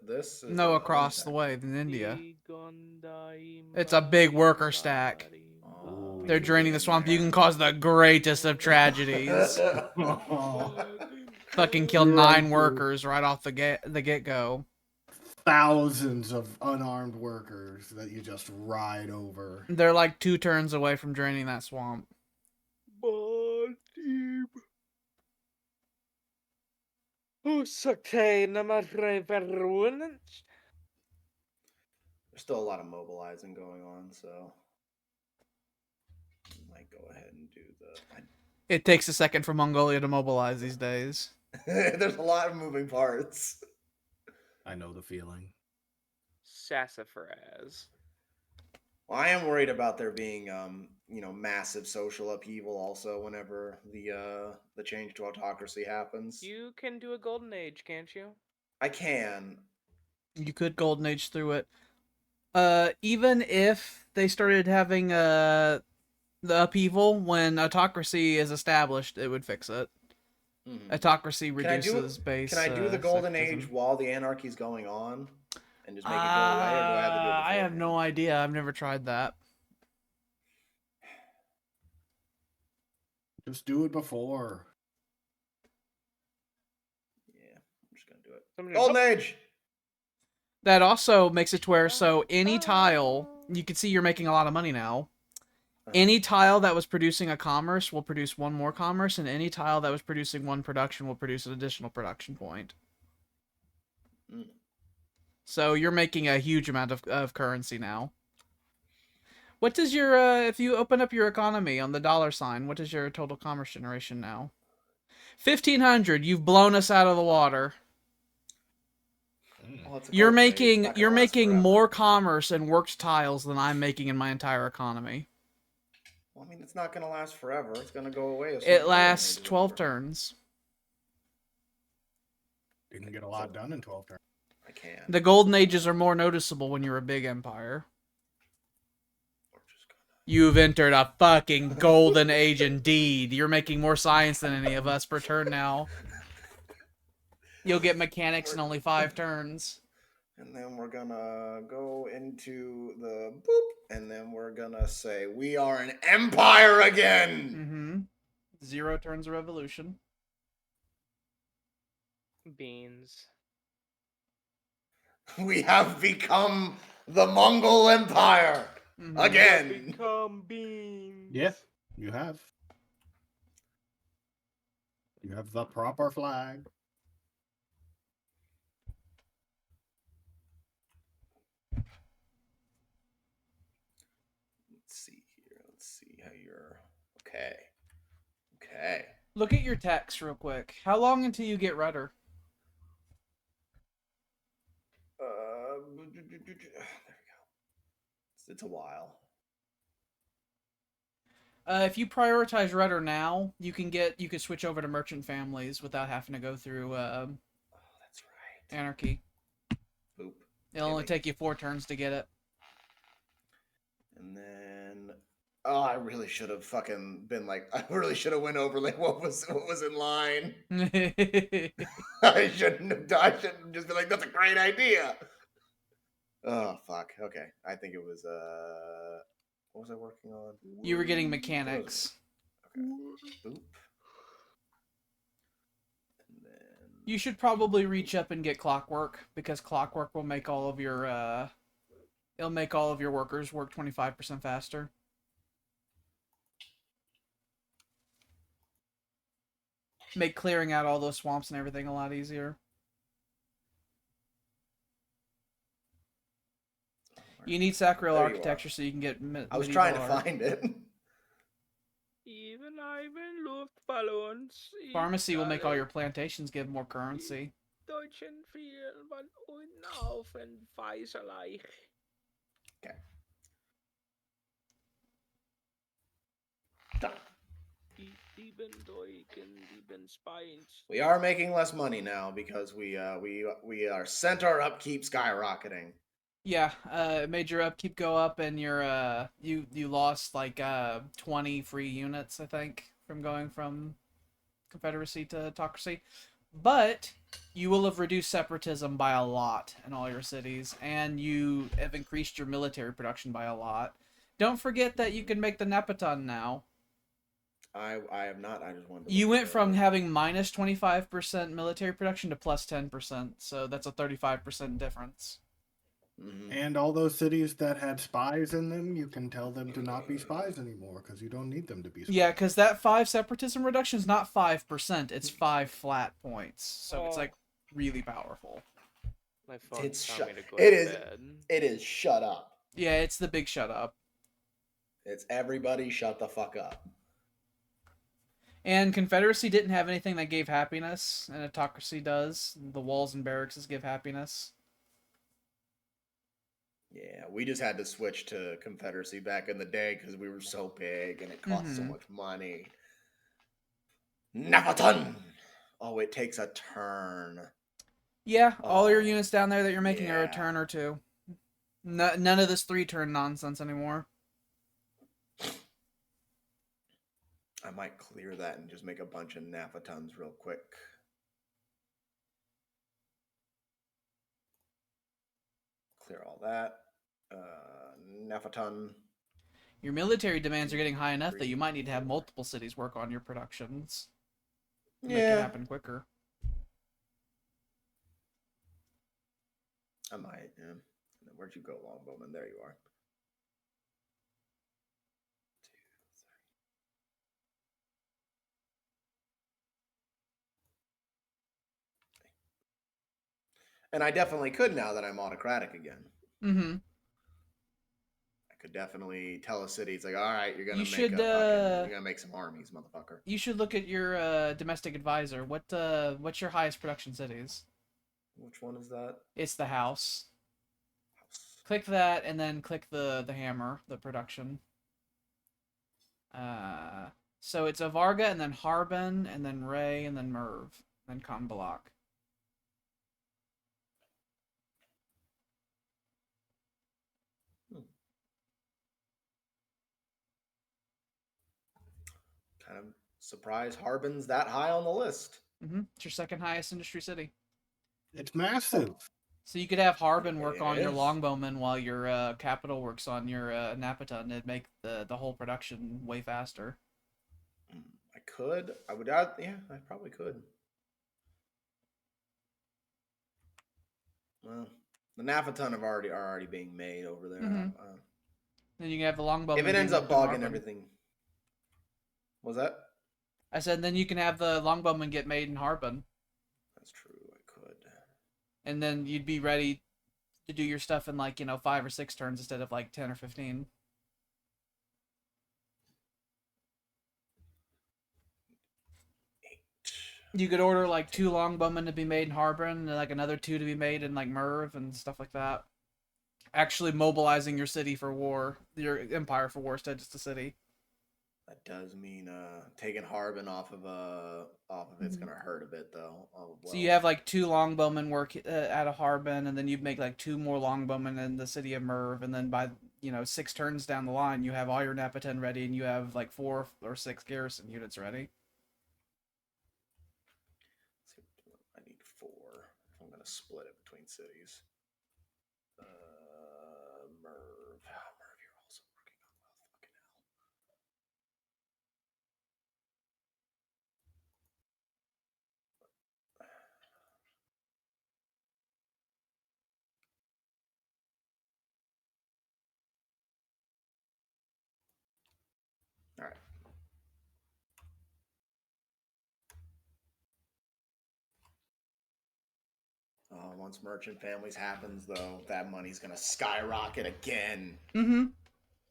This is No, a across stack. the way in India. It's It's a big worker stack. Oh, They're you draining the get swamp. You can there. cause the greatest of tragedies. Fucking kill You're 9 right, workers right off the get go. Thousands of unarmed workers that you just ride over. They're like 2 turns away from draining that swamp. There's still a lot of mobilizing going on, so I might go ahead and do the. It takes a second for Mongolia to mobilize these days. There's a lot of moving parts. I know the feeling. Sassafras. Well, I am worried about there being, massive social upheaval also whenever the change to autocracy happens. You can do a golden age, can't you? I can. You could golden age through it. Even if they started having the upheaval when autocracy is established, it would fix it. Mhm. Autocracy Can I do reduces base. Can I do the golden sectism. age while the anarchy's going on, and just make it go away, or do I have to do it I have no beforehand? idea. I've never tried that. Just do it before. Yeah, I'm just gonna do it. Somebody- Golden age. That also makes it to where so any tile, you can see you're making a lot of money now. Any tile that was producing a commerce will produce 1 more commerce, and any tile that was producing 1 production will produce an additional production point. Mm. So you're making a huge amount of currency now. What does your, if you open up your economy on the $sign, what is your total commerce generation now? 1,500. You've blown us out of the water. Well, it's a You're gold plate. It's making not gonna you're last making forever. more commerce and worked tiles than I'm making in my entire economy. Well, I mean, it's not gonna last forever. It's gonna go away. As soon as It the golden lasts age is 12 over. turns. You can get a lot done in 12 turns. I can. The golden ages are more noticeable when you're a big empire. We're just gonna- You've entered a fucking golden age indeed. You're making more science than any of us per turn now. You'll get mechanics in only 5 turns. And then we're gonna go into the boop, and then we're gonna say we are an empire again. 0 turns of revolution. Beans. We have become the Mongol Empire again. Become beans. Yeah, you have. You have the proper flag. Let's see here. Let's see how you're. Okay. Okay. Look at your text real quick. How long until you get rudder? There we go. It's a while. If you prioritize rudder now, you can switch over to merchant families without having to go through Oh, that's right. anarchy. Boop. It'll only Gimme. take you 4 turns to get it. And then, I really should have fucking been like, I really should have went over like what was in line. I shouldn't have just been like, that's a great idea. Oh fuck. Okay. I think it was what was I working on? You were getting What was mechanics. it? Okay. Oop. And then You should probably reach up and get clockwork, because clockwork will make all of your it'll make all of your workers work 25% faster. Make clearing out all those swamps and everything a lot easier. You need sacral There you architecture are. so you can get I was medieval trying to art. find it. Even Ivan Luftballons. Pharmacy will make all your plantations give more currency. Deutschen viel van unaufen Weiserleich. Okay. Done. We are making less money now because we are sent our upkeep skyrocketing. Yeah, it made your upkeep go up, and your you lost like 20 free units, I think, from going from Confederacy to Autocracy. But you will have reduced separatism by a lot in all your cities, and you have increased your military production by a lot. Don't forget that you can make the Nepaton now. I have not. I just wanted to You look went at from having minus 25% military production to plus 10%, so that's a 35% difference. And all those cities that had spies in them, you can tell them to not be spies anymore because you don't need them to be spies. Yeah, because that 5 separatism reduction is not 5%, it's 5 flat points. So it's like really powerful. My phone's telling me to go It to is. bed. It is. Shut up. Yeah, it's the big shut up. It's everybody shut the fuck up. And Confederacy didn't have anything that gave happiness, and Autocracy does. The walls and barracks give happiness. Yeah, we just had to switch to Confederacy back in the day because we were so big and it cost so much money. Neverton! Oh, it takes a turn. Yeah, all your units down there that you're making are a yeah. turn or two. None of this 3-turn nonsense anymore. I might clear that and just make a bunch of Naphatons real quick. Clear all that. Naphaton. Your military demands are getting high enough that you might need to have multiple cities work on your productions to make it happen quicker. I might, yeah. Where'd you go, Longbowman? There you are. And I definitely could now that I'm autocratic again. Mm-hmm. I could definitely tell a city, it's like, all right, you're gonna you're gonna make some armies, motherfucker. You should look at your domestic advisor. What's your highest production cities? Which one is that? It's the house. Click that and then click the hammer, the production. So it's Avarga and then Harbin and then Ray and then Merv and then Konbalak. Kind of surprised Harbin's that high on the list. Mm-hmm. It's your second highest industry city. It's massive. So you could have Harbin work on your Yes. longbowmen while your capital works on your Napaton and make the whole production way faster. I could. I would. Yeah, I probably could. Well, the Naphaton are already being made over there. Mm-hmm. Then you can have the longbowmen. If it ends up bogging everything, what was that? I said then you can have the longbowmen get made in Harbin. That's true. I could. And then you'd be ready to do your stuff in 5 or 6 turns instead of 10 or 15. You could order 2 longbowmen to be made in Harbin and another 2 to be made in Merv and stuff like that. Actually mobilizing your city for war, your empire for war instead of just a city. That does mean taking Harbin off of it's gonna hurt a bit though. Oh, well. So you have 2 longbowmen work out of Harbin, and then you make 2 more longbowmen in the city of Merv, and then by 6 turns down the line, you have all your Napaten ready, and you have 4 or 6 garrison units ready. I need 4 if I'm gonna split it between cities. Merv. Merv, you're also working on wealth. Fucking hell. All right. Once merchant families happens, though, that money's gonna skyrocket again. Mm-hmm.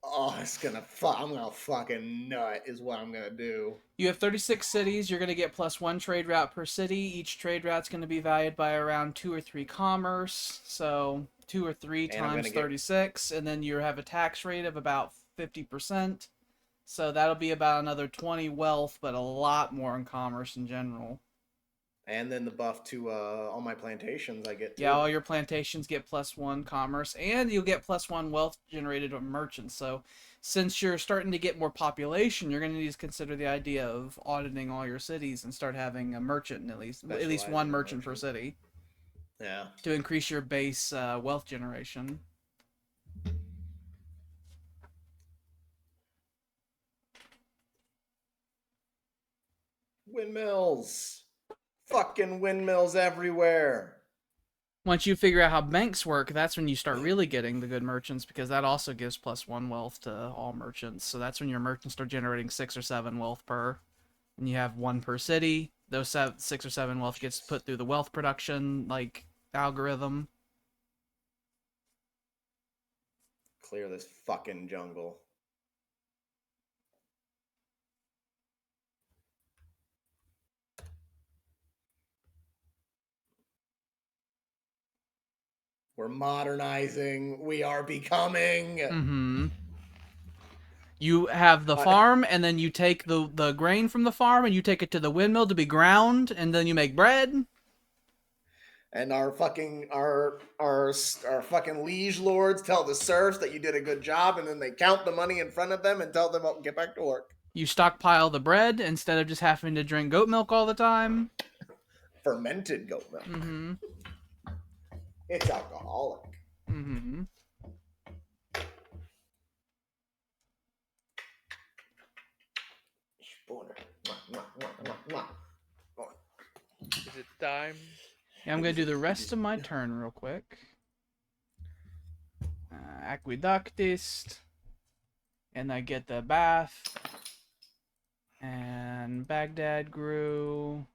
Oh, it's gonna I'm gonna fucking nut is what I'm gonna do. You have 36 cities. You're going to get +1 trade route per city. Each trade route's going to be valued by around 2 or 3 commerce. So 2 or 3 And I'm times gonna get- 36. And then you have a tax rate of about 50%. So that'll be about another 20 wealth, but a lot more in commerce in general. And then the buff to all my plantations I get too. Yeah, all your plantations get +1 commerce, and you'll get +1 wealth generated from merchants. So, since you're starting to get more population, you're going to need to consider the idea of auditing all your cities and start having a merchant at least Specializing one in merchant per merchant. city Yeah. to increase your base wealth generation. Windmills. Fucking windmills everywhere. Once you figure out how banks work, that's when you start really getting the good merchants, because that also gives +1 wealth to all merchants. So that's when your merchants start generating 6 or 7 wealth per. And you have 1 per city. Those 6 or 7 wealth gets put through the wealth production algorithm. Clear this fucking jungle. We're modernizing. We are becoming. Mm-hmm. You have the farm, and then you take the grain from the farm, and you take it to the windmill to be ground, and then you make bread. And our fucking liege lords tell the serfs that you did a good job, and then they count the money in front of them and tell them, "Oh, get back to work." You stockpile the bread instead of just having to drink goat milk all the time. Fermented goat milk. Mm-hmm. It's alcoholic. Mm-hmm. Spooner. Mwah, mwah, mwah, mwah. Is it time? Yeah, I'm gonna do the rest of my turn real quick. Aqueductist, and I get the bath, and Baghdad grew.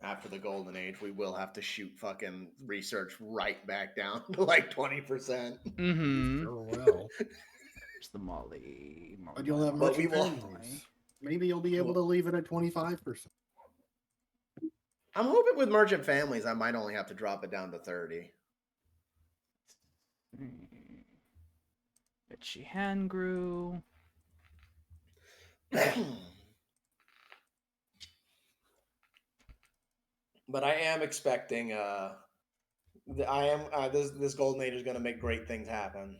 After the golden age, we will have to shoot fucking research right back down to like 20%. Mm-hmm. Sure will. There's the Molly. But you'll have But we merchant will- families. Maybe you'll be able to leave it at 25%. I'm hoping with merchant families, I might only have to drop it down to 30. Bitchy Hen grew. But I am expecting this golden age is going to make great things happen.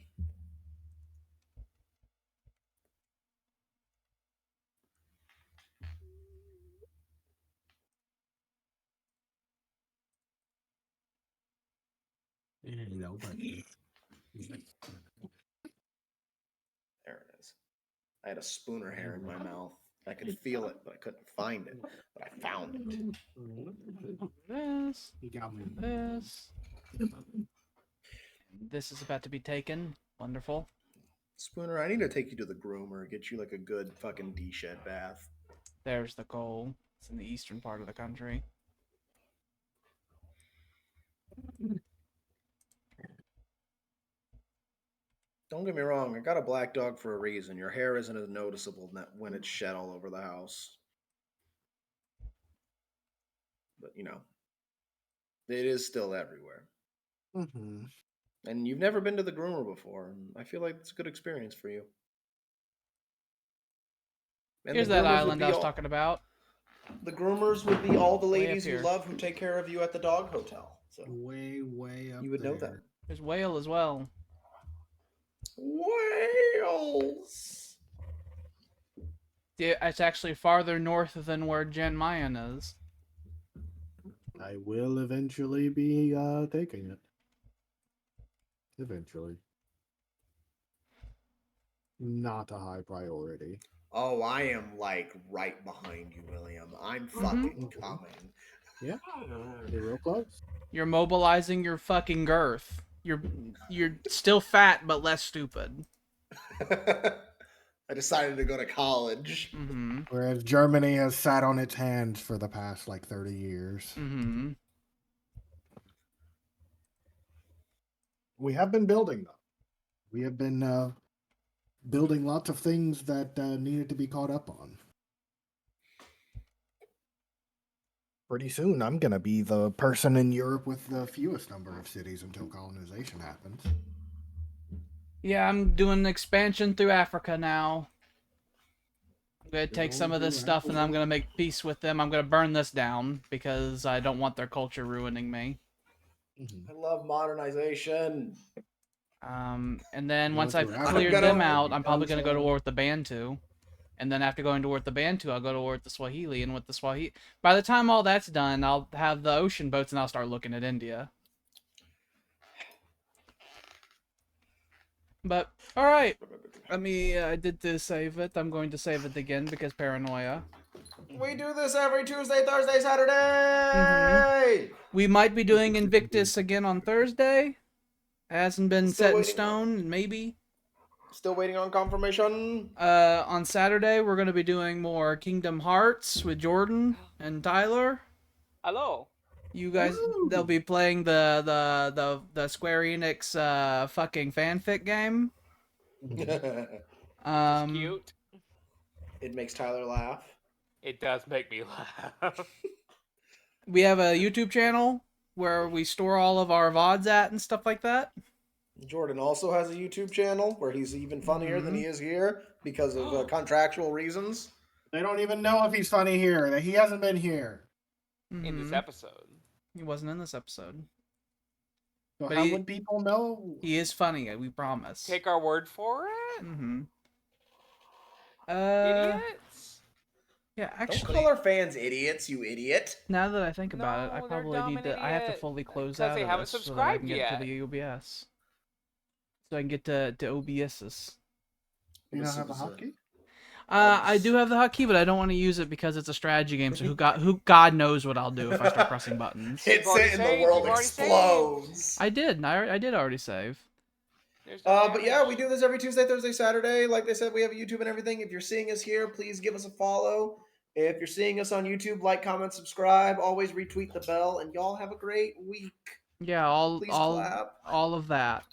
No, but There it is. I had a spooner hair in my mouth. I could feel it, but I couldn't find it. But I found it. This. he got me. This. This is about to be taken. Wonderful. Spooner, I need to take you to the groomer, get you like a good fucking D-shed bath. There's the goal. It's in the eastern part of the country. Don't get me wrong, I got a black dog for a reason. Your hair isn't as noticeable when it's shed all over the house. But, you know, it is still everywhere. Mm-hmm. And you've never been to the groomer before, and I feel like it's a good experience for you. And Here's the that groomers would island be I was all- talking about. The groomers would be all the Way up ladies you here. love who take care of you at the dog hotel. So Way, way up you would there. know them. There's whale as well. Whales. Yeah, it's actually farther north than where Jen Mayan is. I will eventually be taking it. Eventually. Not a high priority. Oh, I am like right behind you, William. I'm Mhm. fucking coming. Yeah, you're real close. You're mobilizing your fucking girth. You're still fat but less stupid. I decided to go to college. Mm-hmm. Whereas Germany has sat on its hands for the past like 30 years. Mm-hmm. We have been building them. We have been building lots of things that needed to be caught up on. Pretty soon, I'm going to be the person in Europe with the fewest number of cities until colonization happens. Yeah, I'm doing expansion through Africa now. I'm gonna take some of this stuff and I'm gonna make peace with them. I'm gonna burn this down because I don't want their culture ruining me. Mm-hmm. I love modernization. And then Go once I've through Africa. cleared I'm them gonna- out, I'm probably gonna go to war with the Bantu. And then after going to war with the Bantu, I'll go to war with the Swahili. And with the Swahili, by the time all that's done, I'll have the ocean boats and I'll start looking at India. But all right, I did to save it. I'm going to save it again because paranoia. We do this every Tuesday, Thursday, Saturday. We might be doing Invictus again on Thursday. Hasn't been Still set in waiting. stone, maybe. Still waiting on confirmation. On Saturday we're gonna be doing more Kingdom Hearts with Jordan and Tyler. Hello. You guys, Woo! they'll be playing the Square Enix fucking fanfic game. It It's cute. makes Tyler laugh. It does make me laugh. We have a YouTube channel where we store all of our VODs at and stuff like that. Jordan also has a YouTube channel where he's even funnier than he is here because of contractual reasons. They don't even know if he's funny here. That he hasn't been here. In this Mhm. episode. He wasn't in this episode. So But how he- would people know? He is funny, we promise. Take our word for it? Mm-hmm. Idiots? Yeah, Don't actually, call our fans idiots, you idiot. now that I think about it, I No, they're probably dumb need and to. I have to idiot fully close because out they of haven't this so that I subscribed can get yet. to the OBS. So I can get to OBS's. You don't have a hotkey? I do have the hotkey, but I don't want to use it because it's a strategy game. So who God knows what I'll do if I start pressing buttons. Hits already it and the saved, world you've already explodes. I did. I did already save. There's no But yeah, damage. we do this every Tuesday, Thursday, Saturday. Like they said, we have a YouTube and everything. If you're seeing us here, please give us a follow. If you're seeing us on YouTube, like, comment, subscribe. Always retweet the bell, and y'all have a great week. Yeah, Please clap. all of that.